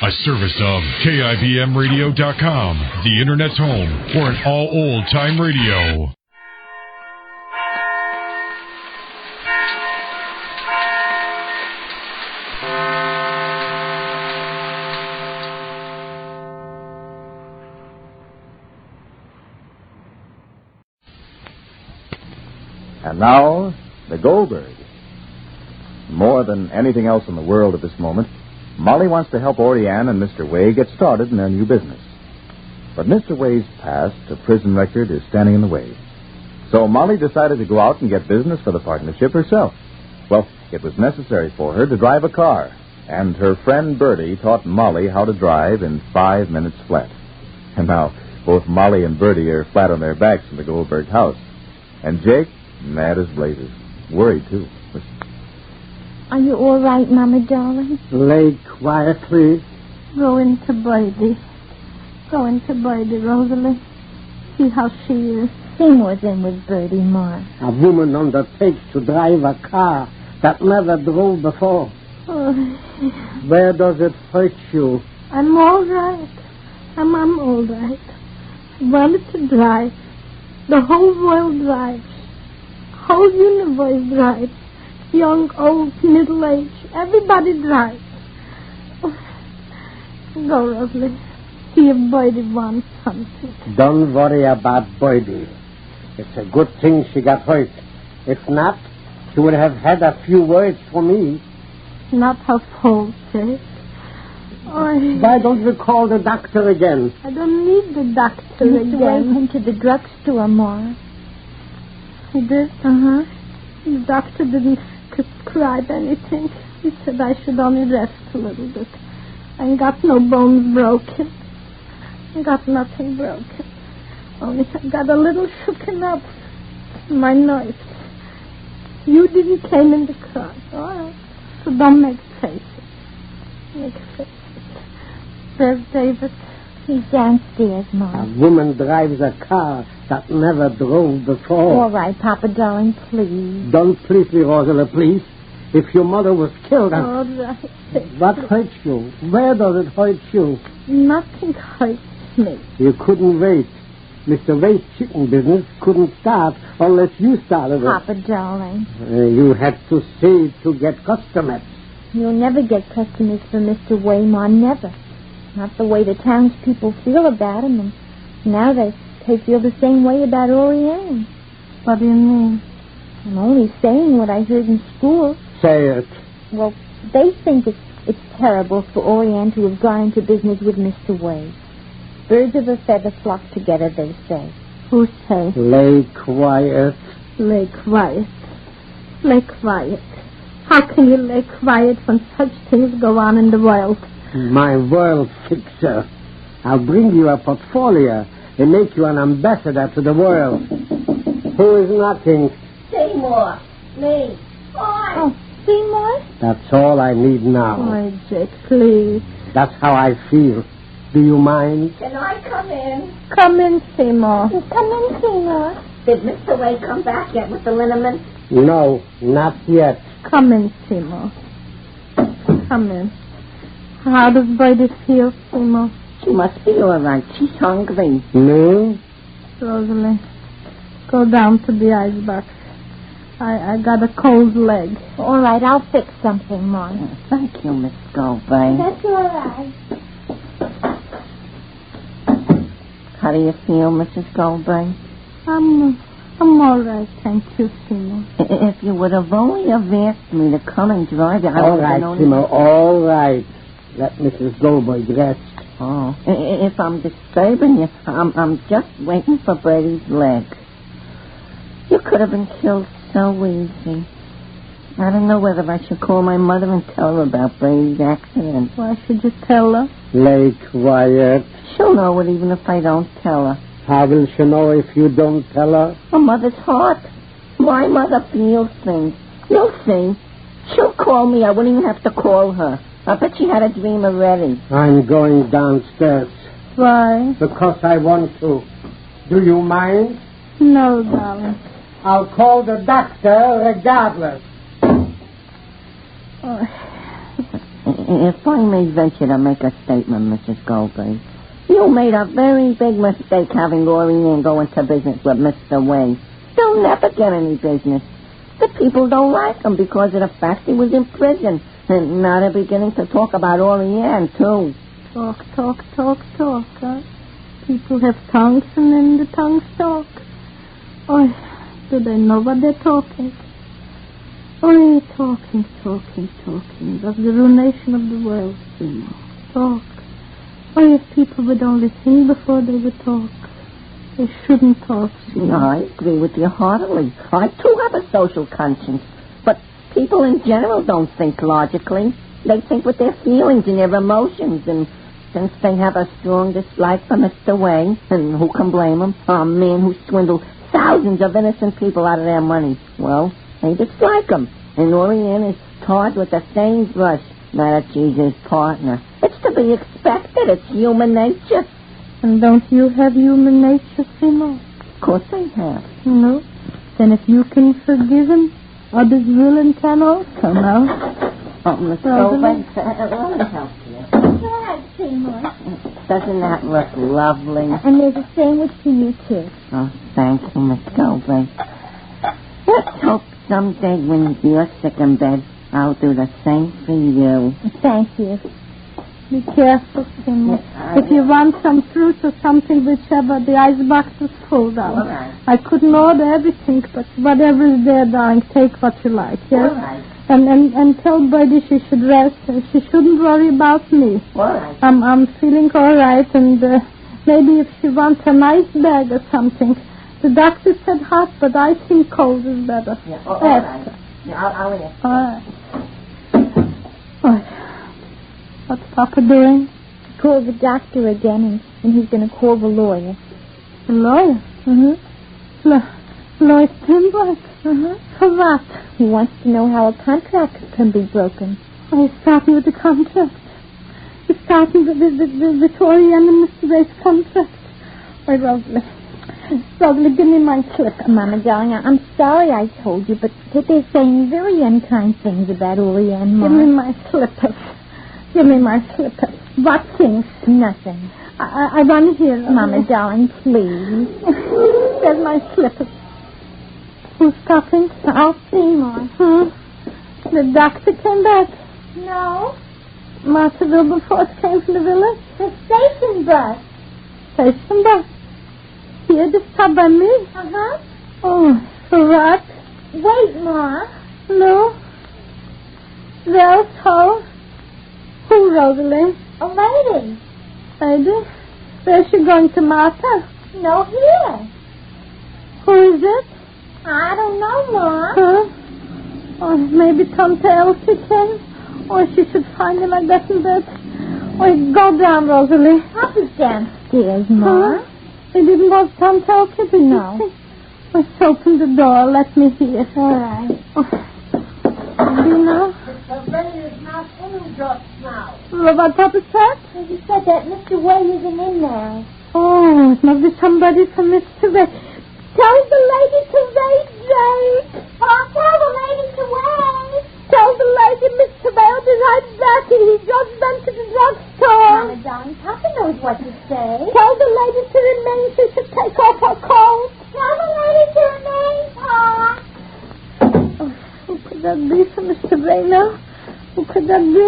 A service of KIBMradio.com, the Internet's home for an all old-time radio. And now, the Goldbergs. More than anything else in the world at this moment, Molly wants to help Orianne and Mr. Way get started in their new business. But Mr. Way's past, a prison record, is standing in the way. So Molly decided to go out and get business for the partnership herself. Well, it was necessary for her to drive a car, and her friend Bertie taught Molly how to drive in 5 minutes flat. And now, both Molly and Bertie are flat on their backs in the Goldberg house. And Jake, mad as blazes. Worried, too. Listen. Are you all right, Mama, darling? Lay quiet, please. Go into Birdie. Go into Birdie, Rosalie. See how she is. Seymour's in with Birdie, Ma. A woman undertakes to drive a car that never drove before. Oh. Where does it hurt you? I'm all right. I'm all right. I wanted to drive. The whole world drives. Whole universe drives. Young, old, middle-aged. Everybody drives. Go, Rosalie. See if Birdie wants something. Don't worry about Birdie. It's a good thing she got hurt. If not, she would have had a few words for me. Not her fault, Jake. Why don't you call the doctor again? I don't need the doctor again. Mr. Way went to the drugstore, Ma. He did? Uh-huh. The doctor didn't prescribe anything. He said I should only rest a little bit. I ain't got no bones broken. I got nothing broken. Only I got a little shooken up in my nerves. You didn't came in the car. All right. So don't make faces. Make faces. There's David. He's downstairs, Mom. A woman drives a car that never drove before. All right, Papa, darling, please. Don't please me, Rosala, please. If your mother was killed... All right. What hurts you? Where does it hurt you? Nothing hurts me. You couldn't wait. Mr. Wade's chicken business couldn't start unless you started it. Papa, darling. You had to save to get customers. You'll never get customers for Mr. Way, Ma, never. Not the way the townspeople feel about him, and now they feel the same way about Orianne. What do you mean? I'm only saying what I heard in school. Say it. Well, they think it's terrible for Orianne to have gone into business with Mr. Way. Birds of a feather flock together, they say. Who say? Lay quiet. Lay quiet. Lay quiet. How can you lay quiet when such things go on in the world? My world fixer. I'll bring you a portfolio and make you an ambassador to the world. Who is knocking? Seymour. Me. Oh, Seymour? That's all I need now. Oh, Jake, please. That's how I feel. Do you mind? Can I come in? Come in, Seymour. Come in, Seymour. Did Mr. Way come back yet with the liniment? No, not yet. Come in, Seymour. Come in. How does Birdie feel, Seymour? She must be all right. She's hungry. Me? Rosalie, go down to the icebox. I got a cold leg. All right, I'll fix something, Ma. Thank you, Miss Goldberg. That's all right. How do you feel, Mrs. Goldberg? I'm all right, thank you, Seymour. If you would have only have asked me to come and drive you, I All would have right, known... Seymour, all right. Let Mrs. Goldberg rest. Oh, if I'm disturbing you, I'm just waiting for Brady's leg. You could have been killed so easy. I don't know whether I should call my mother and tell her about Brady's accident. Why should you tell her? Lay quiet. She'll know it even if I don't tell her. How will she know if you don't tell her? A mother's heart. My mother feels things. You'll see. She'll call me. I wouldn't even have to call her. I bet she had a dream already. I'm going downstairs. Why? Because I want to. Do you mind? No, darling. I'll call the doctor regardless. Oh. If I may venture to make a statement, Mrs. Goldberg, you made a very big mistake having Orianne go into business with Mr. Wayne. They'll never get any business. The people don't like him because of the fact he was in prison. And now they're beginning to talk about Orianne, too. Talk, huh? People have tongues and then the tongues talk. Oh, do they know what they're talking? Oh, talking of the ruination of the world, you know. Talk. Oh, if people would only think before they would talk. They shouldn't talk. No, I agree with you heartily. I, too, have a social conscience. But people in general don't think logically. They think with their feelings and their emotions. And since they have a strong dislike for Mr. Wayne, and who can blame him? A man who swindled thousands of innocent people out of their money. Well, they dislike him. And Orianne is tarred with the same brush. Now that she's his partner. It's to be expected. It's human nature. And don't you have human nature, Philo? Of course I have. No. Then if you can forgive him, others will and can also now. Oh, Miss Goldberg, let me help you. Go ahead, Seymour. Doesn't that look lovely? And there's a sandwich for you, too. Oh, thank you, Miss Goldberg. Let's hope someday when you're sick in bed, I'll do the same for you. Thank you. Be careful, Seymour. If you want some fruit or something, whichever, the icebox is full now. All right. I couldn't order everything, but whatever is there, darling, take what you like, yes? All right. And tell Birdie she should rest. She shouldn't worry about me. All right. I'm feeling all right, and maybe if she wants a nice bag or something. The doctor said hot, but I think cold is better. Yeah, all right. Yeah, I'll ask. All right. Oh. What's Papa doing? He called the doctor again, and he's going to call the lawyer. The lawyer? Mm-hmm. Lawyer Timbrook? Mm-hmm. For what? He wants to know how a contract can be broken. Oh, he's starting with the contract. He's starting with Orianne and Mr. Ray's contract. Oh, Rosalie, give me my slip. Mama, darling, I'm sorry I told you, but they're saying very unkind things about Orianne, Ma. Give me my slippers. Give me my slippers. What things? Nothing. I want to hear. Mama, darling, please. There's my slippers. Who's talking? I'll see, Ma. The doctor came back. No. Martha Wilberforce came from the village. The station bus. Station bus? Here to stop by me? Uh-huh. Oh, for what? Wait, Ma. No. Well, so? Who, Rosalie? A lady. Lady? Where's she going, to Martha? No, here. Who is it? I don't know, Ma. Huh? Oh, maybe Tante Elsie came? Or she should find him like that in bed. Oh, go down, Rosalie. Papa's downstairs, Ma. Huh? He didn't want Tante Elsie, did No. Let's open the door. Let me hear. All right. Oh. Do you know? Mr. Wayne is not in just now. What Papa said? He said that Mr. Wayne isn't in now. Oh, it must be somebody from Mr. Ray. Tell the lady to wait, Jake. Oh, tell the lady to wait. Tell the lady Mr. Ray will be right back. He just went to the drugstore. Mama, darling, Papa knows what to say. Tell the lady to remain. She should take off her coat. Tell the lady to remain, Pa. Oh, who could that be for Mr. Ray now? Who could that be?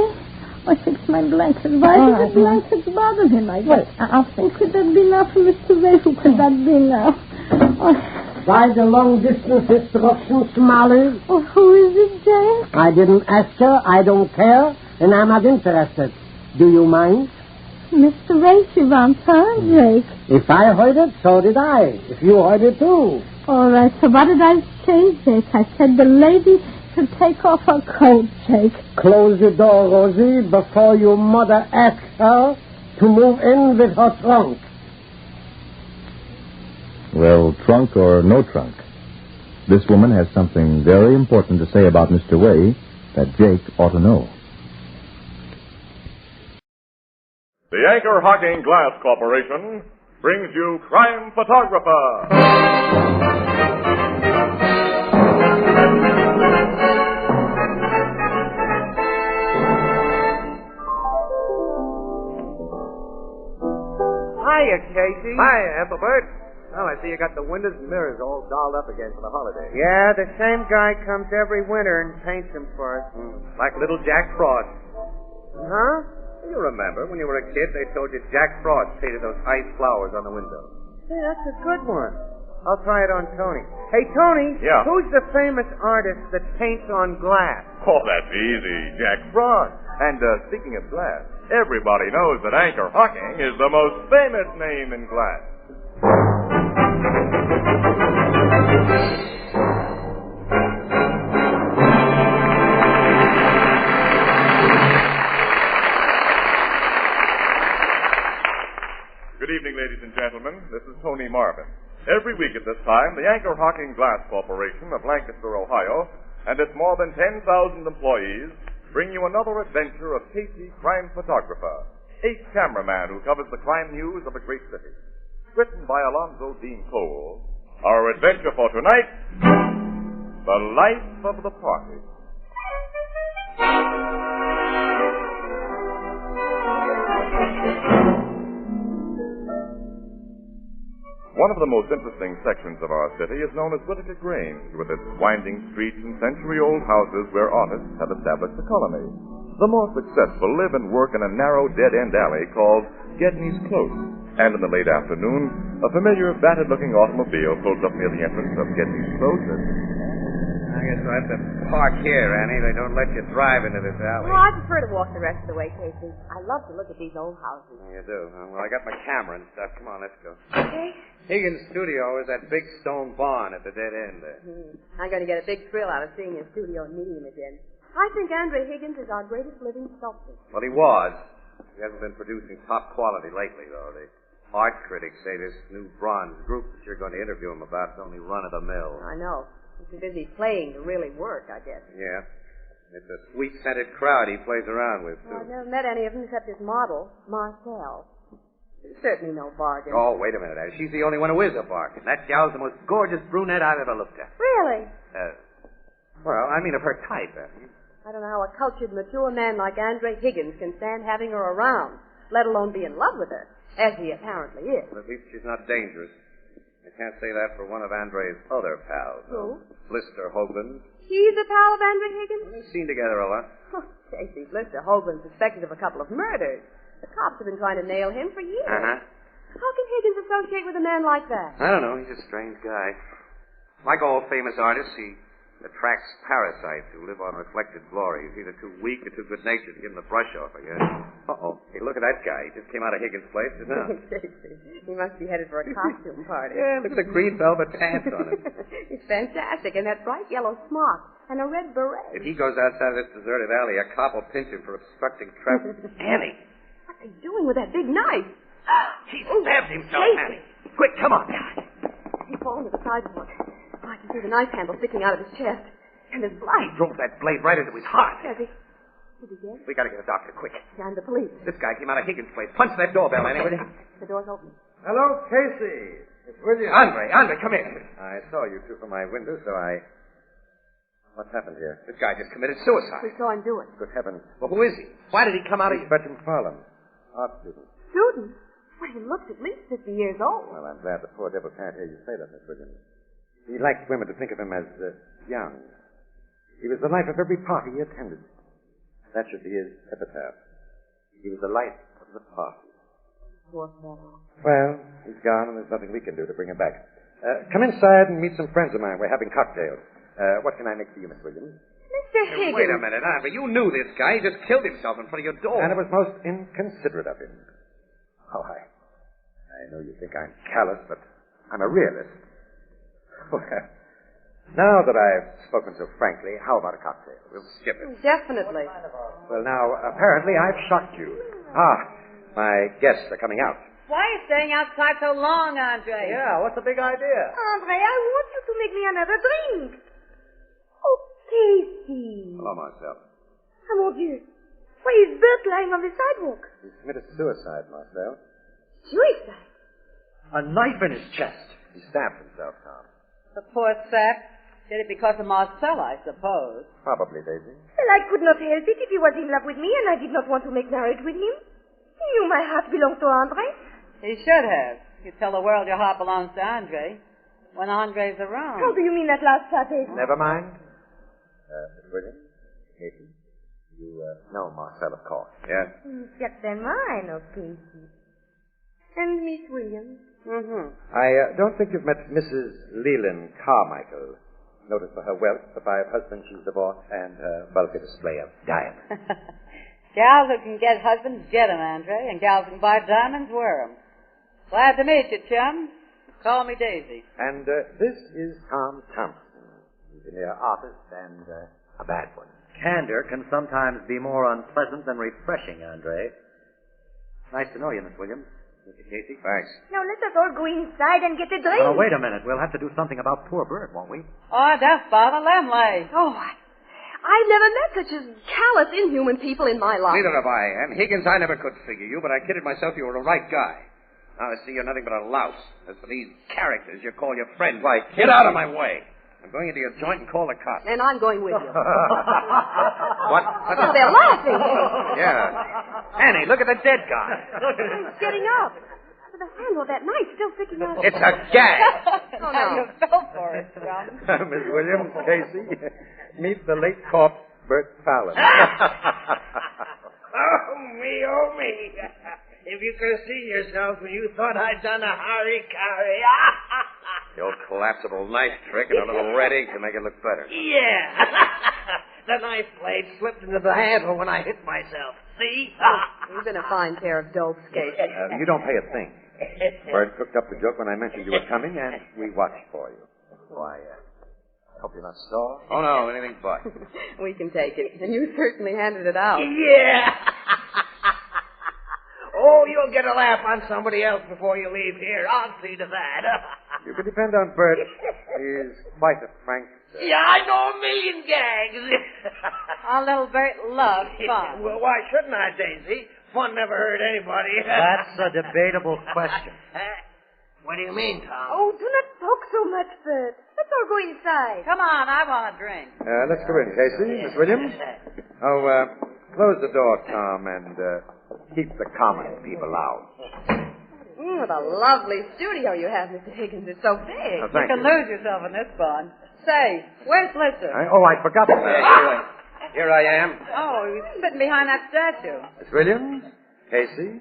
I fix my blankets. Why do the blankets bother him? Wait, I'll fix Who could that be now for Mr. Ray? Who could that be now? Oh. By the long-distance instructions, Molly. Oh, who is it, Jake? I didn't ask her, I don't care, and I'm not interested. Do you mind? Mr. Ray, she wants her, Jake. If I heard it, so did I. If you heard it, too. All right, so what did I say, Jake? I said the lady should take off her coat, Jake. Close the door, Rosie, before your mother asks her to move in with her trunk. Well, trunk or no trunk, this woman has something very important to say about Mr. Way that Jake ought to know. The Anchor Hocking Glass Corporation brings you Crime Photographer. Hiya, Casey. Hi, Ethelbert. Well, I see you got the windows and mirrors all dolled up again for the holiday. Yeah, the same guy comes every winter and paints them for us. Like little Jack Frost. Huh? You remember, when you were a kid, they told you Jack Frost painted those ice flowers on the window. Hey, that's a good one. I'll try it on Tony. Hey, Tony. Yeah? Who's the famous artist that paints on glass? Oh, that's easy. Jack Frost. And speaking of glass, everybody knows that Anchor Hocking is the most famous name in glass. Good evening, ladies and gentlemen. This is Tony Marvin. Every week at this time, the Anchor Hocking Glass Corporation of Lancaster, Ohio, and its more than 10,000 employees bring you another adventure of Casey, crime photographer, a cameraman who covers the crime news of a great city. Written by Alonzo Dean Cole, our adventure for tonight, The Life of the Party. One of the most interesting sections of our city is known as Whitaker Grange, with its winding streets and century-old houses where artists have established a colony. The more successful live and work in a narrow dead-end alley called Gedney's Close. And in the late afternoon, a familiar, battered-looking automobile pulls up near the entrance of Gedney's Close. I guess I'll have to park here, Annie. They don't let you drive into this alley. Well, I prefer to walk the rest of the way, Casey. I love to look at these old houses. You do? Well, I got my camera and stuff. Come on, let's go. Okay. Higgins' studio is that big stone barn at the dead end there. I'm going to get a big thrill out of seeing his studio and meeting him again. I think Andre Higgins is our greatest living sculptor. Well, he was. He hasn't been producing top quality lately, though. The art critics say this new bronze group that you're going to interview him about is only run-of-the-mill. I know. He's too busy playing to really work, I guess. Yeah. It's a sweet-scented crowd he plays around with, too. Well, I've never met any of them except his model, Marcel. He's certainly no bargain. Oh, wait a minute, Annie. She's the only one who is a bargain. That gal's the most gorgeous brunette I've ever looked at. Really? Well, I mean of her type, Annie. I don't know how a cultured, mature man like Andre Higgins can stand having her around, let alone be in love with her, as he apparently is. Well, at least she's not dangerous. I can't say that for one of Andre's other pals. Who? Blister Hoagland. He's a pal of Andre Higgins? They've seen together a lot. Oh, Casey, Blister Hoagland's suspected of a couple of murders. The cops have been trying to nail him for years. Uh-huh. How can Higgins associate with a man like that? I don't know. He's a strange guy. Like all famous artists, he attracts parasites who live on reflected glory. He's either too weak or too good-natured to give him the brush off, I guess. Uh-oh. Hey, look at that guy. He just came out of Higgins' place just now. Casey, he must be headed for a costume party. Yeah, look at the green velvet pants on him. He's fantastic, and that bright yellow smock, and a red beret. If he goes outside of this deserted alley, a cop will pinch him for obstructing traffic. Annie! What's he doing with that big knife? He stabbed himself, Annie. Quick, come on. He fallen to the sidewalk. Oh, I can see the knife handle sticking out of his chest. And his blood. He drove that blade right into his heart. Has he? Did he get? We gotta get a doctor, quick. And the police. This guy came out of Higgins' place. Punch that doorbell, Annie, will you? The door's open. Hello, Casey. It's William. Andre, come here. I saw you two from my window, so I... What's happened here? This guy just committed suicide. We saw him do it. Good heavens. Well, who is he? Why did he come out of... He's Bertram Farland, art student. Student? Well, he looks at least 50 years old. Well, I'm glad the poor devil can't hear you say that, Miss Williams. He liked women to think of him as young. He was the life of every party he attended. That should be his epitaph. He was the life of the party. Poor fellow. Well, he's gone, and there's nothing we can do to bring him back. Come inside and meet some friends of mine. We're having cocktails. What can I make for you, Miss Williams? Mr. Higgins. Wait a minute, Andre. You knew this guy. He just killed himself in front of your door. And it was most inconsiderate of him. Oh, I know you think I'm callous, but I'm a realist. Well, now that I've spoken so frankly, how about a cocktail? We'll skip it. Definitely. Well, now, apparently I've shocked you. My guests are coming out. Why are you staying outside so long, Andre? Yeah, what's the big idea? Andre, I want you to make me another drink. Oh, Casey. Hello, Marcel. Oh, mon Dieu. Why is Bert lying on the sidewalk? He committed suicide, Marcel. Suicide? A knife in his chest. He stabbed himself, Tom. The poor sap. Did it because of Marcel, I suppose. Probably, Daisy. Well, I could not help it if he was in love with me and I did not want to make marriage with him. He knew my heart belonged to Andre. He should have. You tell the world your heart belongs to Andre when Andre's around. How do you mean that last pate? Never mind. Miss Williams, Casey, you know Marcel, of course. Yes? Except they're mine, oh, Casey. And Miss Williams. Mm-hmm. I don't think you've met Mrs. Leland Carmichael. Noted for her wealth, the 5 husbands she's divorced, and her bulky display of diamonds. Gals who can get husbands get 'em, Andre, and gals who can buy diamonds wear 'em. Glad to meet you, chum. Call me Daisy. And this is Tom Thompson. He's an artist and a bad one. Candor can sometimes be more unpleasant than refreshing, Andre. Nice to know you, Miss Williams. Mr. Casey. Thanks. Now let us all go inside and get a drink. Oh, wait a minute. We'll have to do something about poor Bert, won't we? Oh, don't bother. Let 'em lay. Oh, I never met such as callous, inhuman people in my life. Neither have I. And Higgins, I never could figure you, but I kidded myself you were a right guy. Now I see you're nothing but a louse. As for these characters you call your friends, why, get out of my way. I'm going into your joint and call the cops. And I'm going with you. What? Oh, they're laughing. Yeah. Annie, look at the dead guy. He's getting up. The handle of that knife still sticking out. It's a gag. Oh, no. You fell for it, chum. Miss Williams, Casey, meet the late corpse, Bert Fallon. Oh, me. If you could have seen yourself when you thought I'd done a harikari. The old collapsible knife trick and a little red ink to make it look better. Yeah. The knife blade slipped into the handle when I hit myself. See? You've been a fine pair of dopes, Casey. You don't pay a thing. Bert cooked up the joke when I mentioned you were coming, and we watched for you. Why, hope you're not sore. Oh, no, anything but. We can take it. And you certainly handed it out. Yeah. Oh, you'll get a laugh on somebody else before you leave here. I'll see to that. You can depend on Bert. He's quite a prankster. Yeah, I know a million gags. Our little Bert loves fun. Well, why shouldn't I, Daisy? Fun never hurt anybody. That's a debatable question. What do you mean, Tom? Oh, do not talk so much, Bert. Let's all go inside. Come on, I want a drink. Let's go in, Casey. Miss Williams? Oh, close the door, Tom, and keep the common people out. What a lovely studio you have, Mr. Higgins. It's so big. Oh, You thank can lose yourself in this barn. Say, where's Lister? I forgot that. Here I am. Oh, he's sitting behind that statue. Miss Williams, Casey,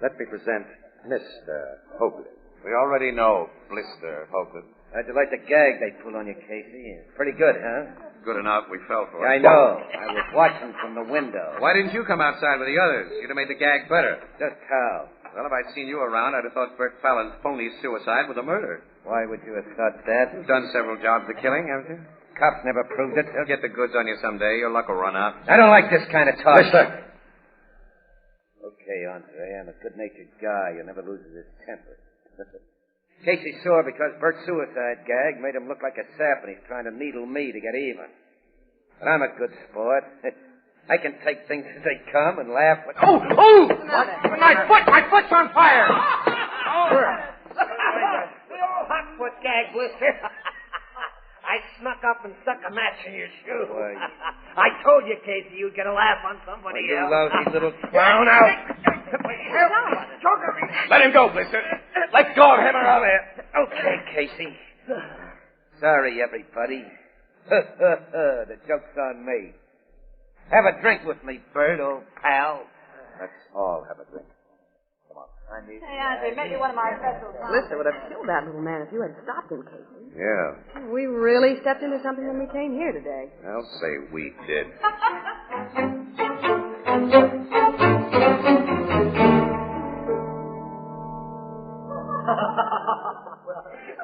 let me present Mr. Hoagland. We already know Blister, Hoagland. How'd you like the gag they pulled on you, Casey? Pretty good, huh? Good enough. We fell for it. I know. I was watching from the window. Why didn't you come outside with the others? You'd have made the gag better. Just how? Well, if I'd seen you around, I'd have thought Bert Fallon's phony suicide was a murder. Why would you have thought that? You've done several jobs of killing, haven't you? Cops never proved it. They'll get the goods on you someday. Your luck will run out. I don't like this kind of talk. Mister. Okay, Andre, I'm a good-natured guy who never loses his temper. Casey's sore because Bert's suicide gag made him look like a sap, and he's trying to needle me to get even. But I'm a good sport. I can take things as they come and laugh when... Oh! My foot's on fire! The old hot foot gag, Blister. I snuck up and stuck a match in your shoe. Why? I told you, Casey, you'd get a laugh on somebody You else. lousy little... Down out. Let him go, Blister. Let go of him or I'll... Okay, Casey. Sorry, everybody. The joke's on me. Have a drink with me, Bert, old pal. Let's all have a drink. Come on. Hey, Andre, make me one of my specials. Lister would have killed that little man if you had stopped him, Casey. Yeah. We really stepped into something when we came here today. I'll say we did.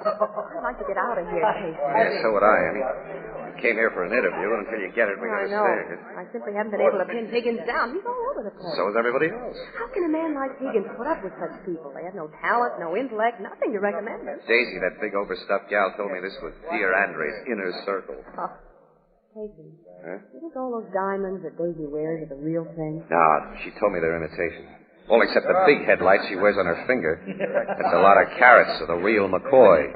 I'd like to get out of here, Casey. Yeah, so would I. I mean, you came here for an interview, and until you get it, we're I going to know. stay. I simply haven't been able to pin Higgins down. He's all over the place. So is everybody else. How can a man like Higgins put up with such people? They have no talent, no intellect, nothing to recommend them. Daisy, that big overstuffed gal, told me this was dear Andre's inner circle. Oh. Casey, Huh? you think all those diamonds that Daisy wears are the real thing? No, she told me they're imitations. All except the big headlights she wears on her finger. That's a lot of carats of the real McCoy.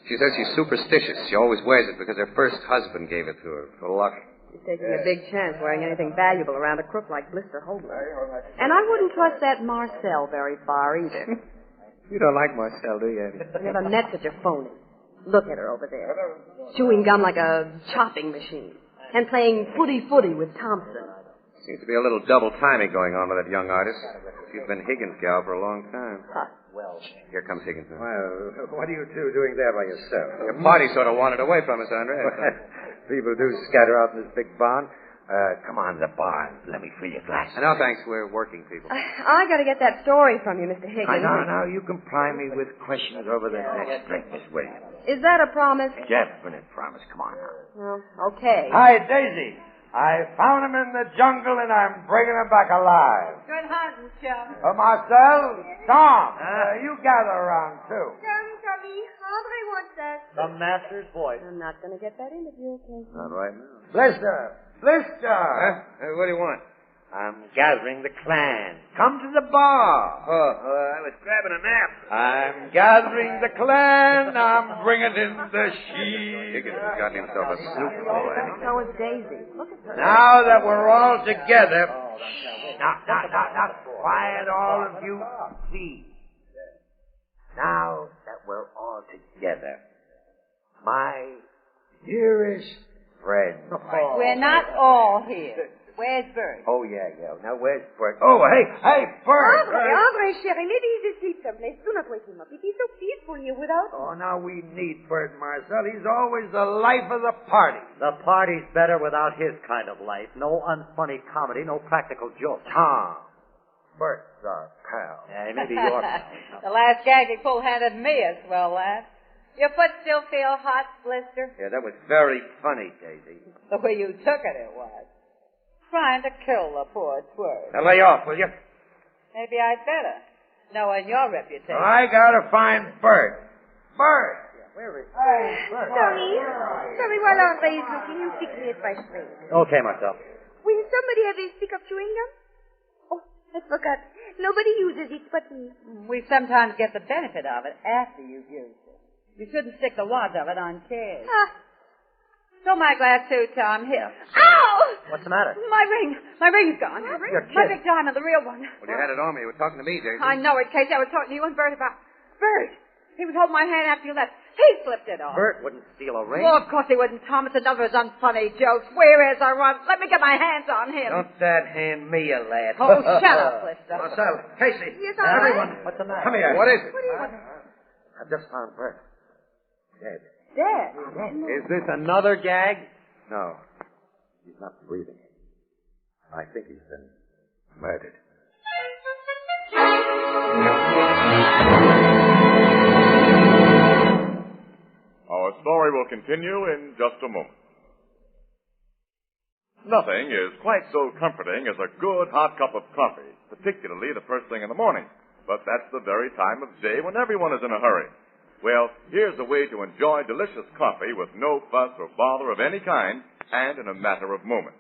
She says she's superstitious. She always wears it because her first husband gave it to her for luck. He's taking a big chance wearing anything valuable around a crook like Blister Hoagland. And I wouldn't trust that Marcel very far either. You don't like Marcel, do you, Eddie? I never met such a phony. Look at her over there. Chewing gum like a chopping machine. And playing footy-footy with Thompson. Seems to be a little double timing going on with that young artist. She's been Higgins' gal for a long time. Huh. Here comes Higgins. Well, what are you two doing there by yourself? Your party sort of wandered away from us, Andre. People do scatter out in this big barn. Come on, the barn. Let me fill your glass. No, thanks. We're working people. I got to get that story from you, Mr. Higgins. Now, you can pry me with questions over the next drink, Miss Williams. Is that a promise? Definite promise. Come on now. Well, okay. Hi, Daisy. I found him in the jungle, and I'm bringing him back alive. Good hunting, chum. Marcel, Tom, you gather around, too. Tommy, Andre wants us. The master's voice. I'm not going to get that interview, okay? Not right now. Blister! What do you want? I'm gathering the clan. Come to the bar. I was grabbing a nap. I'm gathering the clan. I'm bringing in the sheep. Higgins has gotten himself a soup bowl. So is Daisy. Look at her. Now that we're all together. Now, quiet, all of you, please. Now that we're all together, my dearest friend. We're not all here. Where's Bert? Oh, yeah. Now, where's Bert? Oh, hey, Bert! Andre, chérie, maybe he's asleep someplace. Do not wake him up. It is so peaceful here without him. Oh, now we need Bert, Marcel. He's always the life of the party. The party's better without his kind of life. No unfunny comedy, no practical jokes. Tom, Bert's our pal. Yeah, maybe your The last gag he pulled handed me a swell laugh. Your foot still feel hot, Blister? Yeah, that was very funny, Daisy. The way you took it was. Trying to kill the poor twerp. Now lay off, will you? Maybe I'd better, knowing your reputation. I gotta find Bert. Bert! Where is he? Tommy, while Andre is looking, you fix me a fresh drink. Okay, Marcel. Will somebody have a stick of chewing gum? Oh, I forgot. Nobody uses it but me. We sometimes get the benefit of it after you've used it. You shouldn't stick the wads of it on chairs. Fill my glass too, Tom. Here. Ow! What's the matter? My ring. My ring's gone. You're My kidding. big diamond, the real one. Well, you had it on me. You were talking to me, Daisy. I know it, Casey. I was talking to you and Bert about... Bert! He was holding my hand after you left. He slipped it off. Bert wouldn't steal a ring. Well, of course he wouldn't, Tom. It's another of his unfunny jokes. Where is I want? Let me get my hands on him. Don't that hand me a lad. Oh, shut up, Blister. Marcel, Casey. Yes, Everyone. What's the matter? Come here. What is it? I just found Bert. Dead. Dead? Is this another gag? No. He's not breathing. I think he's been murdered. Our story will continue in just a moment. Nothing is quite so comforting as a good hot cup of coffee, particularly the first thing in the morning. But that's the very time of day when everyone is in a hurry. Well, here's a way to enjoy delicious coffee with no fuss or bother of any kind and in a matter of moments.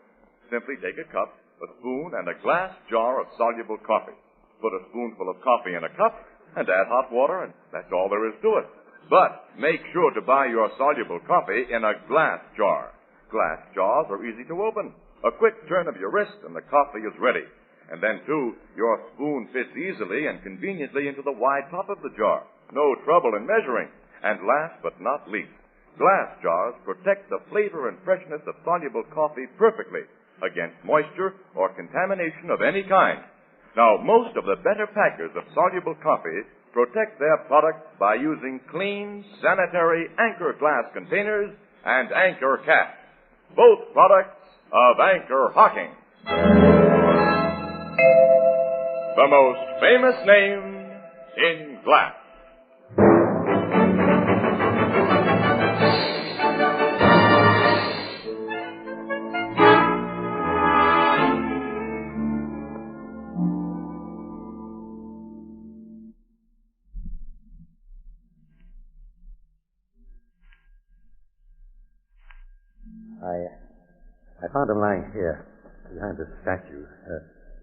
Simply take a cup, a spoon, and a glass jar of soluble coffee. Put a spoonful of coffee in a cup and add hot water, and that's all there is to it. But make sure to buy your soluble coffee in a glass jar. Glass jars are easy to open. A quick turn of your wrist and the coffee is ready. And then, too, your spoon fits easily and conveniently into the wide top of the jar. No trouble in measuring. And last but not least, glass jars protect the flavor and freshness of soluble coffee perfectly against moisture or contamination of any kind. Now, most of the better packers of soluble coffee protect their products by using clean, sanitary Anchor glass containers and Anchor caps. Both products of Anchor Hocking. The most famous name in glass. I found him lying here, behind the statue,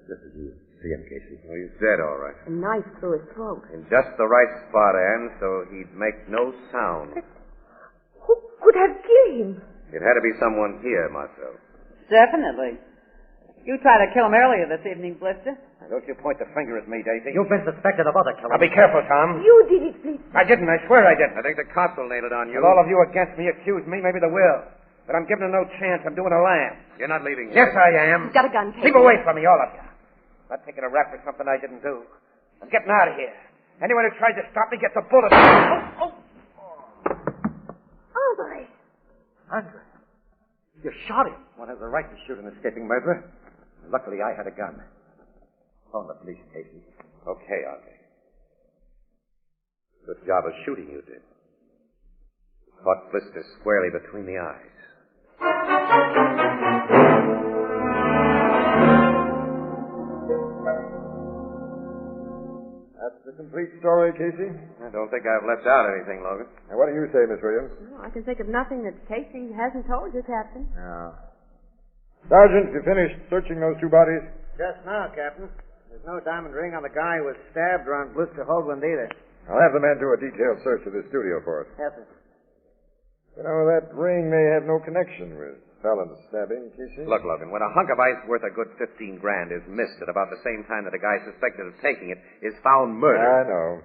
just as you see him, Casey. Oh, he's dead, all right. A knife through his throat. In just the right spot, Anne, so he'd make no sound. Who could have killed him? It had to be someone here, Marcel. Definitely. You tried to kill him earlier this evening, Blister. Don't you point the finger at me, Daisy. You've been suspected of other killings. Now, be careful, Tom. You did it, please. I didn't. I swear I didn't. I think the cops will nail it on you. With all of you against me, accuse me, maybe they will. But I'm giving them no chance. I'm doing a lamb. You're not leaving here. Yes, I am. He's got a gun, Casey. Keep away from me, all of you. I'm not taking a rap for something I didn't do. I'm getting out of here. Anyone who tries to stop me gets a bullet. Andre. Andre, you shot him. One has the right to shoot an escaping murderer. Luckily, I had a gun. Phone the police, Casey. Okay, Andre. Good job of shooting you did. Caught Blister squarely between the eyes. That's the complete story, Casey. I don't think I've left out anything, Logan. Now, what do you say, Miss Williams? Well, I can think of nothing that Casey hasn't told you, Captain. No. Sergeant, you finished searching those two bodies? Just now, Captain. There's no diamond ring on the guy who was stabbed or on Blister Hoagland either. I'll have the men do a detailed search of this studio for us. Yes, sir. You know, that ring may have no connection with Fallon's stabbing, Casey. Look, Logan, when a hunk of ice worth a good $15,000 is missed at about the same time that a guy suspected of taking it is found murdered. I know.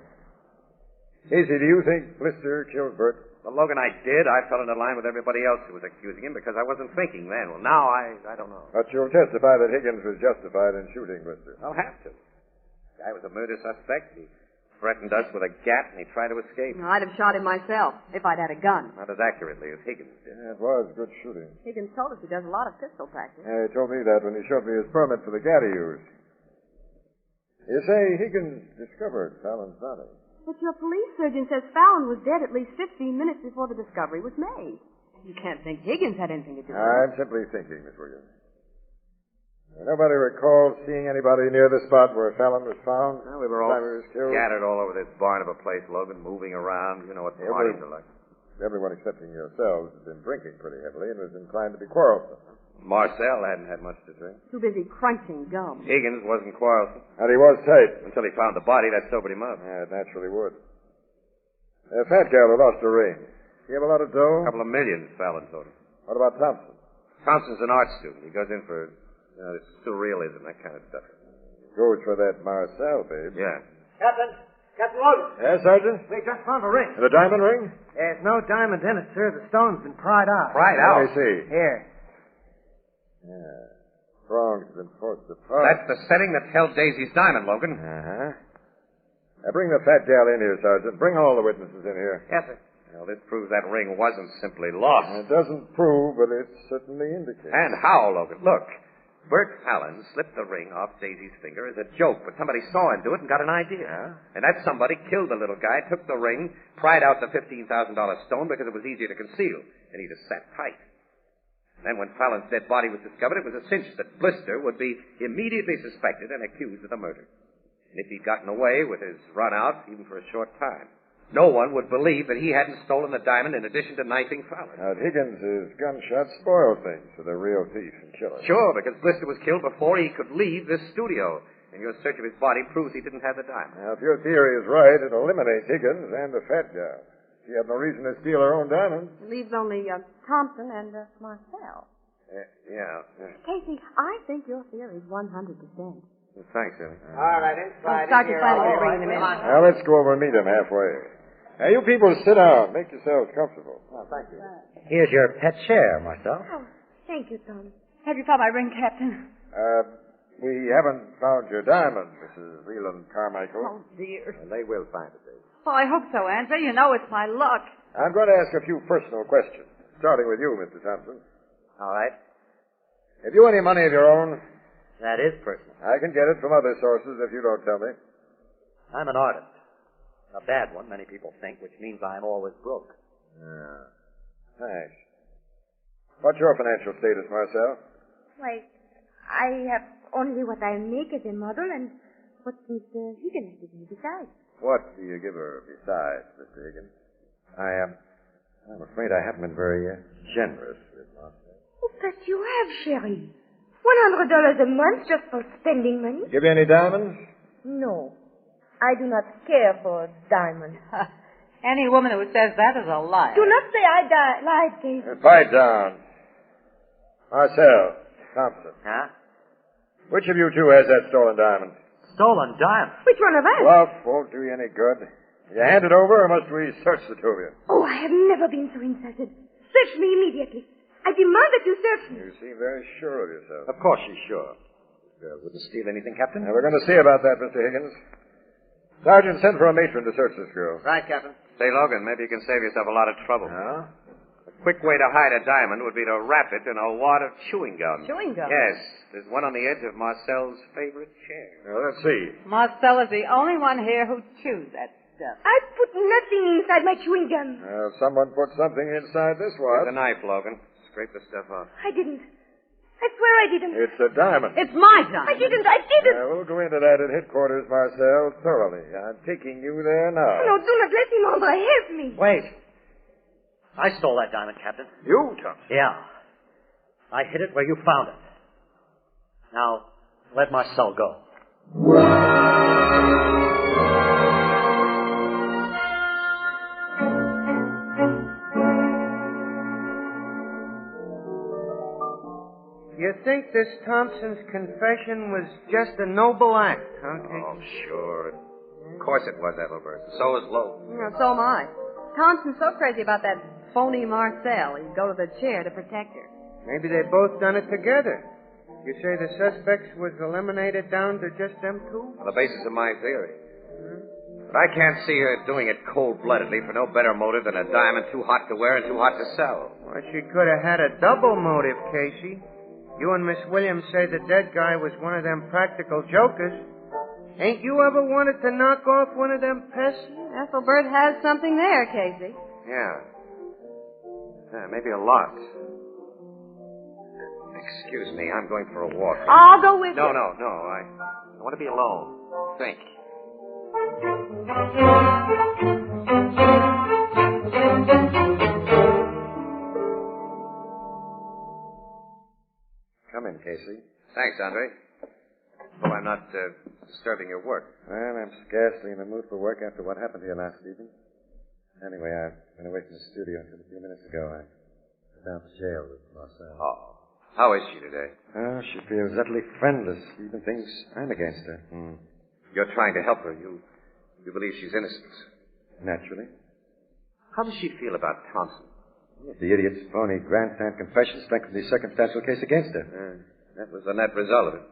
Casey, do you think Blister killed Bert? Well, Logan, I did. I fell into line with everybody else who was accusing him because I wasn't thinking then. Well, now I don't know. But you'll testify that Higgins was justified in shooting Blister. I'll have to. The guy was a murder suspect. He threatened us with a gat, and he tried to escape. No, I'd have shot him myself if I'd had a gun. Not as accurately as Higgins did. Yeah, it was good shooting. Higgins told us he does a lot of pistol practice. Yeah, he told me that when he showed me his permit for the gat he used. You say Higgins discovered Fallon's body. But your police surgeon says Fallon was dead at least 15 minutes before the discovery was made. You can't think Higgins had anything to do with it. I'm simply thinking, Miss Williams. Nobody recalls seeing anybody near the spot where Fallon was found? Well, we were all scattered all over this barn of a place, Logan, moving around. You know what parties are like. Everyone excepting yourselves has been drinking pretty heavily and was inclined to be quarrelsome. Marcel hadn't had much to drink. Too busy crunching gum. Higgins wasn't quarrelsome. And he was tight. Until he found the body, that sobered him up. Yeah, it naturally would. The fat gal who lost her ring. He have a lot of dough? A couple of millions, Fallon told him. What about Thompson? Thompson's an art student. He goes in for surrealism, that kind of stuff. Goes for that Marcel, babe. Yeah. Captain Logan. Yes, Sergeant? We just found a ring. The diamond ring? There's no diamond in it, sir. The stone's been pried out. Pried out? Let me see. Here. Yeah. Prongs have been forced apart. That's the setting that held Daisy's diamond, Logan. Uh-huh. Now bring the fat gal in here, Sergeant. Bring all the witnesses in here. Yes, sir. Well, this proves that ring wasn't simply lost. It doesn't prove, but it certainly indicates. And how, Logan? Look. Bert Fallon slipped the ring off Daisy's finger as a joke, but somebody saw him do it and got an idea. Yeah? And that somebody killed the little guy, took the ring, pried out the $15,000 stone because it was easier to conceal, and he just sat tight. Then when Fallon's dead body was discovered, it was a cinch that Blister would be immediately suspected and accused of the murder. And if he'd gotten away with his run out, even for a short time, no one would believe that he hadn't stolen the diamond in addition to knifing Fallon. Now, Higgins' gunshot spoiled things for the real thief and killer. Sure, because Blister was killed before he could leave this studio. And your search of his body proves he didn't have the diamond. Now, if your theory is right, it eliminates Higgins and the fat gal. She had no reason to steal her own diamond. It leaves only Thompson and Marcel. Yeah. Casey, I think your theory is 100%. Well, thanks, Eddie. All right, inside. Sergeant finally bringing him in. Now, let's go over and meet him halfway. Now, you people sit down. Make yourselves comfortable. Oh, thank you. Here's your pet chair, Marcel. Oh, thank you, Tom. Have you found my ring, Captain? We haven't found your diamond, Mrs. Leland Carmichael. Oh, dear. And they will find it, Dave. Well, I hope so, Andre. You know it's my luck. I'm going to ask a few personal questions, starting with you, Mr. Thompson. All right. Have you any money of your own? That is personal. I can get it from other sources if you don't tell me. I'm an artist. A bad one, many people think, which means I'm always broke. Yeah. Thanks. What's your financial status, Marcel? Why, I have only what I make as a model and what Mr. Higgins gives me besides. What do you give her besides, Mr. Higgins? I'm afraid I haven't been very generous with Marcel. Oh, but you have, Sherry. $100 a month just for spending money? Give you any diamonds? No. I do not care for diamonds. Any woman who says that is a liar. Do not say I lied, Daisy. Pipe down. Marcel, Thompson. Huh? Which of you two has that stolen diamond? Stolen diamond? Which one of us? Bluff won't do you any good. You hand it over, or must we search the two of you? Oh, I have never been so insulted. Search me immediately. I demand that you search me. You seem very sure of yourself. Of course she's sure. Girl wouldn't steal anything, Captain. Now, we're going to see about that, Mr. Higgins. Sergeant, send for a matron to search this girl. Right, Captain. Say, Logan, maybe you can save yourself a lot of trouble. Huh? A quick way to hide a diamond would be to wrap it in a wad of chewing gum. Chewing gum? Yes. There's one on the edge of Marcel's favorite chair. Now, let's see. Marcel is the only one here who chews that stuff. I put nothing inside my chewing gum. Someone put something inside this Here's wad. a knife, Logan. Scrape the stuff off. I didn't. I swear I didn't. It's a diamond. It's my diamond. I didn't. We'll go into that at headquarters, Marcel, thoroughly. I'm taking you there now. No, do not let him, Andre. Help me. Wait. I stole that diamond, Captain. You, Thompson? Yeah. I hid it where you found it. Now, let Marcel go. You think this Thompson's confession was just a noble act, huh, Casey? Oh, sure. Of course it was, Ethelbert. So is Lowe. So am I. Thompson's so crazy about that phony Marcel, he'd go to the chair to protect her. Maybe they both done it together. You say the suspects was eliminated down to just them two? On the basis of my theory. But I can't see her doing it cold-bloodedly for no better motive than a diamond too hot to wear and too hot to sell. Well, she could have had a double motive, Casey. You and Miss Williams say the dead guy was one of them practical jokers. Ain't you ever wanted to knock off one of them pests? Ethelbert has something there, Casey. Yeah, maybe a lot. Excuse me, I'm going for a walk. I'll go with you. No. I want to be alone. Think. Come in, Casey. Thanks, Andre. Well, I'm not disturbing your work. Well, I'm scarcely in the mood for work after what happened here last evening. Anyway, I've been away from the studio until a few minutes ago. I went down to jail with Marcel. Oh. How is she today? Oh, she feels utterly friendless. She even thinks I'm against her. You're trying to help her. You believe she's innocent. Naturally. How does she feel about Thompson? The idiot's phony grandstand confession strengthened the circumstantial case against her. That was the net result of it.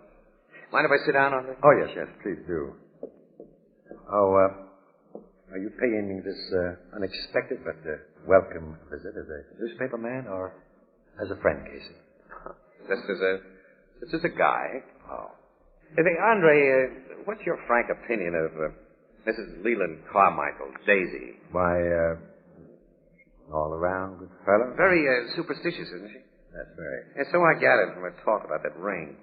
Mind if I sit down on it? Oh, yes, please do. Oh, are you paying me this unexpected but welcome visit as a newspaper man or as a friend, Casey? Just as a guy. Oh. Hey, Andre, what's your frank opinion of Mrs. Leland Carmichael, Daisy? Why, all around good fellow? Very superstitious, isn't she? That's right. And so I gathered from her talk about that ring.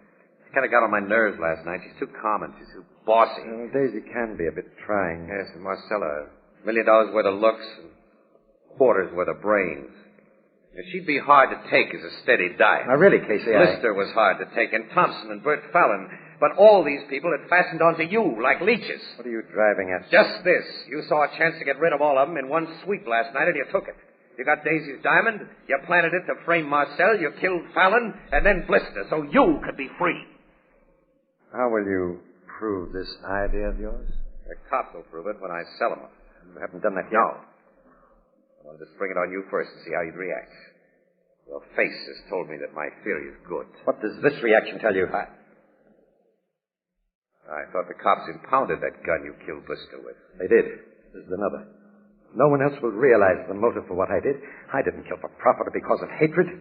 She kind of got on my nerves last night. She's too common. She's too bossy. Well, Daisy can be a bit trying. Yes, and Marcella, $1 million worth of looks and quarters worth of brains. And she'd be hard to take as a steady diet. Now, really, Casey, Lister was hard to take, and Thompson and Bert Fallon. But all these people had fastened onto you like leeches. What are you driving at? Just this. You saw a chance to get rid of all of them in one sweep last night, and you took it. You got Daisy's diamond, you planted it to frame Marcel, you killed Fallon, and then Blister, so you could be free. How will you prove this idea of yours? The cops will prove it when I sell them. You haven't done that yet. No. I wanted to spring it on you first to see how you'd react. Your face has told me that my theory is good. What does this reaction tell you? I thought the cops impounded that gun you killed Blister with. They did. This is another. No one else will realize the motive for what I did. I didn't kill for profit or because of hatred.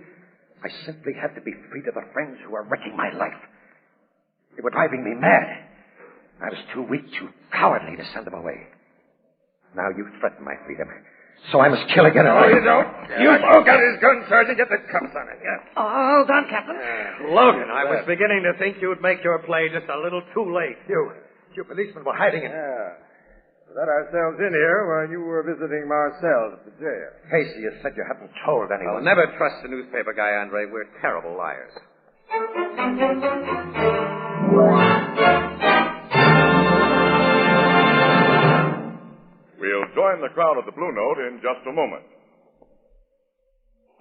I simply had to be free to the friends who were wrecking my life. They were driving me mad. I was too weak, too cowardly to send them away. Now you threaten my freedom. So I must kill again. No, you don't. You broke out his gun, Sergeant. Get the cuffs on it. Yeah. Oh, hold on, Captain. Logan, I was beginning to think you'd make your play just a little too late. You policemen were hiding it. Yeah. We let ourselves in here while you were visiting Marcel at the jail. Casey, you said you hadn't told anyone. I'll never trust a newspaper guy, Andre. We're terrible liars. We'll join the crowd at the Blue Note in just a moment.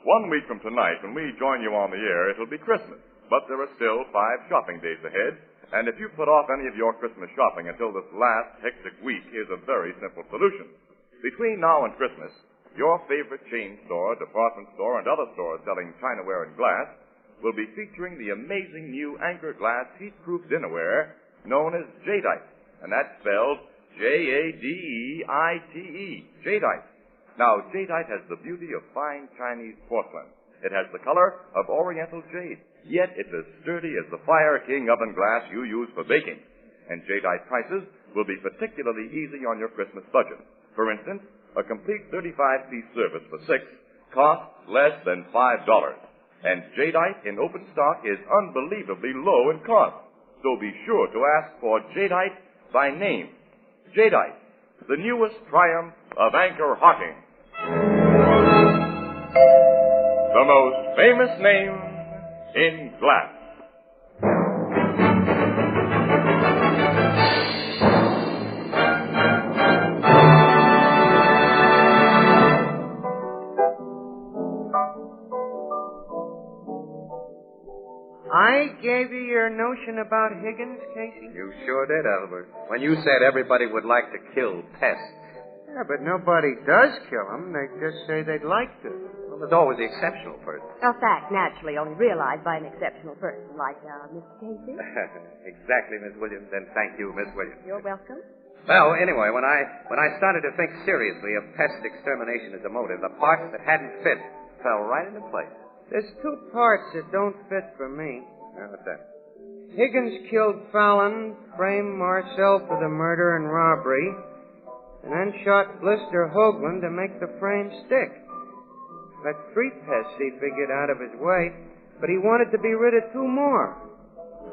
1 week from tonight, when we join you on the air, it'll be Christmas. But there are still 5 shopping days ahead, and if you put off any of your Christmas shopping until this last hectic week, here's a very simple solution. Between now and Christmas, your favorite chain store, department store, and other stores selling chinaware and glass will be featuring the amazing new Anchor Glass heat-proof dinnerware known as Jadeite, and that's spelled Jadeite, Jadeite. Now, Jadeite has the beauty of fine Chinese porcelain. It has the color of Oriental jade, yet it's as sturdy as the Fire King oven glass you use for baking. And Jadeite prices will be particularly easy on your Christmas budget. For instance, a complete 35-piece service for 6 costs less than $5. And Jadeite in open stock is unbelievably low in cost. So be sure to ask for Jadeite by name. Jadeite, the newest triumph of anchor hocking. The most famous name in glass. I gave you your notion about Higgins, Casey? You sure did, Albert. When you said everybody would like to kill pests. Yeah, but nobody does kill them. They just say they'd like to. Well, there's always the exceptional person. A fact naturally only realized by an exceptional person like Mr. Casey. Exactly, Miss Williams, and thank you, Miss Williams. You're welcome. Well, anyway, when I started to think seriously of pest extermination as a motive, the parts that hadn't fit fell right into place. There's 2 parts that don't fit for me. What's that? Higgins killed Fallon, framed Marcel for the murder and robbery, and then shot Blister Hoagland to make the frame stick. Got 3 pests he figured out of his way, but he wanted to be rid of 2 more,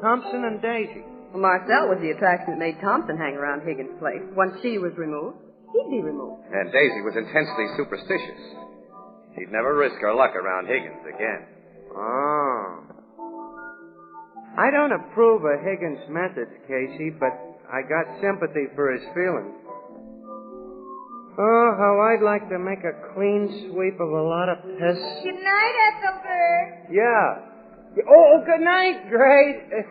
Thompson and Daisy. Well, Marcel was the attraction that made Thompson hang around Higgins' place. Once she was removed, he'd be removed. And Daisy was intensely superstitious. She'd never risk her luck around Higgins again. Oh. I don't approve of Higgins' methods, Casey, but I got sympathy for his feelings. Oh, how I'd like to make a clean sweep of a lot of pests. Good night, Ethelbert. Yeah. Oh, good night, Grace.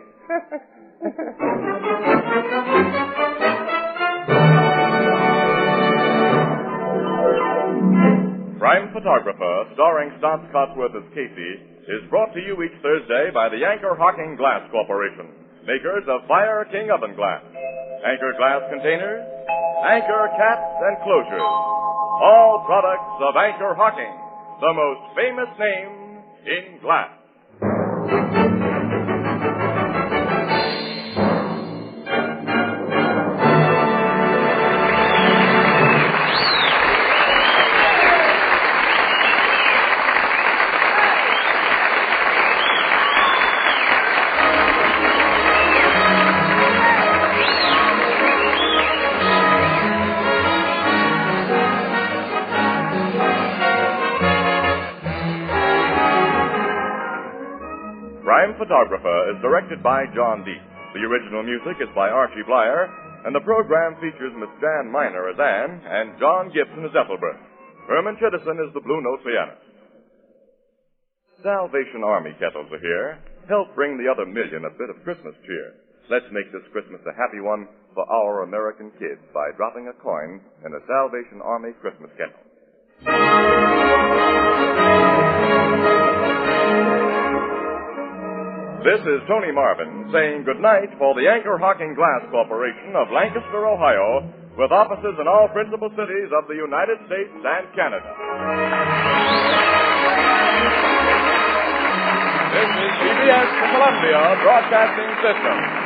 Crime Photographer, starring Stotts Cotsworth as Casey, is brought to you each Thursday by the Anchor Hocking Glass Corporation, makers of Fire King oven glass, Anchor glass containers, Anchor caps and closures, all products of Anchor Hocking, the most famous name in glass. Crime Photographer is directed by John Deep. The original music is by Archie Blyer, and the program features Miss Jan Miner as Anne and John Gibson as Ethelbert. Herman Chittison is the Blue Note pianist. Salvation Army kettles are here. Help bring the other million a bit of Christmas cheer. Let's make this Christmas a happy one for our American kids by dropping a coin in a Salvation Army Christmas kettle. This is Tony Marvin saying goodnight for the Anchor Hocking Glass Corporation of Lancaster, Ohio, with offices in all principal cities of the United States and Canada. This is CBS, the Columbia Broadcasting System.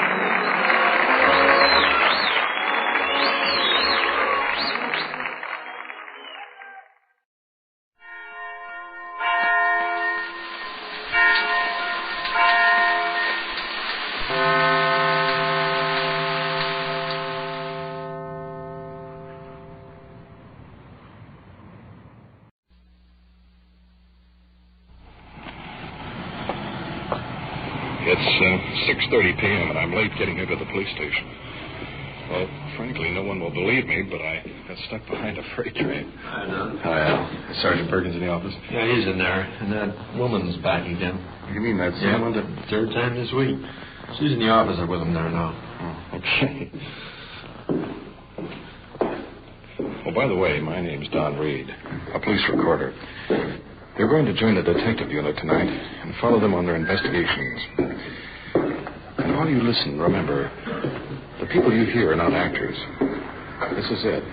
It's 6:30 p.m., and I'm late getting into the police station. Well, frankly, no one will believe me, but I got stuck behind a freight train. I know. Hi, Al. Is Sergeant Perkins in the office? Yeah, he's in there. And that woman's back again. You mean that Yeah, someone? the third time this week. She's in the office with him there now. Oh, okay. Oh, by the way, my name's Don Reed, a police recorder. They're going to join the detective unit tonight and follow them on their investigations. And while you listen, remember, the people you hear are not actors. This is it.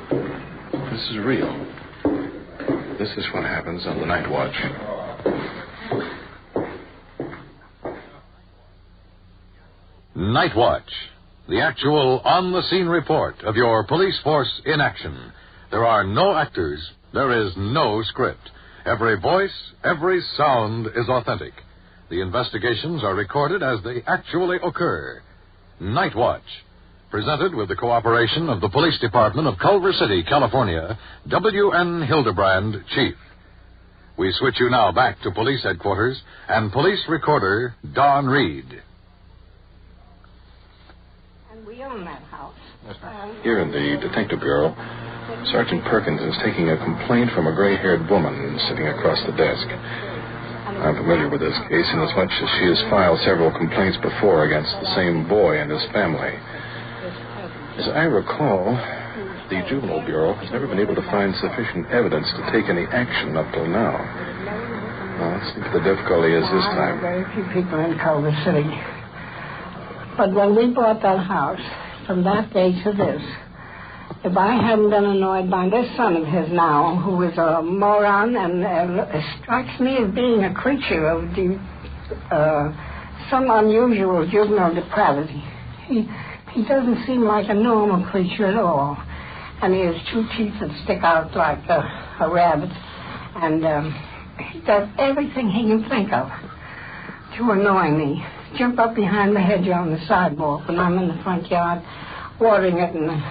This is real. This is what happens on the night watch. Night Watch, the actual on-the-scene report of your police force in action. There are no actors. There is no script. Every voice, every sound is authentic. The investigations are recorded as they actually occur. Night Watch, presented with the cooperation of the Police Department of Culver City, California, W.N. Hildebrand, Chief. We switch you now back to police headquarters and police recorder Don Reed. We own that house. Here in the Detective Bureau, Sergeant Perkins is taking a complaint from a gray-haired woman sitting across the desk. I'm familiar with this case inasmuch as she has filed several complaints before against the same boy and his family. As I recall, the Juvenile Bureau has never been able to find sufficient evidence to take any action up till now. Well, let's see what the difficulty is this time. Very few people in Culver City. But when we bought that house, from that day to this, if I hadn't been annoyed by this son of his now, who is a moron and strikes me as being a creature of some unusual juvenile depravity. He doesn't seem like a normal creature at all. And he has two teeth that stick out like a rabbit. And he does everything he can think of to annoy me. Jump up behind the hedge on the sidewalk when I'm in the front yard watering it and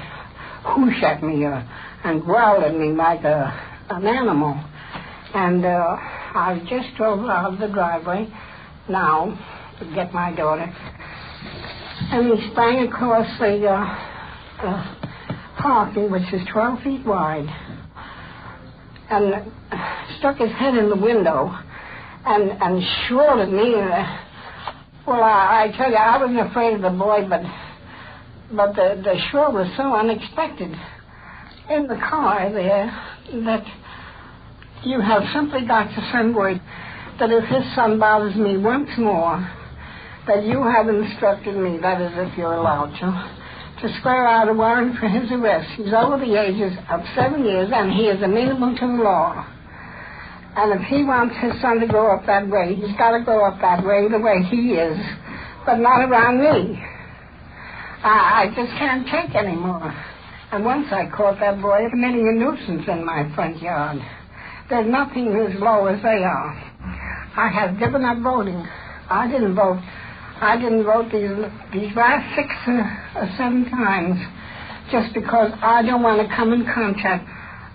whoosh at me and growl at me like an animal. And I just drove out of the driveway now to get my daughter. And he sprang across the parking, which is 12 feet wide, and stuck his head in the window and shrilled at me. Well, I tell you, I wasn't afraid of the boy, but the shrill was so unexpected in the car there that you have simply got to send word that if his son bothers me once more, that you have instructed me, that is if you're allowed to swear out a warrant for his arrest. He's over the ages of 7 years, and he is amenable to the law. And if he wants his son to grow up that way, he's got to grow up that way, the way he is, but not around me. I just can't take any more. And once I caught that boy committing a nuisance in my front yard. There's nothing as low as they are. I have given up voting. I didn't vote these last 6 or 7 times just because I don't want to come in contact.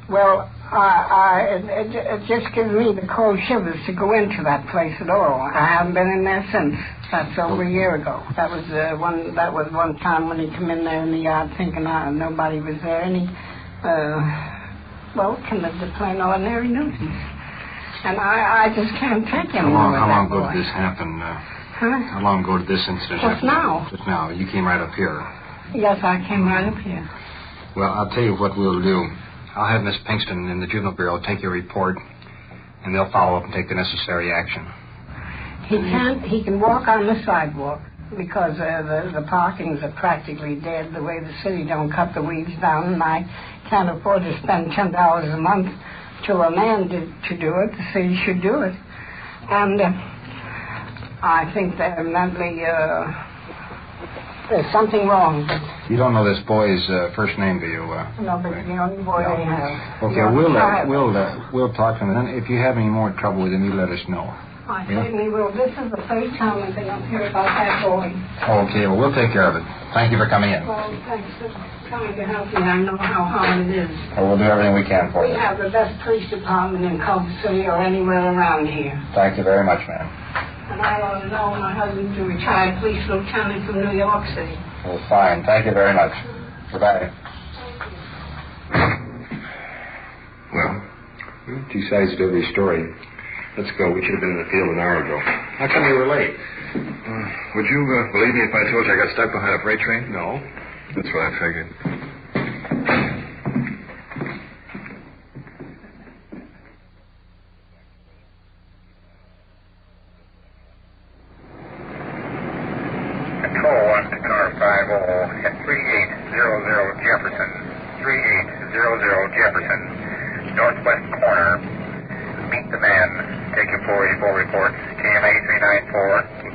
Well, it just gives me the cold shivers to go into that place at all. I haven't been in there since. That's over a year ago. That was one time when he come in there in the yard thinking nobody was there, and he committed a plain ordinary nuisance. And I just can't take him. How long ago did this happen? How long ago did this incident happen? Just now. You came right up here. Yes, I came right up here. Well, I'll tell you what we'll do. I'll have Miss Pinkston in the Juvenile Bureau take your report, and they'll follow up and take the necessary action. He can walk on the sidewalk because the parkings are practically dead the way the city don't cut the weeds down, and I can't afford to spend $10 a month to a man to do it. The city should do it. And I think that mentally there's something wrong. But you don't know this boy's first name, do you? No, but it's the only boy they have. Okay, we'll talk to him. And then if you have any more trouble with him, you let us know. I certainly will. This is the first time I've been up here about that boy. Okay, well, we'll take care of it. Thank you for coming in. Well, thanks for coming to help me. I know how hard it is. Well, we'll do everything we can for you. We have the best police department in Culver City or anywhere around here. Thank you very much, ma'am. And I ought to know my husband's a retired police lieutenant from New York City. Well, fine. Thank you very much. Goodbye. Well, two sides to every story. Let's go. We should have been in the field an hour ago. How come you were late? Would you believe me if I told you I got stuck behind a freight train? No. That's what I figured. Control 1 to car 50 at 3800 Jefferson. 3800 Jefferson. Northwest corner. Meet the man. Take your 484 reports. KMA 394.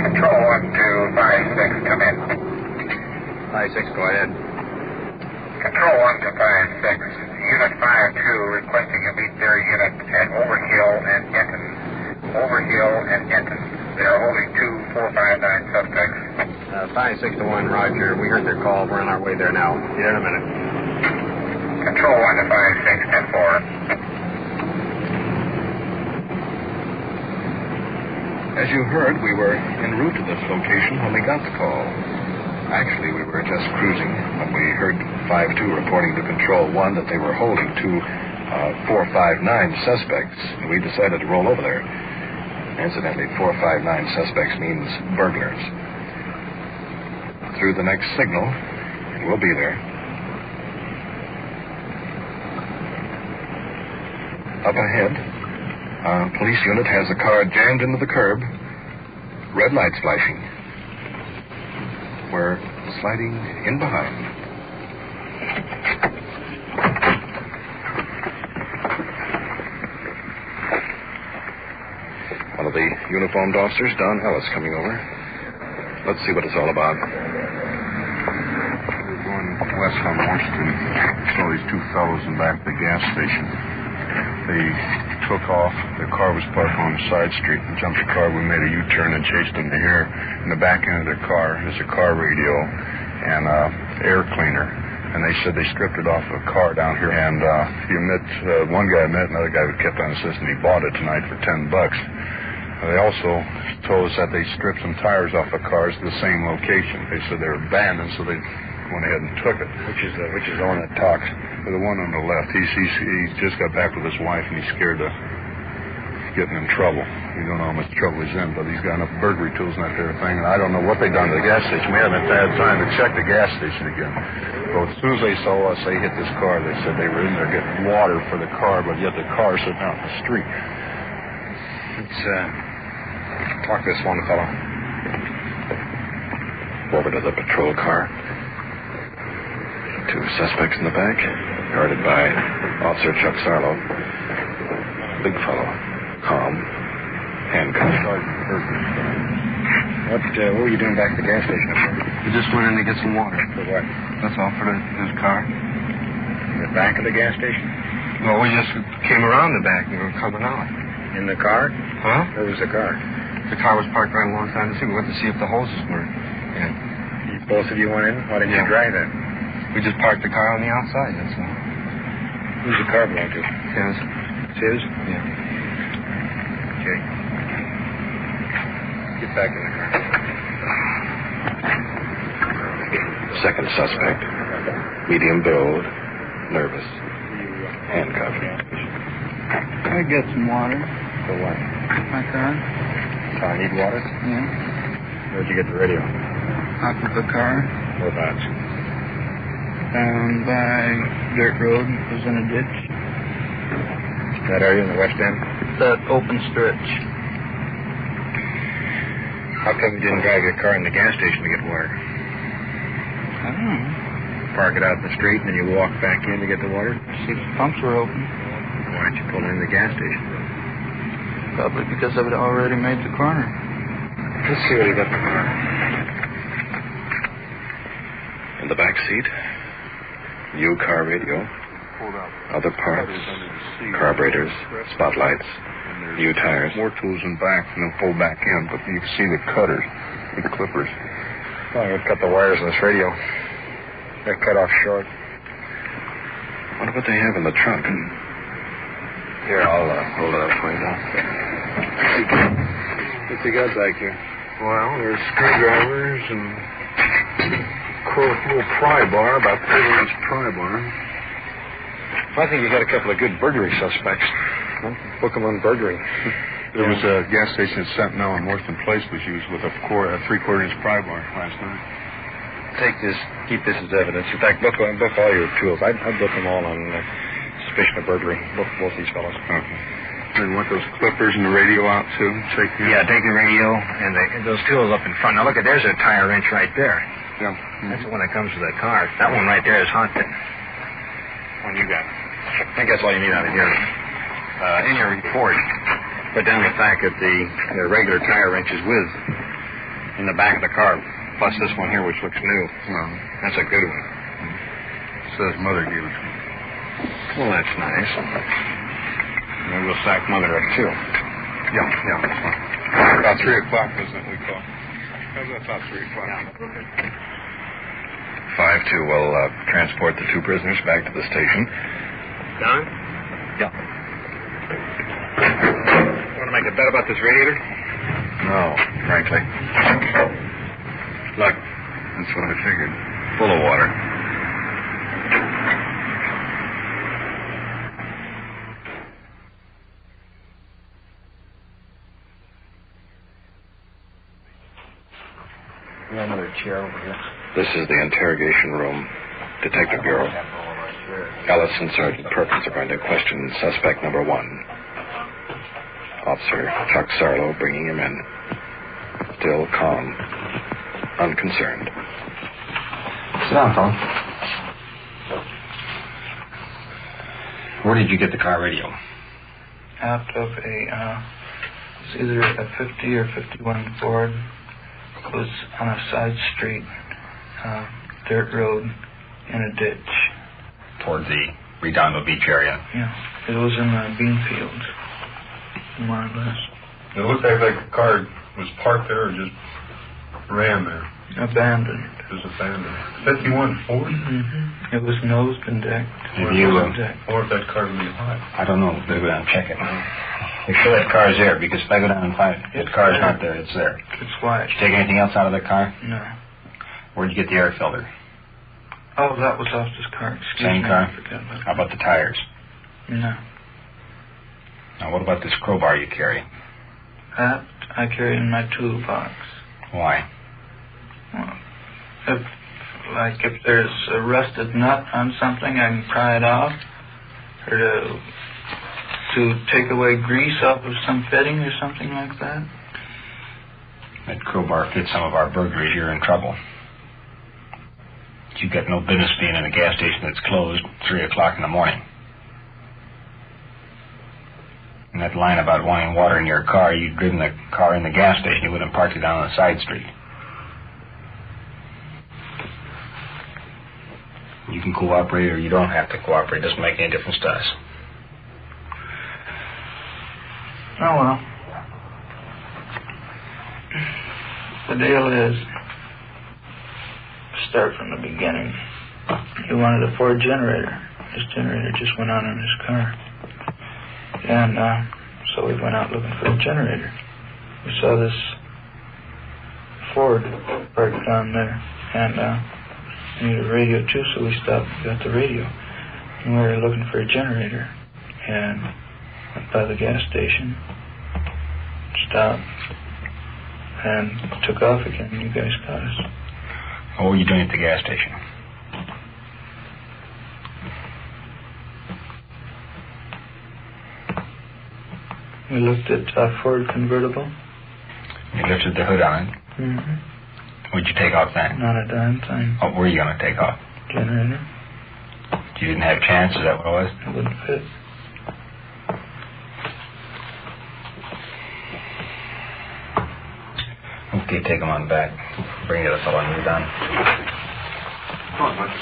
Control 1 to 56, come in. 56, go ahead. Control 1 to 56. Unit 52 requesting you meet their unit at Overhill and Denton. Overhill and Denton. They are holding 2459 suspects. 56 to 1, Roger. We heard their call. We're on our way there now. Be there in a minute. Control 1 to 56, 10-4. As you heard, we were en route to this location when we got the call. Actually, we were just cruising when we heard 52 reporting to Control 1 that they were holding two 459 suspects. We decided to roll over there. Incidentally, 459 suspects means burglars. Through the next signal, and we'll be there. Up ahead, a police unit has a car jammed into the curb. Red lights flashing. We're sliding in behind. One of the uniformed officers, Don Ellis, coming over. Let's see what it's all about. We're going west on Washington. Saw these two fellows in back of the gas station. They took off. Their car was parked on the side street and jumped the car. We made a U-turn and chased them to here. In the back end of their car is a car radio and air cleaner. And they said they stripped it off a car down here. And one guy met another guy who kept on insisting he bought it tonight for $10. They also told us that they stripped some tires off of cars at the same location. They said they were abandoned, so they went ahead and took it. Which is the one that talks? The one on the left. He just got back with his wife, and he's scared of getting in trouble. We don't know how much trouble he's in, but he's got enough burglary tools and that there thing. And I don't know what they've done to the gas station. We haven't had time to check the gas station again. So as soon as they saw us, they hit this car. They said they were in there getting water for the car, but yet the car sitting out in the street. Let's talk to this one fellow. Over to the patrol car. Two suspects in the back, guarded by Officer Chuck Sarlo. Big fellow, calm, handcuffed. What were you doing back at the gas station? We just went in to get some water. For what? That's all for his car. In the back of the gas station? Well, we just came around the back and we were coming out. In the car? Huh? Where was the car? The car was parked right alongside the street. We went to see if the hoses were in. Both of you went in? Why didn't you drive in? We just parked the car on the outside, that's all. Who's the car belong to? His. It's his? Yeah. Okay. Get back in the car. Second suspect. Medium build. Nervous. Handcuffed. I get some water. For what? My car. Car need water? Yeah. Where'd you get the radio? Out of the car. Whereabouts? Down by dirt road. It was in a ditch. That area in the west end? That open stretch. How come you didn't drive your car in the gas station to get water? I don't know. Park it out in the street and then you walk back in to get the water? See if the pumps were open. Why didn't you pull in the gas station? Probably because I had already made the corner. Let's see what he got in the car. In the back seat, new car radio, other parts, carburetors, spotlights, new tires. More tools in back and then pull back in, but you can see the cutters, the clippers. Oh, I'm going to cut the wires in this radio. They're cut off short. Wonder what they have in the trunk. Here, I'll hold it up for you now. What's you got back here? Well, there's screwdrivers and a little pry bar, about 30-inch pry bar. I think you got a couple of good burglary suspects. Well, book them on burglary. There was a gas station at Sentinel and Worston Place was used with a 3/4-inch pry bar last night. Keep this as evidence. In fact, book all your tools. I'd book them all on suspicion of burglary. Both these fellows. Okay. And you want those clippers and the radio out, too? Take the radio and those tools up in front. Now, look, there's a tire wrench right there. Yeah. That's the one that comes with the car. That one right there is haunted. One you got. I think that's all you need out of here. In your report, put down the fact that the regular tire wrench is in the back of the car, plus this one here, which looks new. Well, that's a good one. Says Mother gave it to me. Well, that's nice. Maybe we'll sack Mother up, too. Yeah. About 3 o'clock, isn't it, we call? How's that about 3 o'clock? Yeah. 5-2 will transport the 2 prisoners back to the station. Don? Yeah. Want to make a bet about this radiator? No, frankly. Look. That's what I figured. Full of water. Another chair over here. This is the interrogation room. Detective Bureau. Ellis and Sergeant Perkins are going to question suspect number 1. Officer Chuck Sarlo bringing him in. Still calm. Unconcerned. Sit down, Phil. Where did you get the car radio? Out of it's either a 50 or 51 Ford. It was on a side street, dirt road, in a ditch. Toward the Redondo Beach area? Yeah. It was in the bean fields, more or less. It looked like the car was parked there or just ran there. Abandoned. It was abandoned. 51 Ford? Mm-hmm. It was nosed and decked. Have you, I wonder if that car would be hot. I don't know. Better go down and check it. Make sure that car's there, because if I go down and find it, the car's not there, it's there. It's white. Did you take anything else out of the car? No. Where'd you get the air filter? Oh, that was off this car. Excuse Same me, car? I forgot about How about the tires? No. Now, what about this crowbar you carry? That I carry in my toolbox. Why? Well, if there's a rusted nut on something, I can pry it off. Or to take away grease off of some fitting or something like that. That crowbar fits some of our burglaries, you're in trouble. You've got no business being in a gas station that's closed 3 o'clock in the morning. And that line about wanting water in your car, you'd driven the car in the gas station, you wouldn't have parked it down on the side street. You can cooperate or you don't have to cooperate. It doesn't make any difference to us. Oh, well. The deal is, start from the beginning. He wanted a Ford generator. His generator just went on in his car. And so we went out looking for a generator. We saw this Ford parked down there. And we needed a radio too, so we stopped and got the radio. And we were looking for a generator. And went by the gas station, stopped, and took off again. You guys got us. What were you doing at the gas station? We looked at a Ford convertible. You lifted the hood on it? Mm-hmm. What'd you take off then? Not a darn thing. What were you going to take off? Generator. You didn't have a chance, is that what it was? It wouldn't fit. Okay, take them on back. Bring the other fellow and move down. Come on, Mike.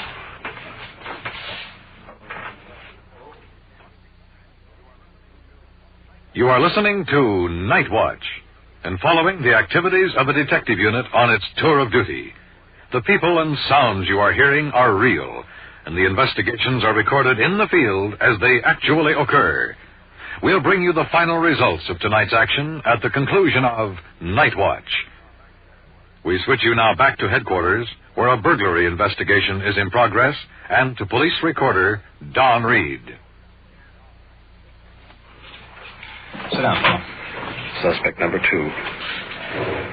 You are listening to Night Watch and following the activities of a detective unit on its tour of duty. The people and sounds you are hearing are real, and the investigations are recorded in the field as they actually occur. We'll bring you the final results of tonight's action at the conclusion of Night Watch. We switch you now back to headquarters, where a burglary investigation is in progress, and to police recorder Don Reed. Sit down, Phil. Suspect number 2.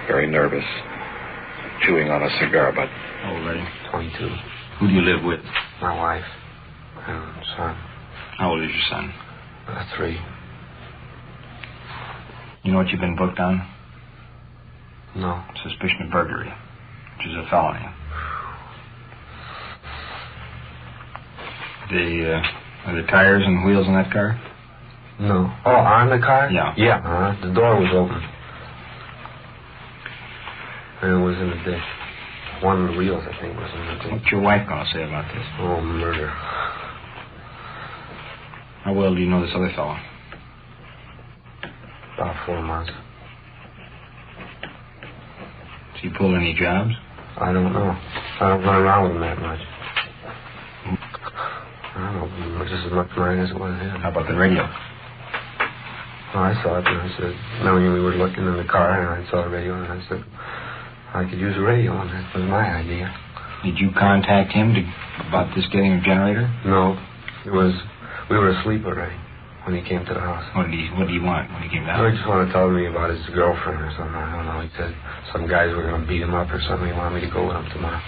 Very nervous. Chewing on a cigar butt. How old are you? 22. Who do you live with? My wife. And son. How old is your son? 3. You know what you've been booked on? No. Suspicion of burglary, which is a felony. Are the tires and wheels in that car? No. Oh, on the car? Yeah. Yeah. The door was open. And it was in the ditch. One of the wheels, I think, was in the ditch. What's your wife going to say about this? Oh, murder. How well do you know this other fellow? About 4 months. Does he pull any jobs? I don't know. I don't run around with him that much. I don't know, just as much mine as it was him. How about the radio? Oh, I saw it, and I said, knowing we were looking in the car, and I saw the radio, and I said, I could use a radio, and that was my idea. Did you contact him about this getting a generator? No. We were asleep already when he came to the house. What did he want when he came down? He just wanted to tell me about his girlfriend or something. I don't know. He said some guys were going to beat him up or something. He wanted me to go with him tomorrow.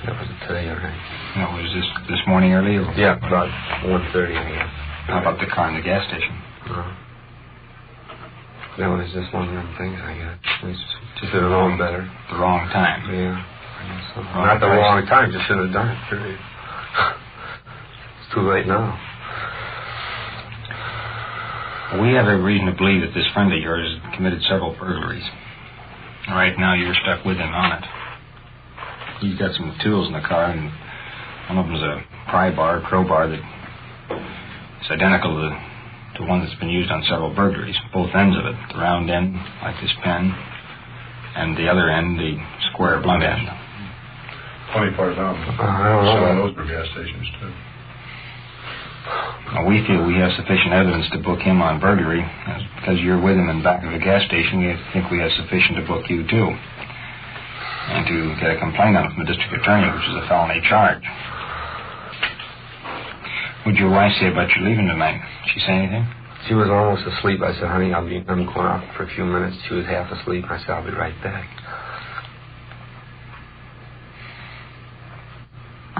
That was today already. No, was this morning early? Or? Yeah, about 1:30, I guess. How about the car in the gas station? No. That was just one of them things I got. We just should have known better. The wrong time. Yeah. So. Not the wrong time, just shouldn't have done it, period. It's too late now. We have every reason to believe that this friend of yours committed several burglaries. Right now, you're stuck with him on it. He's got some tools in the car, and one of them's a crowbar that is identical to one that's been used on several burglaries. Both ends of it, the round end, like this pen, and the other end, the square blunt end. 24 down. I don't know. Some of those were gas stations, too. Well, we feel we have sufficient evidence to book him on burglary. Because you're with him in back of the gas station, we think we have sufficient to book you, too. And to get a complaint on it from the district attorney, which is a felony charge. What'd your wife say about you leaving tonight? Did she say anything? She was almost asleep. I said, honey, I'm going out for a few minutes. She was half asleep. I said, I'll be right back.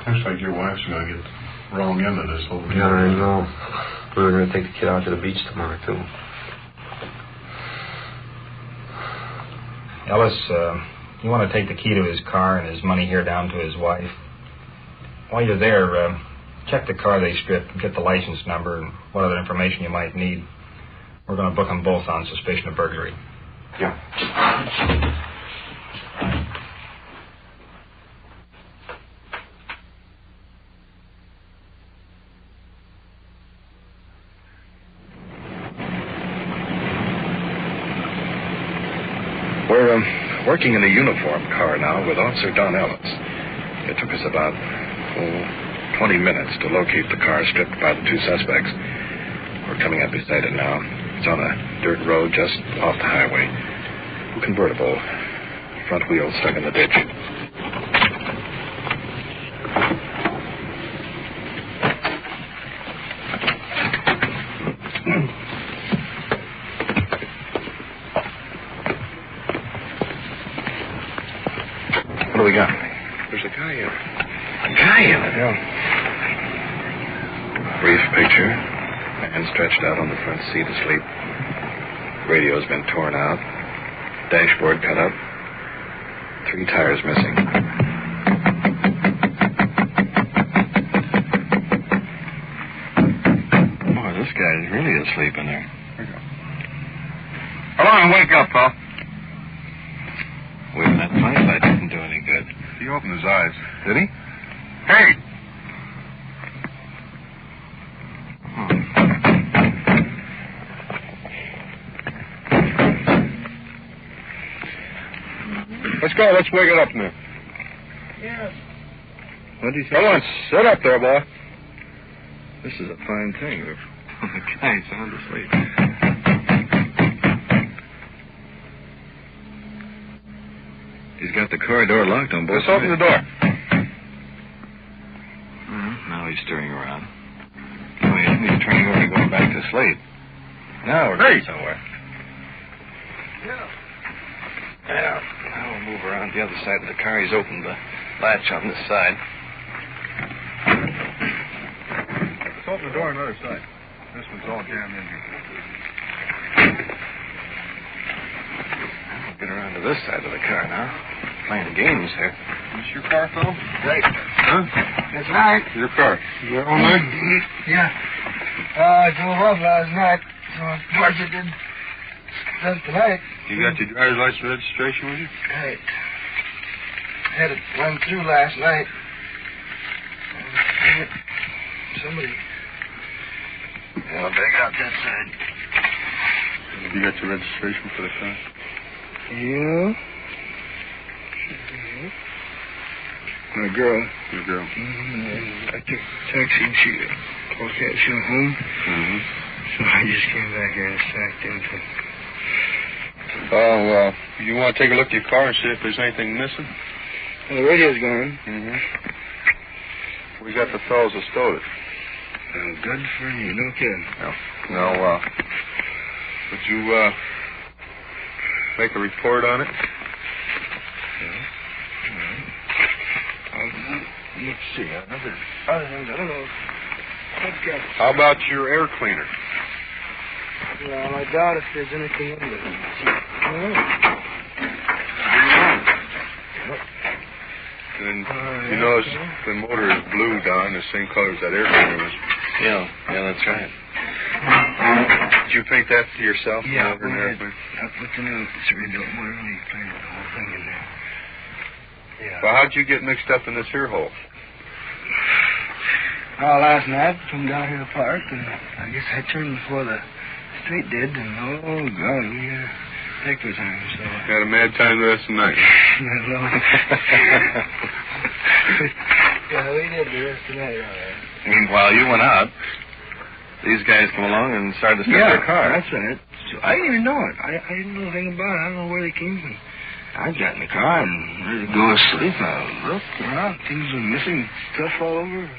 Looks like your wife's going to get the wrong end of this whole thing. Yeah, I know. We were going to take the kid out to the beach tomorrow, too. Ellis, you want to take the key to his car and his money here down to his wife. While you're there, check the car they stripped and get the license number and what other information you might need. We're going to book them both on suspicion of burglary. Yeah. We're working in a uniform car now with Officer Don Ellis. It took us about 20 minutes to locate the car stripped by the 2 suspects. We're coming up beside it now. It's on a dirt road just off the highway. Convertible. Front wheel stuck in the ditch. What do we got? There's a guy in it. A guy in it? Yeah. Brief picture. Man stretched out on the front seat asleep. Radio's been torn out. Dashboard cut up. 3 tires missing. Boy, this guy's really asleep in there. Here we go. Come on, wake up, pal. Waving that flashlight didn't do any good. He opened his eyes. Did he? Hey! Let's go. Let's wake it up now. Yes. What did you say? Come on, sit up there, boy. This is a fine thing. The guy's sound asleep. He's got the car door locked on both Let's open the door. Now he's stirring around. No, he isn't. He's turning over and going back to sleep. Now we're going somewhere. Yeah. Now we'll move around the other side of the car. He's opened the latch on this side. Let's open the door on the other side. This one's all jammed in here. We'll get around to this side of the car now. Playing games here. Is this your car, Phil? Right. Huh? That's right. Your car. You got all night? Yeah. I drove off last night, so of course I did stuff tonight. You got your driver's license registration with you? Right. Had it run through last night. Somebody. Well, back out that side. Have you got your registration for the car? Yeah. My girl. Your girl. I took a taxi and she called she went home. Mm-hmm. So I just came back here and sacked into. Oh, you want to take a look at your car and see if there's anything missing? Well, the radio's gone. Mm-hmm. We got the fellows that stole it. Good for you, no kidding. No, would you, make a report on it? Let's see. Other things, I don't know. How about your air cleaner? Well, I doubt if there's anything in there. And you notice the motor is blue, Don, the same color as that air cleaner was. Yeah, that's right. Did you paint that to yourself? Yeah, I put the new rebuilt motor and he painted the whole thing in there. Yeah. Well, how'd you get mixed up in this here hole? Last night, come down here to park, and I guess I turned before the street did, and oh, God, we had a heck of a time, so... Had a mad time the rest of the night. Yeah, we did the rest of the night, all right. Meanwhile, you went out. These guys come along and started to steal their car. That's right. So I didn't even know it. I didn't know anything about it. I don't know where they came from. I got in the car and ready to go to sleep. I looked around. Things were missing. Stuff all over.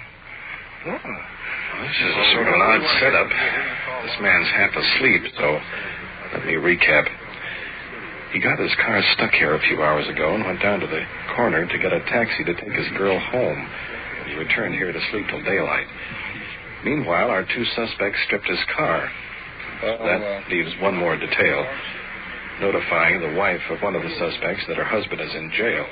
Well, this is a sort of an odd setup. This man's half asleep, so let me recap. He got his car stuck here a few hours ago and went down to the corner to get a taxi to take his girl home. He returned here to sleep till daylight. Meanwhile, our two suspects stripped his car. That leaves one more detail, notifying the wife of one of the suspects that her husband is in jail.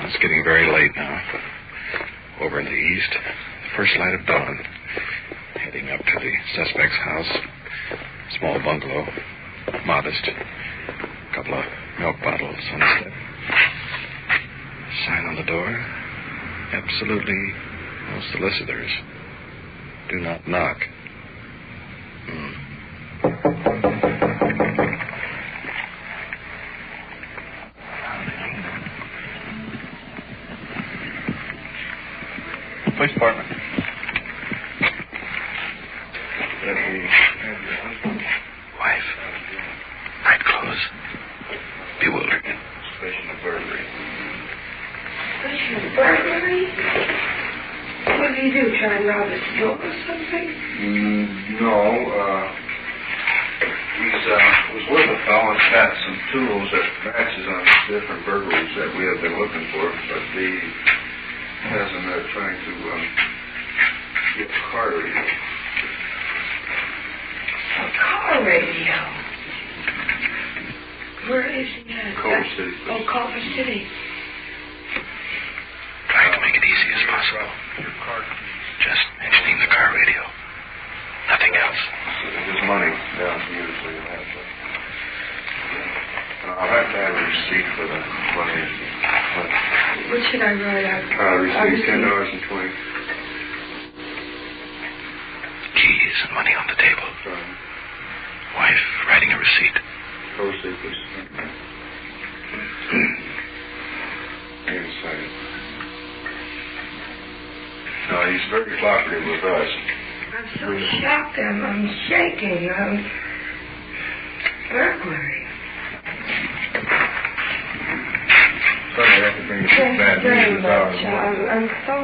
It's getting very late now. Over in the east, the first light of dawn. Heading up to the suspect's house. Small bungalow. Modest. A couple of milk bottles on the step. Sign on the door. Absolutely no solicitors. Do not knock. Police department. Wife. Night clothes. Bewildered. Suspicion of burglary. Burglary? What did he do? Try and rob his door or something? No, was with a fellow and got some tools that matches on different burglaries that we have been looking for, but he hasn't trying to get the car radio. A car radio? Where is he at? Culver City. Oh, Culver City. Trying to make it easy as possible. Just mentioning the car radio. Nothing else. His money. Yeah, usually you have to. I'll have to have a receipt for the money. What should I write out? Receipt $10.20. Keys and money on the table. Wife writing a receipt. Culver City, please. Here, sign it. No, he's very cooperative with us. I'm so shocked. I'm shaking. Burglary. Sorry, I have to bring you some bad news. I'm so...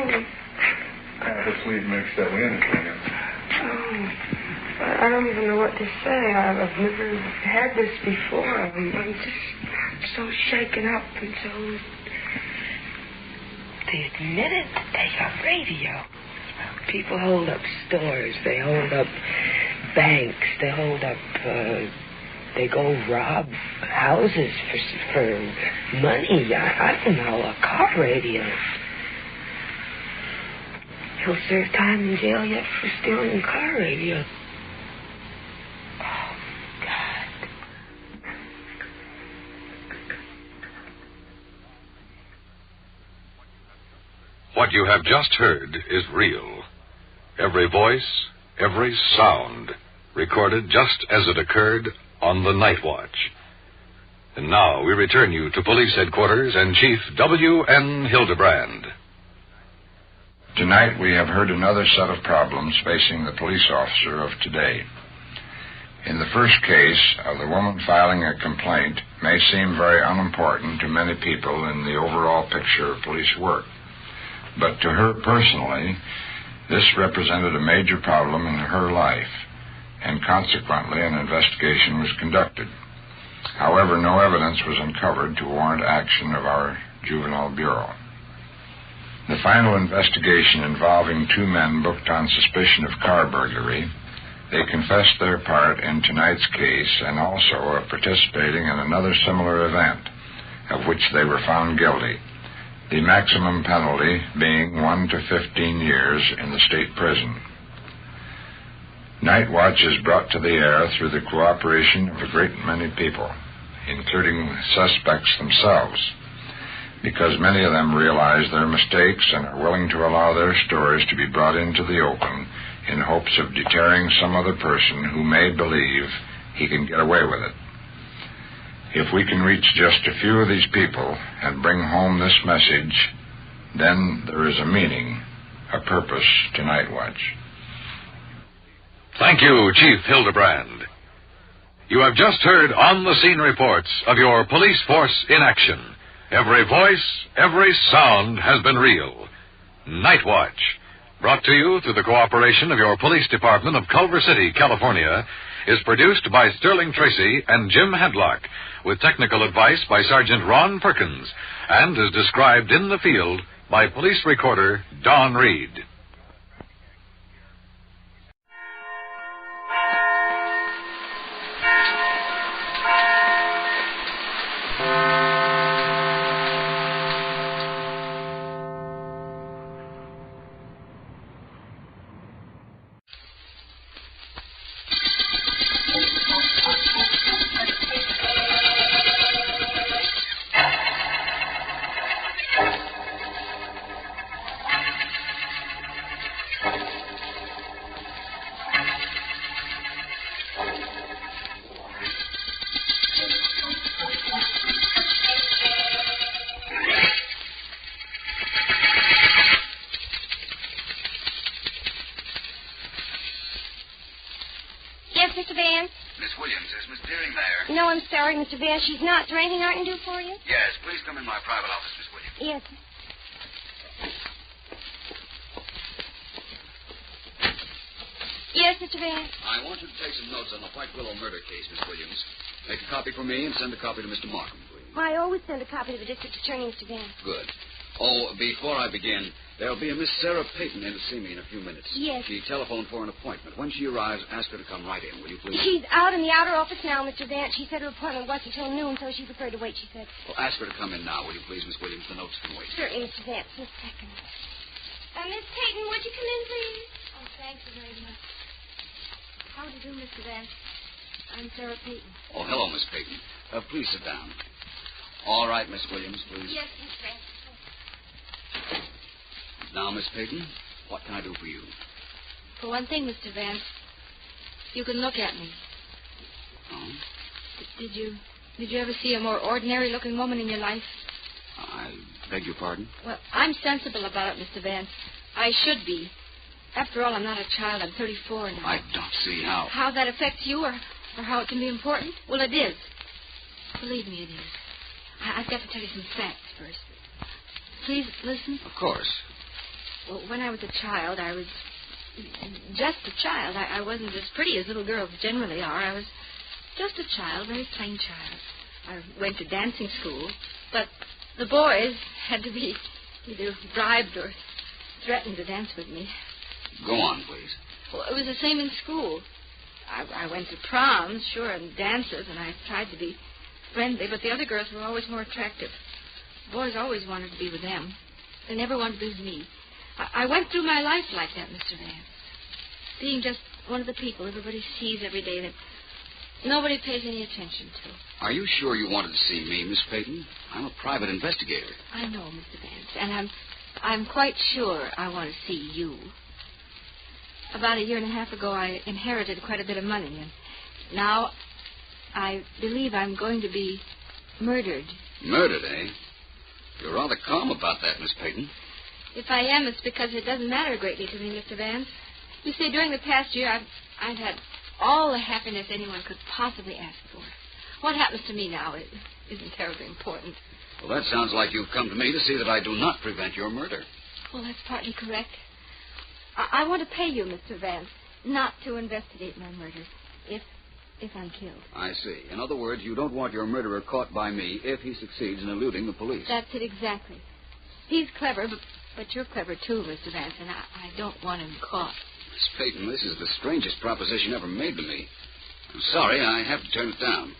This lead mixed up. We understand. I don't even know what to say. I've never had this before. I'm just so shaken up and so... They admitted that they got radio. People hold up stores. They hold up banks. They hold up... they go rob houses for money. I don't know, a car radio. He'll serve time in jail yet for stealing a car radio. Oh, God. What you have just heard is real. Every voice, every sound, recorded just as it occurred on the Night Watch. And now we return you to Police Headquarters and Chief W.N. Hildebrand. Tonight we have heard another set of problems facing the police officer of today. In the first case, the woman filing a complaint may seem very unimportant to many people in the overall picture of police work. But to her personally, this represented a major problem in her life, and consequently an investigation was conducted. However, no evidence was uncovered to warrant action of our Juvenile Bureau. The final investigation involving two men booked on suspicion of car burglary. They confessed their part in tonight's case and also of participating in another similar event, of which they were found guilty, the maximum penalty being 1 to 15 years in the state prison. Night Watch is brought to the air through the cooperation of a great many people, including suspects themselves, because many of them realize their mistakes and are willing to allow their stories to be brought into the open in hopes of deterring some other person who may believe he can get away with it. If we can reach just a few of these people and bring home this message, then there is a meaning, a purpose to Night Watch. Thank you, Chief Hildebrand. You have just heard on-the-scene reports of your police force in action. Every voice, every sound has been real. Night Watch, brought to you through the cooperation of your police department of Culver City, California, is produced by Sterling Tracy and Jim Hadlock, with technical advice by Sergeant Ron Perkins, and is described in the field by police recorder Don Reed. Mr. Vance? Miss Williams, is Miss Deering there? No, I'm sorry, Mr. Vance. She's not. Is there anything I can do for you? Yes, please come in my private office, Miss Williams. Yes. Yes, Mr. Vance? I want you to take some notes on the White Willow murder case, Miss Williams. Make a copy for me and send a copy to Mr. Markham, please. Well, I always send a copy to the district attorney, Mr. Vance. Good. Oh, before I begin, there'll be a Miss Sarah Payton in to see me in a few minutes. Yes. She telephoned for an appointment. When she arrives, ask her to come right in, will you please? She's out in the outer office now, Mr. Vance. She said her appointment wasn't until noon, so she preferred to wait, she said. Well, ask her to come in now, will you please, Miss Williams? The notes can wait. Certainly, Mr. Vance. Just a second. Miss Payton, would you come in, please? Oh, thank you very much. How do you do, Mr. Vance? I'm Sarah Payton. Oh, hello, Miss Payton. Please sit down. All right, Miss Williams, please. Yes, Mr. Vance. Now, Miss Payton, what can I do for you? For one thing, Mr. Vance, you can look at me. Oh? Did you ever see a more ordinary-looking woman in your life? I beg your pardon? Well, I'm sensible about it, Mr. Vance. I should be. After all, I'm not a child. I'm 34 now. I don't see how. How that affects you or how it can be important? Well, it is. Believe me, it is. I've got to tell you some facts first. Please listen. Of course. Well, when I was a child, I was just a child. I wasn't as pretty as little girls generally are. I was just a child, very plain child. I went to dancing school, but the boys had to be either bribed or threatened to dance with me. Go on, please. Well, it was the same in school. I went to proms, sure, and dances, and I tried to be friendly, but the other girls were always more attractive. Boys always wanted to be with them. They never wanted to be with me. I went through my life like that, Mr. Vance. Being just one of the people everybody sees every day that nobody pays any attention to. Are you sure you wanted to see me, Miss Peyton? I'm a private investigator. I know, Mr. Vance, and I'm quite sure I want to see you. About a year and a half ago, I inherited quite a bit of money, and now I believe I'm going to be murdered. Murdered, eh? You're rather calm about that, Miss Peyton. If I am, it's because it doesn't matter greatly to me, Mr. Vance. You see, during the past year, I've had all the happiness anyone could possibly ask for. What happens to me now isn't terribly important. Well, that sounds like you've come to me to see that I do not prevent your murder. Well, that's partly correct. I want to pay you, Mr. Vance, not to investigate my murder, if I'm killed. I see. In other words, you don't want your murderer caught by me if he succeeds in eluding the police. That's it exactly. He's clever, but you're clever too, Mr. Vance, and I don't want him caught. Miss Peyton, this is the strangest proposition ever made to me. I'm sorry, I have to turn it down.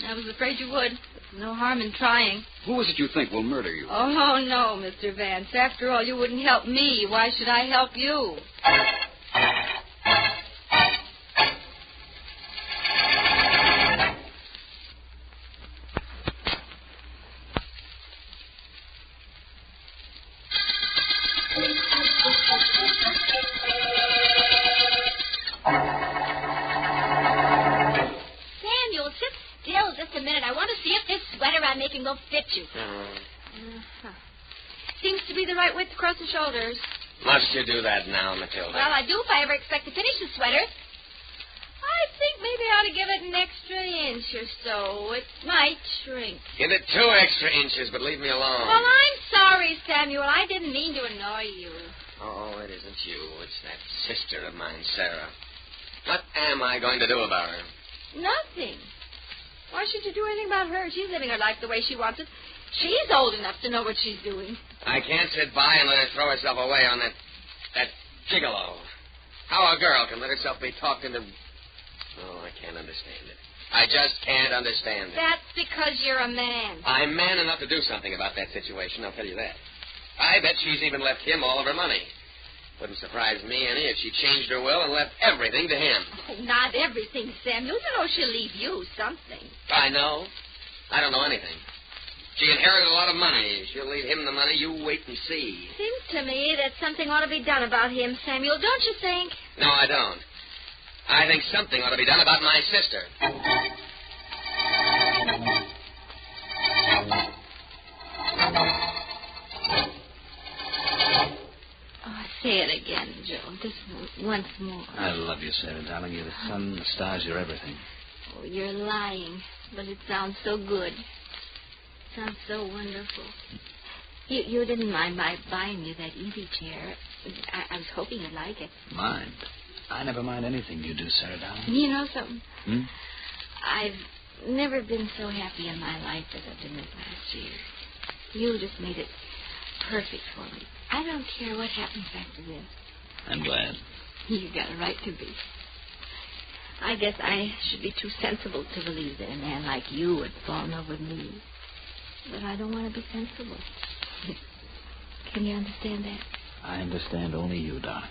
I was afraid you would. There's no harm in trying. Who is it you think will murder you? Oh, no, Mr. Vance. After all, you wouldn't help me. Why should I help you? Will fit you. Seems to be the right width across the shoulders. Must you do that now, Matilda? Well, I do if I ever expect to finish the sweater. I think maybe I ought to give it an extra inch or so. It might shrink. Give it 2 extra inches, but leave me alone. Well, I'm sorry, Samuel. I didn't mean to annoy you. Oh, it isn't you. It's that sister of mine, Sarah. What am I going to do about her? Nothing. Why should you do anything about her? She's living her life the way she wants it. She's old enough to know what she's doing. I can't sit by and let her throw herself away on that gigolo. How a girl can let herself be talked into... Oh, I can't understand it. I just can't understand it. That's because you're a man. I'm man enough to do something about that situation, I'll tell you that. I bet she's even left him all of her money. Wouldn't surprise me any if she changed her will and left everything to him. Oh, not everything, Samuel. You know she'll leave you something. I know. I don't know anything. She inherited a lot of money. She'll leave him the money. You wait and see. Seems to me that something ought to be done about him, Samuel. Don't you think? No, I don't. I think something ought to be done about my sister. Oh, say it again, Joe. Just once more. I love you, Sarah, darling. You're the sun, the stars, you're everything. Oh, you're lying, but it sounds so good. It sounds so wonderful. You didn't mind my buying you that easy chair. I was hoping you'd like it. Mind? I never mind anything you do, Sarah, darling. You know something? Hmm? I've never been so happy in my life as I've been this last year. You just made it perfect for me. I don't care what happens after this. I'm glad. You've got a right to be. I guess I should be too sensible to believe that a man like you would fall in love with me. But I don't want to be sensible. Can you understand that? I understand only you, darling.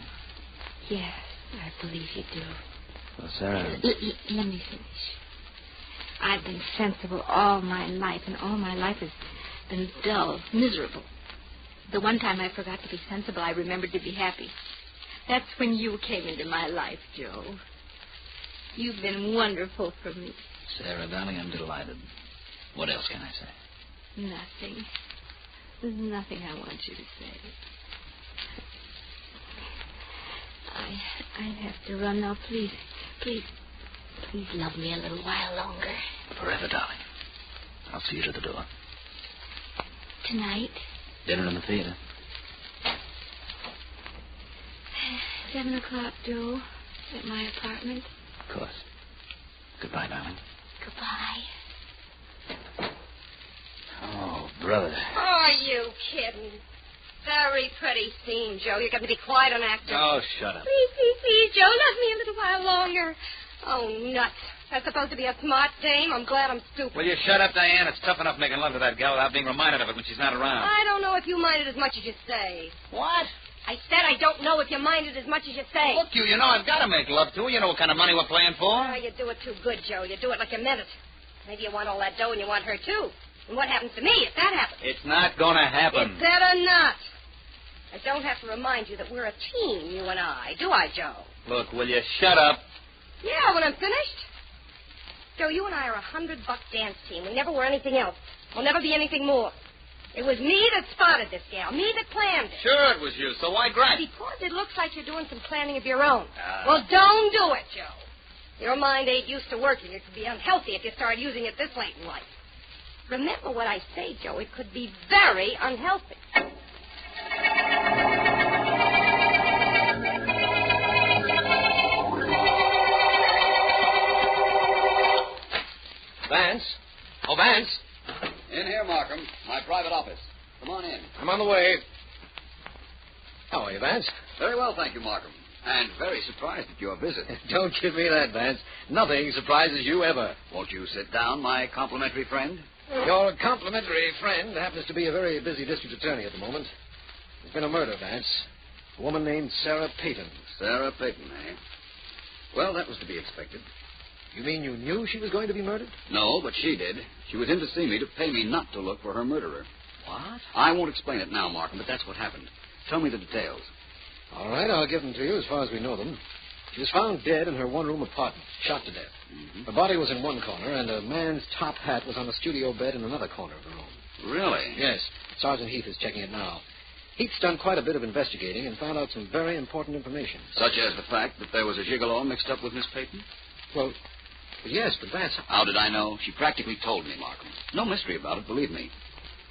Yes, I believe you do. Well, Sarah... Let me finish. I've been sensible all my life, and all my life has been dull, miserable. The one time I forgot to be sensible, I remembered to be happy. That's when you came into my life, Joe. You've been wonderful for me. Sarah, darling, I'm delighted. What else can I say? Nothing. There's nothing I want you to say. I have to run now. Please love me a little while longer. Forever, darling. I'll see you to the door. Tonight? Dinner in the theater. 7 o'clock, Joe. At my apartment. Of course. Goodbye, darling. Goodbye. Oh, brother. Oh, you kidding? Very pretty scene, Joe. You're going to be quite an actor. Oh, shut up. Please, Joe. Let me a little while longer. Oh, nuts. That's supposed to be a smart dame. I'm glad I'm stupid. Will you shut up, Diane? It's tough enough making love to that gal without being reminded of it when she's not around. I don't know if you mind it as much as you say. What? I said I don't know if you mind it as much as you say. Look, you know I've got to make love to her. You know what kind of money we're playing for. Oh, you do it too good, Joe. You do it like you meant it. Maybe you want all that dough and you want her, too. And what happens to me if that happens? It's not going to happen. It better not. I don't have to remind you that we're a team, you and I. Do I, Joe? Look, will you shut up? Yeah, when I'm finished. Joe, you and I are $100 dance team. We never were anything else. We'll never be anything more. It was me that spotted this gal. Me that planned it. Sure it was you, so why gripe? Because it looks like you're doing some planning of your own. Well, don't do it, Joe. Your mind ain't used to working. It could be unhealthy if you start using it this late in life. Remember what I say, Joe. It could be very unhealthy. Vance? Oh, Vance? In here, Markham. My private office. Come on in. I'm on the way. How are you, Vance? Very well, thank you, Markham. And very surprised at your visit. Don't give me that, Vance. Nothing surprises you ever. Won't you sit down, my complimentary friend? Your complimentary friend happens to be a very busy district attorney at the moment. There's been a murder, Vance. A woman named Sarah Peyton. Sarah Peyton, eh? Well, that was to be expected. You mean you knew she was going to be murdered? No, but she did. She was in to see me to pay me not to look for her murderer. What? I won't explain it now, Markham, but that's what happened. Tell me the details. All right, I'll give them to you as far as we know them. She was found dead in her one-room apartment, shot to death. Mm-hmm. Her body was in one corner, and a man's top hat was on the studio bed in another corner of the room. Really? Yes. Sergeant Heath is checking it now. Heath's done quite a bit of investigating and found out some very important information. Such as the fact that there was a gigolo mixed up with Miss Peyton? Well, yes, but Vance... How did I know? She practically told me, Markham. No mystery about it, believe me.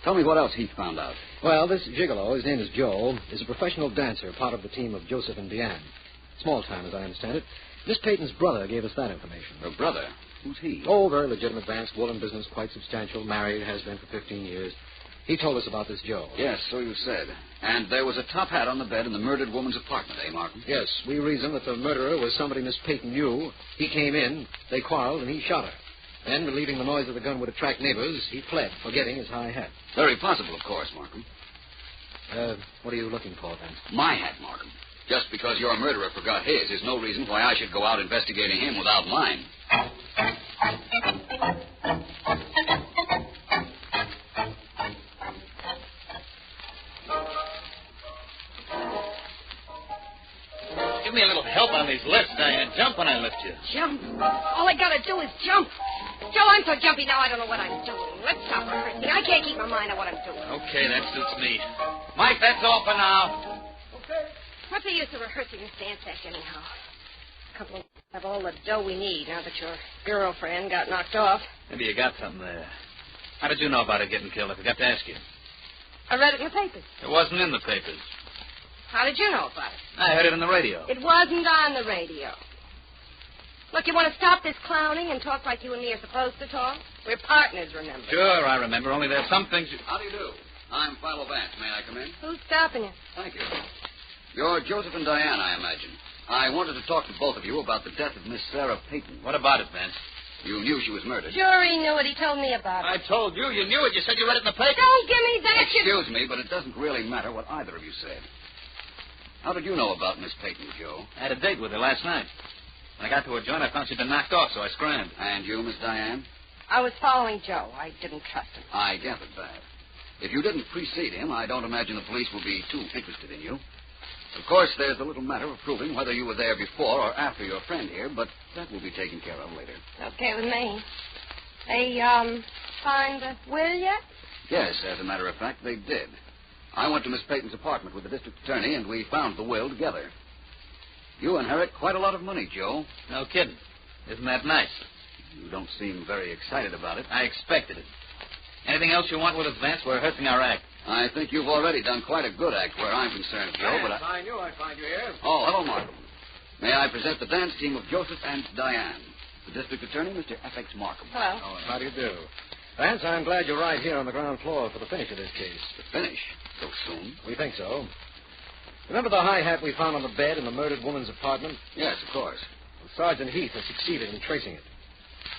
Tell me what else Heath found out. Well, this gigolo, his name is Joe, is a professional dancer, part of the team of Joseph and Deanne. Small time, as I understand it. Miss Peyton's brother gave us that information. Her brother? Who's he? Oh, very legitimate, Vance. Woolen business, quite substantial. Married, has been for 15 years. He told us about this Joe. Yes, so you said. And there was a top hat on the bed in the murdered woman's apartment, eh, Markham? Yes, we reasoned that the murderer was somebody Miss Peyton knew. He came in, they quarreled, and he shot her. Then, believing the noise of the gun would attract neighbors, he fled, forgetting his high hat. Very possible, of course, Markham. What are you looking for, Vance? My hat, Markham. Just because your murderer forgot his is no reason why I should go out investigating him without mine. Give me a little help on these lifts, Diane. Jump when I lift you. Jump? All I gotta do is jump. Joe, I'm so jumpy now I don't know what I'm doing. Let's stop rehearsing. I can't keep my mind on what I'm doing. Okay, that suits me. Mike, that's all for now. Okay. What's the use of rehearsing this dance act anyhow? A couple of have all the dough we need now that your girlfriend got knocked off. Maybe you got something there. How did you know about her getting killed? I forgot to ask you. I read it in the papers. It wasn't in the papers. How did you know about it? I heard it on the radio. It wasn't on the radio. Look, you want to stop this clowning and talk like you and me are supposed to talk? We're partners, remember? Sure, I remember. Only there's some things you... How do you do? I'm Philo Vance. May I come in? Who's stopping you? Thank you. You're Joseph and Diane, I imagine. I wanted to talk to both of you about the death of Miss Sarah Peyton. What about it, Vance? You knew she was murdered. Sure he knew it. He told me about it. I told you. You knew it. You said you read it in the paper. Don't give me that. Excuse me, but it doesn't really matter what either of you said. How did you know about Miss Peyton, Joe? I had a date with her last night. When I got to her joint, I found she'd been knocked off, so I scrammed. And you, Miss Diane? I was following Joe. I didn't trust him. I gathered that. If you didn't precede him, I don't imagine the police will be too interested in you. Of course, there's a little matter of proving whether you were there before or after your friend here, but that will be taken care of later. Okay with me. They, find the will yet? Yes, as a matter of fact, they did. I went to Miss Peyton's apartment with the district attorney, and we found the will together. You inherit quite a lot of money, Joe. No kidding. Isn't that nice? You don't seem very excited about it. I expected it. Anything else you want with us, Vance? We're rehearsing our act. I think you've already done quite a good act where I'm concerned, Joe, but I knew I'd find you here. Oh, hello, Markham. May I present the dance team of Joseph and Diane? The district attorney, Mr. F.X. Markham. Hello. Oh, how do you do? Vance, I'm glad you're right here on the ground floor for the finish of this case. The finish? So soon? We think so. Remember the high hat we found on the bed in the murdered woman's apartment? Yes, of course. Well, Sergeant Heath has succeeded in tracing it.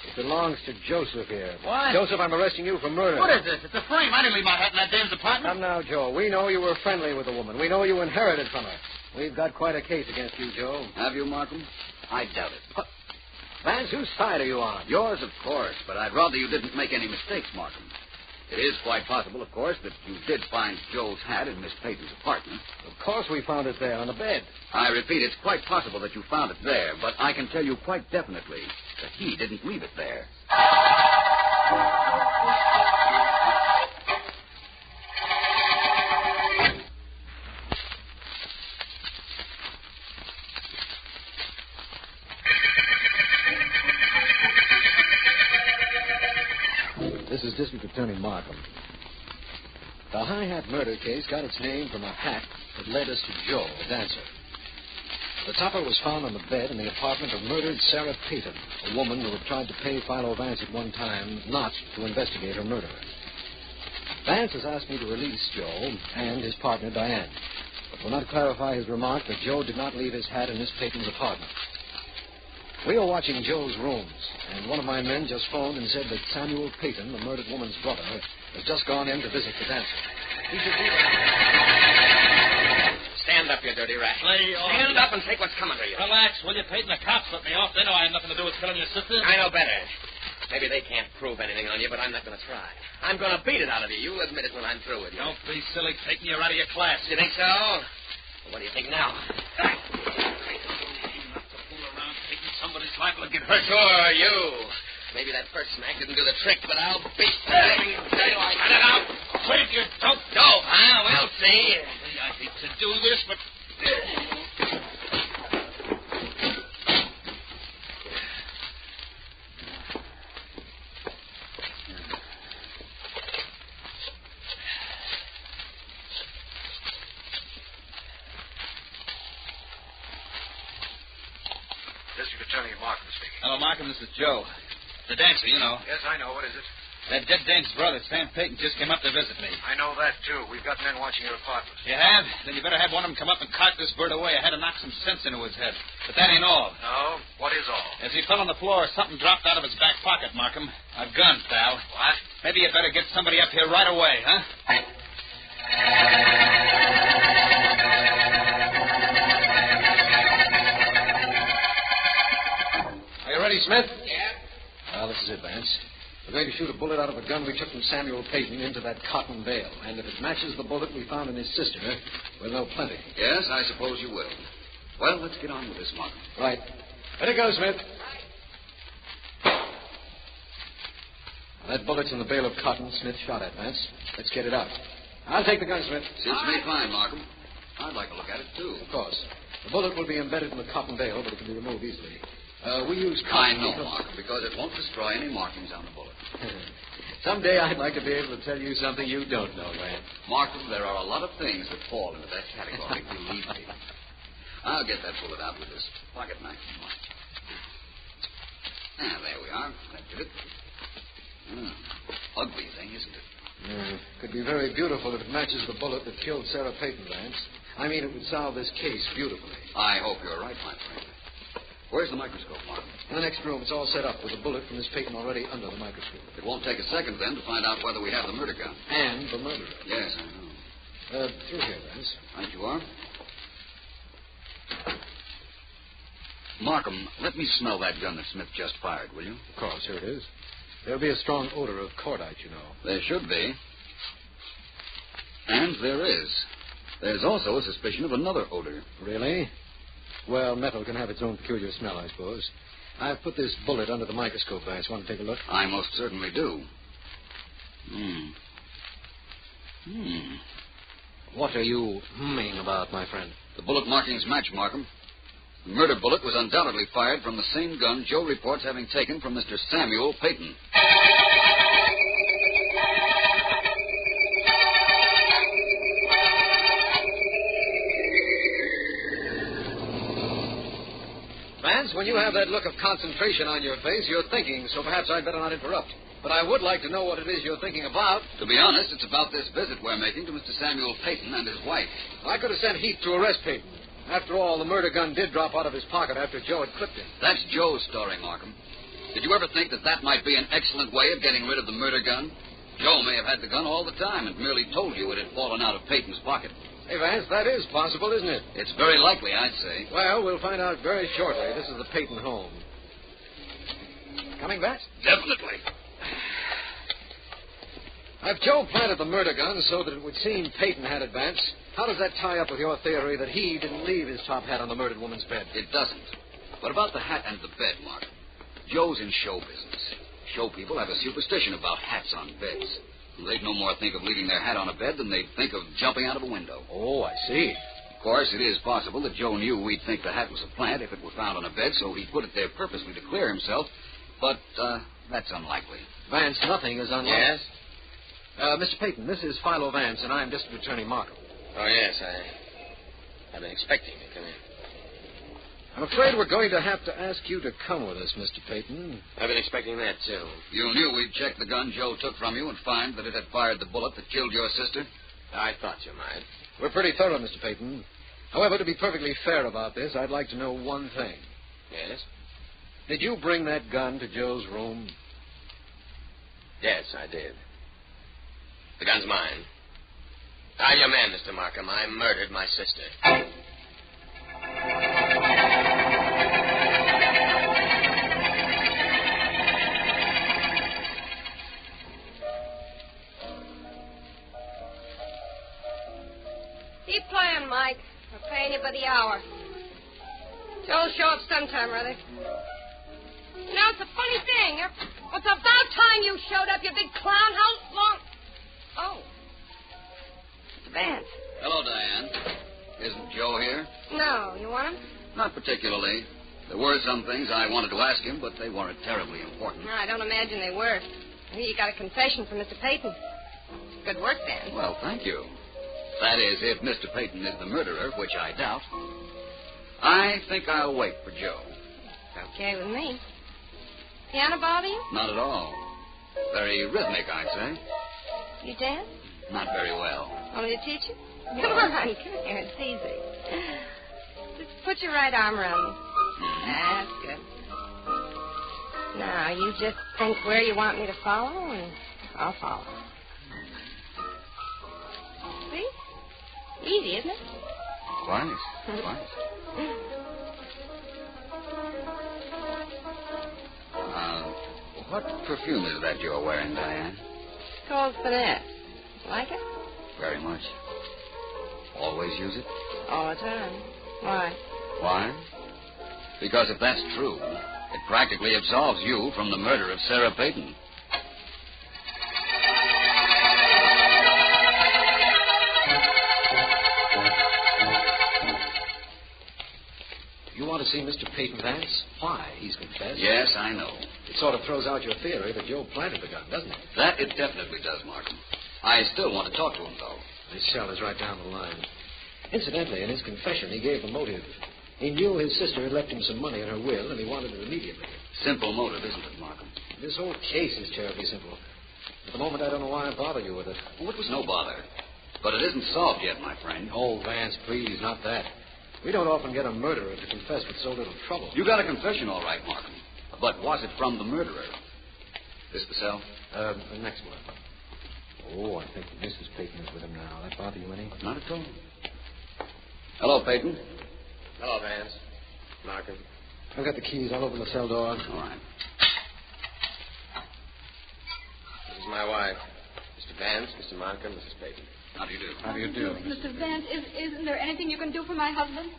It belongs to Joseph here. What? Joseph, I'm arresting you for murder. What is this? It's a frame. I didn't leave my hat in that dame's apartment. Come now, Joe. We know you were friendly with the woman. We know you inherited from her. We've got quite a case against you, Joe. Have you, Markham? I doubt it. What? Vance, whose side are you on? Yours, of course, but I'd rather you didn't make any mistakes, Markham. It is quite possible, of course, that you did find Joe's hat in Miss Peyton's apartment. Of course we found it there on the bed. I repeat, it's quite possible that you found it there, but I can tell you quite definitely that he didn't leave it there. This is District Attorney Markham. The high hat murder case got its name from a hat that led us to Joe, the dancer. The topper was found on the bed in the apartment of murdered Sarah Peyton, a woman who had tried to pay Philo Vance at one time not to investigate her murder. Vance has asked me to release Joe and his partner, Diane, but will not clarify his remark that Joe did not leave his hat in Miss Peyton's apartment. We are watching Joe's rooms, and one of my men just phoned and said that Samuel Peyton, the murdered woman's brother, has just gone in to visit the dancer. He should be there. Stand up, you dirty rat. Lay off. Stand up and take what's coming to you. Relax, will you, Peyton? The cops let me off. They know I had nothing to do with killing your sister. I know better. Maybe they can't prove anything on you, but I'm not going to try. I'm going to beat it out of you. You'll admit it when I'm through with you. Don't be silly, Peyton. You're out of your class. You think so? Well, what do you think now? Somebody's liable to get hurt. Sure, you. Maybe that first smack didn't do the trick, but I'll beat that thing. Cut it out. Quick, you dope. Dope, huh? We'll see. I hate to do this, but... District Attorney Markham speaking. Hello, Markham. This is Joe. The dancer, you know. Yes, I know. What is it? That dead dame's brother, Sam Peyton, just came up to visit me. I know that, too. We've got men watching your apartment. You have? Then you better have one of them come up and cart this bird away. I had to knock some sense into his head. But that ain't all. No? What is all? As he fell on the floor, something dropped out of his back pocket, Markham. A gun, pal. What? Maybe you better get somebody up here right away, huh? Are you ready, Smith? Yeah? Well, this is it, Vance. We're going to shoot a bullet out of a gun we took from Samuel Peyton into that cotton bale. And if it matches the bullet we found in his sister, we'll know plenty. Yes, I suppose you will. Well, let's get on with this, Markham. Right. Ready to go, Smith. That bullet's in the bale of cotton Smith shot at, Vance. Let's get it out. I'll take the gun, Smith. Suits me fine, Markham. I'd like to look at it, too. Of course. The bullet will be embedded in the cotton bale, but it can be removed easily. We use I cotton... know, Markham, because it won't destroy any markings on the bullet. Someday I'd like to be able to tell you something you don't know, Vance. Markham, there are a lot of things that fall into that category, believe me. I'll get that bullet out with this pocket knife. Ah, there we are. That did it. Ugly thing, isn't it? Could be very beautiful if it matches the bullet that killed Sarah Peyton, Vance. I mean, it would solve this case beautifully. I hope you're right, my friend. Where's the microscope, Markham? In the next room. It's all set up with a bullet from Miss Peyton already under the microscope. It won't take a second, then, to find out whether we have the murder gun. And the murderer. Yes, I know. Through here, Vance. Right you are. Markham, let me smell that gun that Smith just fired, will you? Of course, here it is. There'll be a strong odor of cordite, you know. There should be. And there is. There's also a suspicion of another odor. Really? Well, metal can have its own peculiar smell, I suppose. I've put this bullet under the microscope, Vance. Want to take a look? I most certainly do. What are you humming about, my friend? The bullet markings match, Markham. The murder bullet was undoubtedly fired from the same gun Joe reports having taken from Mr. Samuel Peyton. Vance, when you have that look of concentration on your face, you're thinking, so perhaps I'd better not interrupt. But I would like to know what it is you're thinking about. To be honest, it's about this visit we're making to Mr. Samuel Peyton and his wife. I could have sent Heath to arrest Peyton. After all, the murder gun did drop out of his pocket after Joe had clipped him. That's Joe's story, Markham. Did you ever think that might be an excellent way of getting rid of the murder gun? Joe may have had the gun all the time and merely told you it had fallen out of Peyton's pocket. Hey, Vance, that is possible, isn't it? It's very likely, I'd say. Well, we'll find out very shortly. This is the Peyton home. Coming, Vance? Definitely. If Joe planted the murder gun so that it would seem Peyton had it, Vance, how does that tie up with your theory that he didn't leave his top hat on the murdered woman's bed? It doesn't. But about the hat and the bed, Mark. Joe's in show business. Show people have a superstition about hats on beds. They'd no more think of leaving their hat on a bed than they'd think of jumping out of a window. Oh, I see. Of course, it is possible that Joe knew we'd think the hat was a plant if it were found on a bed, so he put it there purposely to clear himself. But that's unlikely. Vance, nothing is unlikely. Yes? Mr. Peyton, this is Philo Vance, and I'm District Attorney Marlowe. Oh, yes, I've been expecting you to come in. I'm afraid we're going to have to ask you to come with us, Mr. Peyton. I've been expecting that, too. You knew we'd check the gun Joe took from you and find that it had fired the bullet that killed your sister? I thought you might. We're pretty thorough, Mr. Peyton. However, to be perfectly fair about this, I'd like to know one thing. Yes? Did you bring that gun to Joe's room? Yes, I did. The gun's mine. I'm your man, Mr. Markham. I murdered my sister. Keep playing, Mike. We're paying you by the hour. Joe'll show up sometime or other. You know, it's a funny thing. It's about time you showed up, you big clown. How long... Oh. Vance. Hello, Diane. Isn't Joe here? No. You want him? Not particularly. There were some things I wanted to ask him, but they weren't terribly important. No, I don't imagine they were. I hear you got a confession from Mr. Peyton. Good work, then. Well, thank you. That is, if Mr. Peyton is the murderer, which I doubt. I think I'll wait for Joe. Okay with me. Piano bother you? Not at all. Very rhythmic, I'd say. You dance? Not very well. Want me to teach you? Come on, come here. It's easy. Just put your right arm around me. That's good. Now, you just think where you want me to follow, and I'll follow. See? Easy, isn't it? Quite. What perfume is that you're wearing, Diane? It's called Finesse. Like it? Very much. Always use it? All the time. Why? Why? Because if that's true, it practically absolves you from the murder of Sarah Peyton. You want to see Mr. Peyton, Vance? Why? He's confessed. Yes, I know. It sort of throws out your theory that Joe planted the gun, doesn't it? That it definitely does, Markham. I still want to talk to him, though. His cell is right down the line. Incidentally, in his confession, he gave the motive. He knew his sister had left him some money in her will, and he wanted it immediately. Simple motive, isn't it, Markham? This whole case is terribly simple. At the moment, I don't know why I bother you with it. Well, it was no bother. But it isn't solved yet, my friend. Oh, Vance, please, not that. We don't often get a murderer to confess with so little trouble. You got a confession, all right, Markham. But was it from the murderer? This the cell? The next one. Oh, I think Mrs. Peyton is with him now. That bother you any? Not at all. Hello, Peyton. Hello, Vance. Markham. I've got the keys. I'll open the cell door. All right. This is my wife. Mr. Vance, Mr. Markham, Mrs. Peyton. How do you do? How do you do? Mr. Vance, isn't there anything you can do for my husband?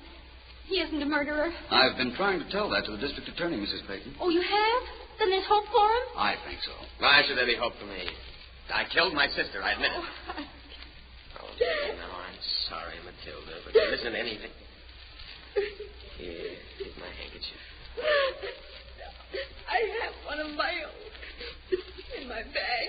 He isn't a murderer. I've been trying to tell that to the district attorney, Mrs. Peyton. Oh, you have? Then there's hope for him? I think so. Why should there be hope for me? I killed my sister, I admit it. Oh, dear, no, I'm sorry, Matilda, but there isn't anything. Here, take my handkerchief. I have one of my own in my bag.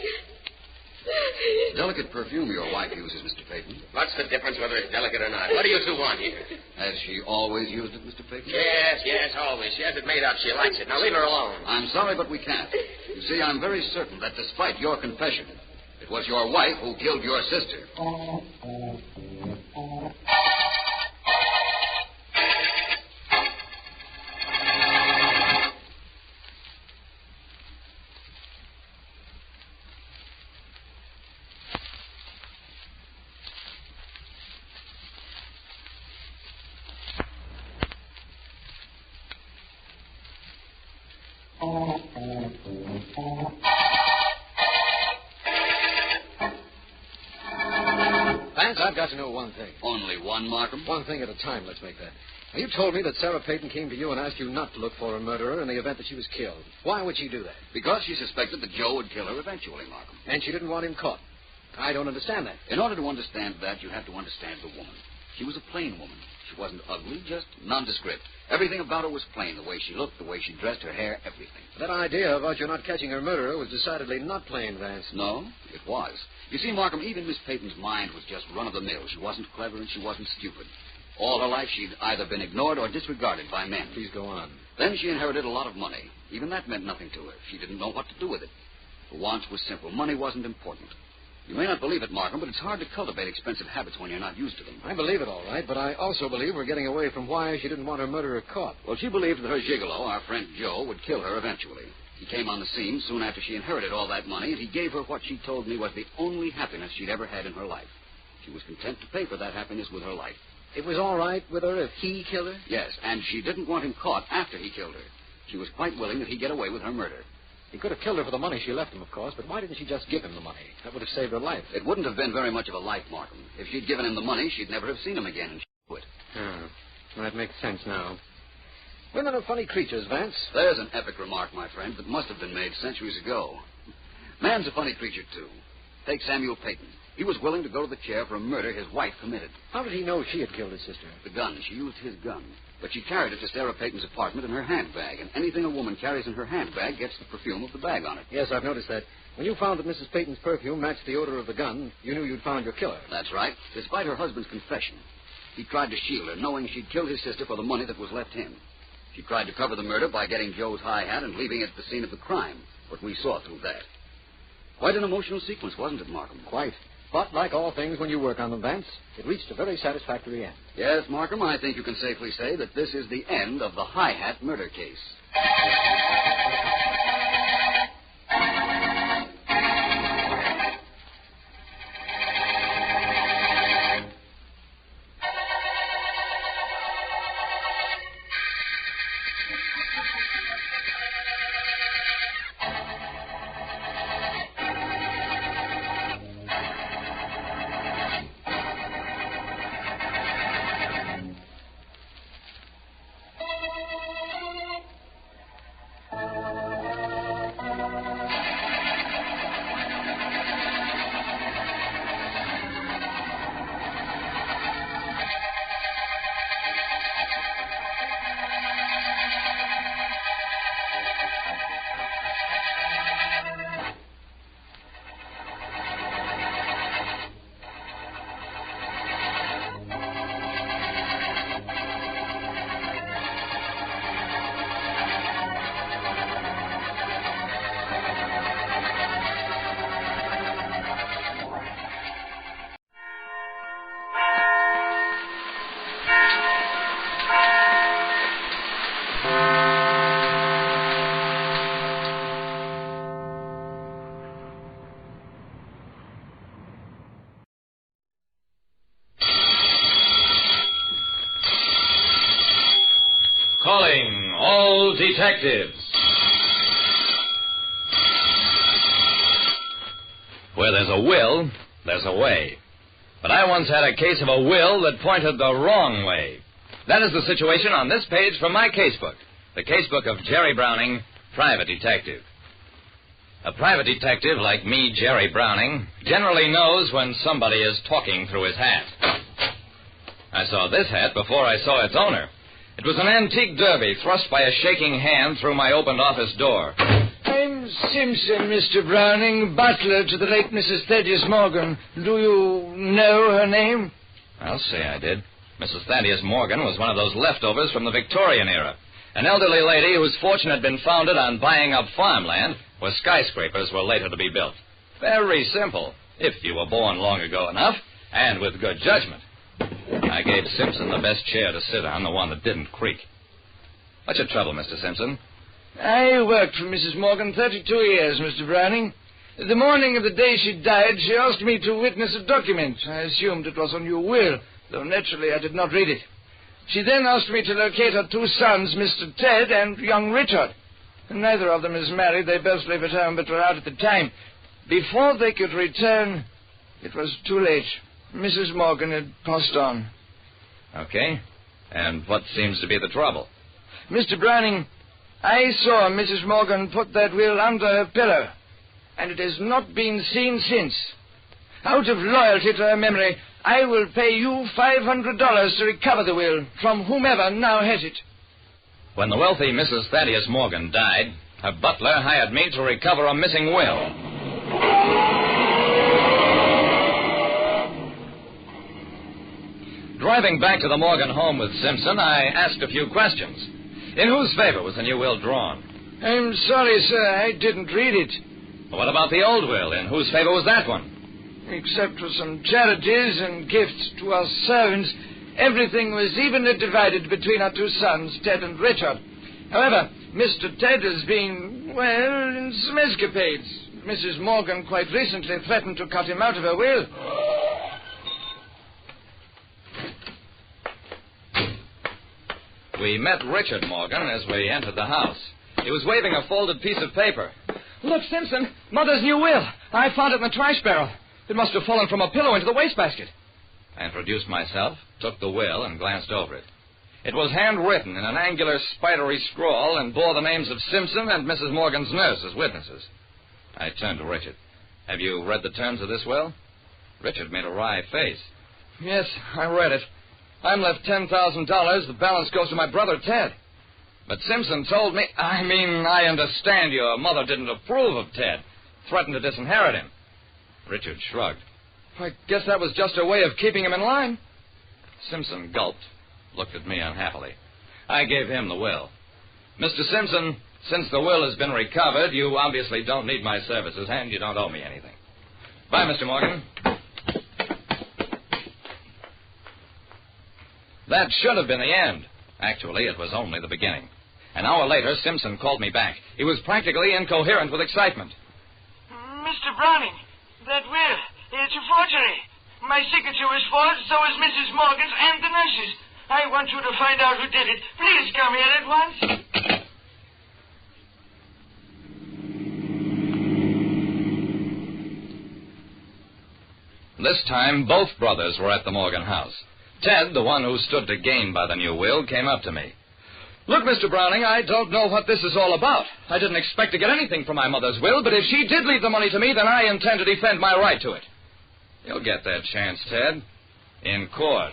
Delicate perfume your wife uses, Mr. Peyton. What's the difference whether it's delicate or not? What do you two want here? Has she always used it, Mr. Peyton? Yes, always. She has it made up. She likes it. Now leave her alone. I'm sorry, but we can't. You see, I'm very certain that despite your confession, it was your wife who killed your sister. Vance, I've got to know one thing. Only one, Markham? One thing at a time, let's make that. Now, you told me that Sarah Peyton came to you and asked you not to look for a murderer in the event that she was killed. Why would she do that? Because she suspected that Joe would kill her eventually, Markham. And she didn't want him caught. I don't understand that. In order to understand that, you have to understand the woman. She was a plain woman. She wasn't ugly, just nondescript. Everything about her was plain. The way she looked, the way she dressed, her hair, everything. That idea about you not catching her murderer was decidedly not plain, Vance. No, it was. You see, Markham, even Miss Peyton's mind was just run-of-the-mill. She wasn't clever and she wasn't stupid. All her life, she'd either been ignored or disregarded by men. Please go on. Then she inherited a lot of money. Even that meant nothing to her. She didn't know what to do with it. Her wants were simple. Money wasn't important. You may not believe it, Markham, but it's hard to cultivate expensive habits when you're not used to them. I believe it, all right, but I also believe we're getting away from why she didn't want her murderer caught. Well, she believed that her gigolo, our friend Joe, would kill her eventually. He came on the scene soon after she inherited all that money, and he gave her what she told me was the only happiness she'd ever had in her life. She was content to pay for that happiness with her life. It was all right with her if he killed her? Yes, and she didn't want him caught after he killed her. She was quite willing that he get away with her murder. He could have killed her for the money she left him, of course, but why didn't she just give him the money? That would have saved her life. It wouldn't have been very much of a life, Markham. If she'd given him the money, she'd never have seen him again, and she quit. That makes sense now. Women are funny creatures, Vance. There's an epic remark, my friend, that must have been made centuries ago. Man's a funny creature, too. Take Samuel Peyton. He was willing to go to the chair for a murder his wife committed. How did he know she had killed his sister? The gun. She used his gun. But she carried it to Sarah Peyton's apartment in her handbag, and anything a woman carries in her handbag gets the perfume of the bag on it. Yes, I've noticed that. When you found that Mrs. Peyton's perfume matched the odor of the gun, you knew you'd found your killer. That's right. Despite her husband's confession, he tried to shield her, knowing she'd killed his sister for the money that was left him. She tried to cover the murder by getting Joe's high hat and leaving it at the scene of the crime, but we saw through that. Quite an emotional sequence, wasn't it, Markham? Quite. But like all things when you work on them, Vance, it reached a very satisfactory end. Yes, Markham, I think you can safely say that this is the end of the high hat murder case. Calling all detectives. Where there's a will, there's a way. But I once had a case of a will that pointed the wrong way. That is the situation on this page from my casebook. The casebook of Jerry Browning, private detective. A private detective like me, Jerry Browning, generally knows when somebody is talking through his hat. I saw this hat before I saw its owner. It was an antique derby thrust by a shaking hand through my opened office door. I'm Simpson, Mr. Browning, butler to the late Mrs. Thaddeus Morgan. Do you know her name? I'll say I did. Mrs. Thaddeus Morgan was one of those leftovers from the Victorian era. An elderly lady whose fortune had been founded on buying up farmland where skyscrapers were later to be built. Very simple, if you were born long ago enough and with good judgment. I gave Simpson the best chair to sit on, the one that didn't creak. What's your trouble, Mr. Simpson? I worked for Mrs. Morgan 32 years, Mr. Browning. The morning of the day she died, she asked me to witness a document. I assumed it was on your will, though naturally I did not read it. She then asked me to locate her two sons, Mr. Ted and young Richard. Neither of them is married. They both live at home, but were out at the time. Before they could return, it was too late. Mrs. Morgan had passed on. Okay. And what seems to be the trouble? Mr. Browning, I saw Mrs. Morgan put that will under her pillow, and it has not been seen since. Out of loyalty to her memory, I will pay you $500 to recover the will from whomever now has it. When the wealthy Mrs. Thaddeus Morgan died, her butler hired me to recover a missing will. Driving back to the Morgan home with Simpson, I asked a few questions. In whose favor was the new will drawn? I'm sorry, sir, I didn't read it. What about the old will? In whose favor was that one? Except for some charities and gifts to our servants, everything was evenly divided between our two sons, Ted and Richard. However, Mr. Ted has been, well, in some escapades. Mrs. Morgan quite recently threatened to cut him out of her will. We met Richard Morgan as we entered the house. He was waving a folded piece of paper. Look, Simpson, Mother's new will. I found it in the trash barrel. It must have fallen from a pillow into the wastebasket. I introduced myself, took the will, and glanced over it. It was handwritten in an angular, spidery scrawl and bore the names of Simpson and Mrs. Morgan's nurse as witnesses. I turned to Richard. Have you read the terms of this will? Richard made a wry face. Yes, I read it. I'm left $10,000. The balance goes to my brother, Ted. But Simpson told me... I understand your mother didn't approve of Ted. Threatened to disinherit him. Richard shrugged. I guess that was just a way of keeping him in line. Simpson gulped, looked at me unhappily. I gave him the will. Mr. Simpson, since the will has been recovered, you obviously don't need my services, and you don't owe me anything. Bye, Mr. Morgan. That should have been the end. Actually, it was only the beginning. An hour later, Simpson called me back. He was practically incoherent with excitement. Mr. Browning, that will, it's a forgery. My signature was forged, so was Mrs. Morgan's and the nurse's. I want you to find out who did it. Please come here at once. This time, both brothers were at the Morgan house. Ted, the one who stood to gain by the new will, came up to me. Look, Mr. Browning, I don't know what this is all about. I didn't expect to get anything from my mother's will, but if she did leave the money to me, then I intend to defend my right to it. You'll get that chance, Ted. In court.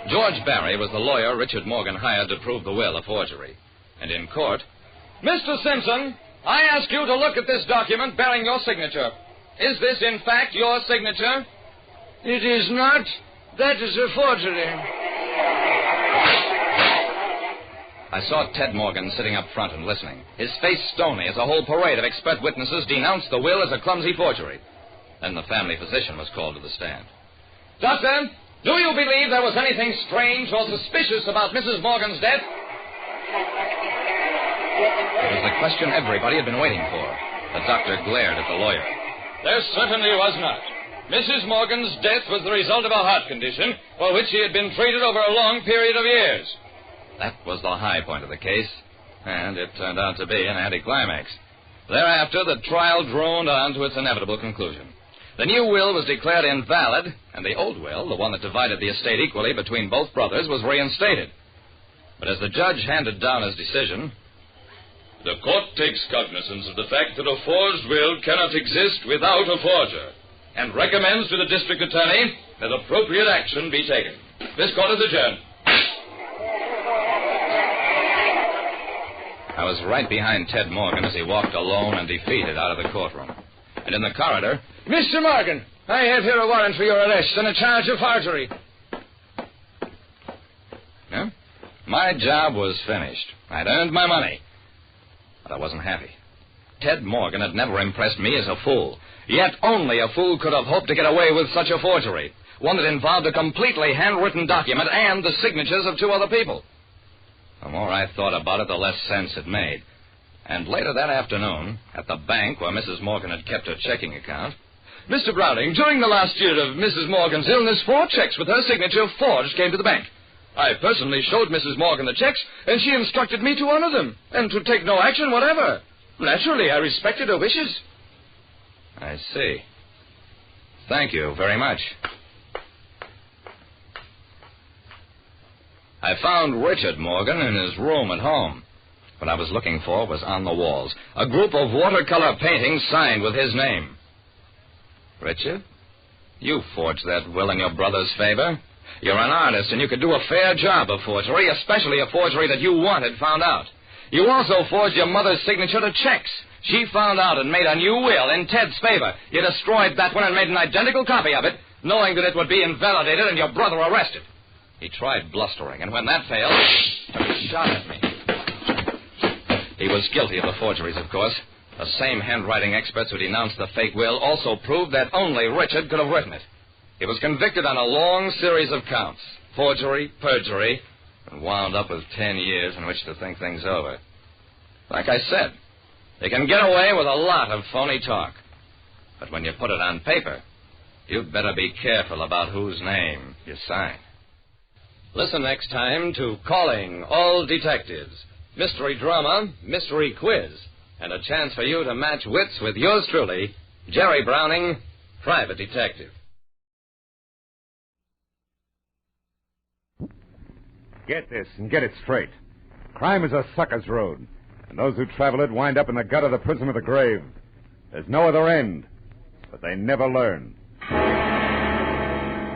George Barry was the lawyer Richard Morgan hired to prove the will a forgery. And in court... Mr. Simpson, I ask you to look at this document bearing your signature. Is this, in fact, your signature? It is not. That is a forgery. I saw Ted Morgan sitting up front and listening, his face stony as a whole parade of expert witnesses denounced the will as a clumsy forgery. Then the family physician was called to the stand. Doctor, do you believe there was anything strange or suspicious about Mrs. Morgan's death? It was the question everybody had been waiting for. The doctor glared at the lawyer. There certainly was not. Mrs. Morgan's death was the result of a heart condition for which she had been treated over a long period of years. That was the high point of the case, and it turned out to be an anticlimax. Thereafter, the trial droned on to its inevitable conclusion. The new will was declared invalid, and the old will, the one that divided the estate equally between both brothers, was reinstated. But as the judge handed down his decision... The court takes cognizance of the fact that a forged will cannot exist without a forger, and recommends to the district attorney that appropriate action be taken. This court is adjourned. I was right behind Ted Morgan as he walked alone and defeated out of the courtroom. And in the corridor... Mr. Morgan, I have here a warrant for your arrest on a charge of forgery. Yeah? My job was finished. I'd earned my money. But I wasn't happy. Ted Morgan had never impressed me as a fool. Yet only a fool could have hoped to get away with such a forgery. One that involved a completely handwritten document and the signatures of 2 other people. The more I thought about it, the less sense it made. And later that afternoon, at the bank where Mrs. Morgan had kept her checking account... Mr. Browning, during the last year of Mrs. Morgan's illness, 4 checks with her signature forged came to the bank. I personally showed Mrs. Morgan the checks, and she instructed me to honor them, and to take no action whatever. Naturally, I respected her wishes. I see. Thank you very much. I found Richard Morgan in his room at home. What I was looking for was on the walls. A group of watercolor paintings signed with his name. Richard, you forged that will in your brother's favor. You're an artist, and you could do a fair job of forgery, especially a forgery that you wanted found out. You also forged your mother's signature to checks. She found out and made a new will in Ted's favor. You destroyed that one and made an identical copy of it, knowing that it would be invalidated and your brother arrested. He tried blustering, and when that failed, he shot at me. He was guilty of the forgeries, of course. The same handwriting experts who denounced the fake will also proved that only Richard could have written it. He was convicted on a long series of counts. Forgery, perjury, and wound up with 10 years in which to think things over. Like I said, they can get away with a lot of phony talk. But when you put it on paper, you'd better be careful about whose name you sign. Listen next time to Calling All Detectives. Mystery drama, mystery quiz, and a chance for you to match wits with yours truly, Jerry Browning, Private Detective. Get this and get it straight. Crime is a sucker's road, and those who travel it wind up in the gutter, the prison, or the grave. There's no other end, but they never learn.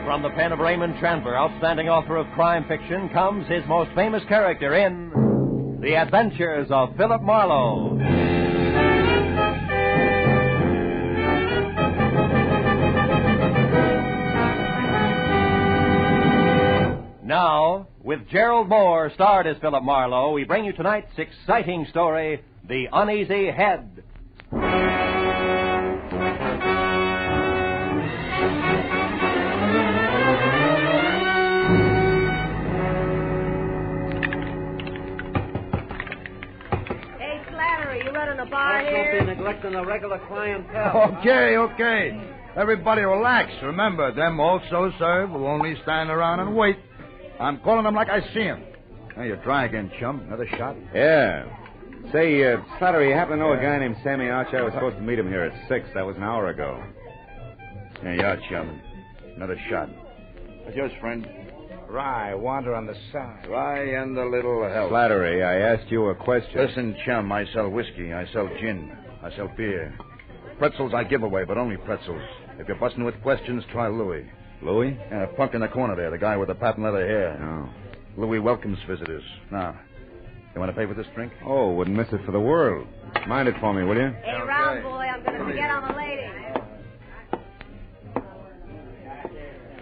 From the pen of Raymond Chandler, outstanding author of crime fiction, comes his most famous character in The Adventures of Philip Marlowe. Now, with Gerald Moore starred as Philip Marlowe, we bring you tonight's exciting story, The Uneasy Head. Don't be neglecting the regular clientele. Okay. Everybody relax. Remember, them also serve will only stand around and wait. I'm calling them like I see them. Hey, you try again, chum. Another shot? Yeah. Say, Slattery, you happen to know a guy named Sammy Archer? I was supposed to meet him here at 6. That was an hour ago. Yeah, you are, chum. Another shot. What's yours, friend? Rye, wander on the side. Rye and a little help. Slattery, I asked you a question. Listen, chum, I sell whiskey. I sell gin. I sell beer. Pretzels I give away, but only pretzels. If you're busting with questions, try Louie. Louie? Yeah, punk in the corner there, the guy with the patent leather hair. No. Louie welcomes visitors. Now, you want to pay for this drink? Oh, wouldn't miss it for the world. Mind it for me, will you? Hey, round boy, I'm going to forget I'm a lady.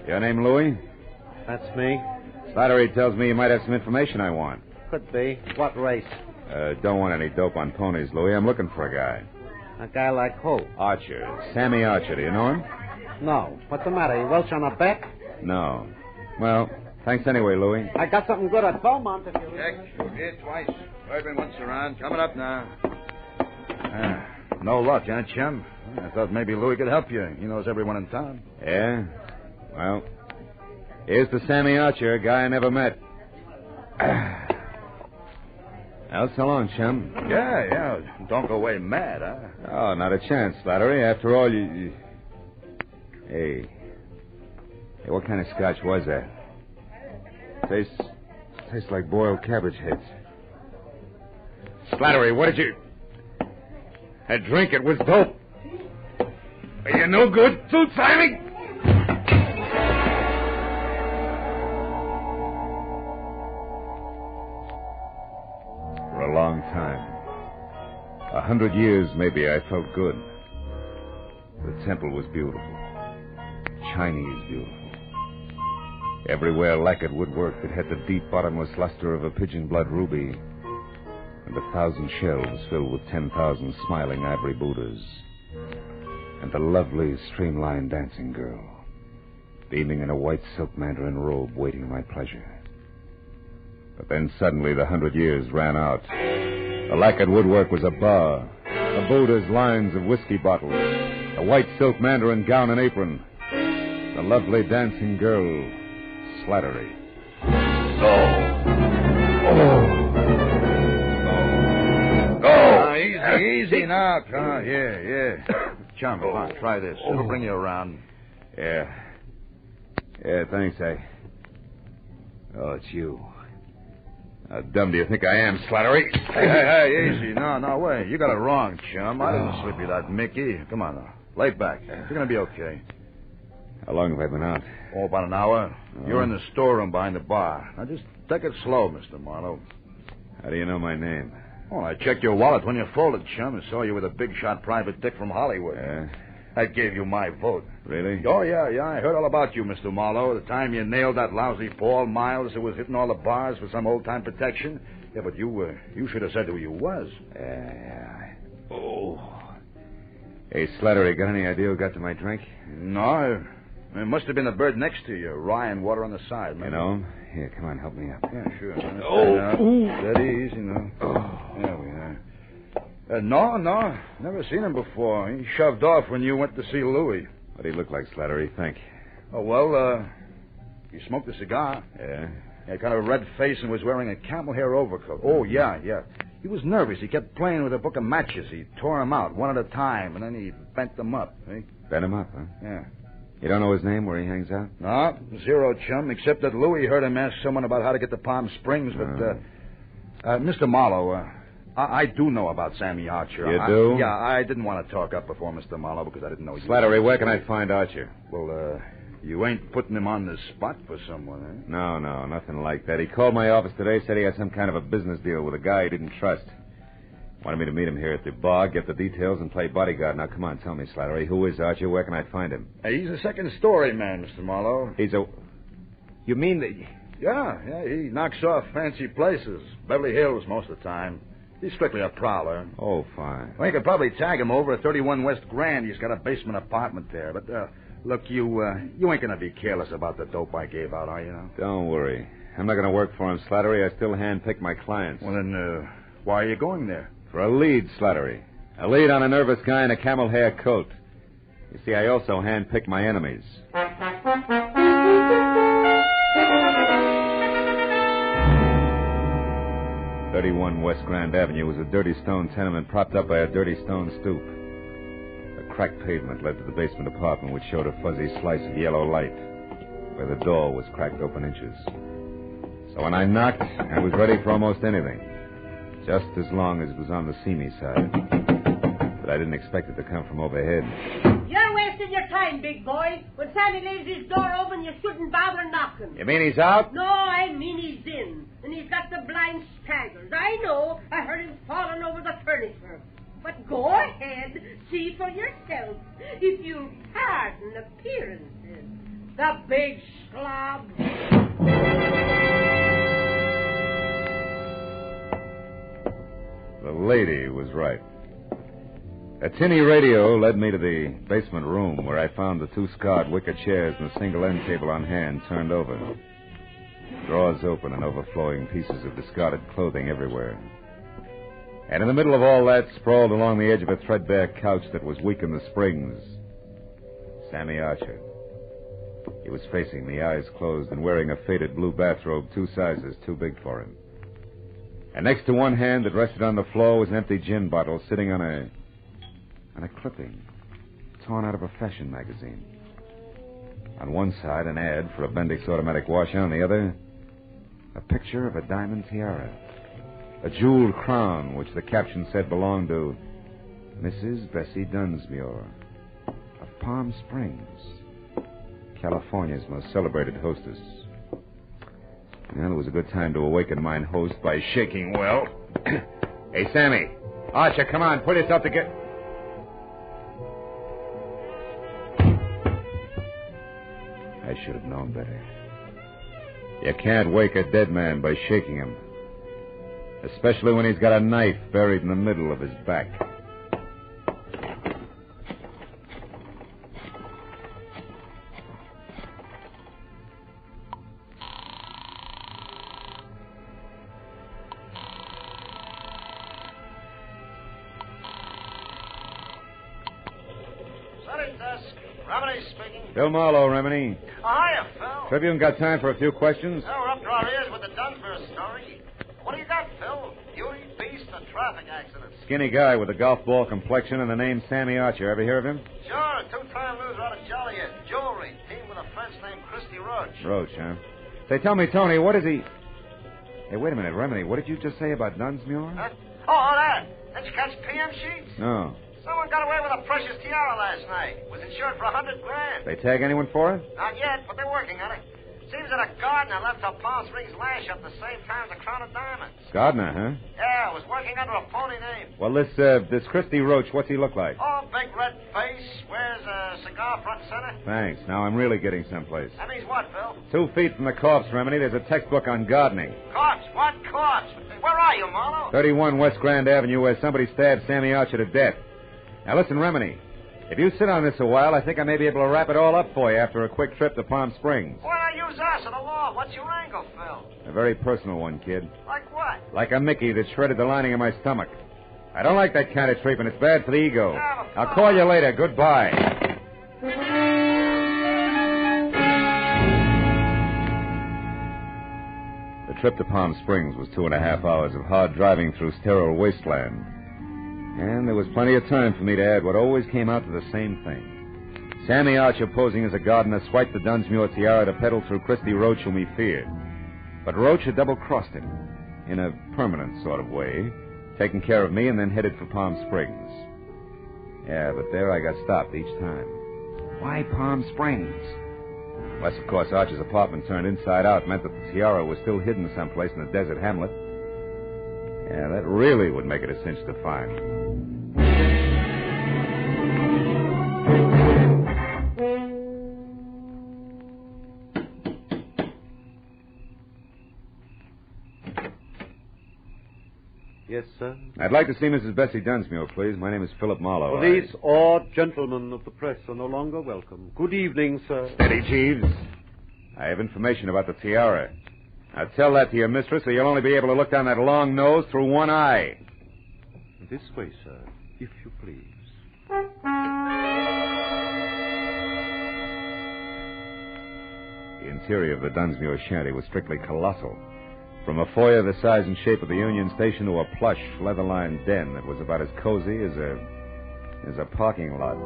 Your name Louie? That's me. Slattery tells me you might have some information I want. Could be. What race? Don't want any dope on ponies, Louie. I'm looking for a guy. A guy like who? Archer. Sammy Archer. Do you know him? No. What's the matter? You welch on a bet? No. Well, thanks anyway, Louie. I got something good at Beaumont if you... Check. Here twice. Bourbon once around. Coming up now. No luck, huh, chum? I thought maybe Louie could help you. He knows everyone in town. Yeah? Well, here's the Sammy Archer, a guy I never met. Well, so long, chum. Yeah. Don't go away mad, huh? Oh, not a chance, Slattery. After all, you... Hey, what kind of scotch was that? Tastes like boiled cabbage heads. Slattery, what did you... I drink it was dope. Are you no good, Suit Simon? long time. 100 years, maybe, I felt good. The temple was beautiful. Chinese beautiful. Everywhere lacquered woodwork that had the deep, bottomless luster of a pigeon blood ruby. And 1,000 shelves filled with 10,000 smiling ivory Buddhas. And the lovely, streamlined dancing girl, beaming in a white silk mandarin robe, waiting my pleasure. But then suddenly the 100 years ran out. The lacquered woodwork was a bar. The Buddha's lines of whiskey bottles. A white silk mandarin gown and apron. The lovely dancing girl, Slattery. Go! Easy now. Come on, yeah. Chum, come on, try this. It'll bring you around. Yeah, thanks, Oh, it's you. How dumb do you think I am, Slattery? Hey, easy. No way. You got it wrong, chum. I didn't slip you that Mickey. Come on now. Lay back. You're going to be okay. How long have I been out? Oh, about an hour. You're in the storeroom behind the bar. Now, just take it slow, Mr. Marlowe. How do you know my name? Oh, I checked your wallet when you folded, chum, and saw you with a big-shot private dick from Hollywood. Yeah? I gave you my vote. Really? Oh, yeah. I heard all about you, Mr. Marlowe. The time you nailed that lousy Paul Miles who was hitting all the bars for some old-time protection. Yeah, but you should have said who you was. Oh. Hey, Slattery, got any idea who got to my drink? No. It must have been the bird next to you. Rye and water on the side, man. You know him? Here, come on, help me up. Yeah, sure. Steady, easy now. There we are. No. Never seen him before. He shoved off when you went to see Louis. What did he look like, Slattery, think? Oh, well, he smoked a cigar. Yeah? He had kind of a red face and was wearing a camel hair overcoat. Oh, yeah. He was nervous. He kept playing with a book of matches. He tore them out one at a time, and then he bent them up. Bent them up, huh? Yeah. You don't know his name, where he hangs out? No, zero, chum, except that Louis heard him ask someone about how to get to Palm Springs, but, Mr. Marlowe, I do know about Sammy Archer. You do? Yeah, I didn't want to talk up before Mr. Marlowe because I didn't know you. Slattery, where can I find Archer? Well, you ain't putting him on the spot for someone, eh? No, nothing like that. He called my office today, said he had some kind of a business deal with a guy he didn't trust. Wanted me to meet him here at the bar, get the details, and play bodyguard. Now, come on, tell me, Slattery, who is Archer? Where can I find him? He's a second-story man, Mr. Marlowe. You mean that... Yeah, he knocks off fancy places. Beverly Hills most of the time. He's strictly a prowler. Oh, fine. Well, you could probably tag him over at 31 West Grand. He's got a basement apartment there. But, look, you ain't going to be careless about the dope I gave out, are you? Now? Don't worry. I'm not going to work for him, Slattery. I still handpick my clients. Well, then, why are you going there? For a lead, Slattery. A lead on a nervous guy in a camel hair coat. You see, I also handpick my enemies. 31 West Grand Avenue was a dirty stone tenement propped up by a dirty stone stoop. A cracked pavement led to the basement apartment, which showed a fuzzy slice of yellow light, where the door was cracked open inches. So when I knocked, I was ready for almost anything, just as long as it was on the see-me side. But I didn't expect it to come from overhead. You're wasting your time, big boy. When Sammy lays his door open, you shouldn't bother knocking. You mean he's out? No, I mean he's in. And he's got the blinds staggered. I know. I heard him falling over the furniture. But go ahead. See for yourself. If you'll pardon appearances. The big slob. The lady was right. A tinny radio led me to the basement room, where I found the two scarred wicker chairs and a single end table on hand turned over. Drawers open and overflowing pieces of discarded clothing everywhere. And in the middle of all that, sprawled along the edge of a threadbare couch that was weak in the springs, Sammy Archer. He was facing me, eyes closed, and wearing a faded blue bathrobe 2 sizes too big for him. And next to one hand that rested on the floor was an empty gin bottle sitting on a clipping torn out of a fashion magazine. On one side, an ad for a Bendix automatic washer. On the other, a picture of a diamond tiara. A jeweled crown, which the caption said belonged to Mrs. Bessie Dunsmuir of Palm Springs, California's most celebrated hostess. Well, it was a good time to awaken mine host by shaking well. Hey, Sammy. Archer, come on. Pull yourself together. I should have known better. You can't wake a dead man by shaking him. Especially when he's got a knife buried in the middle of his back. Senate desk. Remedy speaking. Phil Marlowe, Remini. Hiya, Phil. Tribune got time for a few questions? We're up to our ears with the Dunsmere story. What do you got, Phil? Beauty, beast, or traffic accident? Skinny guy with a golf ball complexion and the name Sammy Archer. Ever hear of him? Sure, two-time loser out of Joliet. Jewelry. Team with a fence named Christy Roach. Roach, huh? Say, tell me, Tony, what is he... Hey, wait a minute, Remini. What did you just say about Dunsmuir? Huh? Oh, that. Did you catch PM sheets? No. Someone got away with a precious tiara last night. Was insured for $100,000. They tag anyone for it? Not yet, but they're working on it. Seems that a gardener left her Palm Springs lash up the same time as a crown of diamonds. Gardner, huh? Yeah, was working under a phony name. Well, this Christy Roach, what's he look like? Oh, big red face, wears a cigar front and center. Thanks. Now I'm really getting someplace. That means what, Phil? 2 feet from the corpse, Remini, there's a textbook on gardening. Corpse? What corpse? Where are you, Marlowe? 31 West Grand Avenue, where somebody stabbed Sammy Archer to death. Now listen, Remini. If you sit on this a while, I think I may be able to wrap it all up for you after a quick trip to Palm Springs. Why not use us or the law? What's your angle, Phil? A very personal one, kid. Like what? Like a Mickey that shredded the lining of my stomach. I don't like that kind of treatment. It's bad for the ego. I'll call you later. Goodbye. The trip to Palm Springs was 2.5 hours of hard driving through sterile wasteland. And there was plenty of time for me to add what always came out to the same thing. Sammy Archer, posing as a gardener, swiped the Dunsmuir tiara to peddle through Christy Roach, whom he feared. But Roach had double-crossed him, in a permanent sort of way, taking care of me and then headed for Palm Springs. Yeah, but there I got stopped each time. Why Palm Springs? Unless, of course, Archer's apartment turned inside out meant that the tiara was still hidden someplace in the desert hamlet. Yeah, that really would make it a cinch to find. Yes, sir? I'd like to see Mrs. Bessie Dunsmuir, please. My name is Philip Marlowe. Police or gentlemen of the press are no longer welcome. Good evening, sir. Steady, Jeeves. I have information about the tiara. Now tell that to your mistress, or you'll only be able to look down that long nose through one eye. This way, sir, if you please. The interior of the Dunsmuir shanty was strictly colossal. From a foyer the size and shape of the Union Station to a plush, leather-lined den that was about as cozy as a parking lot.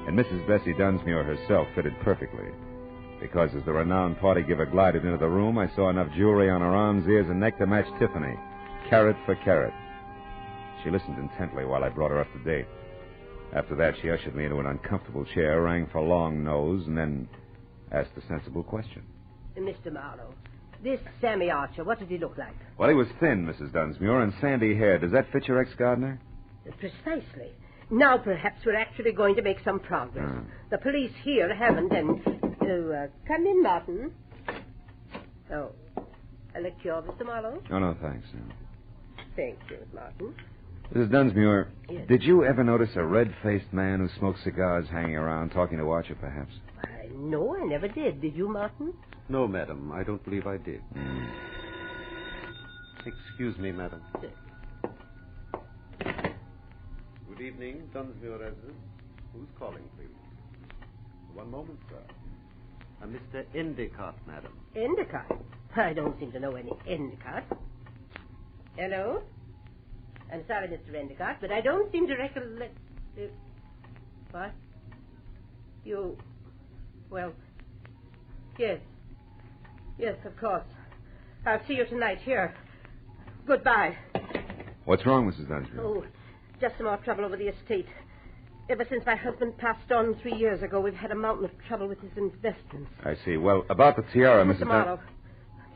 And Mrs. Bessie Dunsmuir herself fitted perfectly. Because as the renowned party giver glided into the room, I saw enough jewelry on her arms, ears, and neck to match Tiffany, carat for carat. She listened intently while I brought her up to date. After that, she ushered me into an uncomfortable chair, rang for long nose, and then asked a sensible question. Mr. Marlowe, this Sammy Archer, what did he look like? Well, he was thin, Mrs. Dunsmuir, and sandy hair. Does that fit your ex-gardener? Precisely. Now perhaps we're actually going to make some progress. The police here haven't, and... come in, Martin. Oh, a lecture, Mr. Marlowe? Oh, no, thanks. No. Thank you, Martin. Mrs. Dunsmuir, Yes. Did you ever notice a red-faced man who smoked cigars hanging around, talking to Archer, perhaps? No, I never did. Did you, Martin? No, madam, I don't believe I did. Excuse me, madam. Good evening, Dunsmuir residence. Who's calling, please? One moment, sir. Mr. Endicott, madam. Endicott? I don't seem to know any Endicott. Hello? I'm sorry, Mr. Endicott, but I don't seem to recollect... what? You... Well... Yes. Yes, of course. I'll see you tonight here. Goodbye. What's wrong, Mrs. Dunsmuir? Oh, just some more trouble over the estate. Ever since my husband passed on 3 years ago, we've had a mountain of trouble with his investments. I see. Well, about the tiara, Mr. Marlowe,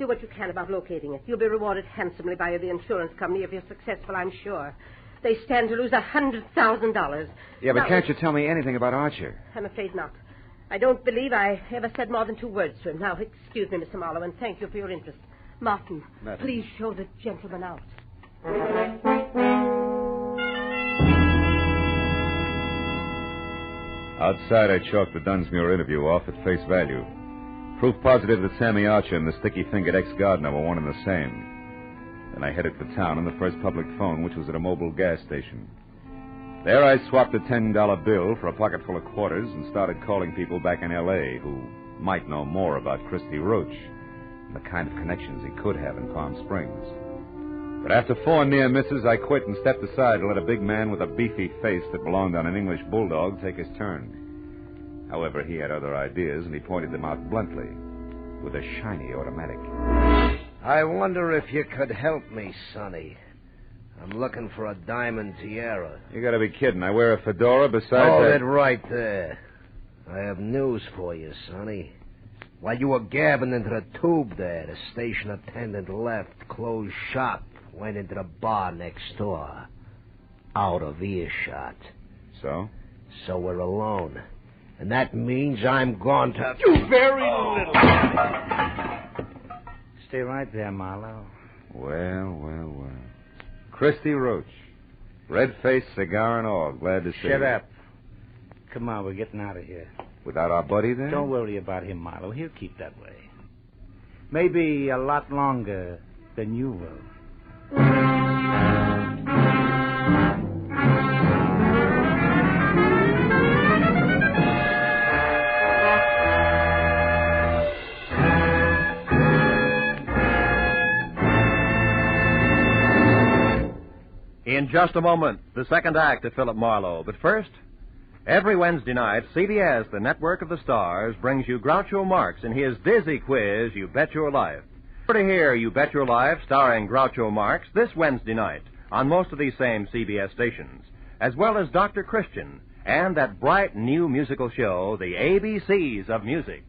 do what you can about locating it. You'll be rewarded handsomely by the insurance company if you're successful, I'm sure. They stand to lose $100,000. Yeah, but now, can't you tell me anything about Archer? I'm afraid not. I don't believe I ever said more than 2 words to him. Now, excuse me, Mr. Marlowe, and thank you for your interest. Martin, please show the gentleman out. Outside, I chalked the Dunsmuir interview off at face value. Proof positive that Sammy Archer and the sticky-fingered ex-gardener were one and the same. Then I headed for town on the first public phone, which was at a mobile gas station. There I swapped a $10 bill for a pocket full of quarters and started calling people back in L.A. who might know more about Christy Roach and the kind of connections he could have in Palm Springs. But after 4 near misses, I quit and stepped aside to let a big man with a beefy face that belonged on an English bulldog take his turn. However, he had other ideas, and he pointed them out bluntly with a shiny automatic. I wonder if you could help me, Sonny. I'm looking for a diamond tiara. You gotta be kidding. I wear a fedora besides Hold that... it right there. I have news for you, Sonny. While you were gabbing into the tube there, the station attendant left, closed shop, went into the bar next door. Out of earshot. So? So we're alone. And that means I'm going to... You very little... Stay right there, Marlowe. Well. Christy Roach. Red face, cigar and all. Glad to see you. Shut up. Come on, we're getting out of here. Without our buddy, then? Don't worry about him, Marlowe. He'll keep that way. Maybe a lot longer than you will. In just a moment, the second act of Philip Marlowe. But first, every Wednesday night, CBS, the network of the stars, brings you Groucho Marx in his dizzy quiz, You Bet Your Life. To hear You Bet Your Life starring Groucho Marx this Wednesday night on most of these same CBS stations, as well as Dr. Christian and that bright new musical show, The ABCs of Music.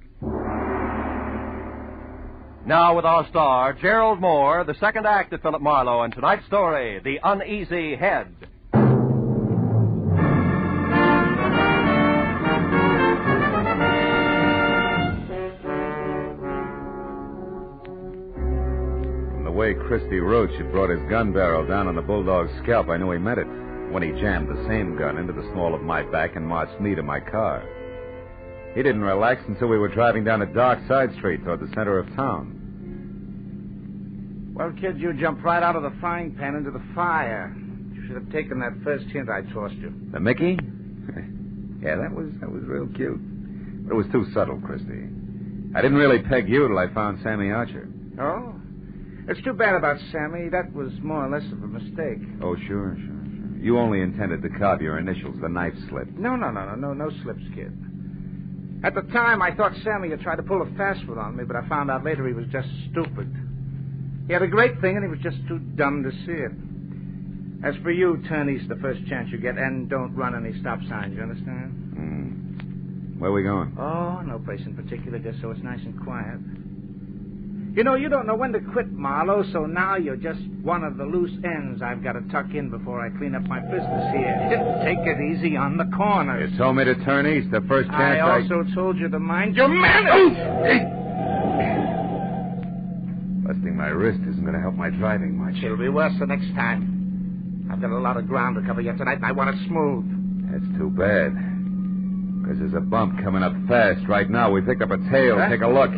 Now with our star, Gerald Moore, the second act of Philip Marlowe, and tonight's story, The Uneasy Head. From the way Christy Roach had brought his gun barrel down on the bulldog's scalp, I knew he meant it when he jammed the same gun into the small of my back and marched me to my car. He didn't relax until we were driving down a dark side street toward the center of town. Well, kid, you jumped right out of the frying pan into the fire. You should have taken that first hint I tossed you. The Mickey? Yeah, that was real cute. But it was too subtle, Christy. I didn't really peg you till I found Sammy Archer. Oh? It's too bad about Sammy. That was more or less of a mistake. Oh, sure. You only intended to carve your initials. The knife slipped. No slips, kid. At the time, I thought Sammy had tried to pull a fast one on me, but I found out later he was just stupid. He had a great thing, and he was just too dumb to see it. As for you, turn east the first chance you get, and don't run any stop signs, you understand? Where are we going? Oh, no place in particular, just so it's nice and quiet. You know, you don't know when to quit, Marlowe, so now you're just one of the loose ends I've got to tuck in before I clean up my business here. Take it easy on the corners. You told me to turn east the first chance I also told you to mind your manners. Busting my wrist isn't going to help my driving much. It'll be worse the next time. I've got a lot of ground to cover yet tonight, and I want it smooth. That's too bad. Because there's a bump coming up fast. Right now, we picked up a tail. Huh? Take a look.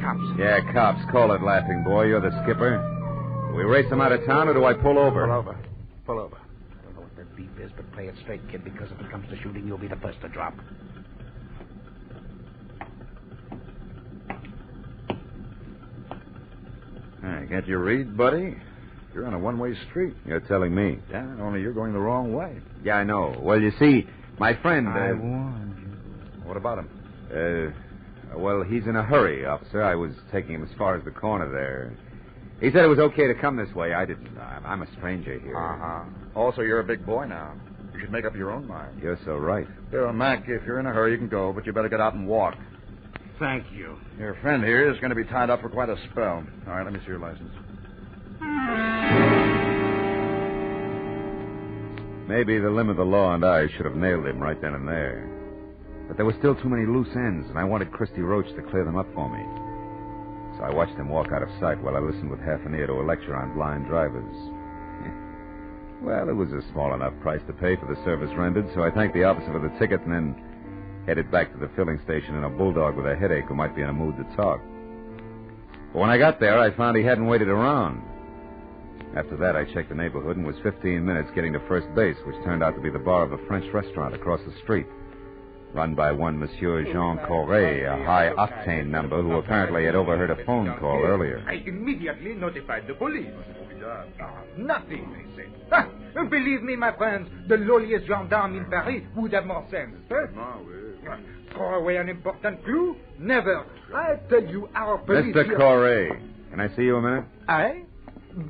Cops. Yeah, cops. Call it, laughing boy. You're the skipper. Do we race them out of town, or do I pull over? Pull over. I don't know what that beep is, but play it straight, kid, because if it comes to shooting, you'll be the first to drop. I got your read, buddy. You're on a one-way street. You're telling me. Yeah, only you're going the wrong way. Yeah, I know. Well, you see, my friend... I warned you. What about him? Well, he's in a hurry, officer. I was taking him as far as the corner there. He said it was okay to come this way. I didn't. I'm a stranger here. Uh-huh. Also, you're a big boy now. You should make up your own mind. You're so right. Mac, if you're in a hurry, you can go, but you better get out and walk. thank you. Your friend here is going to be tied up for quite a spell. All right, let me see your license. Maybe the limb of the law and I should have nailed him right then and there. But there were still too many loose ends, and I wanted Christy Roach to clear them up for me. So I watched him walk out of sight while I listened with half an ear to a lecture on blind drivers. Well, it was a small enough price to pay for the service rendered, so I thanked the officer for the ticket and then headed back to the filling station in a bulldog with a headache who might be in a mood to talk. But when I got there, I found he hadn't waited around. After that, I checked the neighborhood and was 15 minutes getting to first base, which turned out to be the bar of a French restaurant across the street, run by one Monsieur Jean Corret, a high-octane member who apparently had overheard a phone call earlier. I immediately notified the police. Nothing, they said. Ah, believe me, my friends, the lowliest gendarme in Paris would have more sense. Throw away an important clue? Never. I tell you, our police... Mr. Corret, can I see you a minute? I?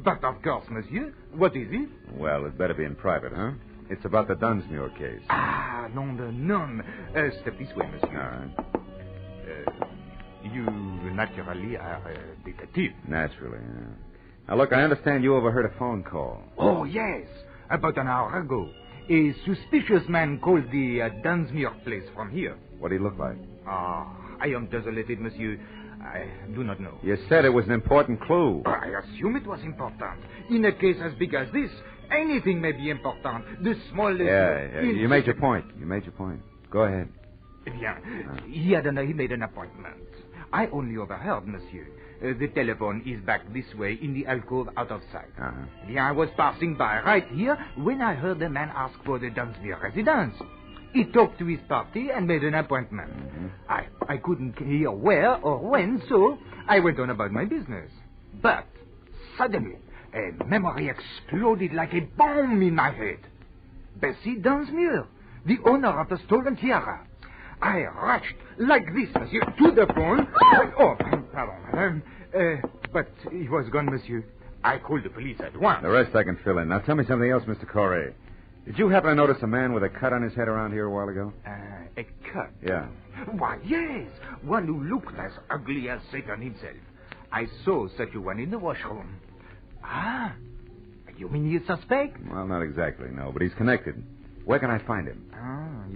But of course, monsieur. What is it? Well, it better be in private, huh? It's about the Dunsmuir case. Ah, non. Step this way, monsieur. All right. You naturally are a detective. Naturally, yeah. Now, look, I understand you overheard a phone call. Oh, yes. About an hour ago. A suspicious man called the Dunsmuir place from here. What did he look like? I am desolated, monsieur. I do not know. You said it was an important clue. I assume it was important. In a case as big as this, anything may be important. The smallest... Yeah. You made your point. Go ahead. Bien. He made an appointment. I only overheard, monsieur. The telephone is back this way in the alcove out of sight. Bien, I was passing by right here when I heard the man ask for the Dunsmuir residence. He talked to his party and made an appointment. I couldn't hear where or when, so I went on about my business. But suddenly, a memory exploded like a bomb in my head. Bessie Dunsmuir, the owner of the stolen tiara. I rushed like this, monsieur, to the phone. Oh, pardon, madame. But he was gone, monsieur. I called the police at once. The rest I can fill in. Now tell me something else, Mr. Corret. Did you happen to notice a man with a cut on his head around here a while ago? A cut? Yeah. Why, yes. One who looked as ugly as Satan himself. I saw such a one in the washroom. Ah, you mean he's suspect? Well, not exactly, no, but he's connected. Where can I find him?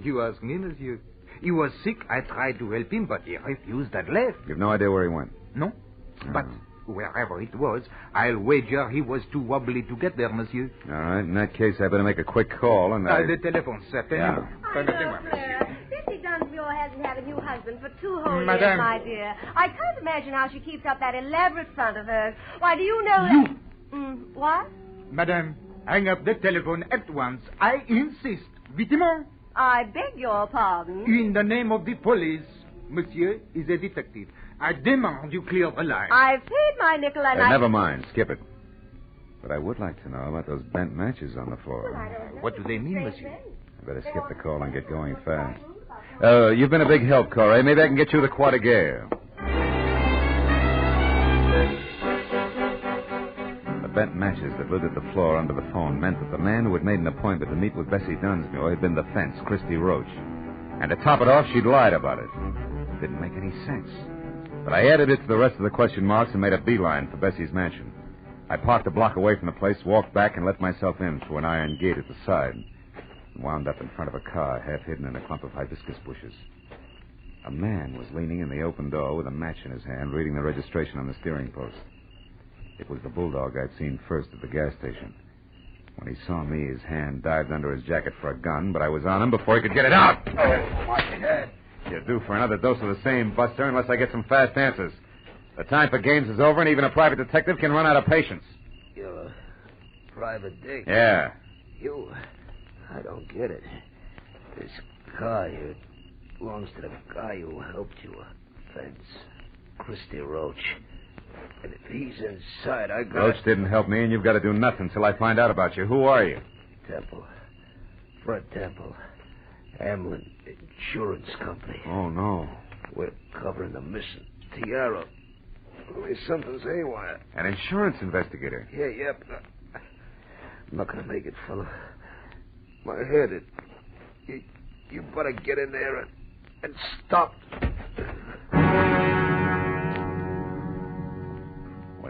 You ask me, monsieur. He was sick. I tried to help him, but he refused and left. You've no idea where he went? No. But wherever it was, I'll wager he was too wobbly to get there, monsieur. All right. In that case, I better make a quick call and The telephone set. Yeah. Bessie Dunsmuir hasn't had a new husband for 2 whole years, Madame. my dear. I can't imagine how she keeps up that elaborate front of hers. Why, do you know that... what? Madame, hang up the telephone at once. I insist. Vitement. I beg your pardon. In the name of the police, monsieur is a detective. I demand you clear the line. I've paid my nickel and Never mind. Skip it. But I would like to know about those bent matches on the floor. What do they mean, monsieur? I better skip the call and get going fast. You've been a big help, Corey. Maybe I can get you the Croix de Guerre. The bent matches that littered the floor under the phone meant that the man who had made an appointment to meet with Bessie Dunsmuir had been the fence, Christy Roach. And to top it off, she'd lied about it. It didn't make any sense. But I added it to the rest of the question marks and made a beeline for Bessie's mansion. I parked a block away from the place, walked back, and let myself in through an iron gate at the side. And wound up in front of a car, half hidden in a clump of hibiscus bushes. A man was leaning in the open door with a match in his hand, reading the registration on the steering post. It was the bulldog I'd seen first at the gas station. When he saw me, his hand dived under his jacket for a gun, but I was on him before he could get it out. Oh, my head. You're due for another dose of the same, Buster, unless I get some fast answers. The time for games is over, and even a private detective can run out of patience. You're a private dick? Yeah. I don't get it. This car here belongs to the guy who helped you. Fence. Christy Roach. And if he's inside, I got... Roach didn't help me, and you've got to do nothing till I find out about you. Who are you? Temple. Fred Temple. Hamlin Insurance Company. Oh, no. We're covering the missing tiara. Only something's haywire. An insurance investigator? Yeah. I'm not going to make it, fella. My head, you better get in there and stop.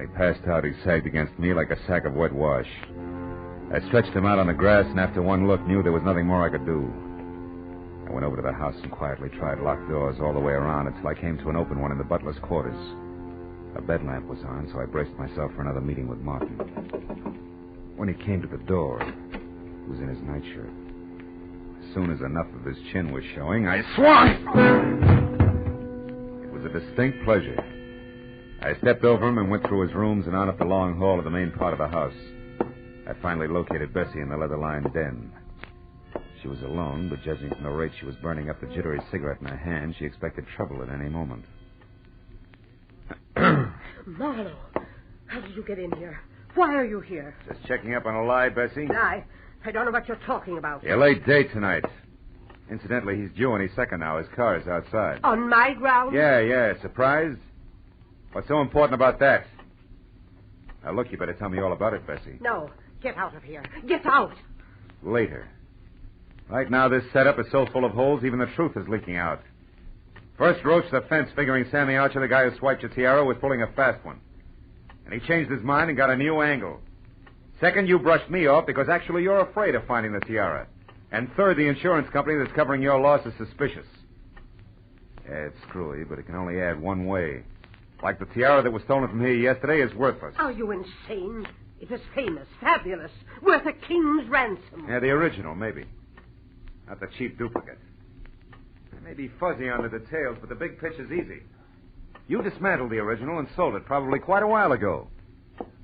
When he passed out, he sagged against me like a sack of wet wash. I stretched him out on the grass, and after one look, knew there was nothing more I could do. I went over to the house and quietly tried locked doors all the way around until I came to an open one in the butler's quarters. A bed lamp was on, so I braced myself for another meeting with Martin. When he came to the door, he was in his nightshirt. As soon as enough of his chin was showing, I swung! It was a distinct pleasure. I stepped over him and went through his rooms and on up the long hall of the main part of the house. I finally located Bessie in the leather-lined den. She was alone, but judging from the rate she was burning up the jittery cigarette in her hand, she expected trouble at any moment. Marlowe, how did you get in here? Why are you here? Just checking up on a lie, Bessie? Lie? I don't know what you're talking about. Your late date tonight. Incidentally, he's due any second now. His car is outside. On my ground? Yeah. Surprised? What's so important about that? Now, look, you better tell me all about it, Bessie. No. Get out of here. Get out. Later. Right now, this setup is so full of holes, even the truth is leaking out. First, roached the fence, figuring Sammy Archer, the guy who swiped your tiara, was pulling a fast one. And he changed his mind and got a new angle. Second, you brushed me off because actually you're afraid of finding the tiara. And third, the insurance company that's covering your loss is suspicious. Yeah, it's screwy, but it can only add one way. Like the tiara that was stolen from here yesterday is worthless. Are you insane? It is famous, fabulous, worth a king's ransom. Yeah, the original, maybe. Not the cheap duplicate. I may be fuzzy on the details, but the big picture's easy. You dismantled the original and sold it probably quite a while ago.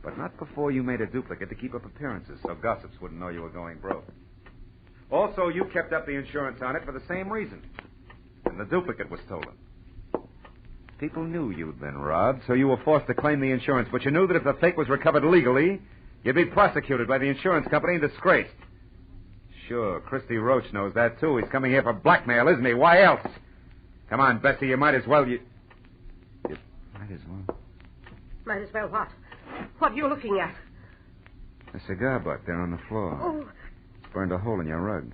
But not before you made a duplicate to keep up appearances so gossips wouldn't know you were going broke. Also, you kept up the insurance on it for the same reason. And the duplicate was stolen. People knew you'd been robbed, so you were forced to claim the insurance. But you knew that if the fake was recovered legally, you'd be prosecuted by the insurance company and disgraced. Sure, Christy Roach knows that, too. He's coming here for blackmail, isn't he? Why else? Come on, Bessie, you might as well... You might as well... Might as well what? What are you looking at? A cigar butt there on the floor. Oh. It's burned a hole in your rug.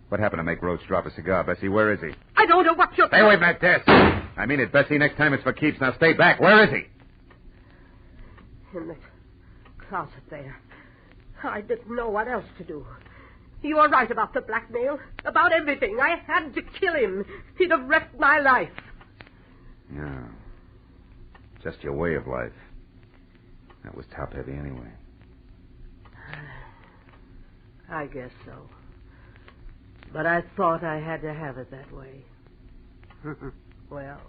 What happened to make Roach drop a cigar, Bessie? Where is he? I don't know what you're... Stay away from that desk. I mean it, Bessie. Next time it's for keeps. Now stay back. Where is he? In the closet there. I didn't know what else to do. You were right about the blackmail. About everything. I had to kill him. He'd have wrecked my life. Yeah. Just your way of life. That was top-heavy anyway. I guess so. But I thought I had to have it that way. Well,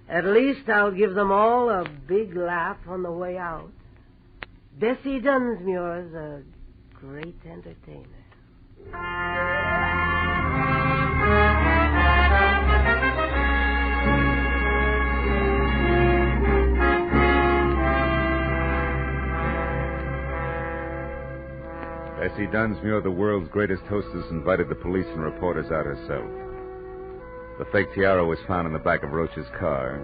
at least I'll give them all a big laugh on the way out. Bessie Dunsmuir's a great entertainer. Bessie Dunsmuir, the world's greatest hostess, invited the police and reporters out herself. The fake tiara was found in the back of Roach's car.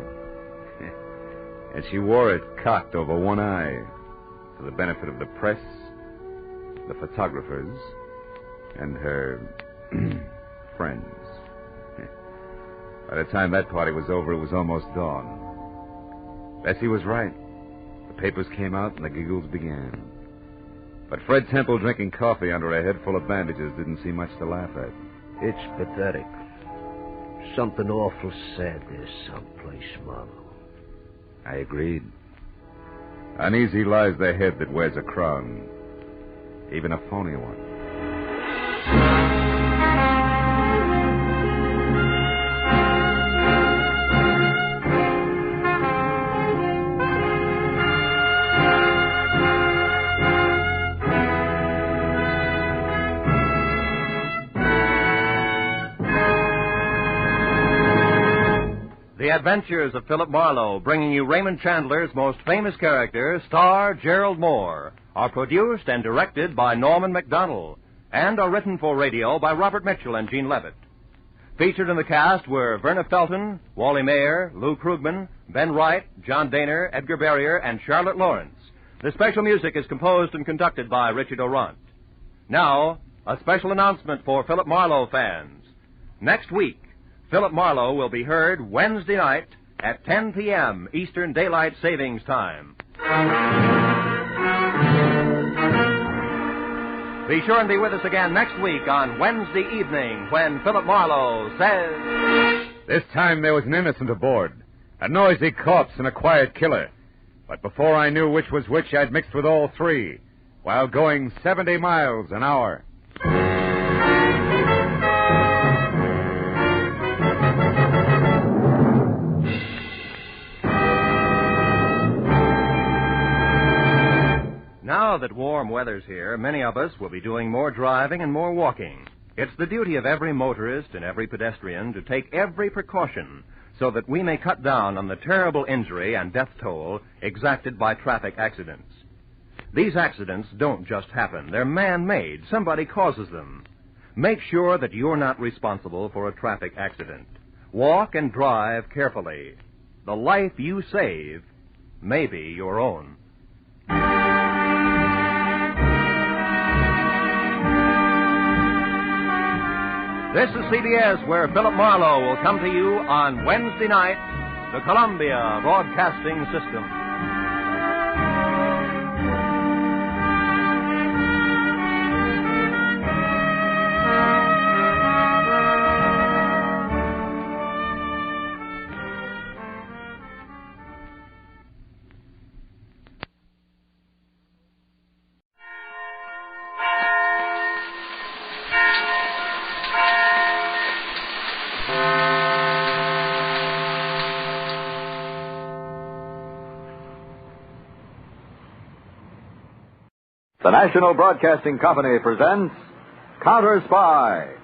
And she wore it cocked over one eye for the benefit of the press, the photographers, and her friends. By the time that party was over, it was almost dawn. Bessie was right. The papers came out and the giggles began. But Fred Temple drinking coffee under a head full of bandages didn't see much to laugh at. It's pathetic. Something awful sad there someplace, Marlowe. I agreed. Uneasy lies the head that wears a crown, even a phony one. The Adventures of Philip Marlowe, bringing you Raymond Chandler's most famous character, star Gerald Moore, are produced and directed by Norman MacDonald and are written for radio by Robert Mitchell and Gene Levitt. Featured in the cast were Verna Felton, Wally Mayer, Lou Krugman, Ben Wright, John Daner, Edgar Barrier, and Charlotte Lawrence. The special music is composed and conducted by Richard Orant. Now, a special announcement for Philip Marlowe fans. Next week, Philip Marlowe will be heard Wednesday night at 10 p.m. Eastern Daylight Savings Time. Be sure and be with us again next week on Wednesday evening when Philip Marlowe says... This time there was an innocent aboard, a noisy corpse and a quiet killer. But before I knew which was which, I'd mixed with all three, while going 70 miles an hour. Now that warm weather's here, many of us will be doing more driving and more walking. It's the duty of every motorist and every pedestrian to take every precaution so that we may cut down on the terrible injury and death toll exacted by traffic accidents. These accidents don't just happen. They're man-made. Somebody causes them. Make sure that you're not responsible for a traffic accident. Walk and drive carefully. The life you save may be your own. This is CBS, where Philip Marlowe will come to you on Wednesday night, the Columbia Broadcasting System. The National Broadcasting Company presents Counterspy.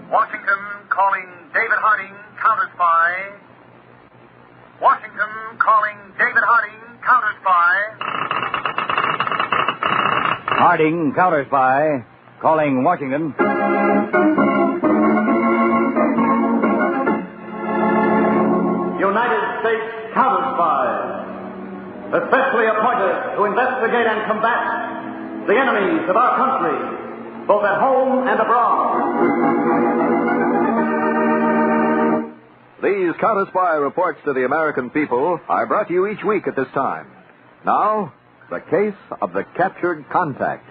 Washington calling David Harding, Counterspy. Washington calling David Harding, Counterspy. Harding, Counterspy, calling Washington. United States Counterspy, especially appointed to investigate and combat the enemies of our country, both at home and abroad. These Counterspy reports to the American people are brought to you each week at this time. Now, the case of the captured contact.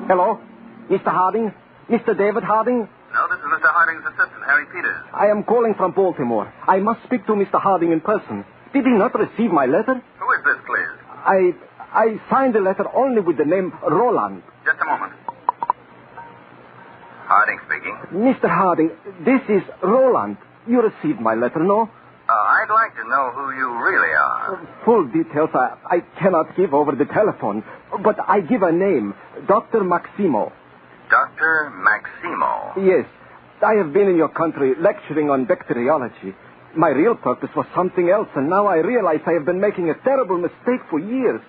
Hello? Mr. Harding? Mr. David Harding? No, this is Mr. Harding's assistant, Harry Peters. I am calling from Baltimore. I must speak to Mr. Harding in person. Did he not receive my letter? Who is this, please? I signed the letter only with the name Roland. Just a moment. Harding speaking. Mr. Harding, this is Roland. You received my letter, no? I'd like to know who you really are. Full details I cannot give over the telephone, but I give a name, Dr. Maximo. Dr. Maximo? Yes. I have been in your country lecturing on bacteriology. My real purpose was something else, and now I realize I have been making a terrible mistake for years.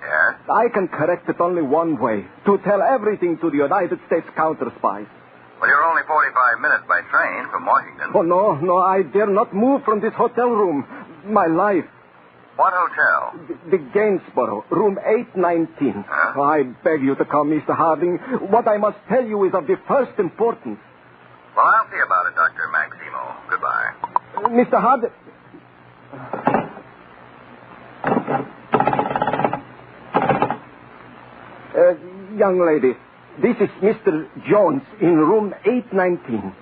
Yes? I can correct it only one way, to tell everything to the United States counterspies. Well, you're only 45 minutes by train from Washington. Oh, no, I dare not move from this hotel room. My life. What hotel? The Gainsborough, room 819. Huh? I beg you to come, Mr. Harding. What I must tell you is of the first importance. Well, I'll see about it, Dr. Maximo. Goodbye. Mr. Harding... young lady, this is Mr. Jones in room 819.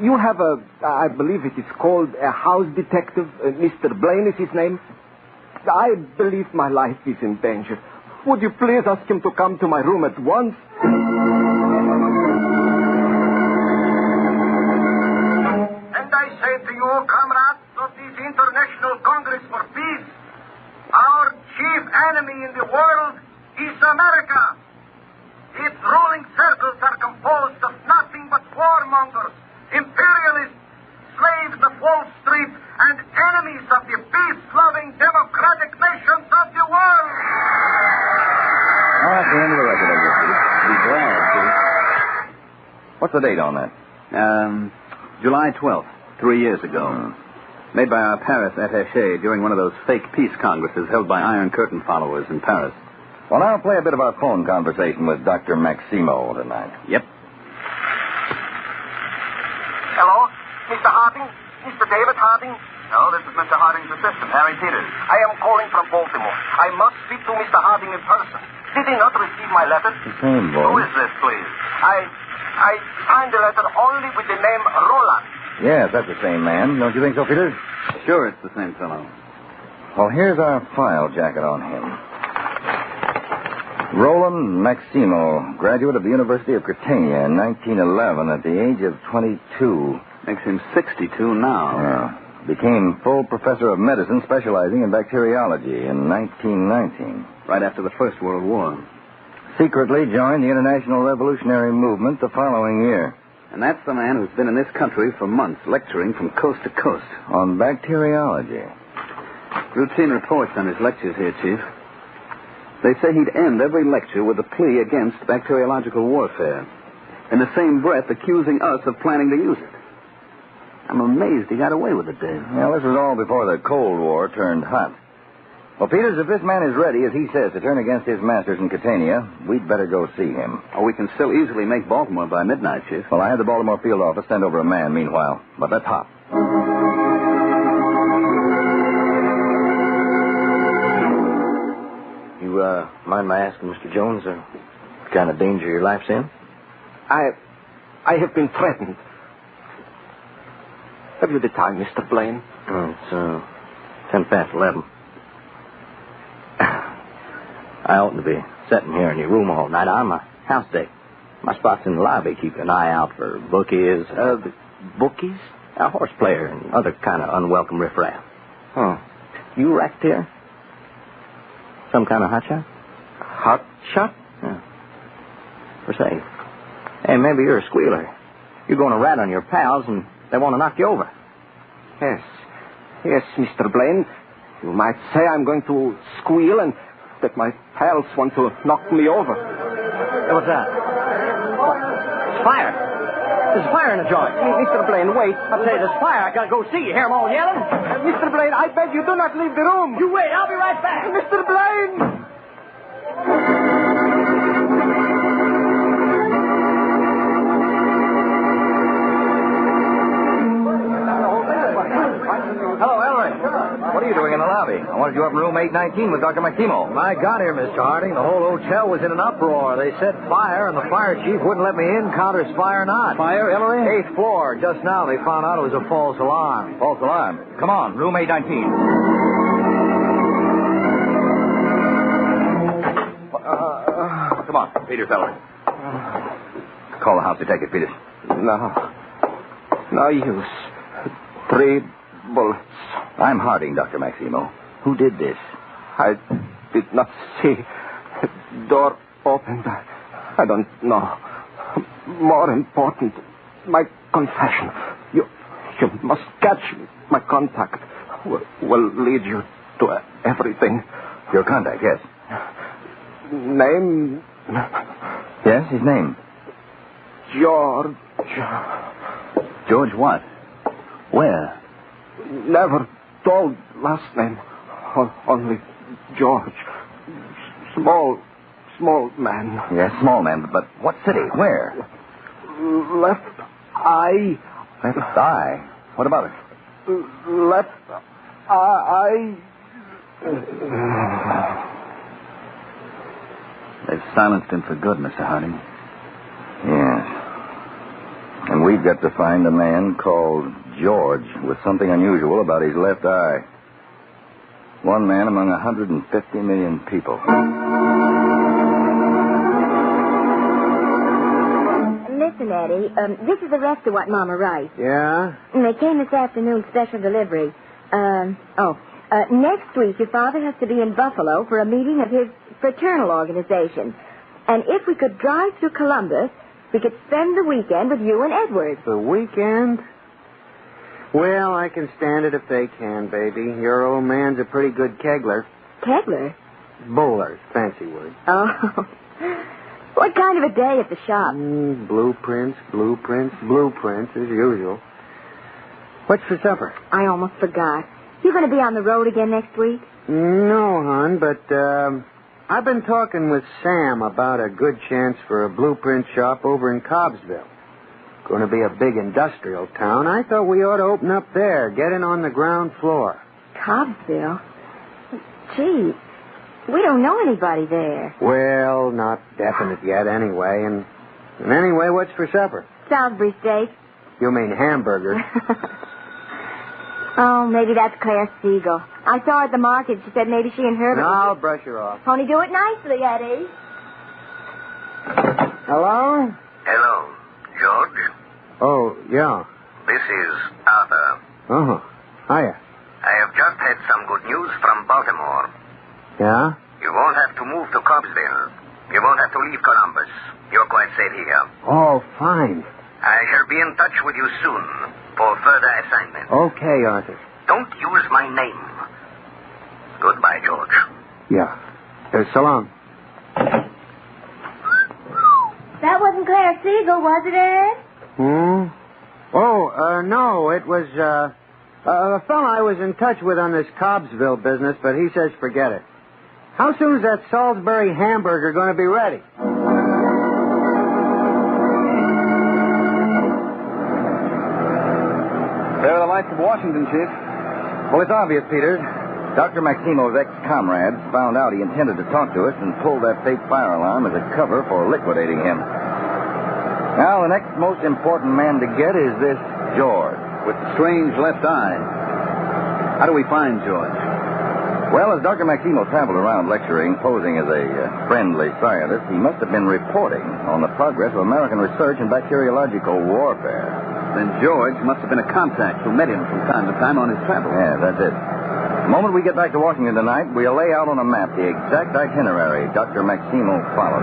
You have I believe it is called a house detective. Mr. Blaine is his name. I believe my life is in danger. Would you please ask him to come to my room at once? And I say to you, comrades of this International Congress for Peace, our chief enemy in the world is America. Its ruling circles are composed of nothing but warmongers, imperialists, slaves of Wall Street, and enemies of the peace-loving democratic nations of the world. Oh, that's the end of the record, I guess. Be glad to. What's the date on that? July 12th, 3 years ago. Made by our Paris attaché during one of those fake peace congresses held by Iron Curtain followers in Paris. Well, now play a bit of our phone conversation with Dr. Maximo tonight. Yep. Hello? Mr. Harding? Mr. David Harding? No, this is Mr. Harding's assistant, Harry Peters. I am calling from Baltimore. I must speak to Mr. Harding in person. Did he not receive my letter? The same voice. Who is this, please? I signed the letter only with the name Roland. Yes, that's the same man. Don't you think so, Peters? Sure, it's the same fellow. Well, here's our file jacket on him. Roland Maximo, graduate of the University of Catania in 1911 at the age of 22. Makes him 62 now. Yeah. Became full professor of medicine specializing in bacteriology in 1919. Right after the First World War. Secretly joined the International Revolutionary Movement the following year. And that's the man who's been in this country for months, lecturing from coast to coast. On bacteriology. Routine reports on his lectures here, Chief. They say he'd end every lecture with a plea against bacteriological warfare. In the same breath, accusing us of planning to use it. I'm amazed he got away with it, Dave. Well, this was all before the Cold War turned hot. Well, Peters, if this man is ready, as he says, to turn against his masters in Catania, we'd better go see him. Oh, we can still easily make Baltimore by midnight, Chief. Well, I had the Baltimore field office send over a man meanwhile. But let's hop. You, mind my asking, Mr. Jones, what kind of danger your life's in? I have been threatened. Have you the time, Mr. Blaine? Oh, it's, 10 past 11. I oughtn't to be sitting here in your room all night. I'm a house deck. My spot's in the lobby, keeping an eye out for bookies. Bookies? A horse player and other kind of unwelcome riffraff. Oh. You racketeer? Some kind of hotshot? Hotshot? Yeah. For say. Hey, maybe you're a squealer. You're going to rat on your pals and they want to knock you over. Yes, Mr. Blaine. You might say I'm going to squeal and that my pals want to knock me over. Hey, what's that? It's fire. There's fire in the joint. Mr. Blaine, wait. I'll tell you, there's fire. I gotta go see you. Hear them all yelling? Mr. Blaine, I beg you do not leave the room. You wait. I'll be right back. Mr. Blaine! Hello, Ellery. What are you doing in the lobby? I wanted you up in room 819 with Dr. Maximo. I got here, Mr. Harding. The whole hotel was in an uproar. They said fire, and the fire chief wouldn't let me in, Counterspy or not. Fire, Ellery? 8th floor. Just now they found out it was a false alarm. False alarm. Come on, room 819. Come on, Peters, Ellery. Call the house detective, Peters. No use. 3 bullets. I'm Harding, Dr. Maximo. Who did this? I did not see. The door opened. I don't know. More important, my confession. You must catch my contact. Will lead you to everything. Your contact, yes. Name? Yes, his name. George. George what? Where? Never told last name. Only George. Small man. Yes, small man, but what city? Where? Left eye. Left eye? What about it? Left eye. They've silenced him for good, Mr. Harding. Yes. And we've got to find a man called George with something unusual about his left eye. One man among 150 million people. Listen, Eddie, this is the rest of what Mama writes. Yeah? They came this afternoon, special delivery. Next week, your father has to be in Buffalo for a meeting of his fraternal organization. And if we could drive through Columbus, we could spend the weekend with you and Edward. The weekend? Well, I can stand it if they can, baby. Your old man's a pretty good kegler. Kegler? Bowler, fancy word. Oh. What kind of a day at the shop? Blueprints, as usual. What's for supper? I almost forgot. You going to be on the road again next week? No, hon, but I've been talking with Sam about a good chance for a blueprint shop over in Cobbsville. Going to be a big industrial town. I thought we ought to open up there, get in on the ground floor. Cobbsville? Gee, we don't know anybody there. Well, not definite yet anyway. And anyway, what's for supper? Salisbury steak. You mean hamburger. Oh, maybe that's Claire Siegel. I saw her at the market. She said maybe she and Herbert... I'll brush her off. Only do it nicely, Eddie. Hello? Hello, George. Oh, yeah. This is Arthur. Uh-huh. Hiya. I have just had some good news from Baltimore. Yeah? You won't have to move to Cobbsville. You won't have to leave Columbus. You're quite safe here. Oh, fine. I shall be in touch with you soon for further assignment. Okay, Arthur. Don't use my name. Goodbye, George. Yeah. So long. That wasn't Claire Siegel, was it, Ed? Oh, no, it was, a fellow I was in touch with on this Cobbsville business, but he says forget it. How soon is that Salisbury hamburger going to be ready? There are the lights of Washington, Chief. Well, it's obvious, Peters. Dr. Maximo's ex-comrades found out he intended to talk to us and pulled that fake fire alarm as a cover for liquidating him. Now, the next most important man to get is this George. With the strange left eye. How do we find George? Well, as Dr. Maximo traveled around lecturing, posing as a friendly scientist, he must have been reporting on the progress of American research in bacteriological warfare. Then George must have been a contact who met him from time to time on his travels. Yeah, that's it. The moment we get back to Washington tonight, we'll lay out on a map the exact itinerary Dr. Maximo followed.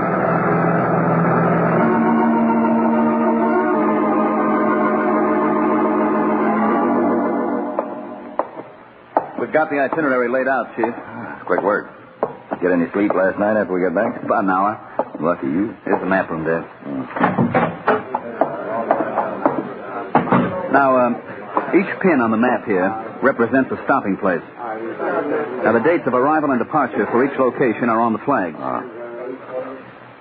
We've got the itinerary laid out, Chief. Quick work. Get any sleep last night after we got back? About an hour. Lucky you. Here's the map room, Dad. Now, each pin on the map here represents a stopping place. Now, the dates of arrival and departure for each location are on the flag.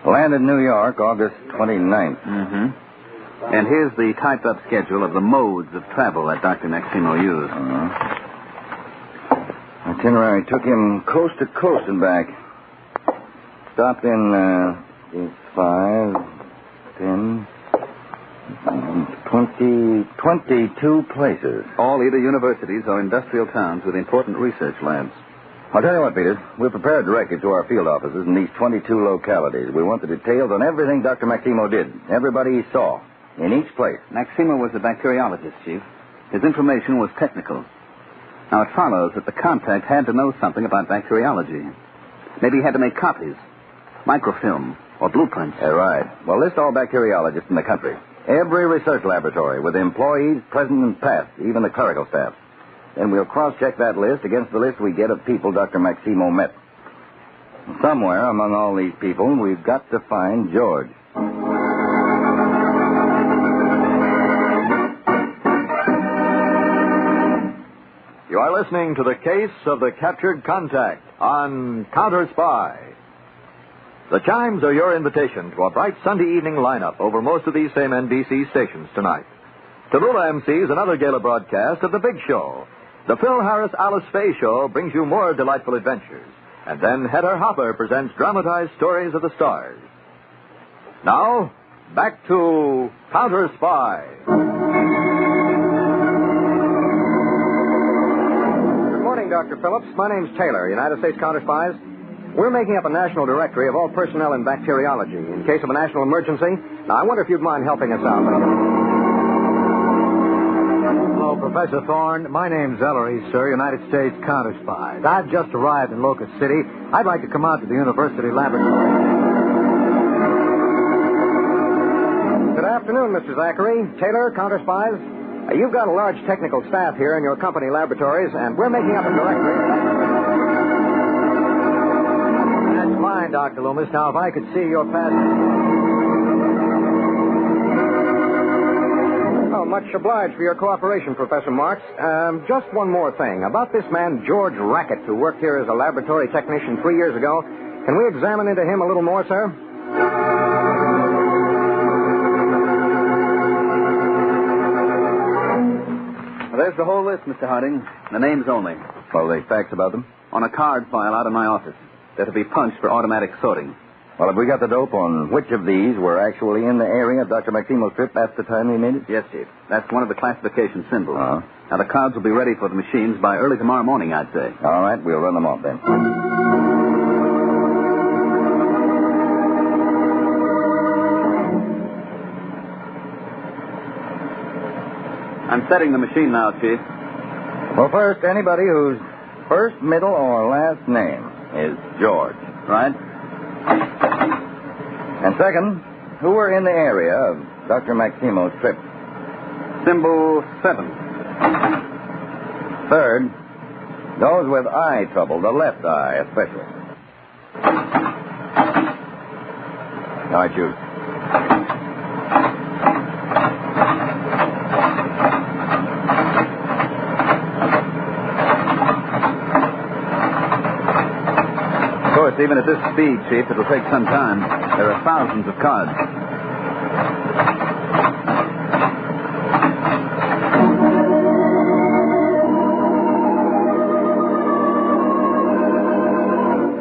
Landed New York, August 29th. Mm-hmm. And here's the typed-up schedule of the modes of travel that Dr. Maximo used. Itinerary took him coast to coast and back. Stopped in 5, 10, 22 places. All either universities or industrial towns with important research labs. I'll tell you what, Peter. We'll prepare a directive to our field offices in these 22 localities. We want the details on everything Dr. Maximo did, everybody he saw, in each place. Maximo was a bacteriologist, Chief. His information was technical. Now, it follows that the contact had to know something about bacteriology. Maybe he had to make copies, microfilm, or blueprints. Right. Well, list all bacteriologists in the country. Every research laboratory with employees present and past, even the clerical staff. Then we'll cross-check that list against the list we get of people Dr. Maximo met. Somewhere among all these people, we've got to find George. You are listening to the case of the captured contact on Counterspy. The chimes are your invitation to a bright Sunday evening lineup over most of these same NBC stations tonight. Tallulah MCs another gala broadcast of The Big Show. The Phil Harris-Alice Faye Show brings you more delightful adventures. And then Hedda Hopper presents dramatized stories of the stars. Now, back to Counterspy. Good morning, Dr. Phillips. My name's Taylor, United States Counterspies. We're making up a national directory of all personnel in bacteriology in case of a national emergency. Now, I wonder if you'd mind helping us out. Hello, Professor Thorne. My name's Ellery, sir, United States Counterspies. I've just arrived in Locust City. I'd like to come out to the university laboratory. Good afternoon, Mr. Zachary. Taylor, Counterspies. You've got a large technical staff here in your company laboratories, and we're making up a directory. That's fine, Dr. Loomis. Now, if I could see your pass... Oh, much obliged for your cooperation, Professor Marks. Just one more thing. About this man, George Rackett, who worked here as a laboratory technician 3 years ago. Can we examine into him a little more, sir? Well, there's the whole list, Mr. Harding. The names only. Well, the facts about them? On a card file out in my office. They're to be punched for automatic sorting. Well, have we got the dope on which of these were actually in the area of Dr. Maximo's trip at the time they made it? Yes, Chief. That's one of the classification symbols. Uh-huh. Now, the cards will be ready for the machines by early tomorrow morning, I'd say. All right, we'll run them off then. I'm setting the machine now, Chief. Well, first, anybody whose first, middle, or last name is George. Right. And second, who were in the area of Dr. Maximo's trip? Symbol 7. Third, those with eye trouble, the left eye especially. All right, shoot. Of course, even at this speed, Chief, it'll take some time. There are thousands of cards.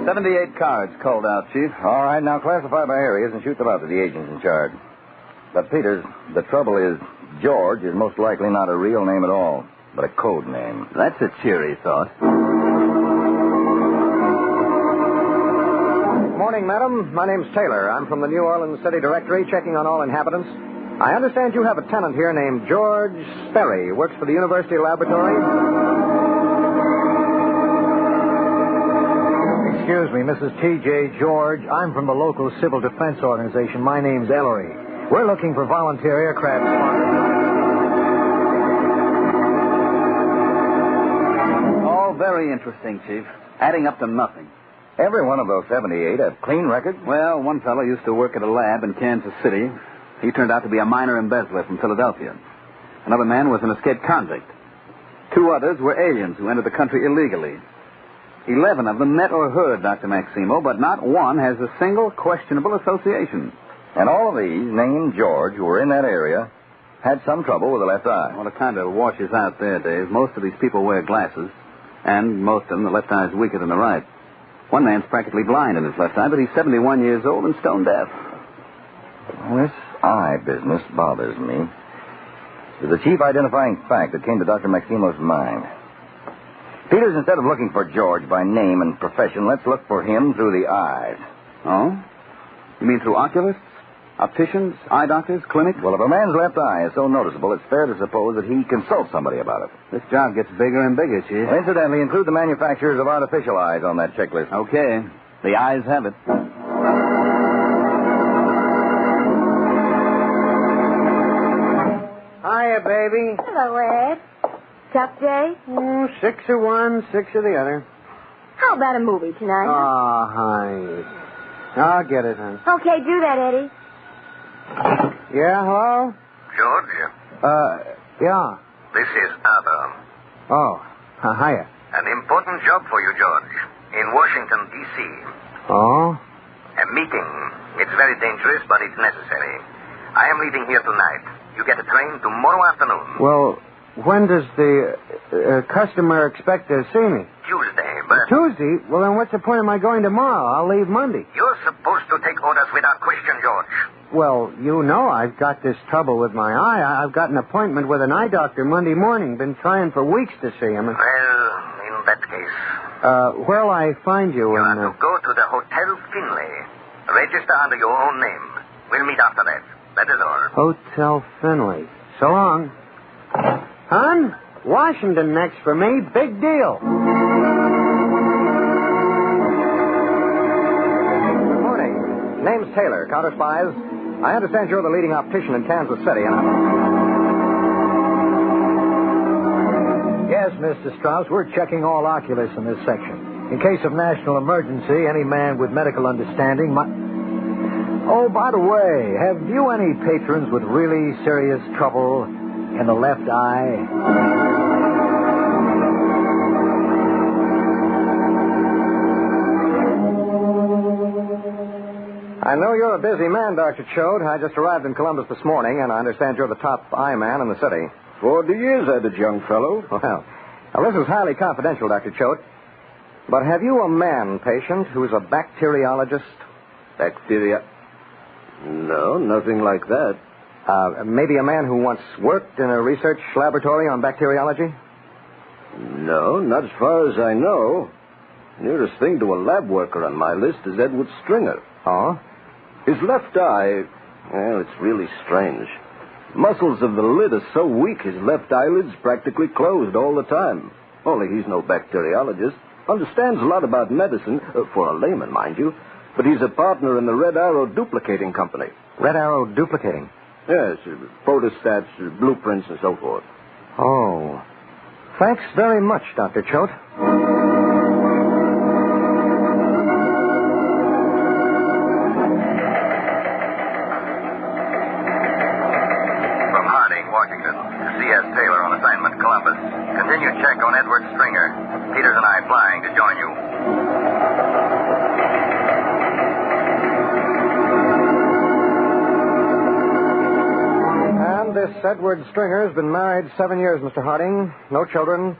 $78 cards called out, Chief. All right, now classify by areas and shoot them out to the agents in charge. But, Peters, the trouble is George is most likely not a real name at all, but a code name. That's a cheery thought. Morning, madam. My name's Taylor. I'm from the New Orleans City Directory, checking on all inhabitants. I understand you have a tenant here named George Sperry. Works for the University Laboratory. Excuse me, Mrs. T.J. George. I'm from the local civil defense organization. My name's Ellery. We're looking for volunteer aircraft spotters. All very interesting, Chief. Adding up to nothing. Every one of those 78 have clean records? Well, one fellow used to work at a lab in Kansas City. He turned out to be a minor embezzler from Philadelphia. Another man was an escaped convict. 2 others were aliens who entered the country illegally. 11 of them met or heard Dr. Maximo, but not one has a single questionable association. And all of these, named George, who were in that area, had some trouble with the left eye. Well, it kind of washes out there, Dave. Most of these people wear glasses, and most of them, the left eye is weaker than the right. One man's practically blind in his left eye, but he's 71 years old and stone deaf. This eye business bothers me. It's the chief identifying fact that came to Dr. Maximo's mind. Peters, instead of looking for George by name and profession, let's look for him through the eyes. Oh? You mean through oculists? Opticians? Eye doctors? Clinics? Well, if a man's left eye is so noticeable, it's fair to suppose that he consults somebody about it. This job gets bigger and bigger, Chief. Well, incidentally, include the manufacturers of artificial eyes on that checklist. Okay. The eyes have it. Hiya, baby. Hello, Ed. Tough day? 6 of one, 6 of the other. How about a movie tonight? Oh, honey. I'll get it, honey. Okay, do that, Eddie. Yeah, hello? George, Yeah. this is Arthur. Oh, hiya. An important job for you, George, in Washington, D.C. Oh? A meeting. It's very dangerous, but it's necessary. I am leaving here tonight. You get a train tomorrow afternoon. Well, when does the customer expect to see me? Tuesday, but... Tuesday? Well, then what's the point of my going tomorrow? I'll leave Monday. You're supposed to take orders without question, George. Well, you know I've got this trouble with my eye. I've got an appointment with an eye doctor Monday morning. Been trying for weeks to see him. Well, in that case... where'll I find you? You have to go to the Hotel Finlay. Register under your own name. We'll meet after that. That is all. Hotel Finlay. So long. Hon, Washington next for me. Big deal. Good morning. Name's Taylor, Counterspies. I understand you're the leading optician in Kansas City, Yes, Mr. Strauss, we're checking all oculists in this section. In case of national emergency, any man with medical understanding might... Oh, by the way, have you any patrons with really serious trouble? And the left eye? I know you're a busy man, Dr. Choate. I just arrived in Columbus this morning, and I understand you're the top eye man in the city. 40 years at it, young fellow. Well, now this is highly confidential, Dr. Choate. But have you a man patient who's a bacteriologist? No, nothing like that. Maybe a man who once worked in a research laboratory on bacteriology? No, not as far as I know. Nearest thing to a lab worker on my list is Edward Stringer. Oh? His left eye, well, it's really strange. Muscles of the lid are so weak his left eyelid's practically closed all the time. Only he's no bacteriologist. Understands a lot about medicine, for a layman, mind you. But he's a partner in the Red Arrow Duplicating Company. Red Arrow Duplicating? Yes, photostats, blueprints, and so forth. Oh. Thanks very much, Dr. Choate. Continue check on Edward Stringer. Peters and I flying to join you. And this Edward Stringer's been married 7 years, Mr. Harding. No children.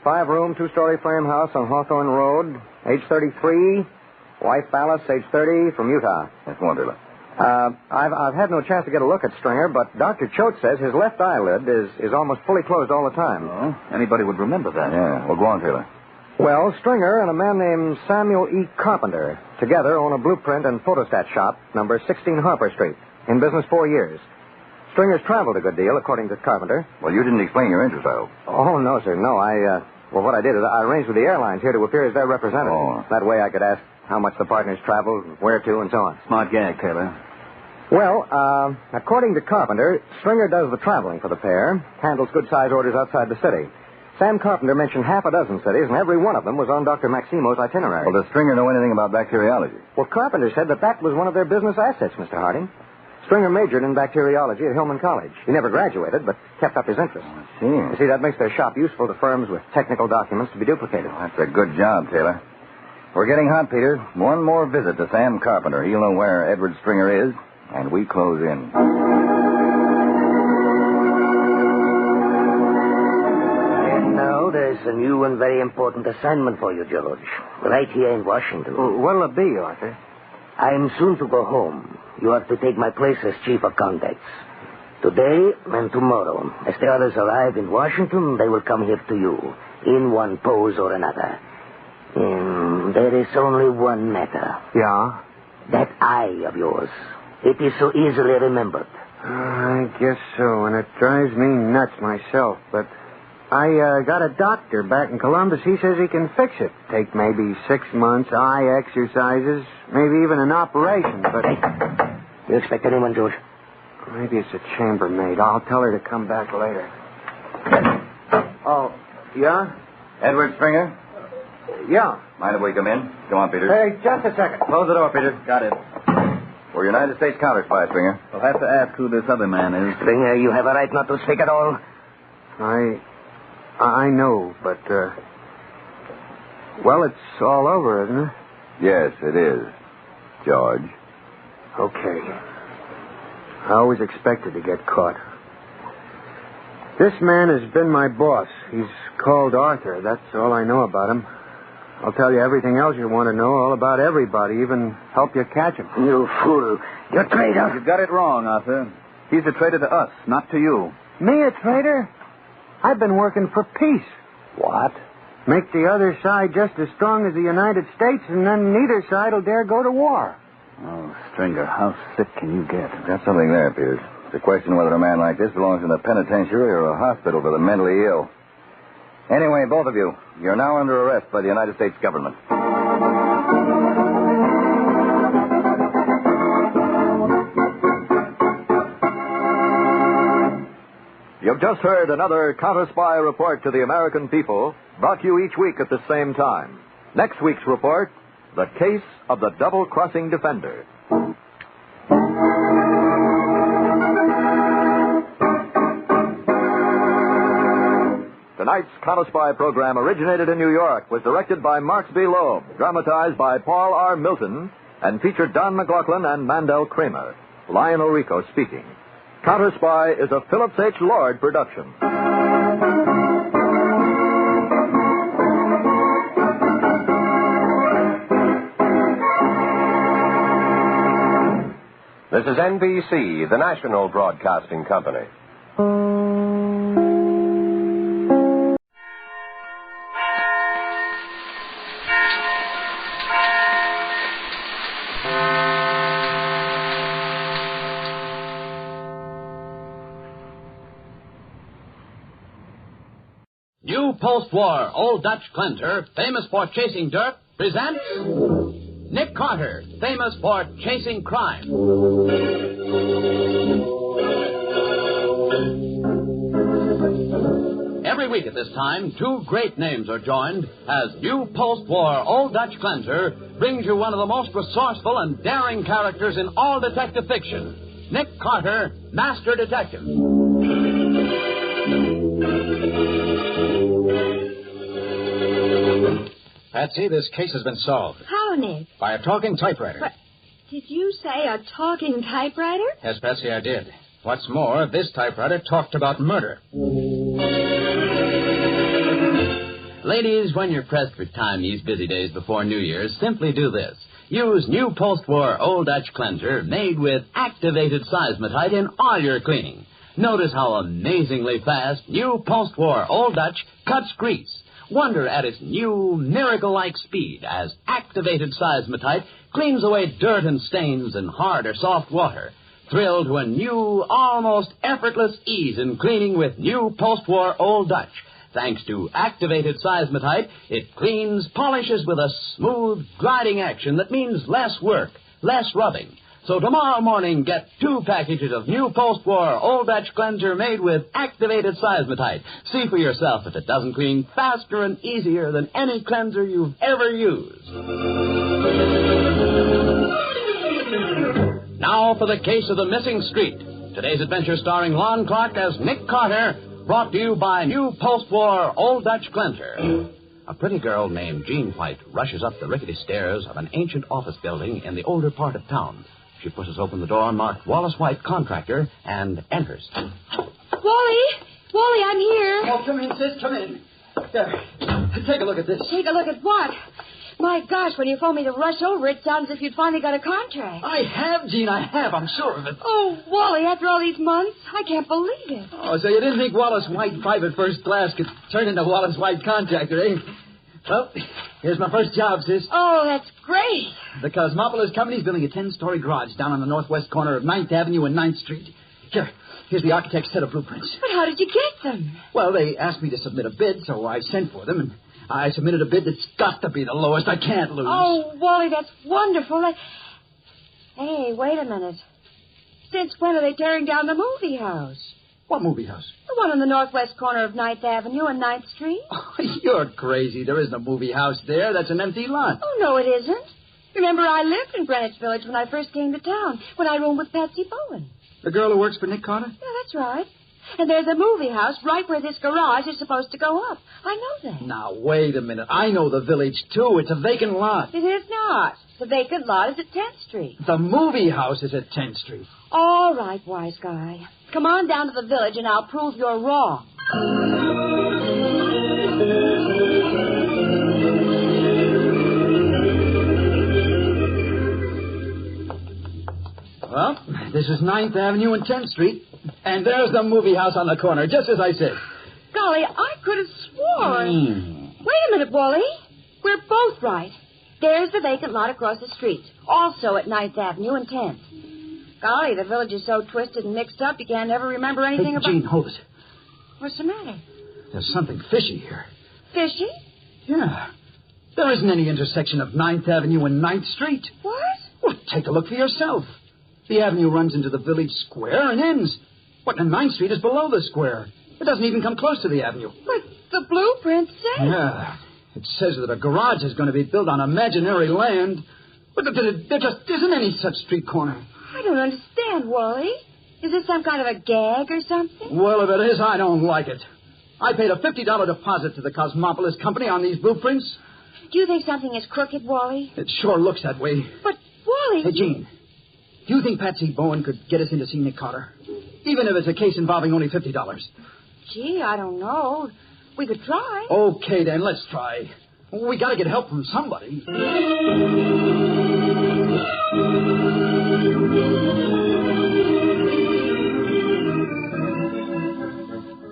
5-room, 2-story frame house on Hawthorne Road. Age 33. Wife Alice, age 30, from Utah. That's wonderful. I've had no chance to get a look at Stringer, but Dr. Choate says his left eyelid is almost fully closed all the time. Oh, anybody would remember that. Yeah. Well, go on, Taylor. Well, Stringer and a man named Samuel E. Carpenter together own a blueprint and photostat shop, number 16 Harper Street. In business 4 years. Stringer's traveled a good deal, according to Carpenter. Well, you didn't explain your interest, I hope. Oh, no, sir. No, well, what I did is I arranged with the airlines here to appear as their representative. Oh. That way I could ask how much the partners traveled, where to, and so on. Smart gag, Taylor. Well, according to Carpenter, Stringer does the traveling for the pair, handles good-size orders outside the city. Sam Carpenter mentioned half a dozen cities, and every one of them was on Dr. Maximo's itinerary. Well, does Stringer know anything about bacteriology? Well, Carpenter said that was one of their business assets, Mr. Harding. Stringer majored in bacteriology at Hillman College. He never graduated, but kept up his interest. I see. You see, that makes their shop useful to firms with technical documents to be duplicated. Well, that's a good job, Taylor. We're getting hot, Peter. One more visit to Sam Carpenter. He'll know where Edward Stringer is, and we close in. And now there's a new and very important assignment for you, George. Right here in Washington. What'll it be, Arthur? I'm soon to go home. You are to take my place as chief of contacts. Today and tomorrow. As the others arrive in Washington, they will come here to you, in one pose or another. There is only one matter. Yeah? That eye of yours. It is so easily remembered. I guess so, and it drives me nuts myself, but I got a doctor back in Columbus. He says he can fix it. Take maybe 6 months, eye exercises, maybe even an operation, but... Hey, you expect anyone, George? Maybe it's a chambermaid. I'll tell her to come back later. Oh, yeah? Edward Stringer? Yeah. Mind if we come in? Come on, Peter. Hey, just a second. Close the door, Peter. Got it. We're United States Counterspy, Stringer. We'll have to ask who this other man is. Stringer, you have a right not to speak at all. I know, but, well, it's all over, isn't it? Yes, it is. George. Okay. I always expected to get caught. This man has been my boss. He's called Arthur. That's all I know about him. I'll tell you everything else you want to know, all about everybody, even help you catch him. You fool. You traitor. You've got it wrong, Arthur. He's a traitor to us, not to you. Me a traitor? I've been working for peace. What? Make the other side just as strong as the United States, and then neither side will dare go to war. Oh, Stringer, how sick can you get? Got something there, Pierce. It's a question whether a man like this belongs in a penitentiary or a hospital for the mentally ill. Anyway, both of you, you're now under arrest by the United States government. You've just heard another Counterspy report to the American people, brought to you each week at the same time. Next week's report, the case of the double-crossing defender. Tonight's Counterspy program originated in New York, was directed by Marks B. Loeb, dramatized by Paul R. Milton, and featured Don McLaughlin and Mandel Kramer. Lionel Rico speaking. Counterspy is a Phillips H. Lord production. This is NBC, the national broadcasting company. New post-war Old Dutch cleanser, famous for chasing dirt, presents Nick Carter, famous for chasing crime. Every week at this time, two great names are joined as new post-war Old Dutch cleanser brings you one of the most resourceful and daring characters in all detective fiction, Nick Carter, Master Detective. Patsy, this case has been solved. How, Nick? By a talking typewriter. What? Did you say a talking typewriter? Yes, Patsy, I did. What's more, this typewriter talked about murder. Ladies, when you're pressed for time these busy days before New Year's, simply do this. Use new post-war Old Dutch cleanser made with activated seismotite in all your cleaning. Notice how amazingly fast new post-war Old Dutch cuts grease. Wonder at its new miracle-like speed as activated seismotite cleans away dirt and stains in hard or soft water. Thrill to a new, almost effortless ease in cleaning with new post-war Old Dutch. Thanks to activated seismotite, it cleans, polishes with a smooth, gliding action that means less work, less rubbing. So tomorrow morning, get 2 packages of new post-war Old Dutch cleanser made with activated seismotite. See for yourself if it doesn't clean faster and easier than any cleanser you've ever used. Now for the case of the missing street. Today's adventure starring Lon Clark as Nick Carter, brought to you by new post-war Old Dutch cleanser. A pretty girl named Jean White rushes up the rickety stairs of an ancient office building in the older part of town. She pushes open the door marked Wallace White, Contractor, and enters. Wally! Wally, I'm here. Oh, come in, sis, come in. There. Take a look at this. Take a look at what? My gosh, when you phoned me to rush over, it sounds as if you'd finally got a contract. I have, Jean, I have. I'm sure of it. Oh, Wally, after all these months, I can't believe it. Oh, so you didn't think Wallace White, Private First Class, could turn into Wallace White, Contractor, eh? Well, here's my first job, sis. Oh, that's great. The Cosmopolis Company's building a 10-story garage down on the northwest corner of 9th Avenue and 9th Street. Here's the architect's set of blueprints. But how did you get them? Well, they asked me to submit a bid, so I sent for them, and I submitted a bid that's got to be the lowest. I can't lose. Oh, Wally, that's wonderful. Hey, wait a minute. Since when are they tearing down the movie house? What movie house? The one on the northwest corner of 9th Avenue and 9th Street. Oh, you're crazy. There isn't a movie house there. That's an empty lot. Oh, no, it isn't. Remember, I lived in Greenwich Village when I first came to town, when I roomed with Patsy Bowen. The girl who works for Nick Carter? Yeah, that's right. And there's a movie house right where this garage is supposed to go up. I know that. Now, wait a minute. I know the village, too. It's a vacant lot. It is not. The vacant lot is at 10th Street. The movie house is at 10th Street. All right, wise guy. Come on down to the village and I'll prove you're wrong. Well, this is 9th Avenue and 10th Street. And there's the movie house on the corner, just as I said. Golly, I could have sworn. Wait a minute, Wally. We're both right. There's the vacant lot across the street, also at 9th Avenue and 10th. Golly, the village is so twisted and mixed up, you can't ever remember anything about... Jean, hold it. What's the matter? There's something fishy here. Fishy? Yeah. There isn't any intersection of 9th Avenue and 9th Street. What? Well, take a look for yourself. The avenue runs into the village square and ends. But 9th Street is below the square. It doesn't even come close to the avenue. But the blueprint says... Yeah. It says that a garage is going to be built on imaginary land. But there just isn't any such street corner. I don't understand, Wally. Is this some kind of a gag or something? Well, if it is, I don't like it. I paid a $50 deposit to the Cosmopolis Company on these blueprints. Do you think something is crooked, Wally? It sure looks that way. But, Wally... Hey, Jean, do you think Patsy Bowen could get us in to see Nick Carter? Even if it's a case involving only $50. Gee, I don't know. We could try. Okay, then, let's try. We got to get help from somebody.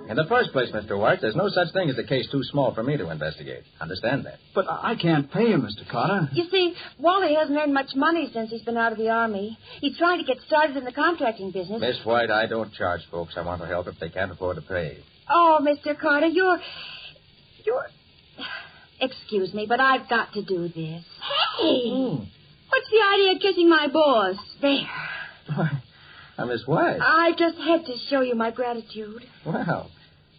In the first place, Mr. White, there's no such thing as a case too small for me to investigate. Understand that? But I can't pay him, Mr. Carter. You see, Wally hasn't earned much money since he's been out of the Army. He's trying to get started in the contracting business. Miss White, I don't charge folks I want to help if they can't afford to pay. Oh, Mr. Carter, you're... Excuse me, but I've got to do this. Hey! What's the idea of kissing my boss? There. Now, Miss White. I just had to show you my gratitude. Well,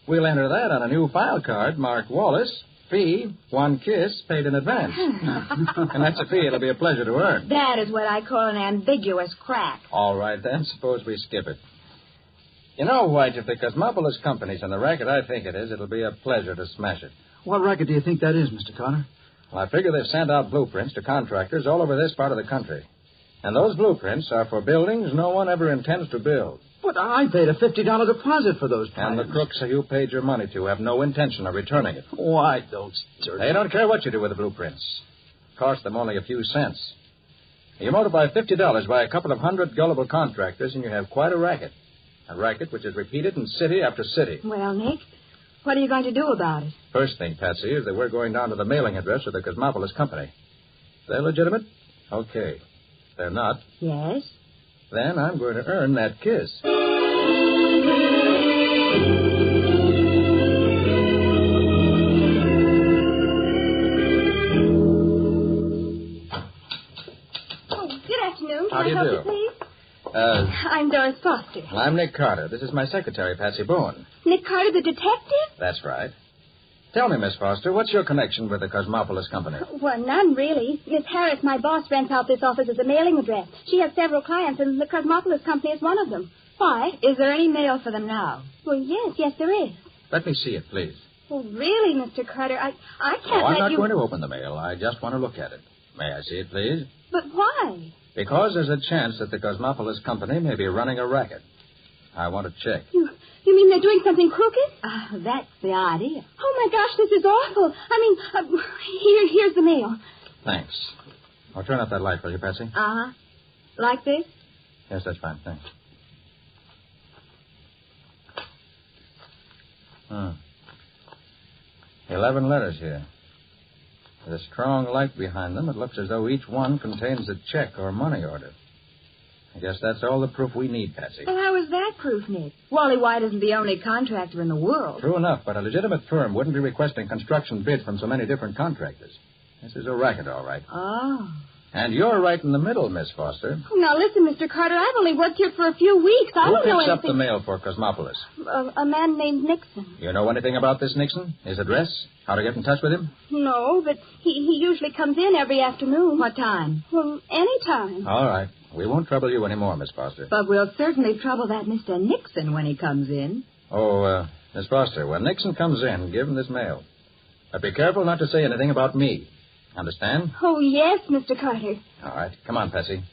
we'll enter that on a new file card marked Wallace. Fee, 1 kiss, paid in advance. And that's a fee it'll be a pleasure to earn. That is what I call an ambiguous crack. All right, then. Suppose we skip it. You know, White, if the Cosmopolis Company's in the racket I think it is, it'll be a pleasure to smash it. What racket do you think that is, Mr. Carter? Well, I figure they've sent out blueprints to contractors all over this part of the country. And those blueprints are for buildings no one ever intends to build. But I paid a $50 deposit for those plans. And the crooks who you paid your money to have no intention of returning it. Why, those dirty... They don't care what you do with the blueprints. Cost them only a few cents. You multiply $50 by a couple of hundred gullible contractors, and you have quite a racket. A racket which is repeated in city after city. Well, Nick, what are you going to do about it? First thing, Patsy, is that we're going down to the mailing address of the Cosmopolis Company. They're legitimate? Okay. They're not? Yes. Then I'm going to earn that kiss. Oh, good afternoon. How do you Can I help do? you, please? I'm Doris Foster. I'm Nick Carter. This is my secretary, Patsy Bowen. Nick Carter, the detective? That's right. Tell me, Miss Foster, what's your connection with the Cosmopolis Company? Well, none, really. Miss Harris, my boss, rents out this office as a mailing address. She has several clients, and the Cosmopolis Company is one of them. Why? Is there any mail for them now? Well, yes, there is. Let me see it, please. Well, really, Mr. Carter, I can't I'm let not you... going to open the mail. I just want to look at it. May I see it, please? But why? Because there's a chance that the Cosmopolis Company may be running a racket. I want to check. You mean they're doing something crooked? That's the idea. Oh, my gosh, this is awful. I mean, here's the mail. Thanks. I'll turn off that light for you, Patsy. Uh-huh. Like this? Yes, that's fine. Thanks. 11 letters here. With a strong light behind them, it looks as though each one contains a check or money order. I guess that's all the proof we need, Patsy. Well, how is that proof, Nick? Wally White isn't the only contractor in the world. True enough, but a legitimate firm wouldn't be requesting construction bids from so many different contractors. This is a racket, all right. Oh. And you're right in the middle, Miss Foster. Oh, now, listen, Mr. Carter, I've only worked here for a few weeks. I don't know Who picks anything... up the mail for Cosmopolis? A man named Nixon. You know anything about this Nixon? His address? How to get in touch with him? No, but he usually comes in every afternoon. What time? Well, any time. All right. We won't trouble you anymore, Miss Foster. But we'll certainly trouble that Mr. Nixon when he comes in. Oh, Miss Foster, when Nixon comes in, give him this mail. But be careful not to say anything about me. Understand? Oh, yes, Mr. Carter. All right. Come on, Patsy.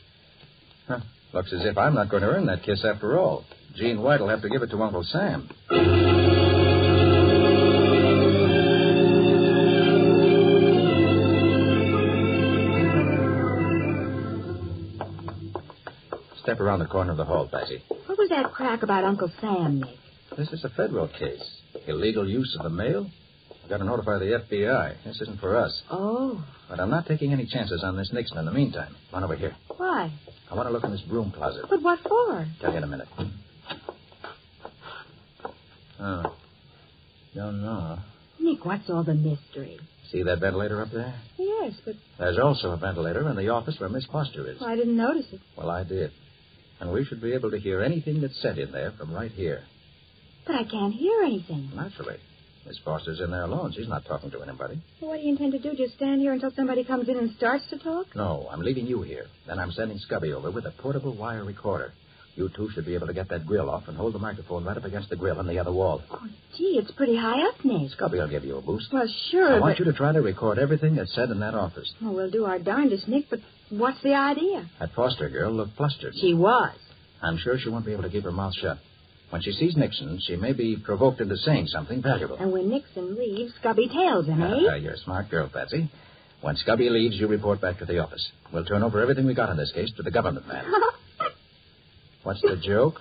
Huh. Looks as if I'm not going to earn that kiss after all. Gene White will have to give it to Uncle Sam. Step around the corner of the hall, Patsy. What was that crack about Uncle Sam, Nick? This is a federal case. Illegal use of the mail. I've got to notify the FBI. This isn't for us. Oh. But I'm not taking any chances on this Nixon in the meantime. Come on over here. Why? I want to look in this broom closet. But what for? Tell you in a minute. Oh. Don't know. Nick, what's all the mystery? See that ventilator up there? Yes, but... There's also a ventilator in the office where Miss Foster is. I didn't notice it. Well, I did. And we should be able to hear anything that's said in there from right here. But I can't hear anything. Naturally. Miss Foster's in there alone. She's not talking to anybody. Well, what do you intend to do? Just stand here until somebody comes in and starts to talk? No, I'm leaving you here. Then I'm sending Scubby over with a portable wire recorder. You two should be able to get that grill off and hold the microphone right up against the grill on the other wall. Oh, gee, it's pretty high up, Nick. Scubby will give you a boost. Well, sure, I want you to try to record everything that's said in that office. Well, we'll do our darndest, Nick, but what's the idea? That Foster girl looked flustered. She was. I'm sure she won't be able to keep her mouth shut. When she sees Nixon, she may be provoked into saying something valuable. And when Nixon leaves, Scubby tails him, eh? You're a smart girl, Patsy. When Scubby leaves, you report back to the office. We'll turn over everything we got in this case to the government man. What's the joke?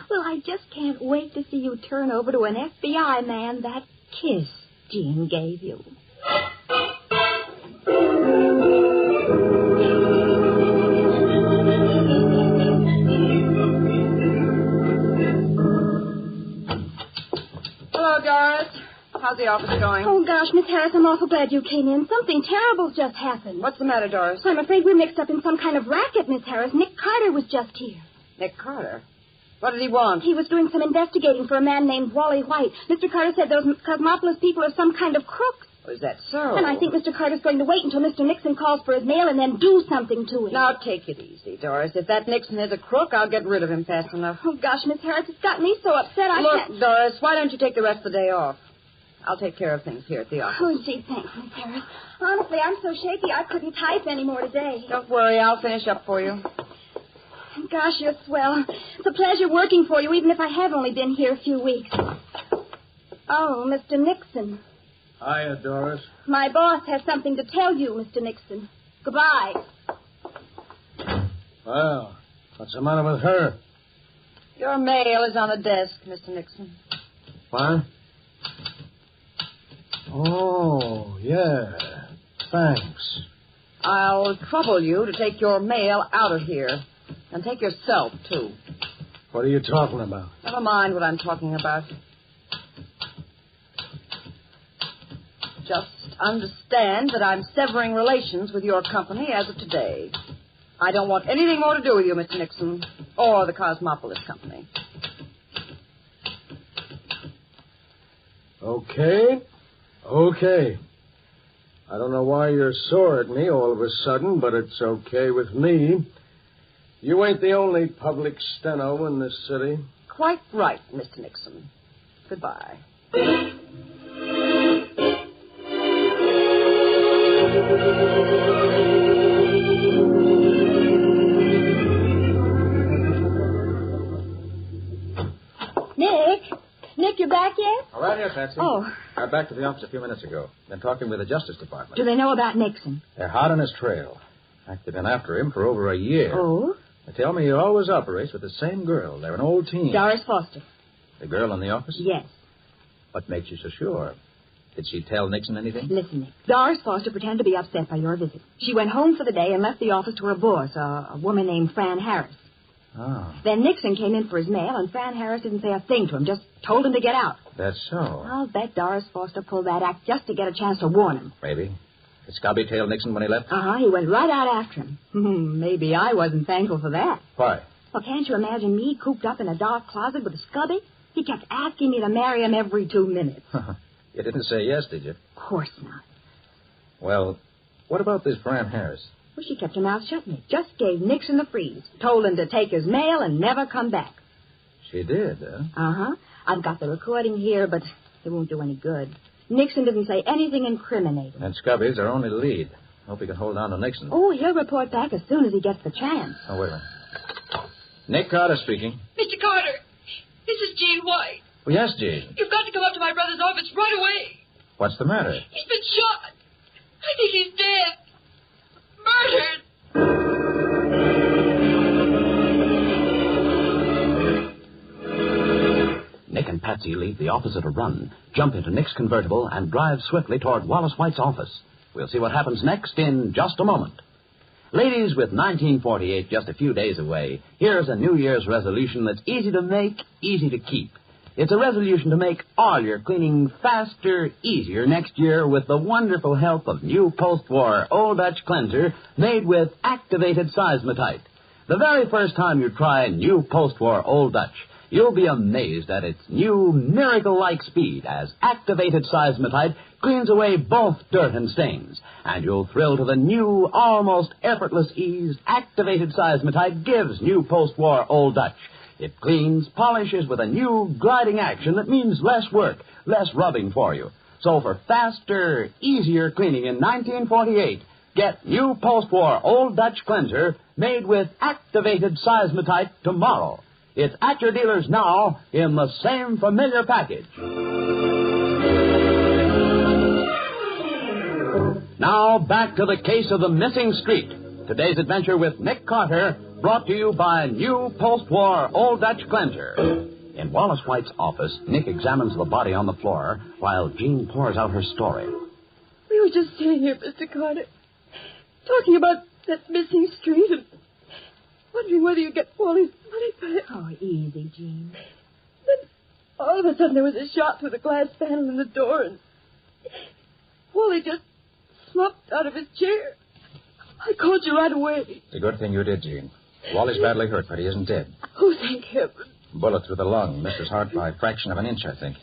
Well, I just can't wait to see you turn over to an FBI man that kiss Jean gave you. Hello, Doris. How's the office going? Oh, gosh, Miss Harris, I'm awful glad you came in. Something terrible's just happened. What's the matter, Doris? I'm afraid we're mixed up in some kind of racket, Miss Harris. Nick Carter was just here. Nick Carter? What did he want? He was doing some investigating for a man named Wally White. Mr. Carter said those Cosmopolis people are some kind of crooks. Oh, is that so? And I think Mr. Carter's going to wait until Mr. Nixon calls for his mail and then do something to him. Now, take it easy, Doris. If that Nixon is a crook, I'll get rid of him fast enough. Oh, gosh, Miss Harris, it's got me so upset I Look, can't... Doris, why don't you take the rest of the day off? I'll take care of things here at the office. Oh, gee, thanks, Miss Harris. Honestly, I'm so shaky I couldn't type anymore today. Don't worry, I'll finish up for you. Gosh, you're swell. It's a pleasure working for you, even if I have only been here a few weeks. Oh, Mr. Nixon. Hiya, Doris. My boss has something to tell you, Mr. Nixon. Goodbye. Well, what's the matter with her? Your mail is on the desk, Mr. Nixon. What? Oh, yeah. Thanks. I'll trouble you to take your mail out of here. And take yourself, too. What are you talking about? Never mind what I'm talking about. Just understand that I'm severing relations with your company as of today. I don't want anything more to do with you, Mr. Nixon, or the Cosmopolis Company. Okay. I don't know why you're sore at me all of a sudden, but it's okay with me. You ain't the only public steno in this city. Quite right, Mr. Nixon. Goodbye. Nick, you back yet? All right here, Patsy. Oh. Got back to the office a few minutes ago. Been talking with the Justice Department. Do they know about Nixon? They're hot on his trail. In fact, they've been after him for over a year. Oh? They tell me he always operates with the same girl. They're an old team. Doris Foster. The girl in the office? Yes. What makes you so sure? Did she tell Nixon anything? Listen, Nick. Doris Foster pretended to be upset by your visit. She went home for the day and left the office to her boss, a woman named Fran Harris. Oh. Then Nixon came in for his mail, and Fran Harris didn't say a thing to him, just told him to get out. That's so. I'll bet Doris Foster pulled that act just to get a chance to warn him. Maybe. Did Scubby tail Nixon when he left? Uh-huh. He went right out after him. Maybe I wasn't thankful for that. Why? Well, can't you imagine me cooped up in a dark closet with a Scubby? He kept asking me to marry him every 2 minutes. You didn't say yes, did you? Of course not. Well, what about this Fran Harris? Well, she kept her mouth shut, Nick. Just gave Nixon the freeze. Told him to take his mail and never come back. She did, huh? Uh-huh. I've got the recording here, but it won't do any good. Nixon didn't say anything incriminating. And Scubby's our only lead. Hope he can hold on to Nixon. Oh, he'll report back as soon as he gets the chance. Oh, wait a minute. Nick Carter speaking. Mr. Carter, this is Jean White. Oh, yes, Jean. You've got to come up to my brother's office right away. What's the matter? He's been shot. I think he's dead. Murdered. Nick and Patsy leave the office at a run, jump into Nick's convertible, and drive swiftly toward Wallace White's office. We'll see what happens next in just a moment. Ladies, with 1948 just a few days away, here's a New Year's resolution that's easy to make, easy to keep. It's a resolution to make all your cleaning faster, easier next year with the wonderful help of new post-war Old Dutch cleanser made with activated seismotite. The very first time you try new post-war Old Dutch, you'll be amazed at its new miracle-like speed as activated seismotite cleans away both dirt and stains. And you'll thrill to the new, almost effortless ease activated seismotite gives new post-war Old Dutch. It cleans, polishes with a new gliding action that means less work, less rubbing for you. So for faster, easier cleaning in 1948, get new post-war Old Dutch Cleanser made with activated seismotite tomorrow. It's at your dealers now in the same familiar package. Now back to the case of the missing street. Today's adventure with Nick Carter, brought to you by new post-war Old Dutch Cleanser. In Wallace White's office, Nick examines the body on the floor while Jean pours out her story. We were just sitting here, Mr. Carter, talking about that missing street and wondering whether you'd get Wally's money back. Oh, easy, Jean. Then all of a sudden there was a shot through the glass panel in the door and Wally just slumped out of his chair. I called you right away. It's a good thing you did, Jean. Wally's badly hurt, but he isn't dead. Oh, thank heaven. Bullet through the lung. Missed his heart by a fraction of an inch, I think.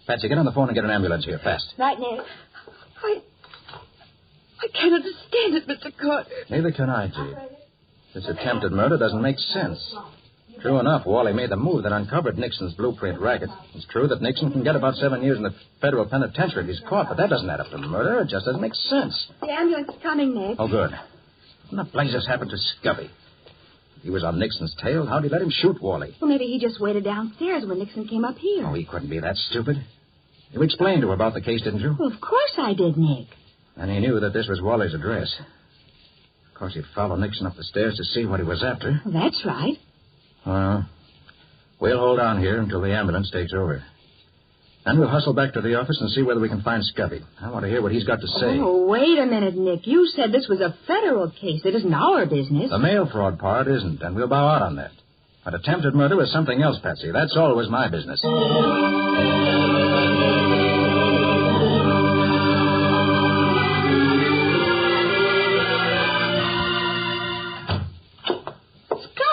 Patsy, get on the phone and get an ambulance here, fast. Right, Nick. I can't understand it, Mr. Carter. Neither can I, Jean. This attempted murder doesn't make sense. True enough, Wally made the move that uncovered Nixon's blueprint racket. It's true that Nixon can get about 7 years in the federal penitentiary if he's caught, but that doesn't add up to murder. It just doesn't make sense. The ambulance is coming, Nick. Oh, good. What the blazes happened to Scubby? If he was on Nixon's tail, how'd he let him shoot Wally? Well, maybe he just waited downstairs when Nixon came up here. Oh, he couldn't be that stupid. You explained to her about the case, didn't you? Well, of course I did, Nick. And he knew that this was Wally's address. Of course, he'd follow Nixon up the stairs to see what he was after. Well, that's right. Well, we'll hold on here until the ambulance takes over. Then we'll hustle back to the office and see whether we can find Scubby. I want to hear what he's got to say. Oh, wait a minute, Nick. You said this was a federal case. It isn't our business. The mail fraud part isn't, and we'll bow out on that. But attempted murder was something else, Patsy. That's always my business.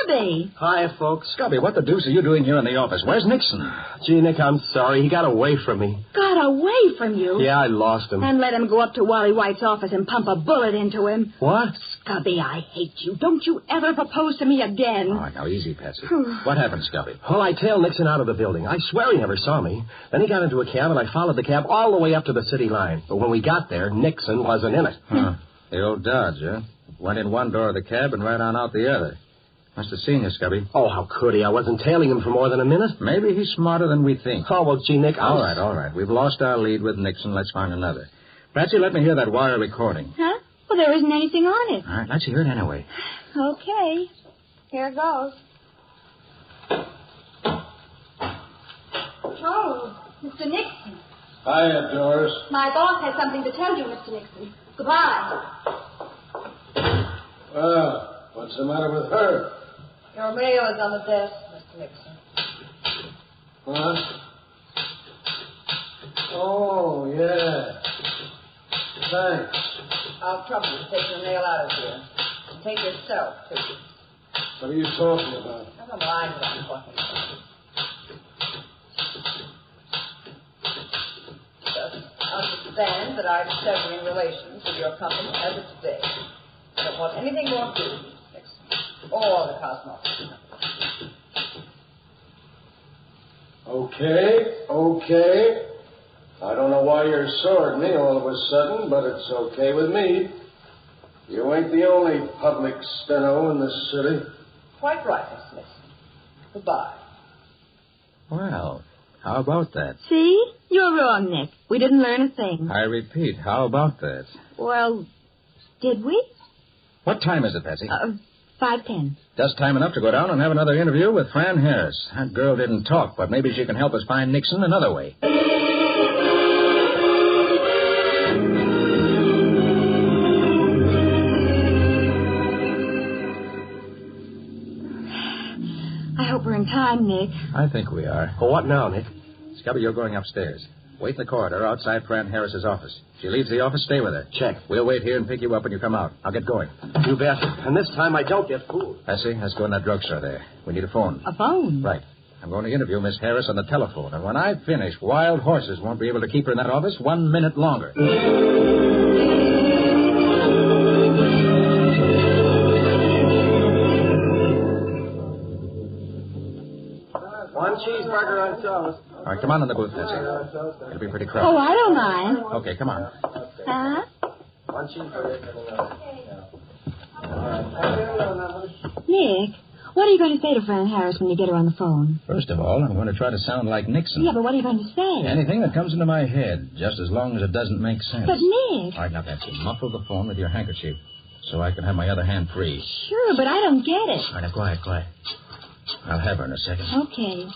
Scubby! Hi, folks. Scubby, what the deuce are you doing here in the office? Where's Nixon? Gee, Nick, I'm sorry. He got away from me. Got away from you? Yeah, I lost him. And let him go up to Wally White's office and pump a bullet into him. What? Scubby, I hate you. Don't you ever propose to me again. All right, now, easy, Patsy. What happened, Scubby? Well, I tailed Nixon out of the building. I swear he never saw me. Then he got into a cab, and I followed the cab all the way up to the city line. But when we got there, Nixon wasn't in it. The old Dodge, huh? Went in one door of the cab and right on out the other. Must have seen you, Scubby. Oh, how could he? I wasn't tailing him for more than a minute. Maybe he's smarter than we think. Oh, well, gee, Nick, All right. We've lost our lead with Nixon. Let's find another. Patsy, let me hear that wire recording. Huh? Well, there isn't anything on it. All right, let's hear it anyway. Okay. Here goes. Oh, Mr. Nixon. Hiya, Doris. My boss has something to tell you, Mr. Nixon. Goodbye. Well, what's the matter with her? Your mail is on the desk, Mr. Nixon. What? Oh, yeah. Thanks. I'll trouble you to take your mail out of here. And take yourself, too. What are you talking about? Never mind what I'm talking about. Just understand that I'm severing relations with your company as of today. I don't want anything more to do with you, Nixon, or the Cosmos. Okay. I don't know why you're sore at me all of a sudden, but it's okay with me. You ain't the only public steno in this city. Quite right, Miss Nixon. Goodbye. Well, how about that? See? You're wrong, Nick. We didn't learn a thing. I repeat, how about that? Well, did we? What time is it, Patsy? 5:10. Just time enough to go down and have another interview with Fran Harris. That girl didn't talk, but maybe she can help us find Nixon another way. I hope we're in time, Nick. I think we are. Well, what now, Nick? Scubby, you're going upstairs. Wait in the corridor outside Fran Harris's office. If she leaves the office, stay with her. Check. We'll wait here and pick you up when you come out. I'll get going. You bet. And this time I don't get fooled. Patsy, let's go in that drugstore there. We need a phone. A phone? Right. I'm going to interview Miss Harris on the telephone, and when I finish, wild horses won't be able to keep her in that office 1 minute longer. One cheeseburger on toast. All right, come on in the booth, Patsy. It'll be pretty crowded. Oh, I don't mind. Okay, come on. Huh? One cheeseburger. Nick, what are you going to say to Fran Harris when you get her on the phone? First of all, I'm going to try to sound like Nixon. Yeah, but what are you going to say? Anything that comes into my head, just as long as it doesn't make sense. But, Nick... All right, now, Patsy, muffle the phone with your handkerchief so I can have my other hand free. Sure, but I don't get it. All right, now, quiet. I'll have her in a second. Okay.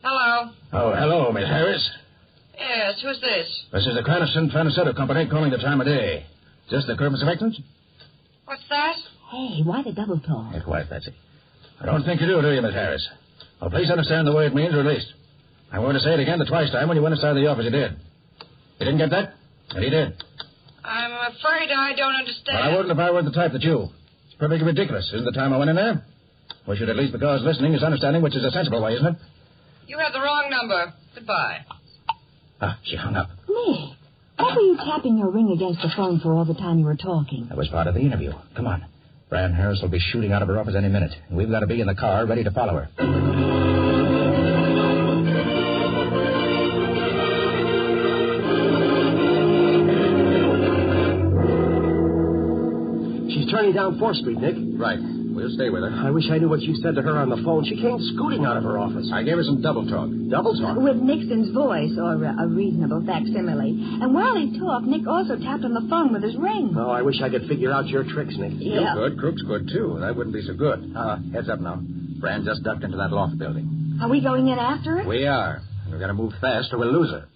Hello. Oh, hello, Miss Harris. Yes, who's this? This is the Cranston Pharmaceutical Company calling the time of day. Is this the Kermis of Excellence? What's that? Hey, why the double talk? Hey, quiet, Patsy. I don't think you do you, Miss Harris? Well, please understand the way it means, or at least. I'm going to say it again the twice time when you went inside the office. You did. You didn't get that? And he did. I'm afraid I don't understand. Well, I wouldn't if I were the type that you. It's perfectly ridiculous. Isn't the time I went in there? We should at least, because listening is understanding, which is a sensible way, isn't it? You have the wrong number. Goodbye. Ah, she hung up. Nick, what were you tapping your ring against the phone for all the time you were talking? That was part of the interview. Come on. Fran Harris will be shooting out of her office any minute. We've got to be in the car ready to follow her. She's turning down 4th Street, Nick. Right. We'll stay with her. I wish I knew what you said to her on the phone. She came scooting out of her office. I gave her some double talk. Double talk? With Nixon's voice, or a reasonable facsimile. And while he talked, Nick also tapped on the phone with his ring. Oh, I wish I could figure out your tricks, Nick. Yeah. You could. Crooks could, too. That wouldn't be so good. Heads up now. Fran just ducked into that loft building. Are we going in after her? We are. And we've got to move fast or we'll lose her.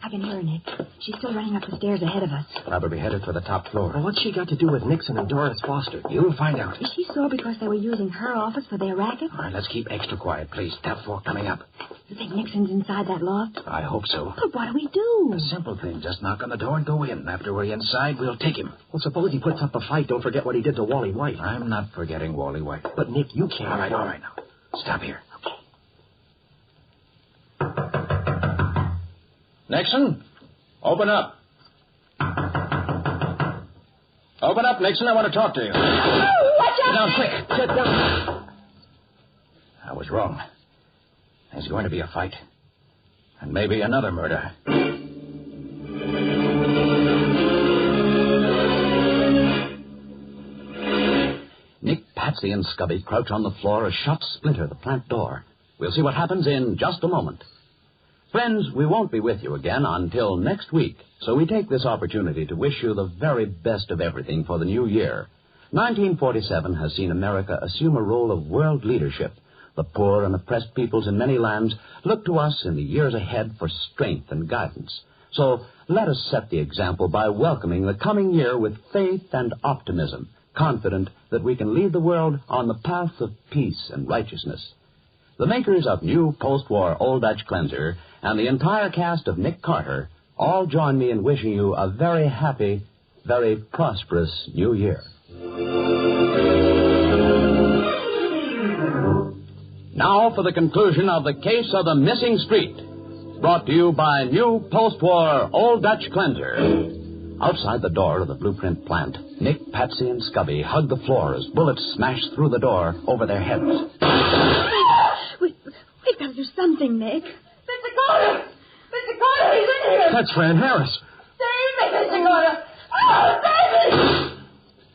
I can hear her, Nick. She's still running up the stairs ahead of us. Probably headed for the top floor. Well, what's she got to do with Nixon and Doris Foster? You'll find out. Is she sore because they were using her office for their racket? All right, let's keep extra quiet, please. Top floor coming up. You think Nixon's inside that loft? I hope so. But what do we do? A simple thing. Just knock on the door and go in. After we're inside, we'll take him. Well, suppose he puts up a fight. Don't forget what he did to Wally White. I'm not forgetting Wally White. But, Nick, you can't. All right now. Stop here. Okay. Nixon, open up. Open up, Nixon. I want to talk to you. Oh, watch out! Sit down, quick. Sit down. I was wrong. There's going to be a fight. And maybe another murder. Nick, Patsy, and Scubby crouch on the floor as shots splinter the plant door. We'll see what happens in just a moment. Friends, we won't be with you again until next week, so we take this opportunity to wish you the very best of everything for the new year. 1947 has seen America assume a role of world leadership. The poor and oppressed peoples in many lands look to us in the years ahead for strength and guidance. So let us set the example by welcoming the coming year with faith and optimism, confident that we can lead the world on the path of peace and righteousness. The makers of new post-war Old Dutch Cleanser and the entire cast of Nick Carter all join me in wishing you a very happy, very prosperous new year. Now for the conclusion of the case of the missing street, brought to you by new post-war Old Dutch Cleanser. Outside the door of the blueprint plant, Nick, Patsy, and Scubby hug the floor as bullets smash through the door over their heads. We've got to do something, Nick. Mr. Carter! Mr. Carter, he's in here! That's Fran Harris. Save me, Mr. Carter! Oh, save me!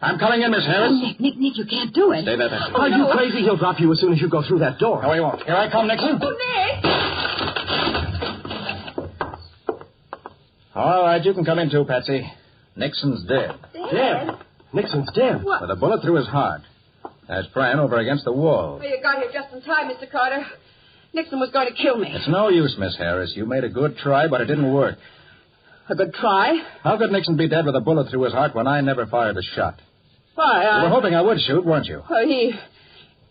I'm coming in, Miss Harris. Oh, Nick, you can't do it. Stay there, Patsy. Are you crazy? He'll drop you as soon as you go through that door. No, he won't. Here I come, Nixon. Oh, Nick! All right, you can come in too, Patsy. Nixon's dead. Dead? Nixon's dead. What? With a bullet through his heart. There's Fran over against the wall. Well, you got here just in time, Mr. Carter. Nixon was going to kill me. It's no use, Miss Harris. You made a good try, but it didn't work. A good try? How could Nixon be dead with a bullet through his heart when I never fired a shot? Why, You were hoping I would shoot, weren't you?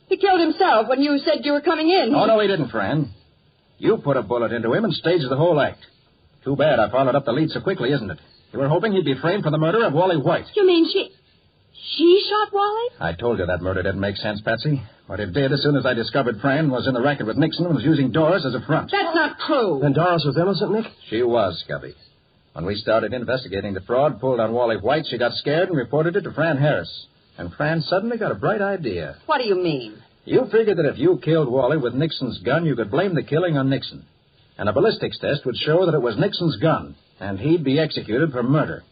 He killed himself when you said you were coming in. Oh, no, he didn't, Fran. You put a bullet into him and staged the whole act. Too bad I followed up the lead so quickly, isn't it? You were hoping he'd be framed for the murder of Wally White. You mean She shot Wally? I told you that murder didn't make sense, Patsy. But it did as soon as I discovered Fran was in the racket with Nixon and was using Doris as a front. That's not true. Then Doris was innocent, Nick? She was, Scubby. When we started investigating the fraud pulled on Wally White, she got scared and reported it to Fran Harris. And Fran suddenly got a bright idea. What do you mean? You figured that if you killed Wally with Nixon's gun, you could blame the killing on Nixon. And a ballistics test would show that it was Nixon's gun, and he'd be executed for murder.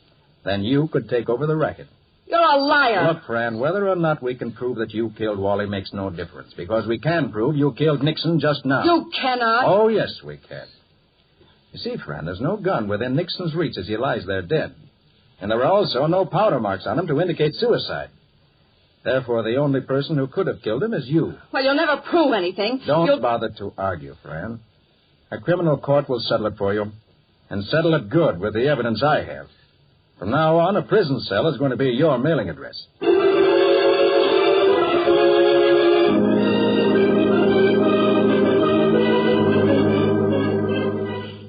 Then you could take over the racket. You're a liar. Look, Fran, whether or not we can prove that you killed Wally makes no difference, because we can prove you killed Nixon just now. You cannot. Oh, yes, we can. You see, Fran, there's no gun within Nixon's reach as he lies there dead. And there were also no powder marks on him to indicate suicide. Therefore, the only person who could have killed him is you. Well, you'll never prove anything. Don't bother to argue, Fran. A criminal court will settle it for you, and settle it good with the evidence I have. From now on, a prison cell is going to be your mailing address.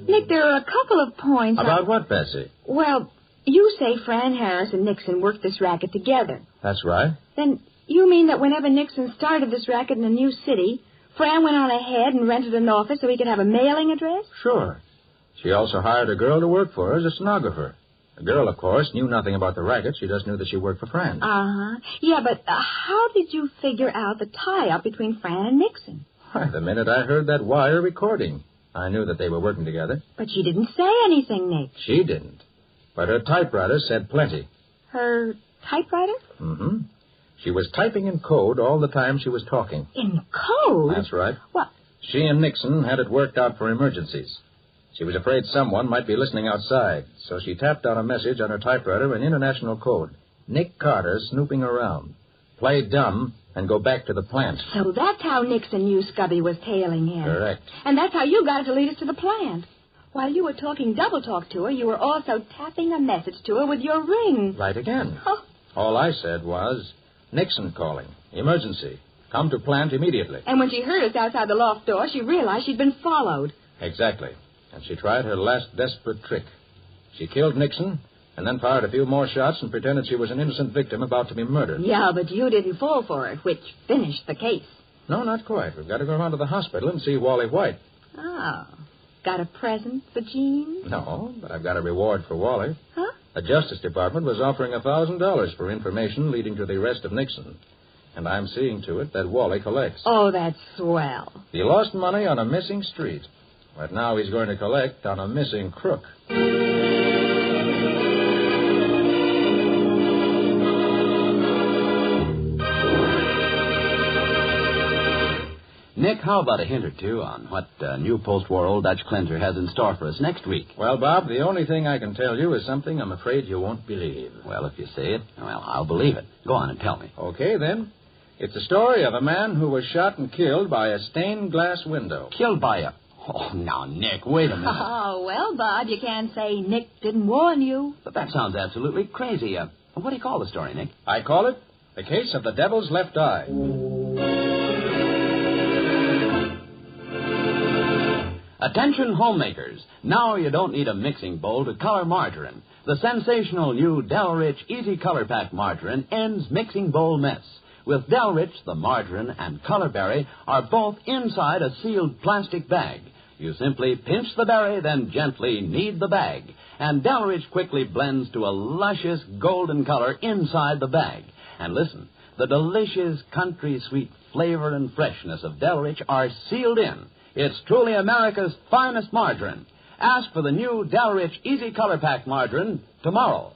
Nick, there are a couple of points. About what, Bessie? Well, you say Fran Harris and Nixon worked this racket together. That's right. Then you mean that whenever Nixon started this racket in a new city, Fran went on ahead and rented an office so he could have a mailing address? Sure. She also hired a girl to work for her as a stenographer. The girl, of course, knew nothing about the racket. She just knew that she worked for Fran. Uh-huh. Yeah, but how did you figure out the tie-up between Fran and Nixon? Why, the minute I heard that wire recording, I knew that they were working together. But she didn't say anything, Nick. She didn't. But her typewriter said plenty. Her typewriter? Mm-hmm. She was typing in code all the time she was talking. In code? That's right. What? She and Nixon had it worked out for emergencies. She was afraid someone might be listening outside, so she tapped out a message on her typewriter in international code. Nick Carter snooping around. Play dumb and go back to the plant. So that's how Nixon knew Scubby was tailing him. Correct. And that's how you got her to lead us to the plant. While you were talking double talk to her, you were also tapping a message to her with your ring. Right again. Oh. All I said was, Nixon calling. Emergency. Come to plant immediately. And when she heard us outside the loft door, she realized she'd been followed. Exactly. And she tried her last desperate trick. She killed Nixon and then fired a few more shots and pretended she was an innocent victim about to be murdered. Yeah, but you didn't fall for it, which finished the case. No, not quite. We've got to go around to the hospital and see Wally White. Oh. Got a present for Jean? No, but I've got a reward for Wally. Huh? The Justice Department was offering $1,000 for information leading to the arrest of Nixon. And I'm seeing to it that Wally collects. Oh, that's swell. He lost money on a missing street. But now he's going to collect on a missing crook. Nick, how about a hint or two on what new post-war Old Dutch cleanser has in store for us next week? Well, Bob, the only thing I can tell you is something I'm afraid you won't believe. Well, if you say it, well, I'll believe it. Go on and tell me. Okay, then. It's the story of a man who was shot and killed by a stained glass window. Killed by a... Oh, now, Nick, wait a minute. Oh, well, Bob, you can't say Nick didn't warn you. But that sounds absolutely crazy. What do you call the story, Nick? I call it The Case of the Devil's Left Eye. Attention, homemakers. Now you don't need a mixing bowl to color margarine. The sensational new Del Rich Easy Color Pack margarine ends mixing bowl mess. With Del Rich, the margarine and color berry are both inside a sealed plastic bag. You simply pinch the berry, then gently knead the bag. And Del Rich quickly blends to a luscious golden color inside the bag. And listen, the delicious country sweet flavor and freshness of Del Rich are sealed in. It's truly America's finest margarine. Ask for the new Del Rich Easy Color Pack margarine tomorrow.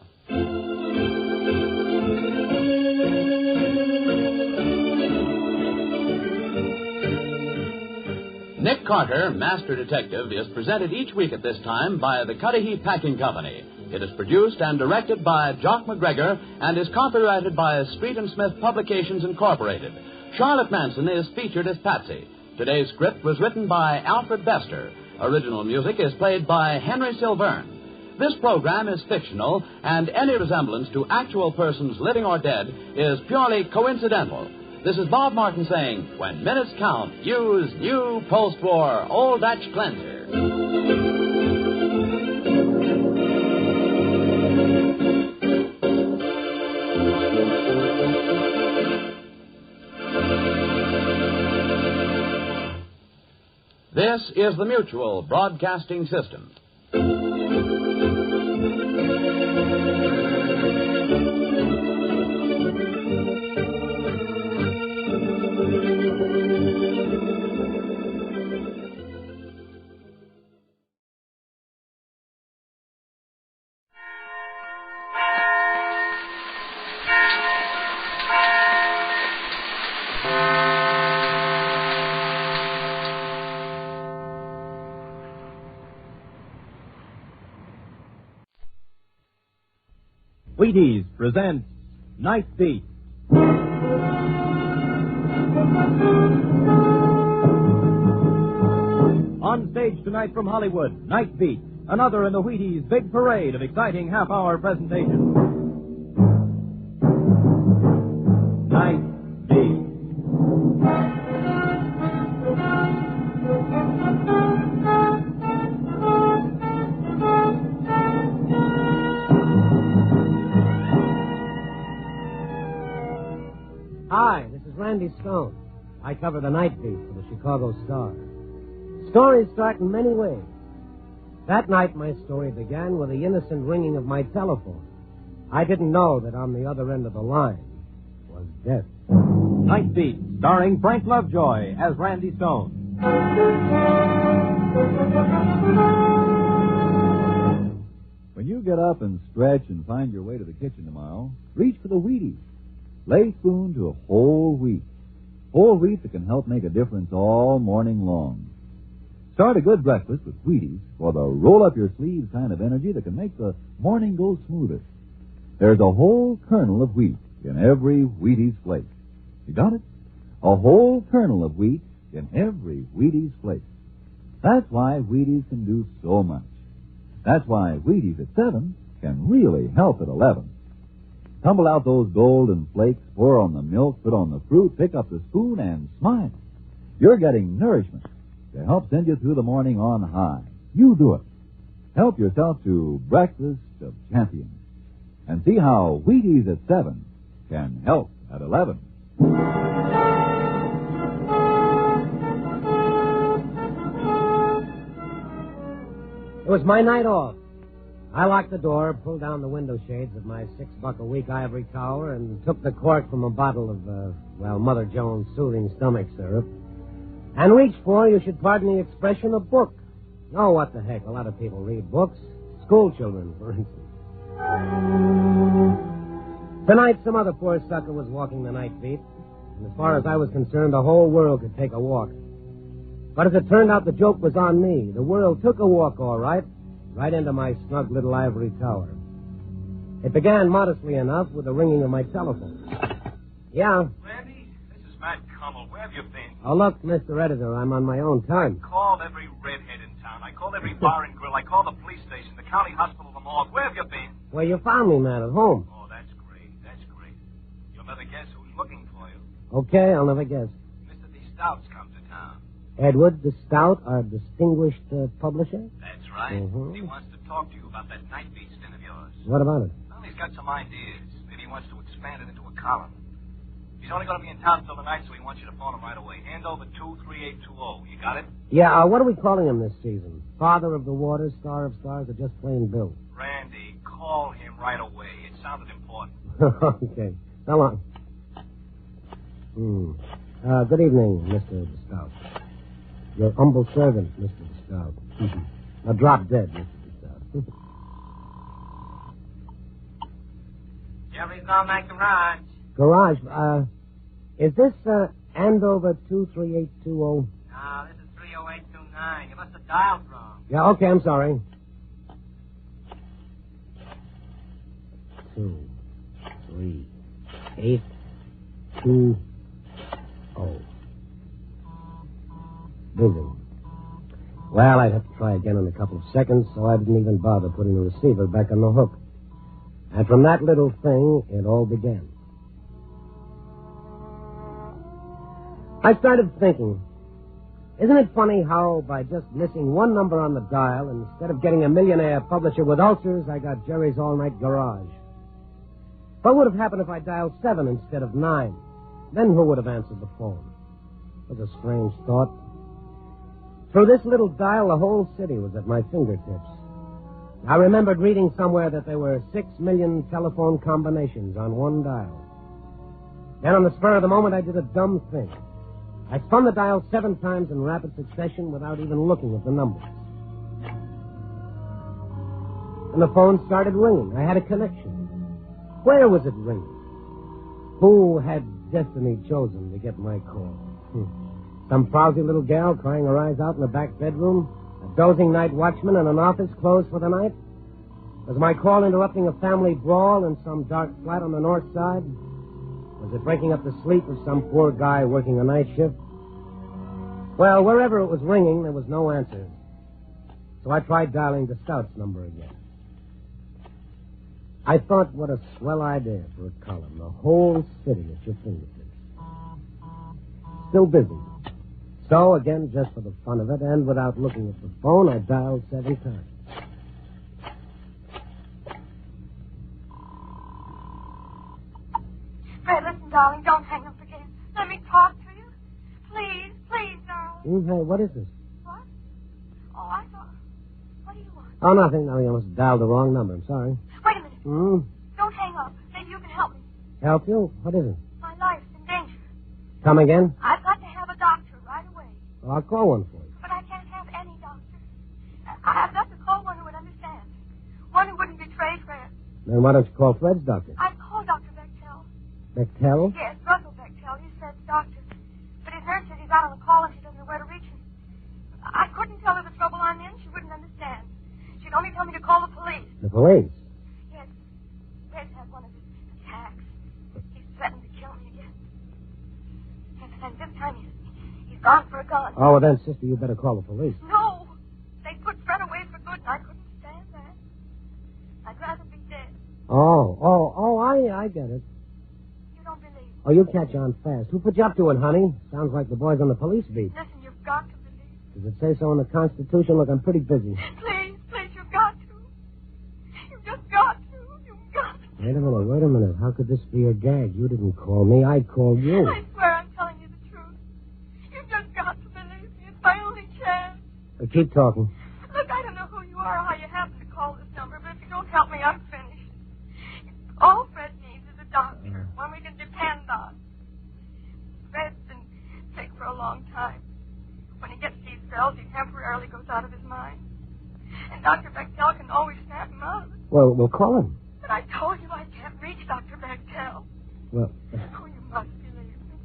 Nick Carter, Master Detective, is presented each week at this time by the Cudahy Packing Company. It is produced and directed by Jock McGregor and is copyrighted by Street and Smith Publications Incorporated. Charlotte Manson is featured as Patsy. Today's script was written by Alfred Bester. Original music is played by Henry Silverne. This program is fictional, and any resemblance to actual persons living or dead is purely coincidental. This is Bob Martin saying, when minutes count, use new post-war Old Dutch cleanser. This is the Mutual Broadcasting System. Wheaties presents Night Beat. On stage tonight from Hollywood, Night Beat, another in the Wheaties' big parade of exciting half-hour presentations. Night Beat. Hi, this is Randy Stone. I cover the Night Beat for the Chicago Star. Stories start in many ways. That night, my story began with the innocent ringing of my telephone. I didn't know that on the other end of the line was death. Night Beat, starring Frank Lovejoy as Randy Stone. When you get up and stretch and find your way to the kitchen tomorrow, reach for the Wheaties. Lay spoon to a whole wheat. Whole wheat that can help make a difference all morning long. Start a good breakfast with Wheaties for the roll-up-your-sleeves kind of energy that can make the morning go smoother. There's a whole kernel of wheat in every Wheaties flake. You got it? A whole kernel of wheat in every Wheaties flake. That's why Wheaties can do so much. That's why Wheaties at 7 can really help at 11. Tumble out those golden flakes, pour on the milk, put on the fruit, pick up the spoon, and smile. You're getting nourishment to help send you through the morning on high. You do it. Help yourself to Breakfast of Champions. And see how Wheaties at 7 can help at 11. It was my night off. I locked the door, pulled down the window shades of my $6-a-week ivory tower, and took the cork from a bottle of, Mother Jones' soothing stomach syrup, and reached for, you should pardon the expression, a book. Oh, what the heck, a lot of people read books. School children, for instance. Tonight, some other poor sucker was walking the Night Beat, and as far as I was concerned, the whole world could take a walk. But as it turned out, the joke was on me. The world took a walk, all right into my snug little ivory tower. It began modestly enough with the ringing of my telephone. Yeah? Randy, this is Matt Cummel. Where have you been? Oh, look, Mr. Editor, I'm on my own time. I called every redhead in town. I called every bar and grill. I called the police station, the county hospital, the morgue. Where have you been? Well, you found me, Matt, at home. Oh, that's great. That's great. You'll never guess who's looking for you. Okay, I'll never guess. Mr. D. Stout's come to town. Edward de Stout, our distinguished publisher? That's right. He wants to talk to you about that Night Beat stint of yours. What about it? Well, he's got some ideas. Maybe he wants to expand it into a column. He's only going to be in town till tonight, so he wants you to phone him right away. Hand over 23820. You got it? Yeah, what are we calling him this season? Father of the Waters, Star of Stars, or just plain Bill? Randy, call him right away. It sounded important. Okay. Come on. Good evening, Mr. Stout. Your humble servant, Mr. Stout. Now drop dead, Mr. Stout. Jerry's on that garage. Garage, is this, Andover 23820? No, this is 30829. You must have dialed wrong. Yeah, okay, I'm sorry. 23820. Busy. Well, I'd have to try again in a couple of seconds, so I didn't even bother putting the receiver back on the hook. And from that little thing, it all began. I started thinking, isn't it funny how by just missing one number on the dial, instead of getting a millionaire publisher with ulcers, I got Jerry's all-night garage? What would have happened if I dialed 7 instead of 9? Then who would have answered the phone? It was a strange thought. Through this little dial, the whole city was at my fingertips. I remembered reading somewhere that there were 6 million telephone combinations on one dial. Then on the spur of the moment, I did a dumb thing. I spun the dial 7 times in rapid succession without even looking at the numbers. And the phone started ringing. I had a connection. Where was it ringing? Who had destiny chosen to get my call? Some frowsy little gal crying her eyes out in the back bedroom? A dozing night watchman in an office closed for the night? Was my call interrupting a family brawl in some dark flat on the north side? Was it breaking up the sleep of some poor guy working a night shift? Well, wherever it was ringing, there was no answer. So I tried dialing the scout's number again. I thought, what a swell idea for a column. The whole city at your fingertips. Still busy. So, again, just for the fun of it, and without looking at the phone, I dialed 7 times. Fred, listen, darling, don't hang up again. Let me talk to you. Please, please, darling. Hey, what is this? What? Oh, I thought... What do you want? Oh, nothing. No, you must have dialed the wrong number. I'm sorry. Wait a minute. Don't hang up. Maybe you can help me. Help you? What is it? My life's in danger. Come again? I've got to have a doctor right away. Well, I'll call one for you. But I can't have any doctor. I've got to call one who would understand. One who wouldn't betray Fred. Then why don't you call Fred's doctor? I've called Dr. Bechtel. Bechtel? Yes, Russell Bechtel. He's Fred's doctor. But his nurse said he's out on the call and she doesn't know where to reach him. I couldn't tell her the trouble I'm in. She wouldn't understand. She'd only tell me to call the police. The police? Yes. Fred's had one of his attacks. He's threatened to kill me again. And this time he's gone for a gun. Oh, well, then, sister, you better call the police. No. They put Fred away for good, and I couldn't stand that. I'd rather be dead. I get it. You don't believe me? Oh, you catch on fast. Who put you up to it, honey? Sounds like the boys on the police beat. Listen, you've got to believe. Does it say so in the Constitution? Look, I'm pretty busy. Please, you've got to. You've just got to. You've got to. Wait a minute. How could this be a gag? You didn't call me. I called you. I swear I'm telling you the truth. You've just got to believe me. It's my only chance. Keep talking. Look, I don't know who you are or how you happen to call this number, but if you don't help me, I'm finished. All Fred needs is a doctor, one we can depend on. Fred's been sick for a long time. When he gets these spells, he temporarily goes out of his mind. And Dr. Bechtel can always snap him out of it. Well, we'll call him. But I told you I can't reach Dr. Bechtel. Well... Oh, you must believe me.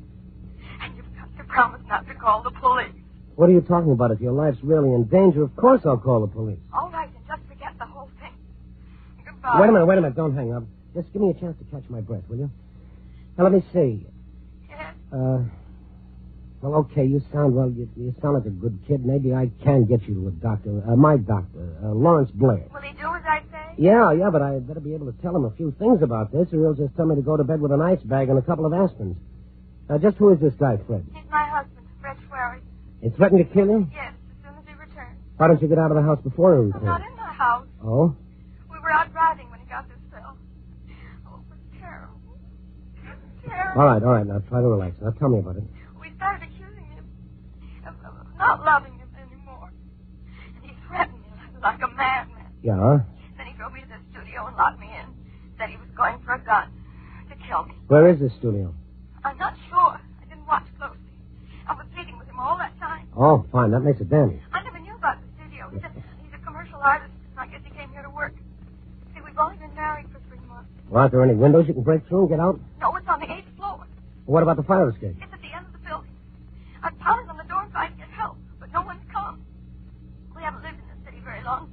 And you've got to promise not to call the police. What are you talking about? If your life's really in danger, of course I'll call the police. All right, then just forget the whole thing. Goodbye. Wait a minute. Don't hang up. Just give me a chance to catch my breath, will you? Now, let me see. Yes? Well, okay, you sound like a good kid. Maybe I can get you to a doctor. My doctor, Lawrence Blair. Will he do as I say? Yeah, but I better be able to tell him a few things about this, or he'll just tell me to go to bed with an ice bag and a couple of aspirins. Just who is this guy, Fred? He's my husband, Fred Schwery. He threatened to kill you? Yes, as soon as he returns. Why don't you get out of the house before he returns? Not in my house. Oh? We were out driving when he got this spell. Oh, it was terrible. Terrible. All right, now try to relax. Now tell me about it. We started accusing him of not loving him anymore. And he threatened me like a madman. Yeah? Then he drove me to the studio and locked me in. Said he was going for a gun to kill me. Where is this studio? I'm not sure. I didn't watch closely. I was pleading with him all that time. Oh, fine. That makes it dandy. I never knew about the studio. He's a commercial artist. I guess he came here to work. See, we've only been married for 3 months. Well, aren't there any windows you can break through and get out? No, it's on the 8th floor. What about the fire escape? It's at the end of the building. I've pounded on the door and tried to get help, but no one's come. We haven't lived in the city very long.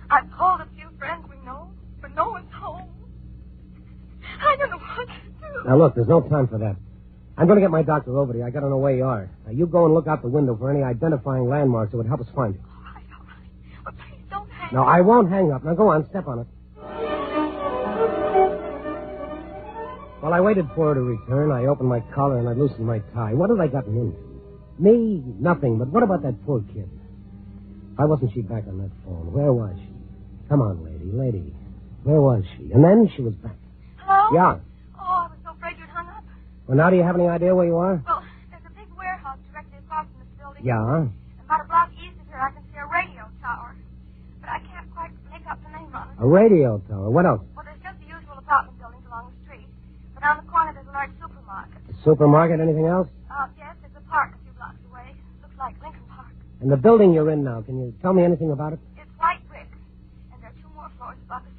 I've called a few friends we know, but no one's home. I don't know what to do. Now, look, there's no time for that. I'm going to get my doctor over to you. I got to know where you are. Now, you go and look out the window for any identifying landmarks that would help us find you. All right. But please don't hang No, up. I won't hang up. Now, go on. Step on it. Well, I waited for her to return. I opened my collar and I loosened my tie. What had I gotten into? Me? Nothing. But what about that poor kid? Why wasn't she back on that phone? Where was she? Come on, lady. Where was she? And then she was back. Hello? Yeah. Oh, I was so afraid you'd hung up. Well, now do you have any idea where you are? Well, there's a big warehouse directly across from this building. Yeah. About a block radio tower. What else? Well, there's just the usual apartment buildings along the street. But on the corner, there's a large supermarket. A supermarket? Anything else? Yes, there's a park a few blocks away. Looks like Lincoln Park. And the building you're in now, can you tell me anything about it? It's white brick. And there are 2 more floors above it.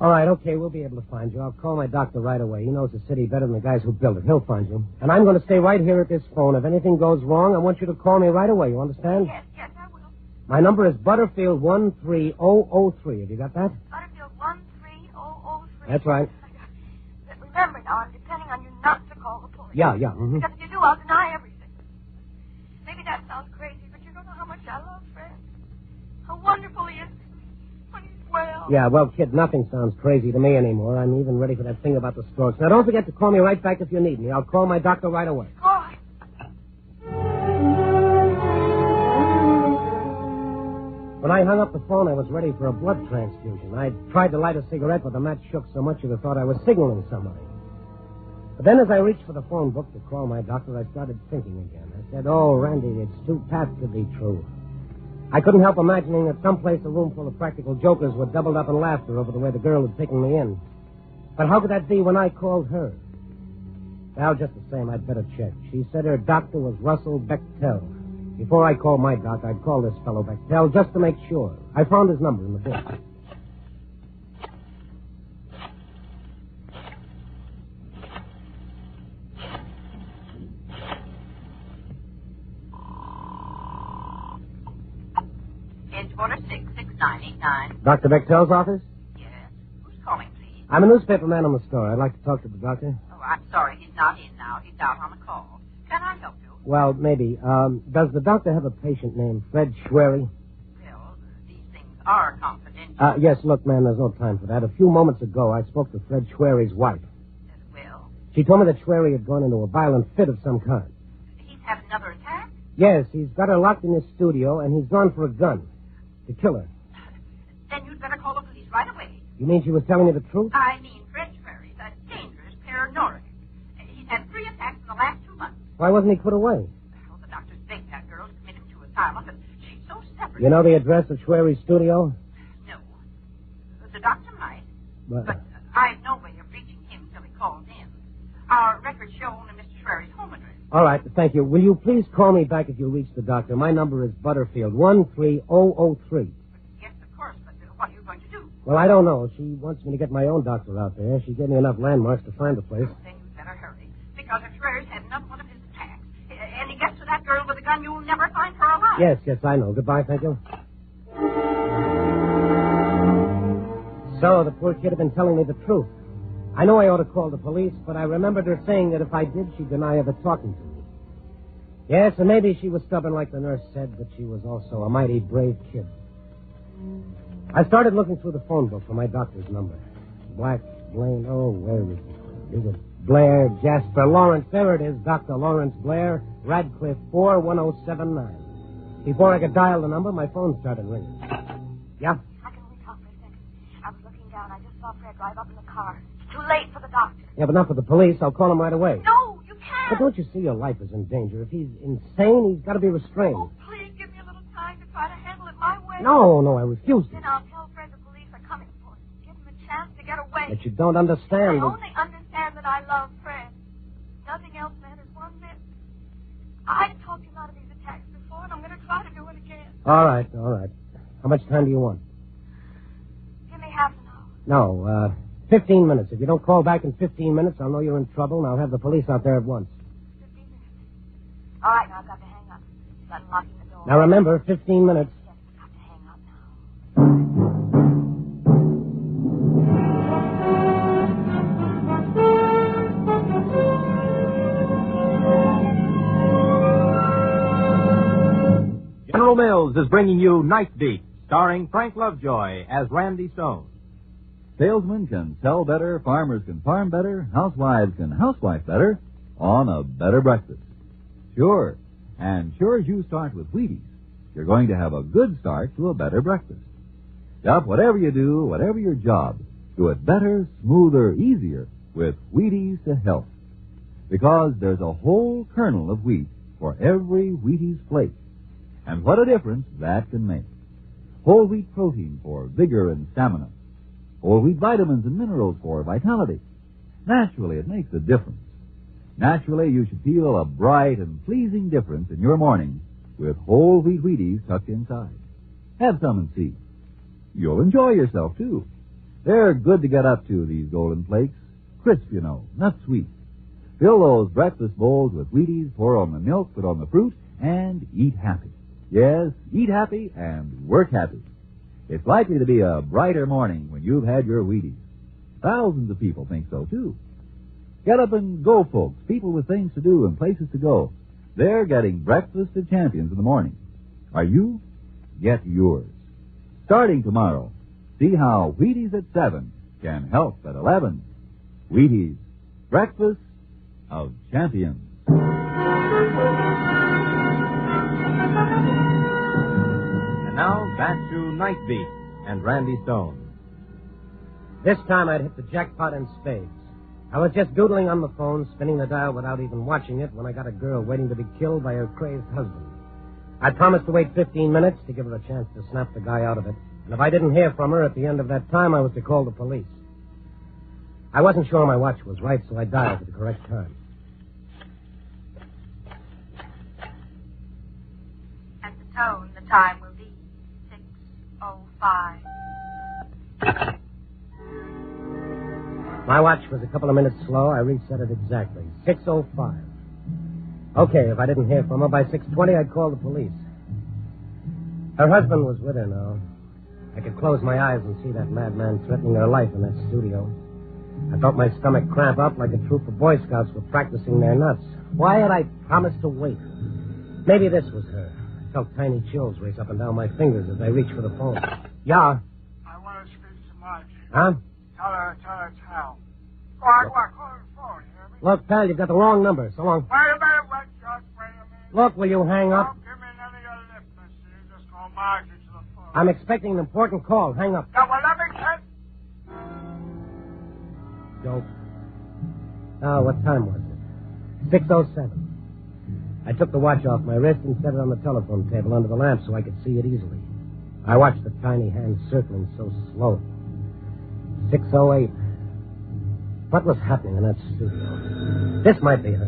All right, okay, we'll be able to find you. I'll call my doctor right away. He knows the city better than the guys who built it. He'll find you. And I'm going to stay right here at this phone. If anything goes wrong, I want you to call me right away. You understand? Yes, I will. My number is Butterfield 13003. Have you got that? Butterfield 13003. That's right. But remember now, I'm depending on you not to call the police. Yeah. Mm-hmm. Because if you do, I'll deny everything. Maybe that sounds crazy, but you don't know how much I love Fred. How wonderful he is when he's well. Yeah, well, kid, nothing sounds crazy to me anymore. I'm even ready for that thing about the strokes. Now, don't forget to call me right back if you need me. I'll call my doctor right away. All right. When I hung up the phone, I was ready for a blood transfusion. I tried to light a cigarette, but the match shook so much you'd have thought I was signaling somebody. But then as I reached for the phone book to call my doctor, I started thinking again. I said, oh, Randy, it's too pat to be true. I couldn't help imagining that someplace a room full of practical jokers were doubled up in laughter over the way the girl had taken me in. But how could that be when I called her? Well, just the same, I'd better check. She said her doctor was Russell Bechtel. Before I called my doc, I'd call this fellow Bechtel just to make sure. I found his number in the book. Edgewater 66989. Dr. Bechtel's office? Yes. Who's calling, please? I'm a newspaperman on the store. I'd like to talk to the doctor. Oh, I'm sorry. He's not in now. He's out on a call. Can I help you? Well, maybe. Does the doctor have a patient named Fred Schwery? Well, these things are confidential. Yes, look, man, there's no time for that. A few moments ago, I spoke to Fred Schwery's wife. Well? She told me that Schwery had gone into a violent fit of some kind. He's had another attack? Yes, he's got her locked in his studio, and he's gone for a gun to kill her. Then you'd better call the police right away. You mean she was telling you the truth? I mean, Fred Schwery's a dangerous paranoid. He's had 3 attacks in the last 2 months. Why wasn't he put away? Well, the doctors begged that girl to commit him to asylum, but she's so separate. You know the address of Schwery's studio? No. The doctor might. But I've no way of reaching him till he calls in. Our records show only Mr. Schwery's home address. All right, thank you. Will you please call me back if you reach the doctor? My number is Butterfield 13003. Yes, of course, but what are you going to do? Well, I don't know. She wants me to get my own doctor out there. She gave me enough landmarks to find the place. Then you'd better hurry, because if Schwery's had another one of his attacks, and he gets to that girl with a gun, you'll never find her alive. Yes, I know. Goodbye, thank you. So, the poor kid had been telling me the truth. I know I ought to call the police, but I remembered her saying that if I did, she'd deny ever talking to me. Yes, and maybe she was stubborn like the nurse said, but she was also a mighty brave kid. I started looking through the phone book for my doctor's number. Black, Blaine, oh, where is it? Is it Blair, Jasper, Lawrence? There it is, Dr. Lawrence Blair, Radcliffe 41079. Before I could dial the number, my phone started ringing. Yeah? I can only talk for a second. I was looking down. I just saw Fred drive up in the car. It's too late for the doctor. Yeah, but not for the police. I'll call him right away. No, you can't. But don't you see your life is in danger? If he's insane, he's got to be restrained. Oh, please give me a little time to try to handle it my way. No, I refuse to. Then I'll tell Fred the police are coming for him. Give him a chance to get away. But you don't understand. I only understand that I love Fred. Nothing else matters one bit. I've talked him out of these attacks before, and I'm going to try to do it again. All right. How much time do you want? Give me half an hour. No, 15 minutes. If you don't call back in 15 minutes, I'll know you're in trouble, and I'll have the police out there at once. 15 minutes. All right, now I've got to hang up. Start locking the door. Now remember, 15 minutes. Yes, I've got to hang up now. General Mills is bringing you Night Beat, starring Frank Lovejoy as Randy Stone. Salesmen can sell better, farmers can farm better, housewives can housewife better on a better breakfast. Sure, and sure as you start with Wheaties, you're going to have a good start to a better breakfast. Yup, whatever you do, whatever your job, do it better, smoother, easier with Wheaties to Health. Because there's a whole kernel of wheat for every Wheaties flake. And what a difference that can make. Whole wheat protein for vigor and stamina. Whole wheat vitamins and minerals for vitality. Naturally, it makes a difference. Naturally, you should feel a bright and pleasing difference in your morning with whole wheat Wheaties tucked inside. Have some and see. You'll enjoy yourself, too. They're good to get up to, these golden flakes. Crisp, you know, not sweet. Fill those breakfast bowls with Wheaties, pour on the milk, put on the fruit, and eat happy. Yes, eat happy and work happy. It's likely to be a brighter morning when you've had your Wheaties. Thousands of people think so, too. Get up and go, folks, people with things to do and places to go. They're getting breakfast of champions in the morning. Are you? Get yours. Starting tomorrow, see how Wheaties at 7 can help at 11. Wheaties, breakfast of champions. And now, back to Night Beat and Randy Stone. This time I'd hit the jackpot in spades. I was just doodling on the phone, spinning the dial without even watching it, when I got a girl waiting to be killed by her crazed husband. I promised to wait 15 minutes to give her a chance to snap the guy out of it. And if I didn't hear from her at the end of that time, I was to call the police. I wasn't sure my watch was right, so I dialed at the correct time. At the tone, the time will be 6:05. My watch was a couple of minutes slow. I reset it exactly. 6:05. Okay, if I didn't hear from her by 6:20, I'd call the police. Her husband was with her now. I could close my eyes and see that madman threatening her life in that studio. I felt my stomach cramp up like a troop of Boy Scouts were practicing their nuts. Why had I promised to wait? Maybe this was her. I felt tiny chills race up and down my fingers as I reached for the phone. Yeah? I want to speak to Margie. Huh? Tell her it's Hal. Go on, call her phone, you hear me? Look, pal, you've got the wrong number. So long. Wait a minute, just wait a minute. Look, will you hang up? Don't give me any other lift, mister. You just call Margie to the phone. I'm expecting an important call. Hang up. Yeah, well, let me check. Dope. Oh, what time was it? 6:07. I took the watch off my wrist and set it on the telephone table under the lamp so I could see it easily. I watched the tiny hand circling so slow. 6:08. What was happening in that studio? This might be her.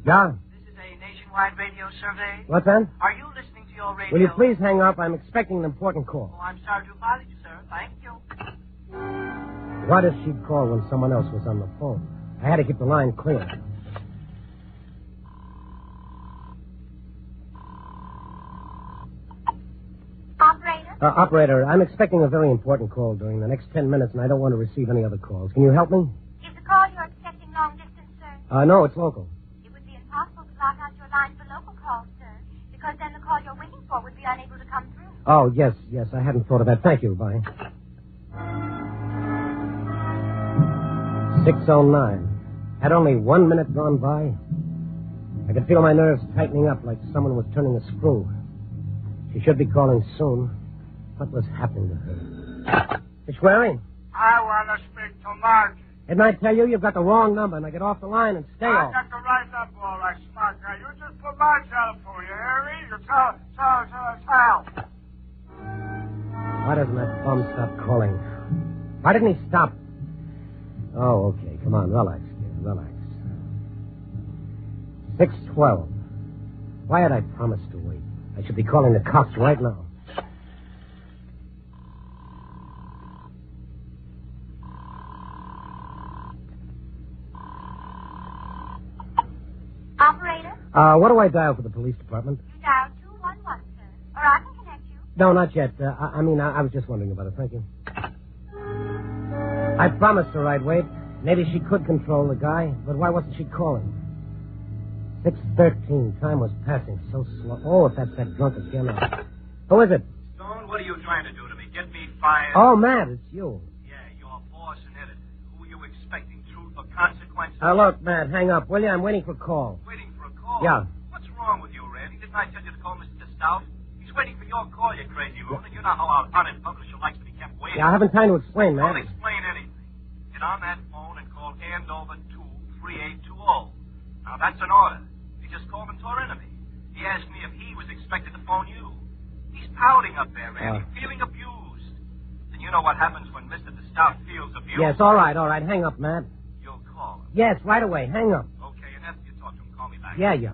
Yeah? This is a nationwide radio survey. What's that? Are you listening to your radio? Will you please hang up? I'm expecting an important call. Oh, I'm sorry to bother you, sir. Thank you. Why does she call when someone else was on the phone? I had to keep the line clear. Operator? Operator, I'm expecting a very important call during the next 10 minutes, and I don't want to receive any other calls. Can you help me? Is the call you're expecting long distance, sir? No, it's local. It would be impossible to block out your line for local calls, sir, because then the call you're waiting for would be unable to come through. Oh, yes, I hadn't thought of that. Thank you. Bye. 6:09. Had only 1 minute gone by. I could feel my nerves tightening up like someone was turning a screw. She should be calling soon. What was happening to her? Miss Swearing? I want to speak to Margie. Didn't I tell you you've got the wrong number? Now get off the line and stay off. I got the right number, all right, smart guy. You just put my telephone, you hear me? You tell us how. Why doesn't that bum stop calling? Why didn't he stop? Oh, okay. Come on, relax, kid. Relax. 6:12. Why had I promised to wait? I should be calling the cops right now. Operator? What do I dial for the police department? You dial 211, sir. Or I can connect you. No, not yet. I was just wondering about it. Thank you. I promised her I'd wait. Maybe she could control the guy, but why wasn't she calling? 6:13. Time was passing so slow. Oh, if that's that drunk again. Who is it? Stone, what are you trying to do to me? Get me fired? Oh, Matt, it's you. Yeah, your boss and editor. Who are you expecting? Truth or consequences? Look, Matt, hang up, will you? I'm waiting for a call. Waiting for a call? Yeah. What's wrong with you, Randy? Didn't I tell you to call Mr. Stout? He's waiting for your call, you crazy loon. You know how our honest publisher likes to be kept waiting. Yeah, I haven't time to explain, Matt. Don't explain anything. Get on that phone and call Andover 23820. Now, that's an order. He just called and tore into me. He asked me if he was expected to phone you. He's pouting up there, Randy, feeling abused. And you know what happens when Mr. DeStout feels Yes, all right. Hang up, Matt. You'll call him. Yes, right away. Hang up. Okay, and after you talk to him, call me back. Yeah.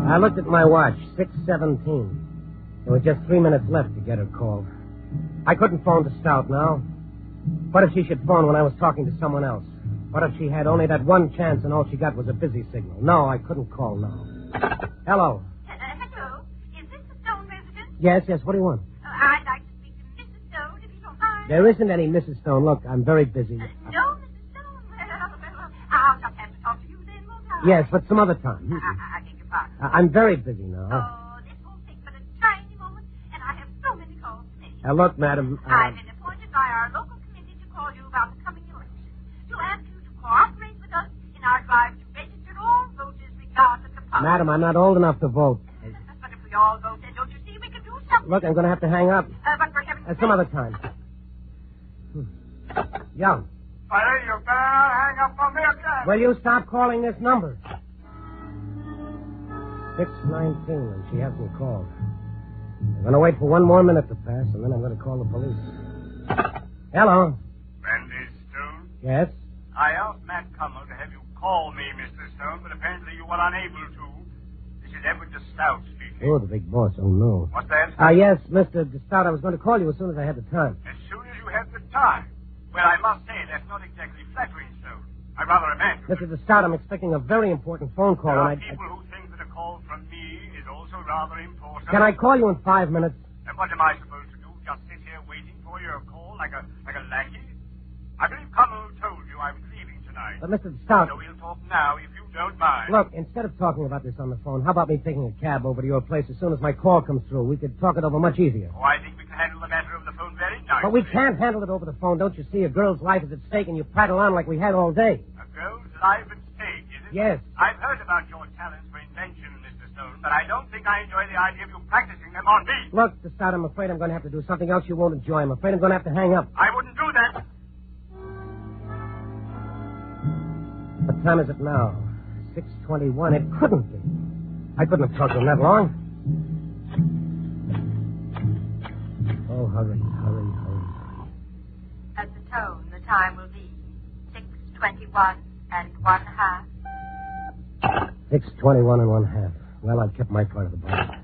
I looked at my watch, 6:17. There were just 3 minutes left to get her call. I couldn't phone to Stout now. What if she should phone when I was talking to someone else? What if she had only that one chance and all she got was a busy signal? No, I couldn't call now. Hello. Hello. Is this the Stone residence? Yes, what do you want? I'd like to speak to Mrs. Stone, if you don't mind. There isn't any Mrs. Stone. Look, I'm very busy. No, Mrs. Stone. Well, I'll just have to talk to you then, won't I? Yes, but some other time. I beg your pardon. I'm very busy now. Oh, this won't take but a tiny moment, and I have so many calls to make. Look, madam. I've been appointed by our local committee to call you about the coming election, to ask you to cooperate with us in our drive to register all voters regardless of party. Madam, I'm not old enough to vote. But if we all vote, then don't you see we can do something? Look, I'm going to have to hang up. But for heaven's sake. Some other time. Young. Hey, you better hang up on me again. Will you stop calling this number? 6:19, and she hasn't called. I'm going to wait for one more minute to pass, and then I'm going to call the police. Hello. Randy Stone? Yes? I asked Matt Cummel to have you call me, Mr. Stone, but apparently you were unable to. This is Edward Stout speaking. Oh, the big boss. Oh, no. What's that? Yes, Mr. Stout, I was going to call you as soon as I had the time. As soon as you have the time. Well, I must say, that's not exactly flattering, Stone. I rather imagine. Mr. Stout, I'm expecting a very important phone call. There are and people who think that a call from me is also rather important. Can I call you in 5 minutes? And what am I supposed to do? Just sit here waiting for your call like a lackey? I believe Cummel told you I was leaving tonight. But, Mr. Stout... So we'll talk now, if you don't mind. Look, instead of talking about this on the phone, how about me taking a cab over to your place as soon as my call comes through? We could talk it over much easier. Oh, I think we can handle the matter over the phone very nicely. But we can't handle it over the phone. Don't you see? A girl's life is at stake, and you prattle on like we had all day. A girl's life at stake, is it? Yes. I've heard about your talents for invention, Mr. Stone, but I don't think I enjoy the idea of you practicing them on me. Look, Mr. Stout, I'm afraid I'm going to have to do something else you won't enjoy. I'm afraid I'm going to have to hang up. I wouldn't do that. What time is it now? 6:21. It couldn't be. I couldn't have talked to him that long. Oh, hurry. At the tone, the time will be 6:21 and 1/2. 6:21 and 1/2. Well, I've kept my part of the bargain.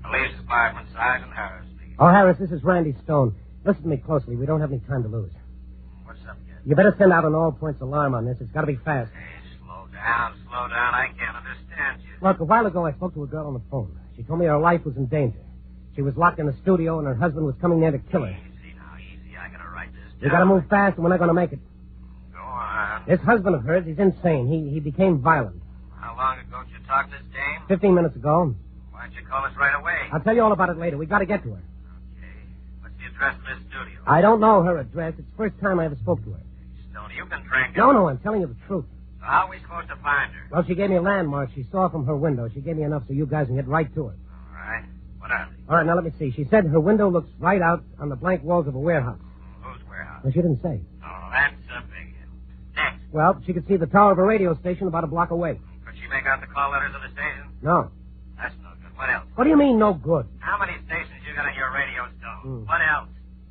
Police Department, Sergeant Harris speaking. Oh, Harris, this is Randy Stone. Listen to me closely. We don't have any time to lose. What's up, kid? You better send out an all-points alarm on this. It's got to be fast. Hey, slow down. I can't understand you. Look, a while ago I spoke to a girl on the phone. She told me her life was in danger. She was locked in the studio and her husband was coming there to kill her. Easy. I gotta write this down. We got to move fast and we're not going to make it. Go on. This husband of hers, he's insane. He became violent. How long ago did you talk to this dame? 15 minutes ago. Why don't you call us right away? I'll tell you all about it later. We got to get to her. What's the address of this studio? I don't know her address. It's the first time I ever spoke to her. Stone, you can drink it. No, I'm telling you the truth. So how are we supposed to find her? Well, she gave me a landmark she saw from her window. She gave me enough so you guys can get right to her. All right. What are they? All right, now let me see. She said her window looks right out on the blank walls of a warehouse. Whose warehouse? Well, she didn't say. Oh, that's a big hit. Next. Well, she could see the tower of a radio station about a block away. Could she make out the call letters of the station? No. That's no good. What else? What do you mean, no good? How many stations you got on your radio, Stone? What else?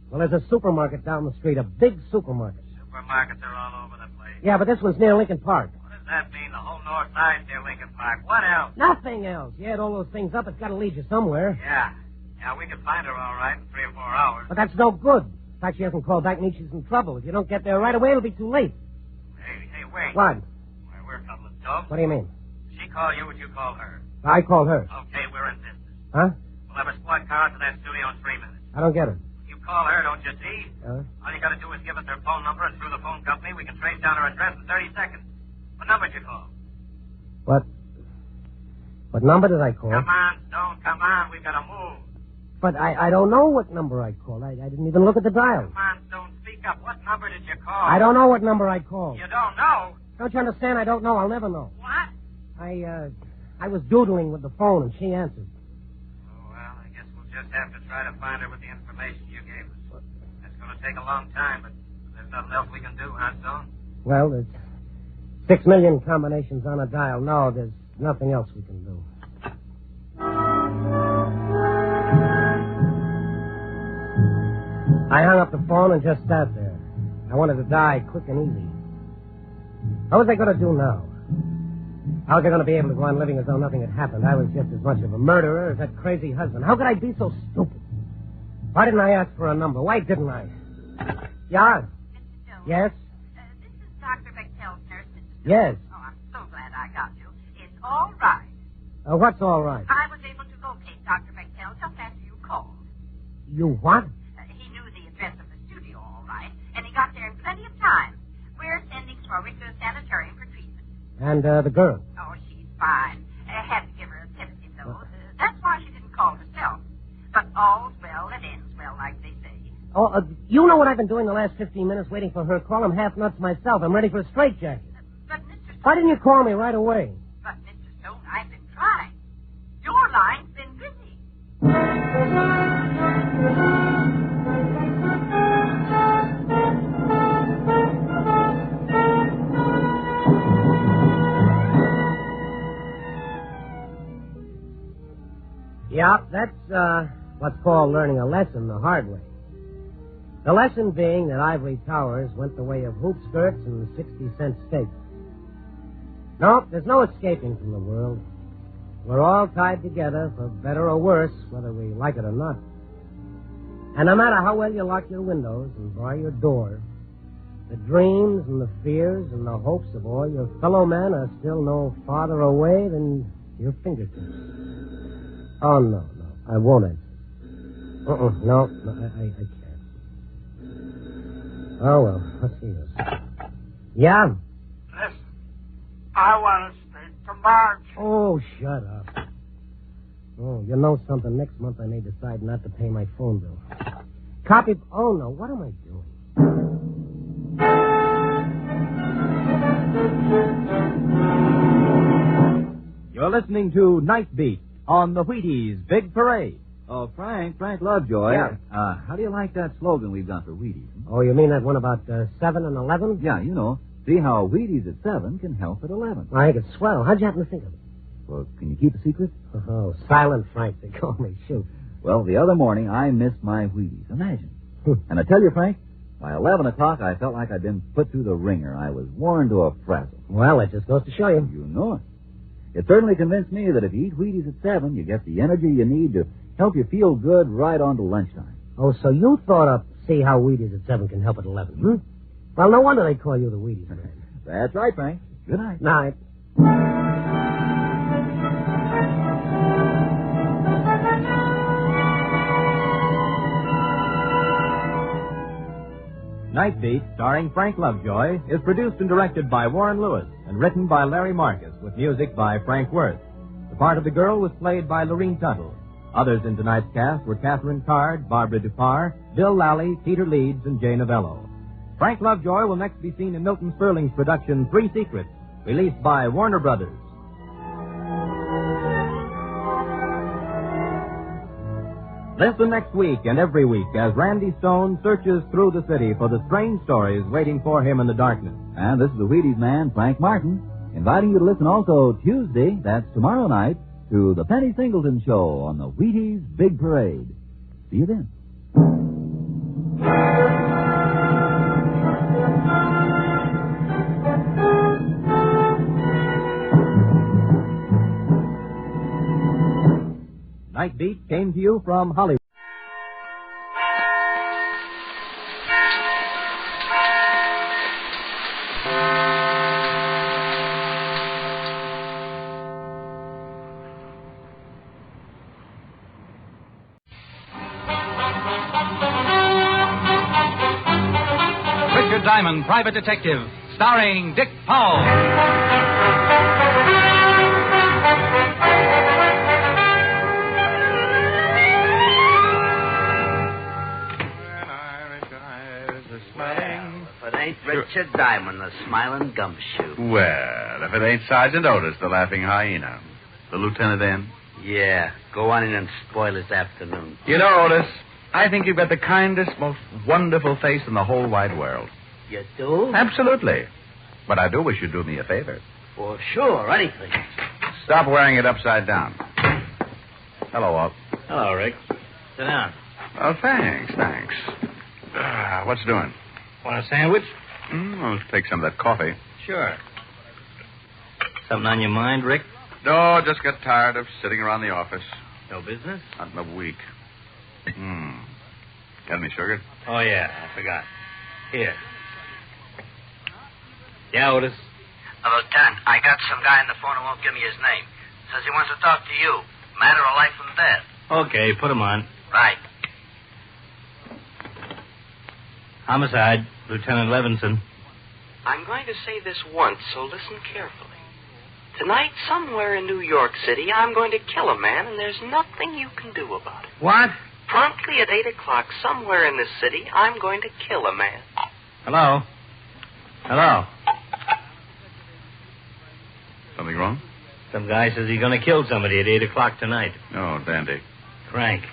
Well, there's a supermarket down the street, a big supermarket. Supermarkets are all over the place. Yeah, but this one's near Lincoln Park. What does that mean? The whole north side's near Lincoln Park. What else? Nothing else. You add all those things up, it's got to lead you somewhere. Yeah, we can find her all right in 3 or 4 hours. But that's no good. In fact, she hasn't called back and she's in trouble. If you don't get there right away, it'll be too late. Hey, wait. What? Why, we're a couple of dopes. What do you mean? She called you, would you call her? I called her. Okay, we're in business. Huh? We'll have a squad car out to that studio in 3 minutes. I don't get it. You call her, don't you see? Huh? All you got to do is give us her phone number, and through the phone company, we can trace down her address in 30 seconds. What number did you call? What number did I call? Come on, Stone, come on. We've got to move. But I don't know what number I called. I didn't even look at the dial. Come on, Stone, speak up. What number did you call? I don't know what number I called. You don't know? Don't you understand? I don't know. I'll never know. What? I was doodling with the phone, and she answered. Oh, well, I guess we'll just have to try to find her with the information you gave us. That's going to take a long time, but there's nothing else we can do, huh, Stone? Well, there's 6 million combinations on a dial. No, there's nothing else we can do. I hung up the phone and just sat there. I wanted to die quick and easy. What was I going to do now? How was I going to be able to go on living as though nothing had happened? I was just as much of a murderer as that crazy husband. How could I be so stupid? Why didn't I ask for a number? Why didn't I? Yeah? Yes? This is Dr. Bechtel's nurse, Mrs. Yes. Oh, I'm so glad I got you. It's all right. What's all right? I was able to locate Dr. Bechtel just after you called. You what? He knew the address of the studio, all right, and he got there in plenty of time. We're sending Slowick to a sanitarium for treatment. And the girl? Oh, she's fine. Had to give her a sedative, though. That's why she didn't call herself. But all's well that ends well, like they say. Oh, you know what I've been doing the last 15 minutes waiting for her call? I'm half nuts myself. I'm ready for a straitjacket. But, Mr. Stone... Why didn't you call me right away? But, Mr. Stone, I've been trying. Your line's been busy. Yeah, that's what's called learning a lesson the hard way. The lesson being that Ivory Towers went the way of hoop skirts and 60-cent steaks. No, there's no escaping from the world. We're all tied together, for better or worse, whether we like it or not. And no matter how well you lock your windows and bar your door, the dreams and the fears and the hopes of all your fellow men are still no farther away than your fingertips. Oh, no, I won't answer. No, I can't. Oh, well, let's see this. Yeah? Listen, I want to speak to Marge. Oh, shut up. Oh, you know something? Next month I may decide not to pay my phone bill. Copy... Oh, no, what am I doing? You're listening to Night Beat on the Wheaties Big Parade. Oh, Frank Lovejoy. Yeah. How do you like that slogan we've got for Wheaties? Oh, you mean that one about 7 and 11? Yeah, you know. See how Wheaties at 7 can help at 11. I think it's swell. How'd you happen to think of it? Well, can you keep a secret? Oh, Silent Frank, they call me. Shoot. Well, the other morning, I missed my Wheaties. Imagine. And I tell you, Frank, by 11 o'clock, I felt like I'd been put through the ringer. I was worn to a frazzle. Well, it just goes to show you. You know it. It certainly convinced me that if you eat Wheaties at 7, you get the energy you need to help you feel good right on to lunchtime. Oh, so you thought up see how Wheaties at 7 can help at 11, hmm? Well, no wonder they call you the Wheaties man. That's right, Frank. Good night. Night. Night Beat, starring Frank Lovejoy, is produced and directed by Warren Lewis and written by Larry Marcus with music by Frank Worth. The part of the girl was played by Lorene Tuttle. Others in tonight's cast were Catherine Card, Barbara Dupar, Bill Lally, Peter Leeds, and Jay Novello. Frank Lovejoy will next be seen in Milton Sperling's production Three Secrets, released by Warner Brothers. Listen next week and every week as Randy Stone searches through the city for the strange stories waiting for him in the darkness. And this is the Wheaties man, Frank Martin, inviting you to listen also Tuesday, that's tomorrow night, to the Penny Singleton Show on the Wheaties Big Parade. See you then. Night Beat came to you from Hollywood. Richard Diamond, Private Detective, starring Dick Powell. Richard Diamond, the smiling gumshoe. Well, if it ain't Sergeant Otis, the laughing hyena. The lieutenant in? Yeah, go on in and spoil his afternoon. You know, Otis, I think you've got the kindest, most wonderful face in the whole wide world. You do? Absolutely. But I do wish you'd do me a favor. For sure, anything. Stop wearing it upside down. Hello, Walt. Hello, Rick. Sit down. Oh, thanks. What's doing? Want a sandwich? I'll take some of that coffee. Sure. Something on your mind, Rick? No, just got tired of sitting around the office. No business? Not in a week. Got any sugar? Oh, yeah. I forgot. Here. Yeah, Otis? Lieutenant, I got some guy on the phone who won't give me his name. Says he wants to talk to you. Matter of life and death. Okay, put him on. Right. Homicide, Lieutenant Levinson. I'm going to say this once, so listen carefully. Tonight, somewhere in New York City, I'm going to kill a man, and there's nothing you can do about it. What? Promptly at 8 o'clock, somewhere in this city, I'm going to kill a man. Hello? Hello? Something wrong? Some guy says he's going to kill somebody at 8 o'clock tonight. Oh, dandy. Crank.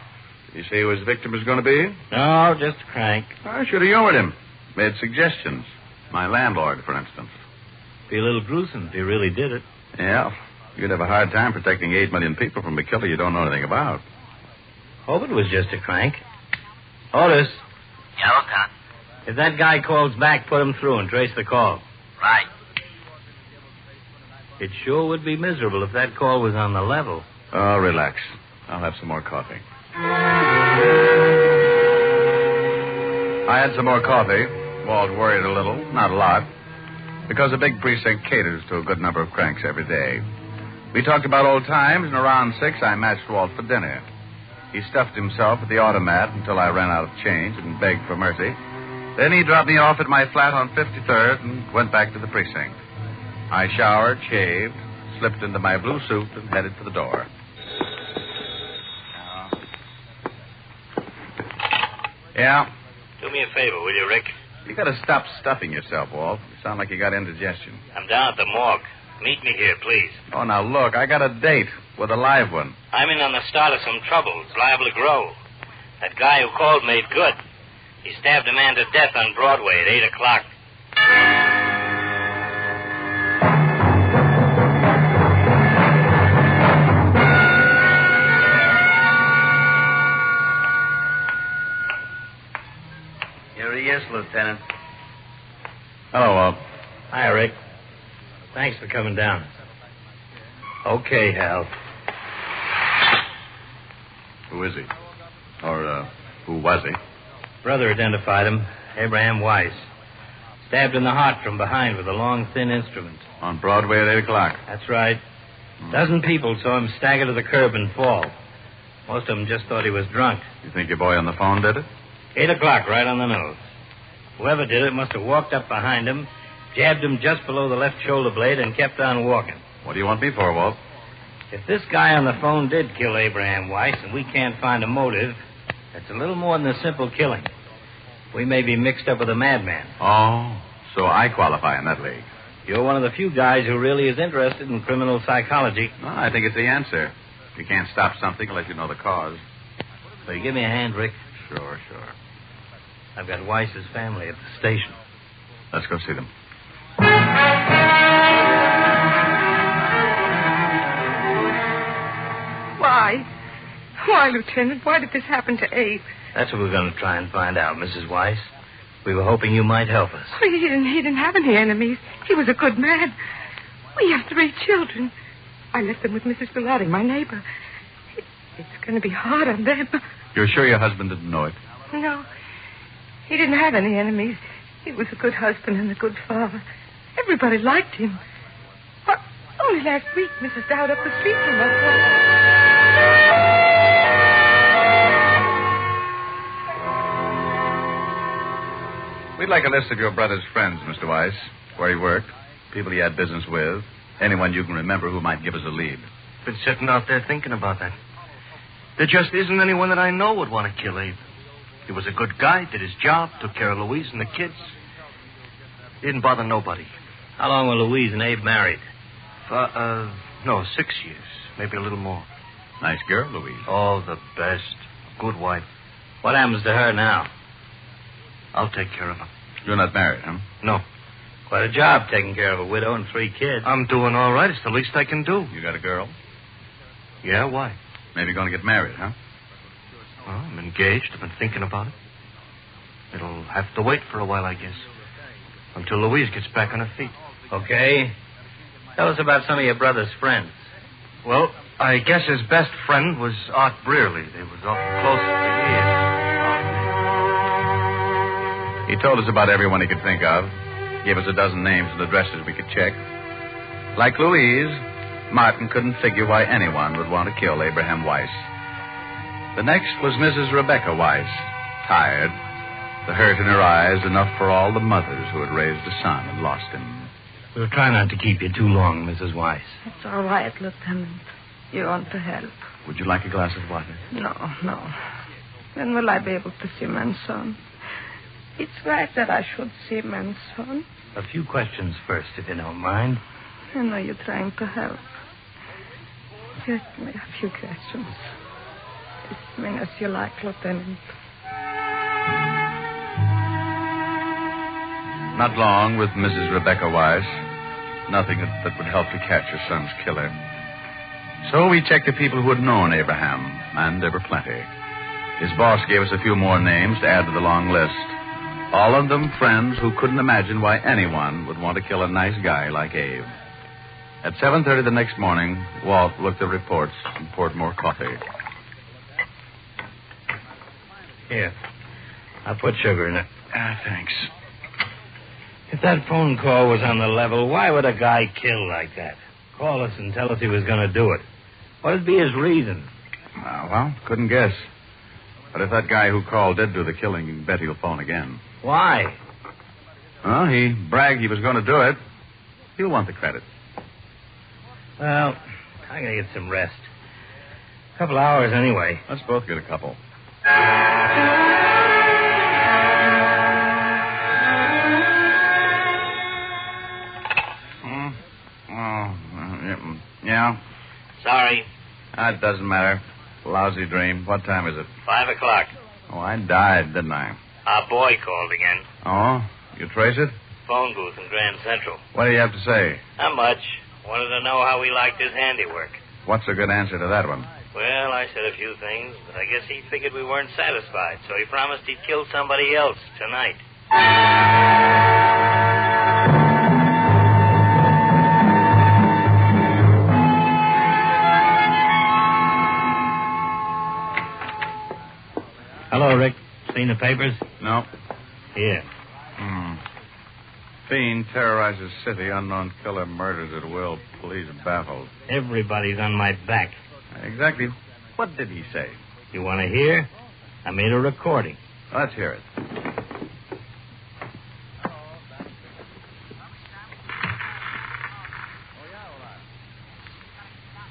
Did he say who his victim was going to be? No, just a crank. I should have humored him. Made suggestions. My landlord, for instance. Be a little gruesome if he really did it. Yeah. You'd have a hard time protecting 8 million people from a killer you don't know anything about. Hope it was just a crank. Otis. Yeah, Lieutenant. If that guy calls back, put him through and trace the call. Right. It sure would be miserable if that call was on the level. Oh, relax. I'll have some more coffee. I had some more coffee. Walt worried a little, not a lot, because the big precinct caters to a good number of cranks every day. We talked about old times, and around 6, I matched Walt for dinner. He stuffed himself at the automat until I ran out of change and begged for mercy. Then he dropped me off at my flat on 53rd and went back to the precinct. I showered, shaved, slipped into my blue suit, and headed for the door. Yeah? Do me a favor, will you, Rick? You gotta stop stuffing yourself, Walt. You sound like you got indigestion. I'm down at the morgue. Meet me here, please. Oh, now look, I got a date with a live one. I'm in on the start of some trouble. It's liable to grow. That guy who called made good. He stabbed a man to death on Broadway at 8 o'clock. Here he is, Lieutenant. Hello, Walt. Hi, Rick. Thanks for coming down. Okay, Hal. Who is he? Or, who was he? Brother identified him. Abraham Weiss. Stabbed in the heart from behind with a long, thin instrument. On Broadway at 8 o'clock. That's right. A dozen people saw him stagger to the curb and fall. Most of them just thought he was drunk. You think your boy on the phone did it? 8 o'clock, right on the nose. Whoever did it must have walked up behind him, jabbed him just below the left shoulder blade, and kept on walking. What do you want me for, Walt? If this guy on the phone did kill Abraham Weiss and we can't find a motive, it's a little more than a simple killing. We may be mixed up with a madman. Oh, so I qualify in that league. You're one of the few guys who really is interested in criminal psychology. No, I think it's the answer. You can't stop something unless you know the cause. So you give me a hand, Rick? Sure. I've got Weiss's family at the station. Let's go see them. Why, Lieutenant? Why did this happen to Abe? That's what we're going to try and find out, Mrs. Weiss. We were hoping you might help us. Oh, he didn't have any enemies. He was a good man. We have 3 children. I left them with Mrs. Bellotti, my neighbor. It's going to be hard on them. You're sure your husband didn't know it? No. He didn't have any enemies. He was a good husband and a good father. Everybody liked him. But only last week, Mrs. Dowd up the street from us. We'd like a list of your brother's friends, Mr. Weiss. Where he worked, people he had business with, anyone you can remember who might give us a lead. Been sitting out there thinking about that. There just isn't anyone that I know would want to kill Abe. He was a good guy, did his job, took care of Louise and the kids. Didn't bother nobody. How long were Louise and Abe married? 6 years. Maybe a little more. Nice girl, Louise. Oh, the best. Good wife. What happens to her now? I'll take care of her. You're not married, huh? No. Quite a job taking care of a widow and 3 kids. I'm doing all right. It's the least I can do. You got a girl? Yeah, why? Maybe going to get married, huh? Well, I'm engaged. I've been thinking about it. It'll have to wait for a while, I guess. Until Louise gets back on her feet. Okay. Tell us about some of your brother's friends. Well, I guess his best friend was Art Brearley. They was awful close for years. He told us about everyone he could think of. Gave us a dozen names and addresses we could check. Like Louise, Martin couldn't figure why anyone would want to kill Abraham Weiss. The next was Mrs. Rebecca Weiss, tired. The hurt in her eyes enough for all the mothers who had raised a son and lost him. We'll try not to keep you too long, Mrs. Weiss. It's all right, Lieutenant. You want to help? Would you like a glass of water? No. When will I be able to see Manson? It's right that I should see Manson. A few questions first, if you don't mind. I know you're trying to help. Just a few questions. As many as you like, Lieutenant. Not long with Mrs. Rebecca Weiss. Nothing that would help to catch her son's killer. So we checked the people who had known Abraham, and there were plenty. His boss gave us a few more names to add to the long list. All of them friends who couldn't imagine why anyone would want to kill a nice guy like Abe. At 7:30 the next morning, Walt looked at reports and poured more coffee. Here. I'll put sugar in it. Thanks. If that phone call was on the level, why would a guy kill like that? Call us and tell us he was going to do it. What would be his reason? Well, couldn't guess. But if that guy who called did do the killing, you can bet he'll phone again. Why? Well, he bragged he was going to do it. He'll want the credit. Well, I'm going to get some rest. A couple hours anyway. Let's both get a couple. Yeah? Sorry. That doesn't matter. Lousy dream. What time is it? 5 o'clock. Oh, I died, didn't I? Our boy called again. Oh? You trace it? Phone booth in Grand Central. What do you have to say? Not much. Wanted to know how we liked his handiwork. What's a good answer to that one? Well, I said a few things, but I guess he figured we weren't satisfied, so he promised he'd kill somebody else tonight. Hello, Rick. Seen the papers? No. Here. Fiend terrorizes city. Unknown killer murders at will. Police baffled. Everybody's on my back. Exactly. What did he say? You want to hear? I made a recording. Let's hear it.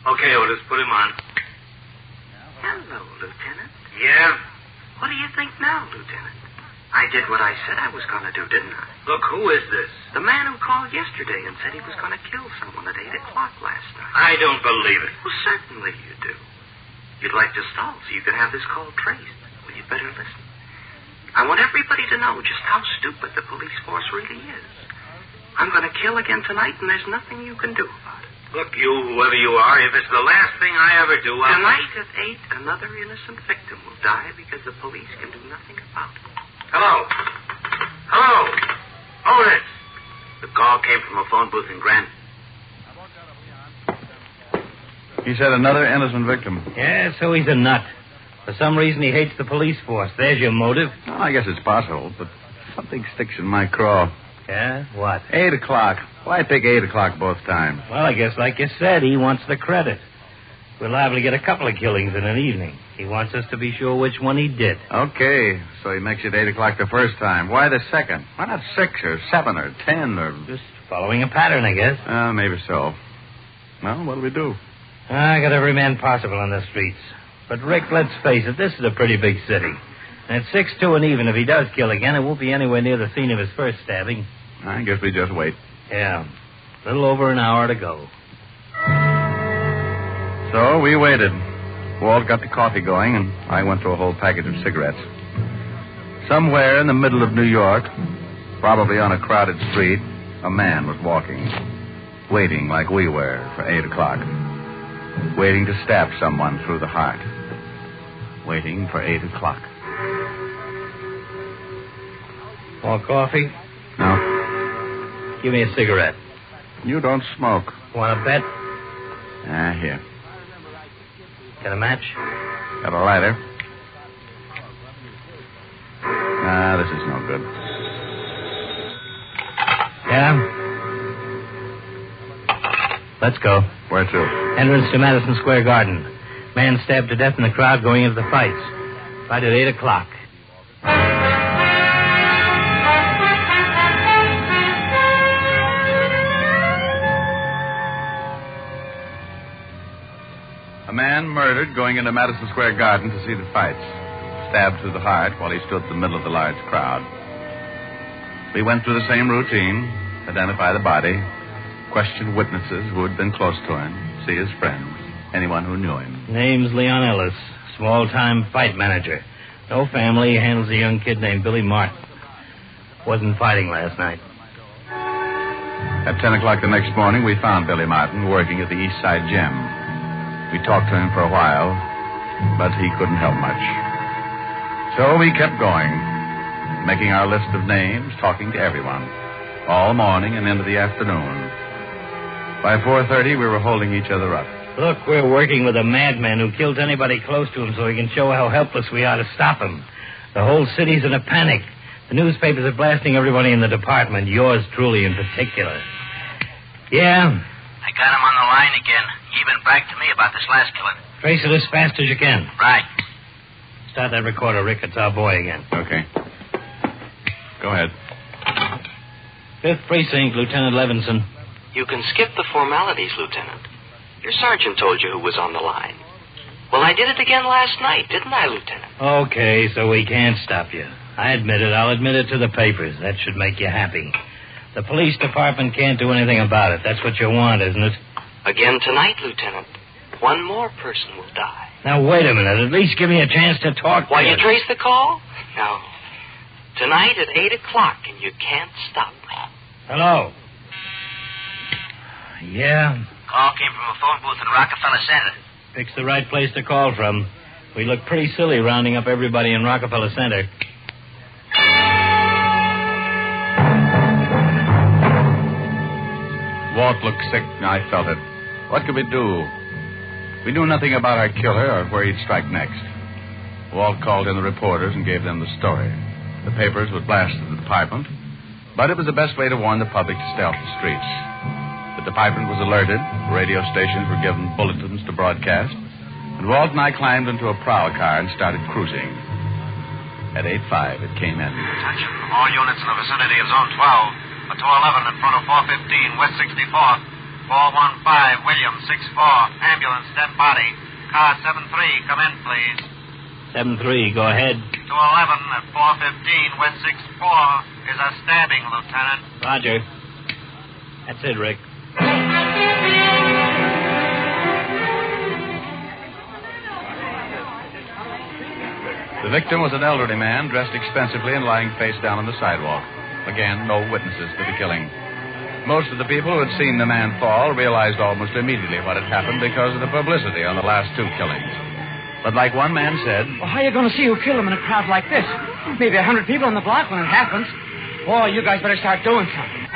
Okay, Otis, put him on. Hello, Lieutenant. Yeah? What do you think now, Lieutenant? I did what I said I was going to do, didn't I? Look, who is this? The man who called yesterday and said he was going to kill someone at 8 o'clock last night. I don't believe it. Well, certainly you do. You'd like to stall so you could have this call traced. Well, you'd better listen. I want everybody to know just how stupid the police force really is. I'm going to kill again tonight, and there's nothing you can do about it. Look, you, whoever you are, if it's the last thing I ever do, I'll... Tonight at 8, another innocent victim will die because the police can do nothing about it. Hello? Otis! The call came from a phone booth in Grand. He said another innocent victim. Yeah, so he's a nut. For some reason, he hates the police force. There's your motive. Well, I guess it's possible, but something sticks in my craw. Yeah? What? 8 o'clock. Why pick 8 o'clock both times? Well, I guess, like you said, he wants the credit. We're liable to get a couple of killings in an evening. He wants us to be sure which one he did. Okay, so he makes it 8 o'clock the first time. Why the second? Why not 6 or 7 or 10 or... Just following a pattern, I guess. Maybe so. Well, what'll we do? I got every man possible on the streets. But, Rick, let's face it, this is a pretty big city. And it's 6-2 and even. If he does kill again, it won't be anywhere near the scene of his first stabbing. I guess we just wait. Yeah. A little over an hour to go. So we waited. Walt got the coffee going, and I went through a whole package of cigarettes. Somewhere in the middle of New York, probably on a crowded street, a man was walking, waiting like we were for 8 o'clock, waiting to stab someone through the heart, waiting for 8 o'clock. More coffee? No. Give me a cigarette. You don't smoke. Want a bet? Here. Got a match? Got a lighter. This is no good. Yeah? Let's go. Where to? Entrance to Madison Square Garden. Man stabbed to death in the crowd going into the fights. Right at 8 o'clock. A man murdered going into Madison Square Garden to see the fights. Stabbed through the heart while he stood in the middle of the large crowd. We went through the same routine. Identify the body. Question witnesses who had been close to him. See his friends. Anyone who knew him. Name's Leon Ellis. Small-time fight manager. No family. Handles a young kid named Billy Martin. Wasn't fighting last night. At 10 o'clock the next morning, we found Billy Martin working at the East Side Gym. We talked to him for a while, but he couldn't help much. So we kept going, making our list of names, talking to everyone, all morning and into the afternoon. By 4:30, we were holding each other up. Look, we're working with a madman who kills anybody close to him so he can show how helpless we are to stop him. The whole city's in a panic. The newspapers are blasting everybody in the department, yours truly in particular. Yeah? I got him on the line again. He even bragged to me about this last killing. Trace it as fast as you can. Right. Start that recorder, Rick. It's our boy again. Okay. Go ahead. 5th Precinct, Lieutenant Levinson. You can skip the formalities, Lieutenant. Your sergeant told you who was on the line. Well, I did it again last night, didn't I, Lieutenant? Okay, so we can't stop you. I admit it. I'll admit it to the papers. That should make you happy. The police department can't do anything about it. That's what you want, isn't it? Again tonight, Lieutenant. One more person will die. Now, wait a minute. At least give me a chance to talk to Why, you. you trace the call? No. Tonight at 8 o'clock, and you can't stop me. Hello? Yeah? Call came from a phone booth in Rockefeller Center. Pick's the right place to call from. We look pretty silly rounding up everybody in Rockefeller Center. Walt looked sick, and I felt it. What could we do? We knew nothing about our killer or where he'd strike next. Walt called in the reporters and gave them the story. The papers would blast the department, but it was the best way to warn the public to stay off the streets. The department was alerted, radio stations were given bulletins to broadcast, and Walt and I climbed into a prowl car and started cruising. At 8:05, it came in. Attention, all units in the vicinity of Zone 12. A 211 in front of 415 West 64th. 415 Williams 64. Ambulance, dead body. Car 73, come in, please. 7-3, go ahead. 211 at 415 West 64 is a stabbing, Lieutenant. Roger. That's it, Rick. The victim was an elderly man dressed expensively and lying face down on the sidewalk. Again, no witnesses to the killing. Most of the people who had seen the man fall realized almost immediately what had happened because of the publicity on the last two killings. But like one man said... Well, how are you going to see who killed him in a crowd like this? Maybe 100 people on the block when it happens. Boy, you guys better start doing something.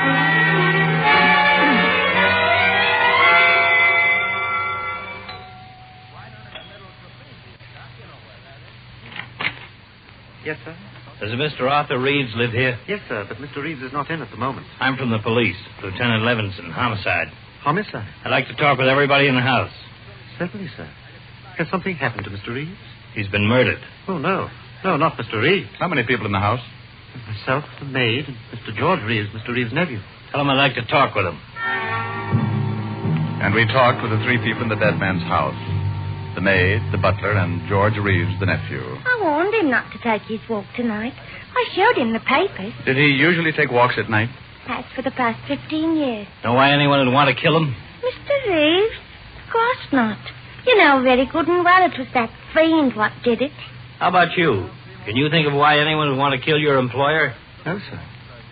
Yes, sir? Does Mr. Arthur Reeves live here? Yes, sir, but Mr. Reeves is not in at the moment. I'm from the police. Lieutenant Levinson, homicide. Homicide? I'd like to talk with everybody in the house. Certainly, sir. Has something happened to Mr. Reeves? He's been murdered. Oh, no. No, not Mr. Reeves. How many people in the house? Myself, the maid, and Mr. George Reeves, Mr. Reeves' nephew. Tell him I'd like to talk with him. And we talked with the three people in the dead man's house. The maid, the butler, and George Reeves, the nephew. I warned him not to take his walk tonight. I showed him the papers. Did he usually take walks at night? That's for the past 15 years. Know why anyone would want to kill him? Mr. Reeves? Of course not. You know very good and well it was that fiend what did it. How about you? Can you think of why anyone would want to kill your employer? No, sir.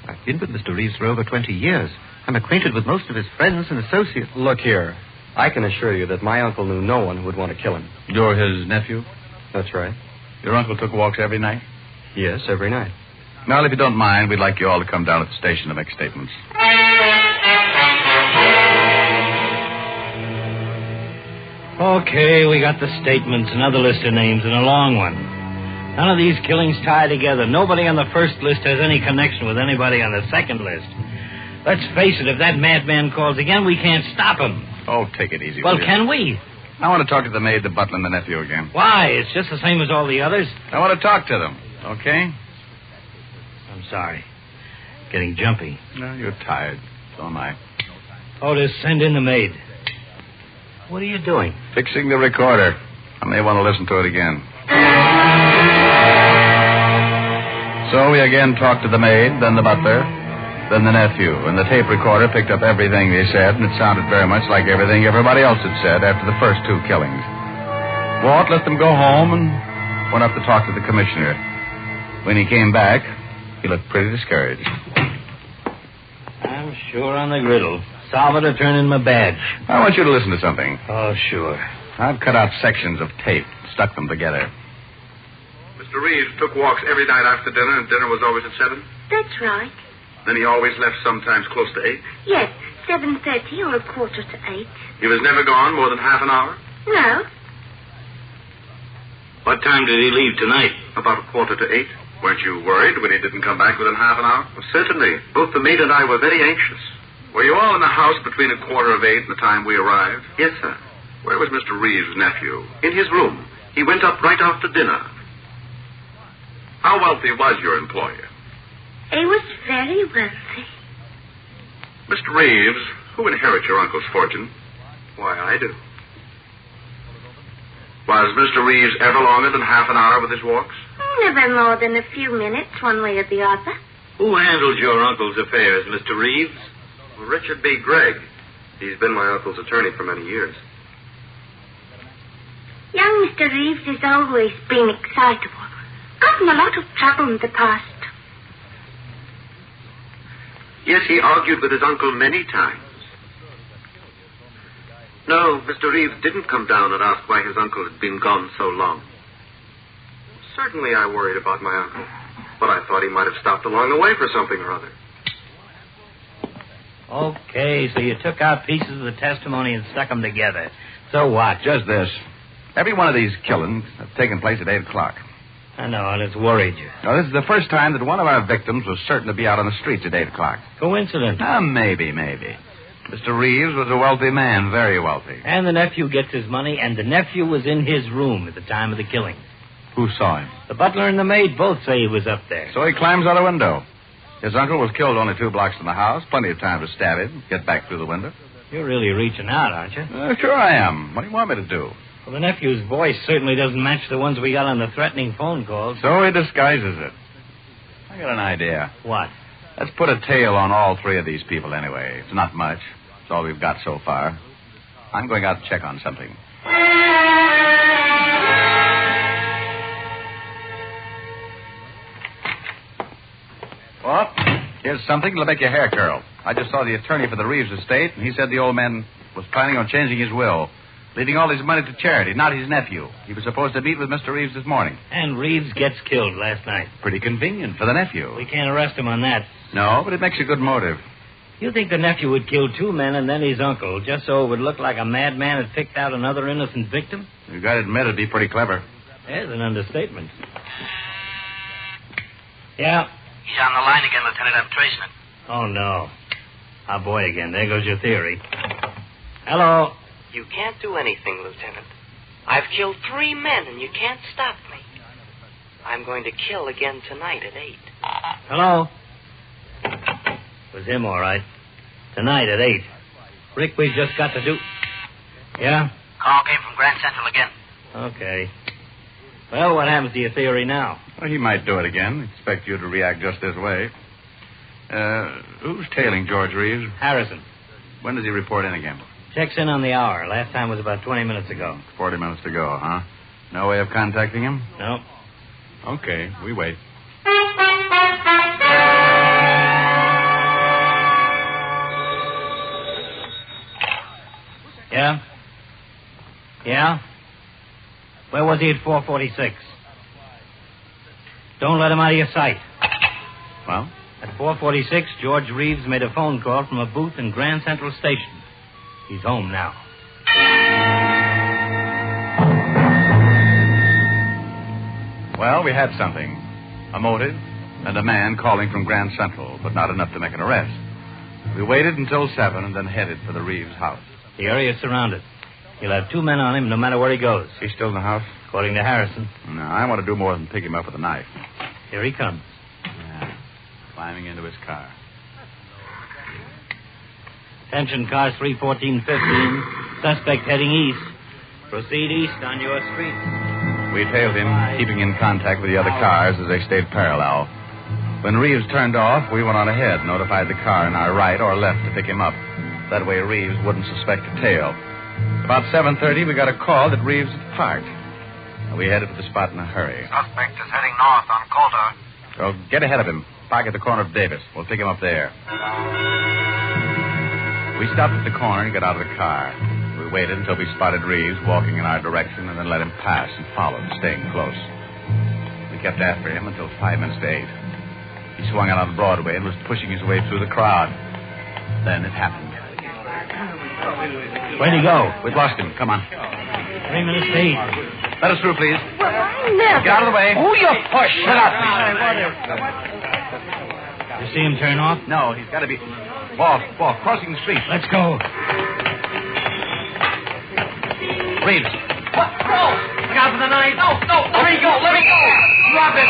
I've been with Mr. Reeves for over 20 years. I'm acquainted with most of his friends and associates. Look here. I can assure you that my uncle knew no one who would want to kill him. You're his nephew? That's right. Your uncle took walks every night? Yes, every night. Now, if you don't mind, we'd like you all to come down to the station to make statements. Okay, we got the statements, another list of names, and a long one. None of these killings tie together. Nobody on the first list has any connection with anybody on the second list. Let's face it, if that madman calls again, we can't stop him. Oh, take it easy. Well, can we? I want to talk to the maid, the butler, and the nephew again. Why? It's just the same as all the others. I want to talk to them, okay? I'm sorry. Getting jumpy. No, you're tired. So am I. Otis, send in the maid. What are you doing? Fixing the recorder. I may want to listen to it again. So we again talked to the maid, then the butler, then the nephew, and the tape recorder picked up everything they said, and it sounded very much like everything everybody else had said after the first two killings. Walt let them go home and went up to talk to the commissioner. When he came back, he looked pretty discouraged. I'm sure on the griddle. Salvador, turn in my badge. I want you to listen to something. Oh, sure. I've cut out sections of tape, stuck them together. Mr. Reeves took walks every night after dinner, and dinner was always at 7? That's right. Then he always left sometimes close to 8? Yes, 7:30 or 7:45. He was never gone more than half an hour? No. What time did he leave tonight? About 7:45. Weren't you worried when he didn't come back within half an hour? Well, certainly. Both the maid and I were very anxious. Were you all in the house between 7:15 and the time we arrived? Yes, sir. Where was Mr. Reeves' nephew? In his room. He went up right after dinner. How wealthy was your employer? He was very wealthy. Mr. Reeves, who inherits your uncle's fortune? Why, I do. Was Mr. Reeves ever longer than half an hour with his walks? Never more than a few minutes, one way or the other. Who handled your uncle's affairs, Mr. Reeves? Well, Richard B. Gregg. He's been my uncle's attorney for many years. Young Mr. Reeves has always been excitable. Got in a lot of trouble in the past. Yes, he argued with his uncle many times. No, Mr. Reeves didn't come down and ask why his uncle had been gone so long. Certainly I worried about my uncle, but I thought he might have stopped along the way for something or other. Okay, so you took out pieces of the testimony and stuck them together. So what? Just this. Every one of these killings have taken place at 8 o'clock. I know, and it's worried you. Now, this is the first time that one of our victims was certain to be out on the streets at 8 o'clock. Coincidence? Maybe. Mr. Reeves was a wealthy man, very wealthy. And the nephew gets his money, and the nephew was in his room at the time of the killing. Who saw him? The butler and the maid both say he was up there. So he climbs out a window. His uncle was killed only 2 blocks from the house. Plenty of time to stab him, get back through the window. You're really reaching out, aren't you? Sure I am. What do you want me to do? Well, the nephew's voice certainly doesn't match the ones we got on the threatening phone calls. So he disguises it. I got an idea. What? Let's put a tail on all 3 of these people anyway. It's not much. It's all we've got so far. I'm going out to check on something. Well, here's something that'll make your hair curl. I just saw the attorney for the Reeves estate, and he said the old man was planning on changing his will, leaving all his money to charity, not his nephew. He was supposed to meet with Mr. Reeves this morning. And Reeves gets killed last night. Pretty convenient for the nephew. We can't arrest him on that. No, but it makes a good motive. You think the nephew would kill 2 men and then his uncle, just so it would look like a madman had picked out another innocent victim? You got to admit it'd be pretty clever. There's an understatement. Yeah? He's on the line again, Lieutenant. I'm tracing it. Oh, no. Oh, boy, again. There goes your theory. Hello? You can't do anything, Lieutenant. I've killed 3 men, and you can't stop me. I'm going to kill again tonight at 8. Hello? Was him, all right. Tonight at 8. Rick, we've just got to do... Yeah? Call came from Grand Central again. Okay. Well, what happens to your theory now? Well, he might do it again. Expect you to react just this way. Who's tailing George Reeves? Harrison. When does he report in again? Checks in on the hour. Last time was about 20 minutes ago. 40 minutes to go, huh? No way of contacting him? No. Okay, we wait. Yeah? Yeah? Where was he at 4:46? Don't let him out of your sight. Well? At 4:46, George Reeves made a phone call from a booth in Grand Central Station. He's home now. Well, we had something. A motive and a man calling from Grand Central, but not enough to make an arrest. We waited until 7 and then headed for the Reeves house. The area is surrounded. He'll have 2 men on him no matter where he goes. He's still in the house? According to Harrison. No, I want to do more than pick him up with a knife. Here he comes. Yeah. Climbing into his car. Attention, cars 31415. Suspect heading east. Proceed east on your street. We tailed him, keeping in contact with the other cars as they stayed parallel. When Reeves turned off, we went on ahead, notified the car in our right or left to pick him up. That way Reeves wouldn't suspect a tail. About 7:30, we got a call that Reeves had parked. We headed for the spot in a hurry. Suspect is heading north on Coulter. So get ahead of him. Park at the corner of Davis. We'll pick him up there. We stopped at the corner and got out of the car. We waited until we spotted Reeves walking in our direction and then let him pass and followed, staying close. We kept after him until 5 minutes to 8. He swung out on Broadway and was pushing his way through the crowd. Then it happened. Where'd he go? We've lost him. Come on. 3 minutes to 8. Let us through, please. Well, I never... Get out of the way. Oh, you push. Shut up. You see him turn off? No, he's got to be... Walk, crossing the street. Let's go. Reeves. What? No. Look out for the knife. No. Let me go. Drop it.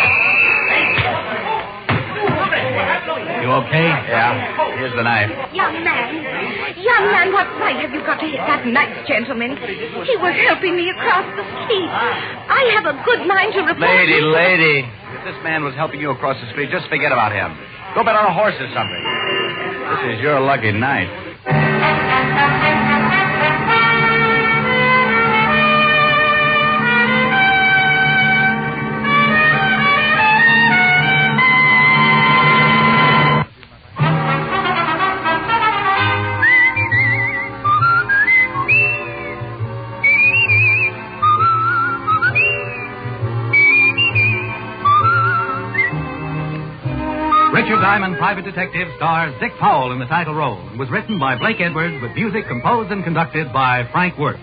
You okay? Yeah. Here's the knife. Young man, what right have you got to hit that nice gentleman? He was helping me across the street. I have a good mind to report... Lady. If this man was helping you across the street, just forget about him. Go bet on a horse or something. This is your lucky night. Richard Diamond, Private Detective, stars Dick Powell in the title role and was written by Blake Edwards with music composed and conducted by Frank Worth.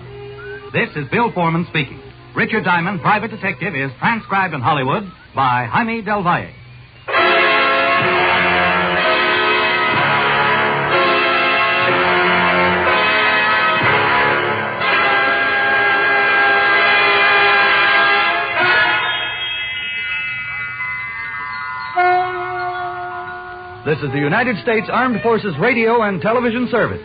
This is Bill Foreman speaking. Richard Diamond, Private Detective is transcribed in Hollywood by Jaime Del Valle. This is the United States Armed Forces Radio and Television Service.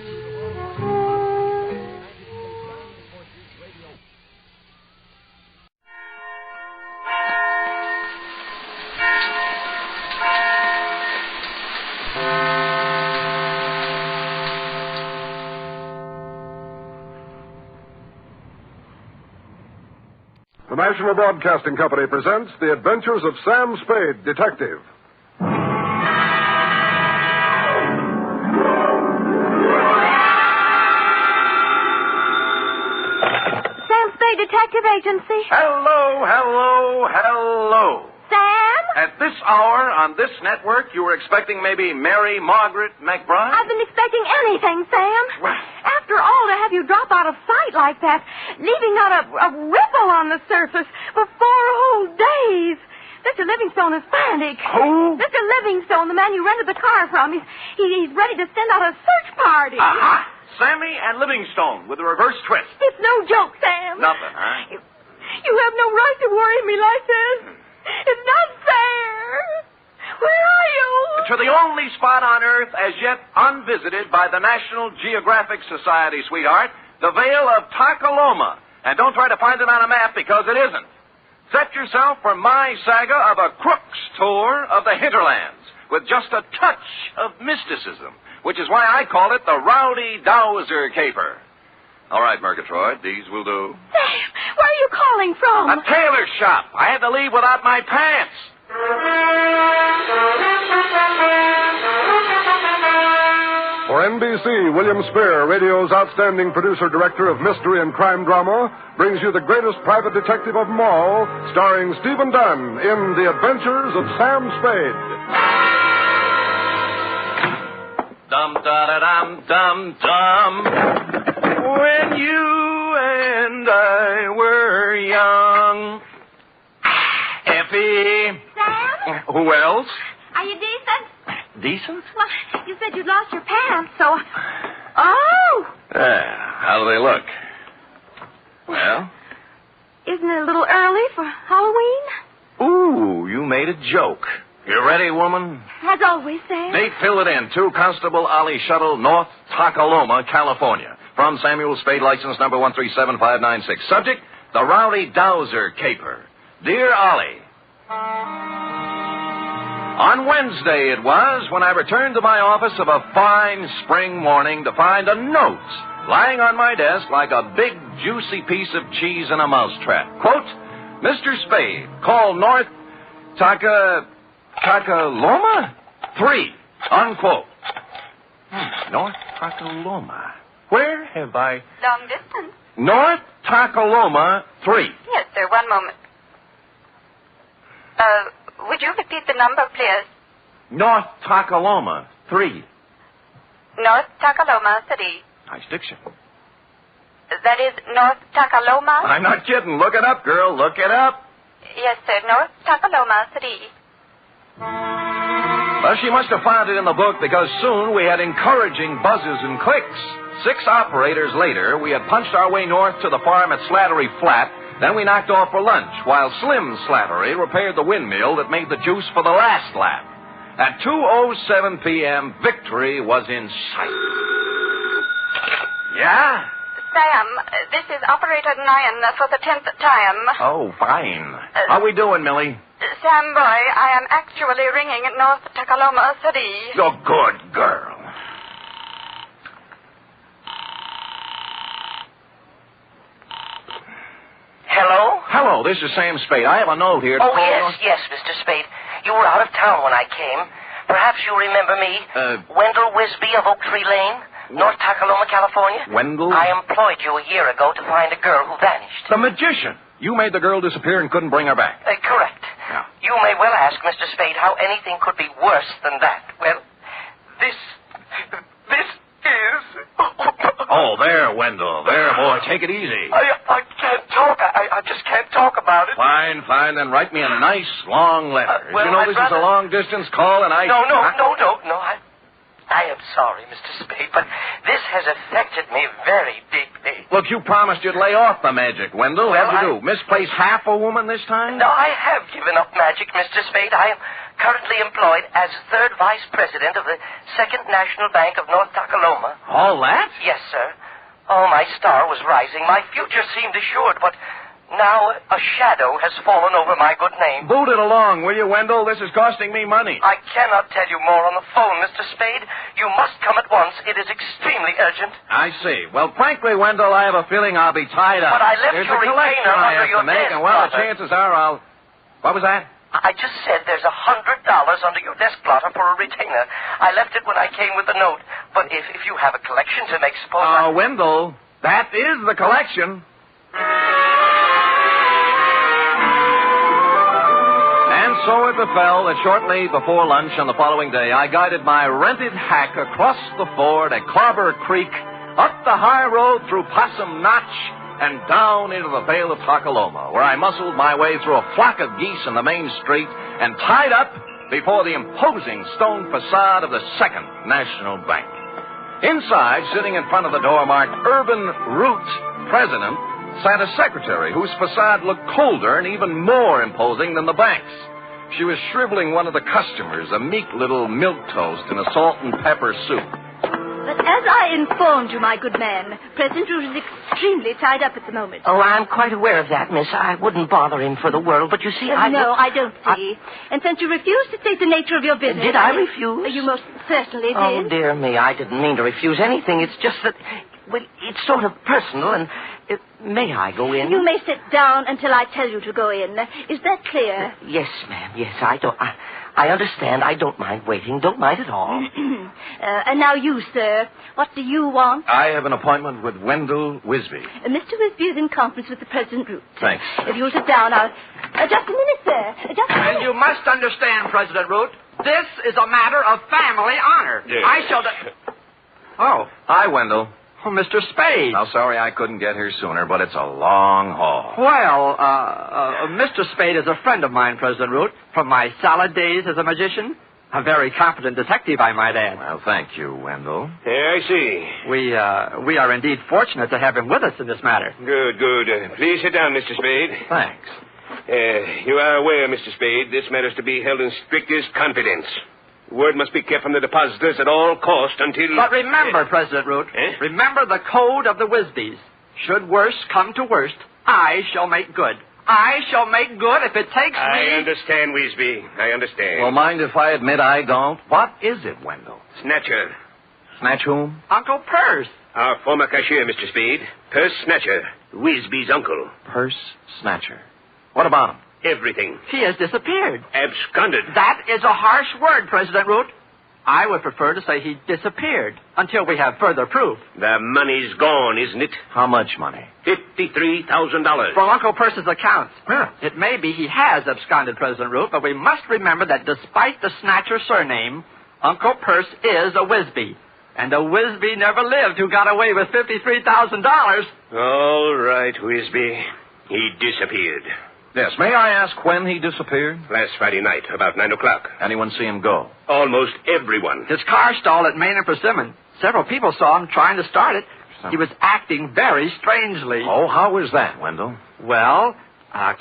The National Broadcasting Company presents The Adventures of Sam Spade, Detective. Detective Agency. Hello. Sam? At this hour on this network, you were expecting maybe Mary Margaret McBride? I've been expecting anything, Sam. Well... After all, to have you drop out of sight like that, leaving not a ripple on the surface for 4 whole days. Mr. Livingstone is frantic. Who? Mr. Livingstone, the man you rented the car from. He's ready to send out a search party. Aha! Sammy and Livingstone with a reverse twist. It's no joke, Sam. Nothing, huh? You have no right to worry me like this. It's not fair. Where are you? To the only spot on Earth as yet unvisited by the National Geographic Society, sweetheart, the Vale of Takaloma. And don't try to find it on a map because it isn't. Set yourself for my saga of a crook's tour of the hinterlands with just a touch of mysticism, which is why I call it the Rowdy Dowser caper. All right, Murgatroyd, these will do. Sam, where are you calling from? A tailor shop. I had to leave without my pants. For NBC, William Spear, radio's outstanding producer-director of mystery and crime drama, brings you the greatest private detective of them all, starring Stephen Dunn in The Adventures of Sam Spade. Dum-dum-da-da-dum-dum-dum. When you and I were young. Effie. Sam? Who else? Are you decent? Decent? Well, you said you'd lost your pants, so... Oh! How do they look? Well? Isn't it a little early for Halloween? Ooh, you made a joke. You ready, woman? As always, Sam. Date, fill it in. 2 Constable Ollie Shuttle, North Takaloma, California. From Samuel Spade, license number 1375596. Subject, the Rowdy Dowser caper. Dear Ollie, on Wednesday it was when I returned to my office of a fine spring morning to find a note lying on my desk like a big, juicy piece of cheese in a mousetrap. Quote, Mr. Spade, call North Takaloma 3, unquote. North Takaloma. Where have I... Long distance. North Takaloma 3. Yes, sir. One moment. Would you repeat the number, please? North Takaloma 3. North Takaloma 3. Nice diction. That is North Takaloma? I'm not kidding. Look it up, girl. Look it up. Yes, sir. North Takaloma 3. Well, she must have found it in the book because soon we had encouraging buzzes and clicks. 6 operators later, we had punched our way north to the farm at Slattery Flat. Then we knocked off for lunch, while Slim Slattery repaired the windmill that made the juice for the last lap. At 2:07 p.m., victory was in sight. Yeah? Sam, this is Operator 9 for the 10th time. Oh, fine. How we doing, Millie? Sam, boy, I am actually ringing at North Takaloma 3. Oh, good girl. Hello? Hello, this is Sam Spade. I have a note here. Oh, yes, Mr. Spade. You were out of town when I came. Perhaps you remember me. Wendell Wisby of Oak Tree Lane, North Takaloma, California. Wendell? I employed you a year ago to find a girl who vanished. The magician. You made the girl disappear and couldn't bring her back. Correct. Yeah. You may well ask, Mr. Spade, how anything could be worse than that. Well, this is... Oh, there, Wendell. There, boy. Take it easy. I can't talk. I just can't talk about it. Fine. Then write me a nice, long letter. Well, you know, this is a long-distance call, and I... No. I am sorry, Mr. Spade, but this has affected me very deeply. Look, you promised you'd lay off the magic, Wendell. What'd you do? Misplace half a woman this time? No, I have given up magic, Mr. Spade. I am currently employed as 3rd Vice President of the 2nd National Bank of North Takaloma. All that? Yes, sir. Oh, my star was rising. My future seemed assured, but now a shadow has fallen over my good name. Boot it along, will you, Wendell? This is costing me money. I cannot tell you more on the phone, Mr. Spade. You must come at once. It is extremely urgent. I see. Well, frankly, Wendell, I have a feeling I'll be tied up. But I left There's your a collection retainer I under have your to make, desk, and, well, the Butler. chances are I'll... What was that? I just said there's $100 under your desk blotter for a retainer. I left it when I came with the note. But if you have a collection to make, suppose Wendell, that is the collection. And so it befell that shortly before lunch on the following day, I guided my rented hack across the ford at Crowbar Creek, up the high road through Possum Notch, and down into the Vale of Takaloma, where I muscled my way through a flock of geese in the main street and tied up before the imposing stone facade of the 2nd National Bank. Inside, sitting in front of the door marked Urban Root President, sat a secretary whose facade looked colder and even more imposing than the bank's. She was shriveling one of the customers, a meek little milquetoast in a salt and pepper soup. But as I informed you, my good man, President Root is extremely tied up at the moment. Oh, I'm quite aware of that, miss. I wouldn't bother him for the world, but you see, No, I don't see. And since you refused to state the nature of your business... Did I refuse? You most certainly did. Oh, dear me, I didn't mean to refuse anything. It's just that, well, it's sort of personal, and may I go in? You may sit down until I tell you to go in. Is that clear? Yes, ma'am, yes, I understand. I don't mind waiting. Don't mind at all. And now you, sir. What do you want? I have an appointment with Wendell Wisby. Mr. Wisby is in conference with the President Root. Thanks. If you'll sit down, I'll... just a minute, sir. Just a minute. And you must understand, President Root, this is a matter of family honor. Yes. I shall... Oh. Hi, Wendell. Oh, Mr. Spade. Now, sorry I couldn't get here sooner, but it's a long haul. Well, Mr. Spade is a friend of mine, President Root, from my salad days as a magician. A very competent detective, I might add. Well, thank you, Wendell. I see. We are indeed fortunate to have him with us in this matter. Good, good. Please sit down, Mr. Spade. Thanks. You are aware, Mr. Spade, this matter is to be held in strictest confidence. Word must be kept from the depositors at all cost until... But remember, President Root, remember the code of the Wisbys. Should worst come to worst, I shall make good. I shall make good if it takes me... I understand, Wisby. I understand. Well, mind if I admit I don't? What is it, Wendell? Snatcher. Snatch whom? Uncle Purse. Our former cashier, Mr. Spade. Purse Snatcher. Wisby's uncle. Purse Snatcher. What about him? Everything. He has disappeared. Absconded. That is a harsh word, President Root. I would prefer to say he disappeared until we have further proof. The money's gone, isn't it? How much money? $53,000. From Uncle Purse's accounts. Huh. It may be he has absconded, President Root, but we must remember that despite the Snatcher surname, Uncle Purse is a Wisby. And a Wisby never lived who got away with $53,000. All right, Wisby. He disappeared. Yes, may I ask when he disappeared? Last Friday night, about 9 o'clock. Anyone see him go? Almost everyone. His car stalled at Main and Persimmon. Several people saw him trying to start it. He was acting very strangely. Oh, how was that, Wendell? Well,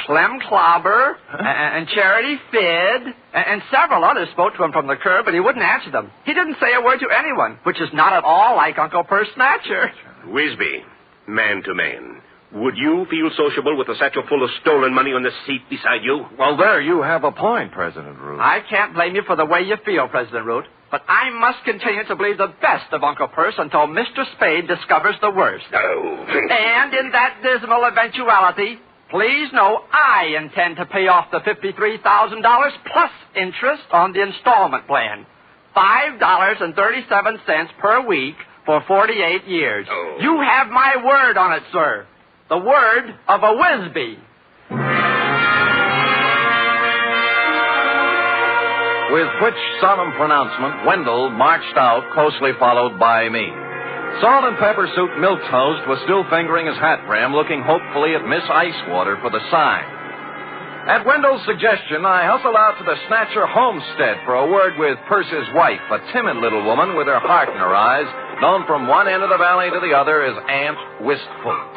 Clem Clobber and Charity Fid and several others spoke to him from the curb, but he wouldn't answer them. He didn't say a word to anyone, which is not at all like Uncle Purse Snatcher. Wisby, man to man. Would you feel sociable with a satchel full of stolen money on the seat beside you? Well, there you have a point, President Root. I can't blame you for the way you feel, President Root, but I must continue to believe the best of Uncle Purse until Mr. Spade discovers the worst. Oh. And in that dismal eventuality, please know I intend to pay off the $53,000 plus interest on the installment plan. $5.37 per week for 48 years. Oh. You have my word on it, sir. The word of a Wisby. With which solemn pronouncement, Wendell marched out, closely followed by me. Salt and Pepper Suit Milk-Toast was still fingering his hat brim, looking hopefully at Miss Icewater for the sign. At Wendell's suggestion, I hustled out to the Snatcher homestead for a word with Purse's wife, a timid little woman with her heart in her eyes, known from one end of the valley to the other as Aunt Wistful.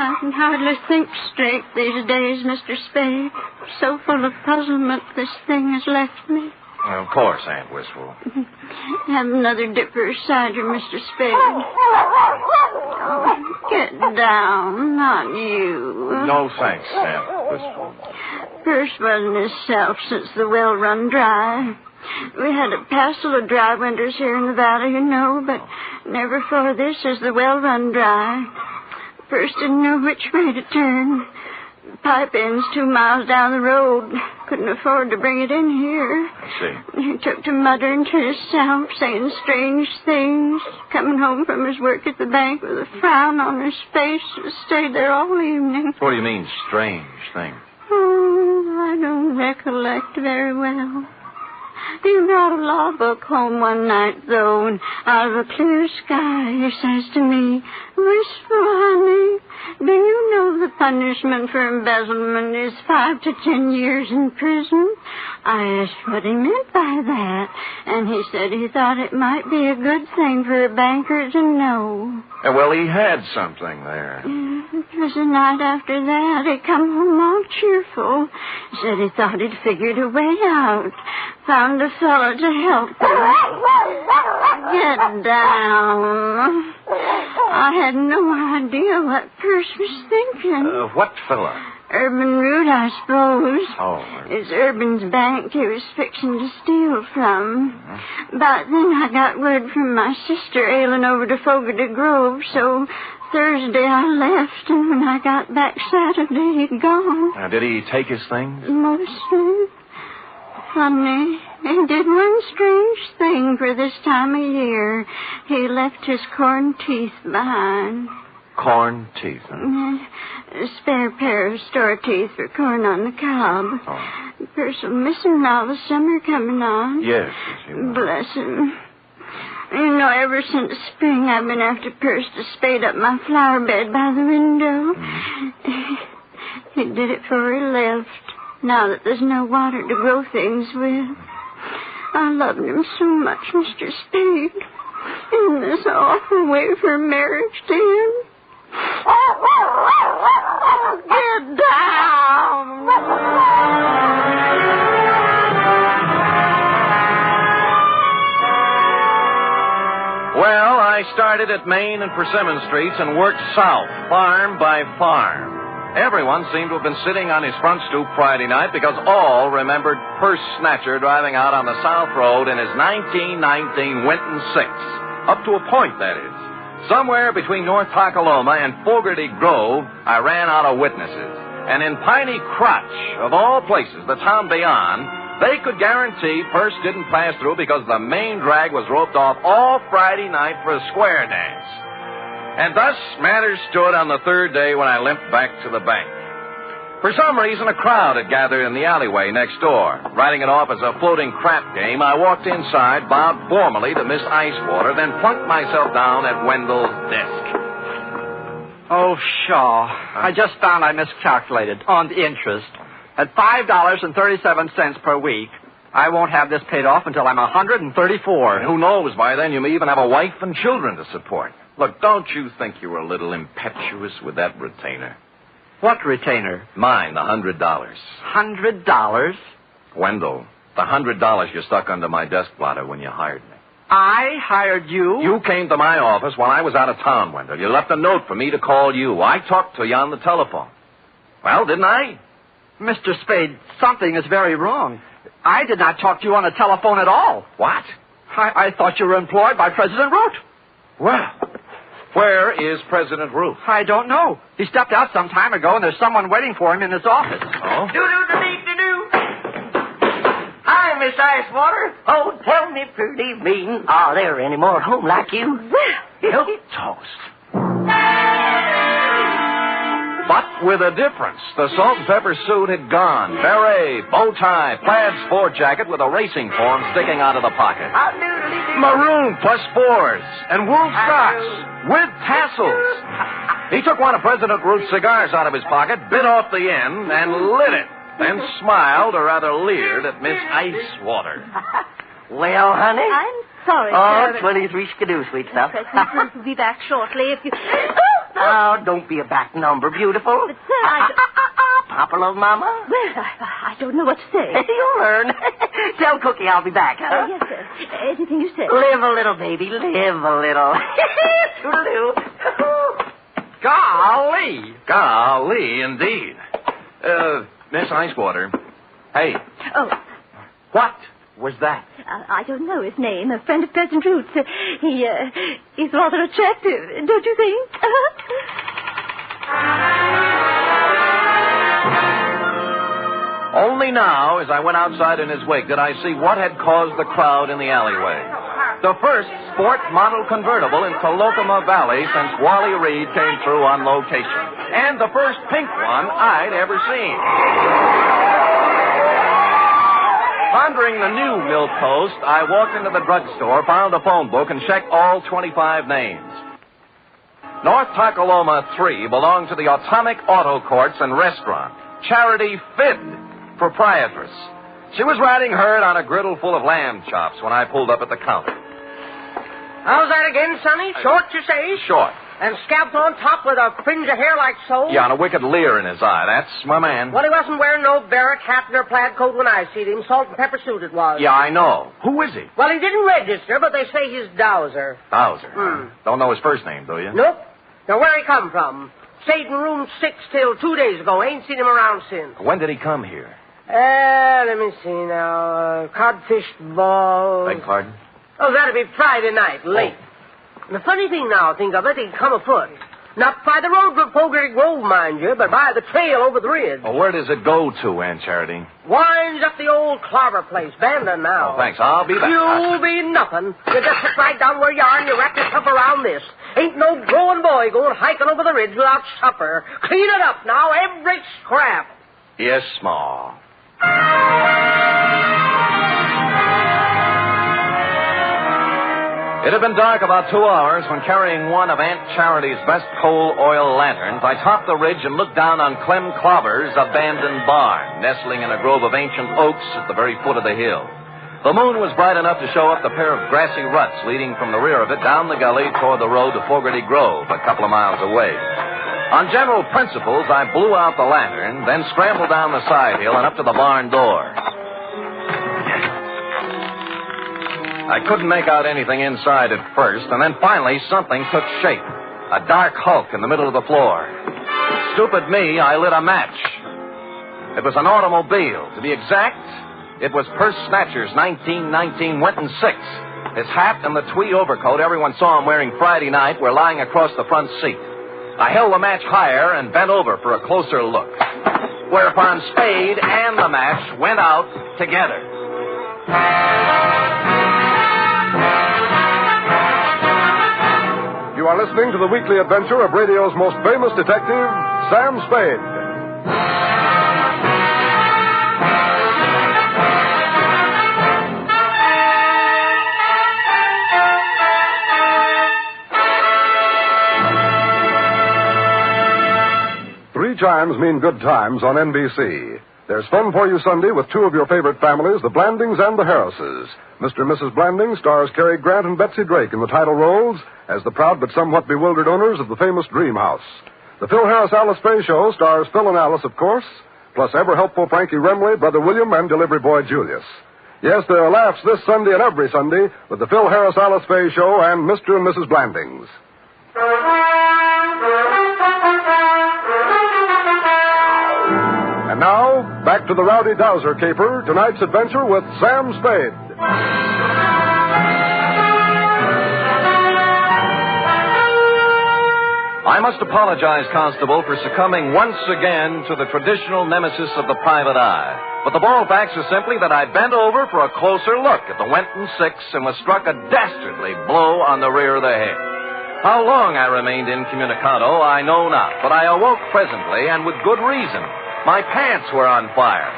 I can hardly think straight these days, Mr. Spade. So full of puzzlement this thing has left me. Well, of course, Aunt Wistful. Have another dipper of cider, Mr. Spade. Oh, get down, not you. No thanks, Aunt Wistful. Purse wasn't himself since the well run dry. We had a passel of dry winters here in the valley, you know, but never for this has the well run dry. First didn't know which way to turn. The pipe end's 2 miles down the road. Couldn't afford to bring it in here. I see. He took to muttering to himself, saying strange things. Coming home from his work at the bank with a frown on his face. Stayed there all evening. What do you mean, strange thing? Oh, I don't recollect very well. He brought a law book home one night, though, and out of a clear sky he says to me, "Wistful, honey, do you know the punishment for embezzlement is 5 to 10 years in prison?" I asked what he meant by that, and he said he thought it might be a good thing for a banker to know. Well, he had something there. It was the night after that. He come home all cheerful. Said he thought he'd figured a way out. Found a fellow to help him. Get down. I had no idea what Purse was thinking. What fella? Urban Root, I suppose. Oh. It's Urban's bank he was fixing to steal from. But then I got word from my sister ailing over to Fogarty Grove, so Thursday I left, and when I got back Saturday, he'd gone. Now, did he take his things? Mostly. Funny. He did one strange thing for this time of year. He left his corn teeth behind. Corn teeth, huh? A spare pair of store teeth for corn on the cob. Oh. Purse will miss him now the summer coming on. Yes, he will. Bless him. You know, ever since spring, I've been after Perce to spade up my flower bed by the window. He did it before he left, now that there's no water to grow things with. I loved him so much, Mr. Spade. Isn't this awful way for marriage to him? Get down! Well, I started at Main and Persimmon Streets and worked south, farm by farm. Everyone seemed to have been sitting on his front stoop Friday night because all remembered Purse Snatcher driving out on the South Road in his 1919 Winton 6. Up to a point, that is. Somewhere between North Takaloma and Fogarty Grove, I ran out of witnesses. And in Piney Crotch, of all places, the town beyond, they could guarantee Purse didn't pass through because the main drag was roped off all Friday night for a square dance. And thus matters stood on the third day when I limped back to the bank. For some reason, a crowd had gathered in the alleyway next door. Writing it off as a floating crap game, I walked inside, bowed formally to Miss Icewater, then plunked myself down at Wendell's desk. Oh, Shaw. I just found I miscalculated on the interest. At $5.37 per week, I won't have this paid off until I'm 134. And who knows, by then you may even have a wife and children to support. Look, don't you think you were a little impetuous with that retainer? What retainer? Mine, the $100. $100? Wendell, the $100 you stuck under my desk blotter when you hired me. I hired you? You came to my office while I was out of town, Wendell. You left a note for me to call you. I talked to you on the telephone. Well, didn't I? Mr. Spade, something is very wrong. I did not talk to you on the telephone at all. What? I thought you were employed by President Root. Well, where is President Root? I don't know. He stepped out some time ago, and there's someone waiting for him in his office. Oh? Do-do-do-do-do-do. Hi, Miss Icewater. Oh, tell me, pretty mean, are there any more at home like you? Well, toast. But with a difference. The salt and pepper suit had gone. Beret, bow tie, plaid sport jacket with a racing form sticking out of the pocket. Maroon plus fours and wool socks with tassels. He took one of President Root's cigars out of his pocket, bit off the end, and lit it. Then smiled, or rather leered, at Miss Icewater. Well, honey? I'm sorry, Oh, sir. 23 skidoo, sweet stuff. President Root will be back shortly if you... Oh, don't be a back number, beautiful. But, sir, I... Papa love Mama? Well, I don't know what to say. You'll learn. Tell Cookie I'll be back, huh? Yes, sir. Anything you say. Live a little, baby. Live a little. Toodaloo. Golly. Golly, indeed. Miss Icewater. Hey. Oh. What was that? I don't know his name. A friend of President Root's. He's rather attractive, don't you think? Only now, as I went outside in his wake, did I see what had caused the crowd in the alleyway. The first sport model convertible in Colocoma Valley since Wally Reed came through on location. And the first pink one I'd ever seen. Pondering the new milk post, I walked into the drugstore, found a phone book, and checked all 25 names. North Takaloma 3 belonged to the Atomic Auto Courts and Restaurant. Charity Fidd, proprietress. She was riding herd on a griddle full of lamb chops when I pulled up at the counter. How's that again, Sonny? Short, you say? Short. And scalped on top with a fringe of hair like so? Yeah, and a wicked leer in his eye. That's my man. Well, he wasn't wearing no barrack hat nor plaid coat when I seen him. Salt and pepper suit it was. Yeah, I know. Who is he? Well, he didn't register, but they say he's Dowser. Dowser. Don't know his first name, do you? Nope. Now, where he come from? Stayed in room 6 till 2 days ago. Ain't seen him around since. When did he come here? Let me see now. Codfish balls. Beg pardon? Oh, that'd be Friday night, late. And the funny thing now, think of it, he'd come afoot. Not by the road to Fogarty Grove, mind you, but by the trail over the ridge. Well, where does it go to, Aunt Charity? Winds up the old Clobber place, Bandon now. Oh, thanks. I'll be back. You'll be nothing. You just sit right down where you are and you wrap yourself around this. Ain't no growing boy going hiking over the ridge without supper. Clean it up now, every scrap. Yes, Ma. It had been dark about 2 hours when, carrying one of Aunt Charity's best coal oil lanterns, I topped the ridge and looked down on Clem Clobber's abandoned barn, nestling in a grove of ancient oaks at the very foot of the hill. The moon was bright enough to show up the pair of grassy ruts leading from the rear of it down the gully toward the road to Fogarty Grove, a couple of miles away. On general principles, I blew out the lantern, then scrambled down the side hill and up to the barn door. I couldn't make out anything inside at first, and then finally something took shape. A dark hulk in the middle of the floor. Stupid me, I lit a match. It was an automobile. To be exact, it was Purse Snatcher's 1919 Winton 6. His hat and the tweed overcoat everyone saw him wearing Friday night were lying across the front seat. I held the match higher and bent over for a closer look, whereupon Spade and the match went out together. You are listening to the weekly adventure of radio's most famous detective, Sam Spade. 3 chimes mean good times on NBC. There's fun for you Sunday with 2 of your favorite families, the Blandings and the Harrises. Mr. and Mrs. Blanding stars Cary Grant and Betsy Drake in the title roles as the proud but somewhat bewildered owners of the famous Dream House. The Phil Harris-Alice Faye Show stars Phil and Alice, of course, plus ever-helpful Frankie Remley, Brother William, and delivery boy Julius. Yes, there are laughs this Sunday and every Sunday with the Phil Harris-Alice Faye Show and Mr. and Mrs. Blandings. And now, back to the Rowdy Dowser caper, tonight's adventure with Sam Spade. I must apologize, Constable, for succumbing once again to the traditional nemesis of the private eye. But the bald facts are simply that I bent over for a closer look at the Winton 6 and was struck a dastardly blow on the rear of the head. How long I remained incommunicado, I know not, but I awoke presently, and with good reason. My pants were on fire.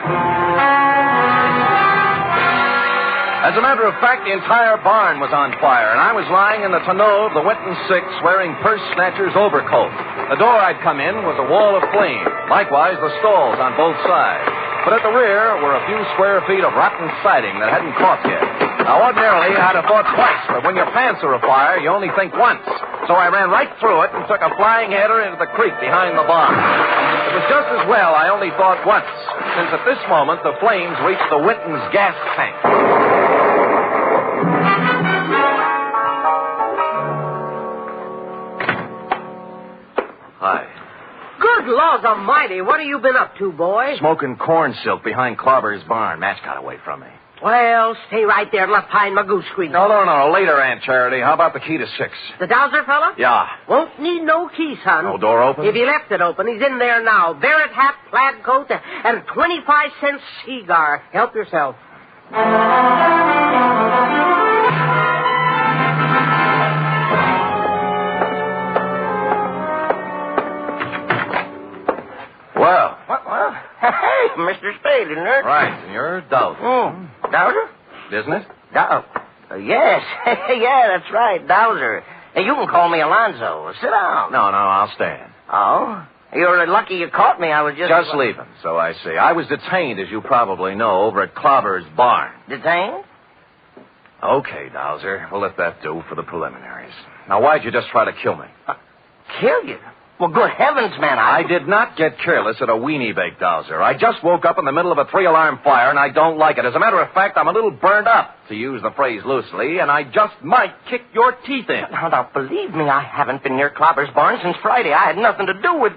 As a matter of fact, the entire barn was on fire, and I was lying in the tonneau of the Winton 6 wearing Purse Snatcher's overcoat. The door I'd come in was a wall of flame, likewise the stalls on both sides. But at the rear were a few square feet of rotten siding that hadn't caught yet. Now, ordinarily, I'd have thought twice, but when your pants are afire, you only think once. So I ran right through it and took a flying header into the creek behind the barn. It was just as well I only thought once, since at this moment the flames reached the Winton's gas tank. Hi. Good laws almighty, what have you been up to, boy? Smoking corn silk behind Clobber's barn. Match got away from me. Well, stay right there left behind my goose screen. No. Later, Aunt Charity. How about the key to 6? The Dowser fella? Yeah. Won't need no key, son. No door open? If he left it open, he's in there now. Barrett hat, plaid coat, and a 25-cent cigar. Help yourself. Well. Well, hey, Mr. Spade, isn't it? Right, and you're Dowser. Dowser? Isn't it? Yes. Yeah, that's right, Dowser. Hey, you can call me Alonzo. Sit down. No, I'll stand. Oh? You're lucky you caught me. I was just leaving, so I see. I was detained, as you probably know, over at Clobber's barn. Detained? Okay, Dowser. We'll let that do for the preliminaries. Now, why'd you just try to kill me? Kill you? Well, good heavens, man, I did not get careless at a weenie bake, Dowser. I just woke up in the middle of a 3-alarm fire, and I don't like it. As a matter of fact, I'm a little burned up, to use the phrase loosely, and I just might kick your teeth in. Now, believe me, I haven't been near Clobber's barn since Friday. I had nothing to do with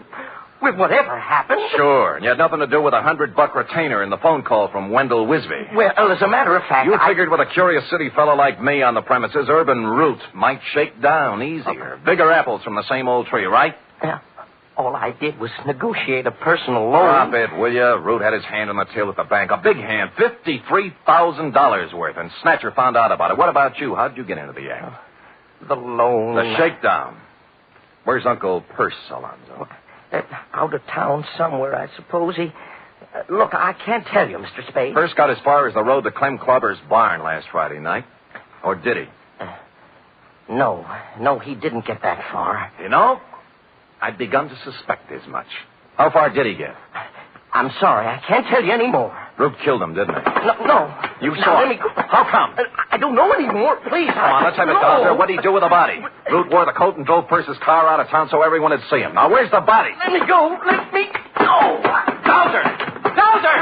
whatever happened. Sure, and you had nothing to do with a $100 retainer in the phone call from Wendell Wisby. Well, as a matter of fact, You figured with a curious city fellow like me on the premises, urban root might shake down easier. Bigger apples from the same old tree, right? Yeah. All I did was negotiate a personal loan. Drop it, will you? Root had his hand on the till at the bank. A big hand, $53,000 worth, and Snatcher found out about it. What about you? How'd you get into the act? The loan. The shakedown. Where's Uncle Purse, Alonzo? Out of town somewhere, I suppose. Look, I can't tell you, Mr. Spade. Purse got as far as the road to Clem Clobber's barn last Friday night. Or did he? No, he didn't get that far. You know, I'd begun to suspect as much. How far did he get? I'm sorry, I can't tell you any more. Root killed him, didn't he? No. You Now, saw let him. me go. How come? I don't know anymore. Please. Come on, let's have it, Dowser. What'd he do with the body? Root wore the coat and drove Percy's car out of town so everyone would see him. Now, where's the body? Let me go. Let me go. Dowser! Dowser!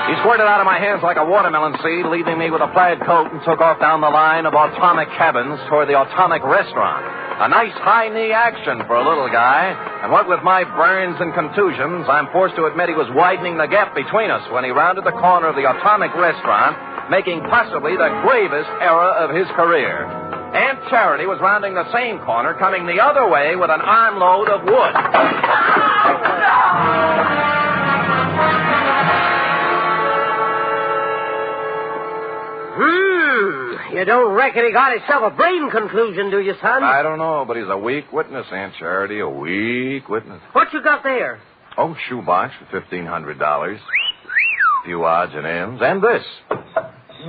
He squirted out of my hands like a watermelon seed, leaving me with a plaid coat, and took off down the line of Atomic Cabins toward the Atomic Restaurant. A nice high-knee action for a little guy, and what with my burns and contusions, I'm forced to admit he was widening the gap between us when he rounded the corner of the Atomic Restaurant, making possibly the gravest error of his career. Aunt Charity was rounding the same corner, coming the other way with an armload of wood. You don't reckon he got himself a brain conclusion, do you, son? I don't know, but he's a weak witness, Aunt Charity, a weak witness. What you got there? Oh, shoebox for $1,500. A few odds and ends. And this.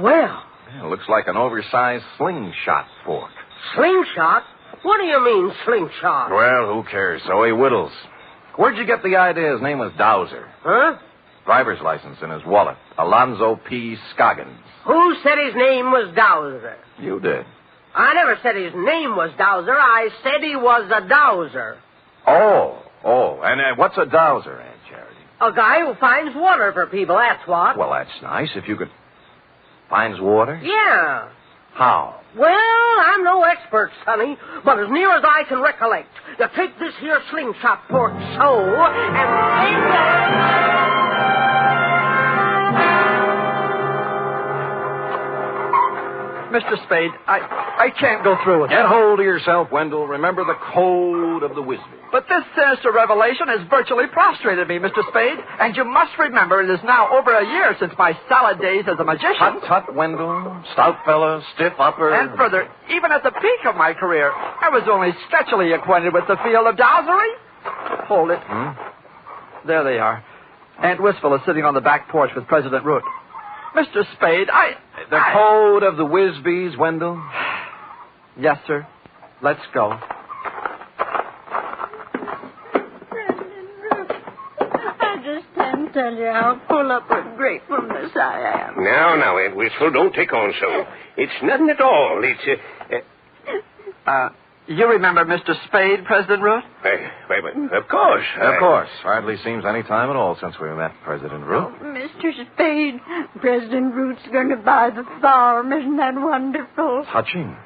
Well. Yeah, looks like an oversized slingshot fork. Slingshot? What do you mean, slingshot? Well, who cares? So he whittles. Where'd you get the idea his name was Dowser? Huh? Driver's license in his wallet. Alonzo P. Scoggins. Who said his name was Dowser? You did. I never said his name was Dowser. I said he was a dowser. Oh. And what's a dowser, Aunt Charity? A guy who finds water for people, that's what. Well, that's nice. If you could... Finds water? Yeah. How? Well, I'm no expert, Sonny, but as near as I can recollect, you take this here slingshot fork so, and... Mr. Spade, I can't go through with it. Get hold of yourself, Wendell. Remember the code of the Wisby. But this sinister revelation has virtually prostrated me, Mr. Spade. And you must remember it is now over a year since my salad days as a magician. Tut, Wendell. Stout fella, stiff upper. And further, even at the peak of my career, I was only sketchily acquainted with the field of dowsery. Hold it. There they are. Aunt Wistful is sitting on the back porch with President Root. Mr. Spade, The code of the Wisbys, Wendell? Yes, sir. Let's go. I just can't tell you how full up with gratefulness I am. Now, Aunt Wistful, don't take on so. It's nothing at all. It's, You remember Mr. Spade, President Root? Wait, of course. Of course. Hardly seems any time at all since we met President Root. Oh, Mr. Spade, President Root's going to buy the farm. Isn't that wonderful? Touching.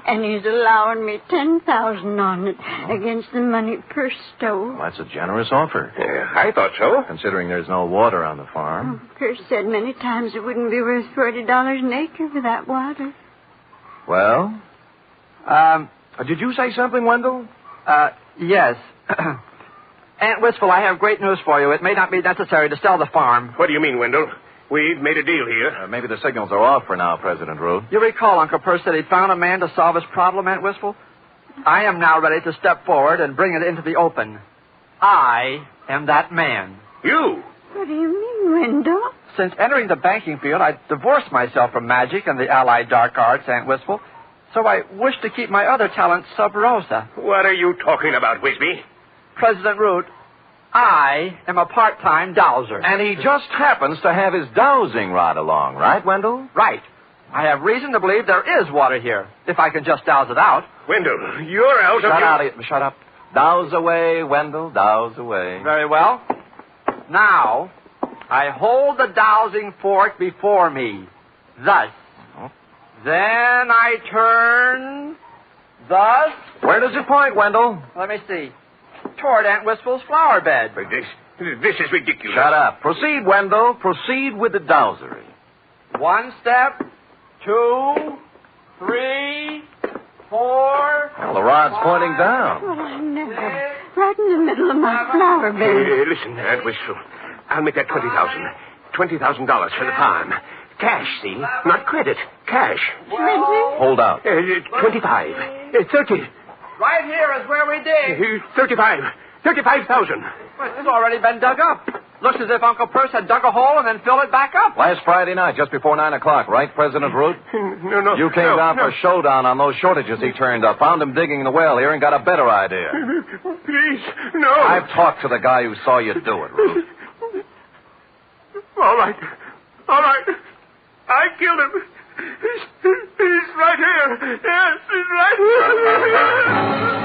And he's allowing me $10,000 on it against the money Persto. Well, that's a generous offer. I thought so. Considering there's no water on the farm. Perst said many times it wouldn't be worth $40 an acre for that water. Well? Did you say something, Wendell? Yes. Aunt Wistful, I have great news for you. It may not be necessary to sell the farm. What do you mean, Wendell? We've made a deal here. Maybe the signals are off for now, President Root. You recall Uncle Percy said he found a man to solve his problem, Aunt Wistful? I am now ready to step forward and bring it into the open. I am that man. You? What do you mean, Wendell? Since entering the banking field, I divorced myself from magic and the allied dark arts, Aunt Wistful. So I wish to keep my other talents sub rosa. What are you talking about, Wisby? President Root, I am a part-time dowser. And he just happens to have his dowsing rod along, right, Wendell? Right. I have reason to believe there is water here, if I can just douse it out. Wendell, you're out Shut up. Douse away, Wendell, douse away. Very well. Now, I hold the dowsing fork before me, thus. Then I turn, thus... Where does it point, Wendell? Let me see. Toward Aunt Wistful's flower bed. But this is ridiculous. Shut up. Proceed, Wendell. Proceed with the dowsery. 1 step, 2, 3, 4... Well, the rod's pointing down. Well, I never. Right in the middle of my flower bed. Listen, Aunt Wistful. I'll make that $20,000 for the farm. Cash, see? Not credit. Cash. Hold out. 25. 30. Right here is where we dig. 35. 35,000. Well, it's already been dug up. Looks as if Uncle Perce had dug a hole and then filled it back up. Last Friday night, just before 9 o'clock, right, President Root? No. You came down for a showdown on those shortages he turned up. Found him digging the well here and got a better idea. Please, no. I've talked to the guy who saw you do it, Root. All right. I killed him. He's right here. Yes, he's right here.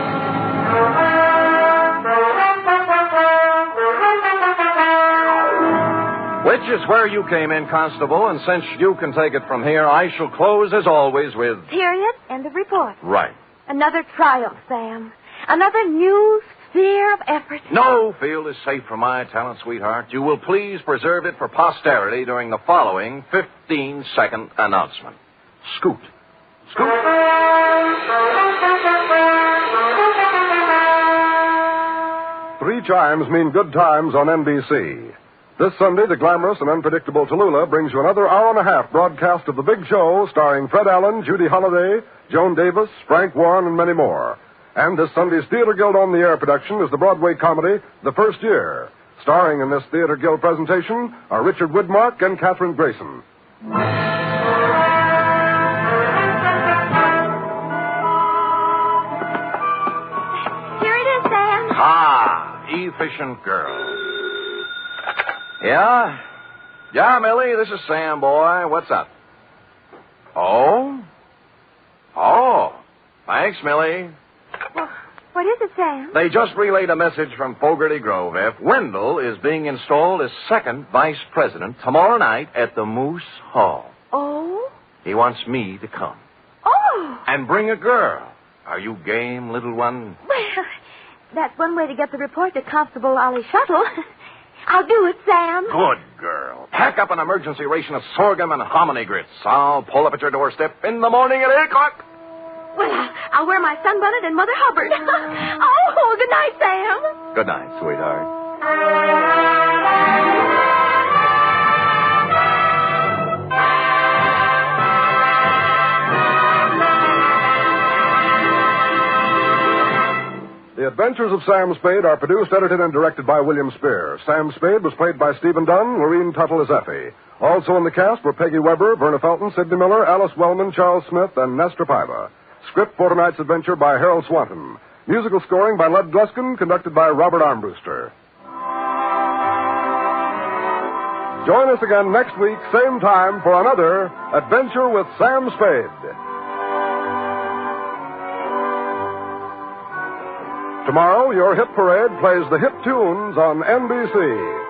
Which is where you came in, Constable, and since you can take it from here, I shall close, as always, with... Period. End of report. Right. Another triumph, Sam. Another new sphere of effort. No field is safe from my talent, sweetheart. You will please preserve it for posterity during the following 15-second announcement. Scoot. Scoot. 3 chimes mean good times on NBC. This Sunday, the glamorous and unpredictable Tallulah brings you another hour-and-a-half broadcast of The Big Show, starring Fred Allen, Judy Holliday, Joan Davis, Frank Warren, and many more. And this Sunday's Theater Guild on-the-air production is the Broadway comedy The First Year. Starring in this Theater Guild presentation are Richard Widmark and Katherine Grayson. Here it is, Sam. Ah, efficient girl. Yeah? Yeah, Millie, this is Sam, boy. What's up? Oh? Thanks, Millie. Well, what is it, Sam? They just relayed a message from Fogarty Grove. F. Wendell is being installed as second vice president tomorrow night at the Moose Hall. Oh? He wants me to come. Oh! And bring a girl. Are you game, little one? Well, that's one way to get the report to Constable Ollie Shuttle. I'll do it, Sam. Good girl. Pack up an emergency ration of sorghum and hominy grits. I'll pull up at your doorstep in the morning at 8 o'clock. Well, I'll wear my sunbonnet and Mother Hubbard. Oh, good night, Sam. Good night, sweetheart. The Adventures of Sam Spade are produced, edited, and directed by William Spear. Sam Spade was played by Stephen Dunn, Lorene Tuttle as Effie. Also in the cast were Peggy Weber, Verna Felton, Sidney Miller, Alice Wellman, Charles Smith, and Nestor Paiva. Script for tonight's adventure by Harold Swanton. Musical scoring by Lud Gluskin, conducted by Robert Armbruster. Join us again next week, same time, for another Adventure with Sam Spade. Tomorrow, your hit parade plays the hit tunes on NBC.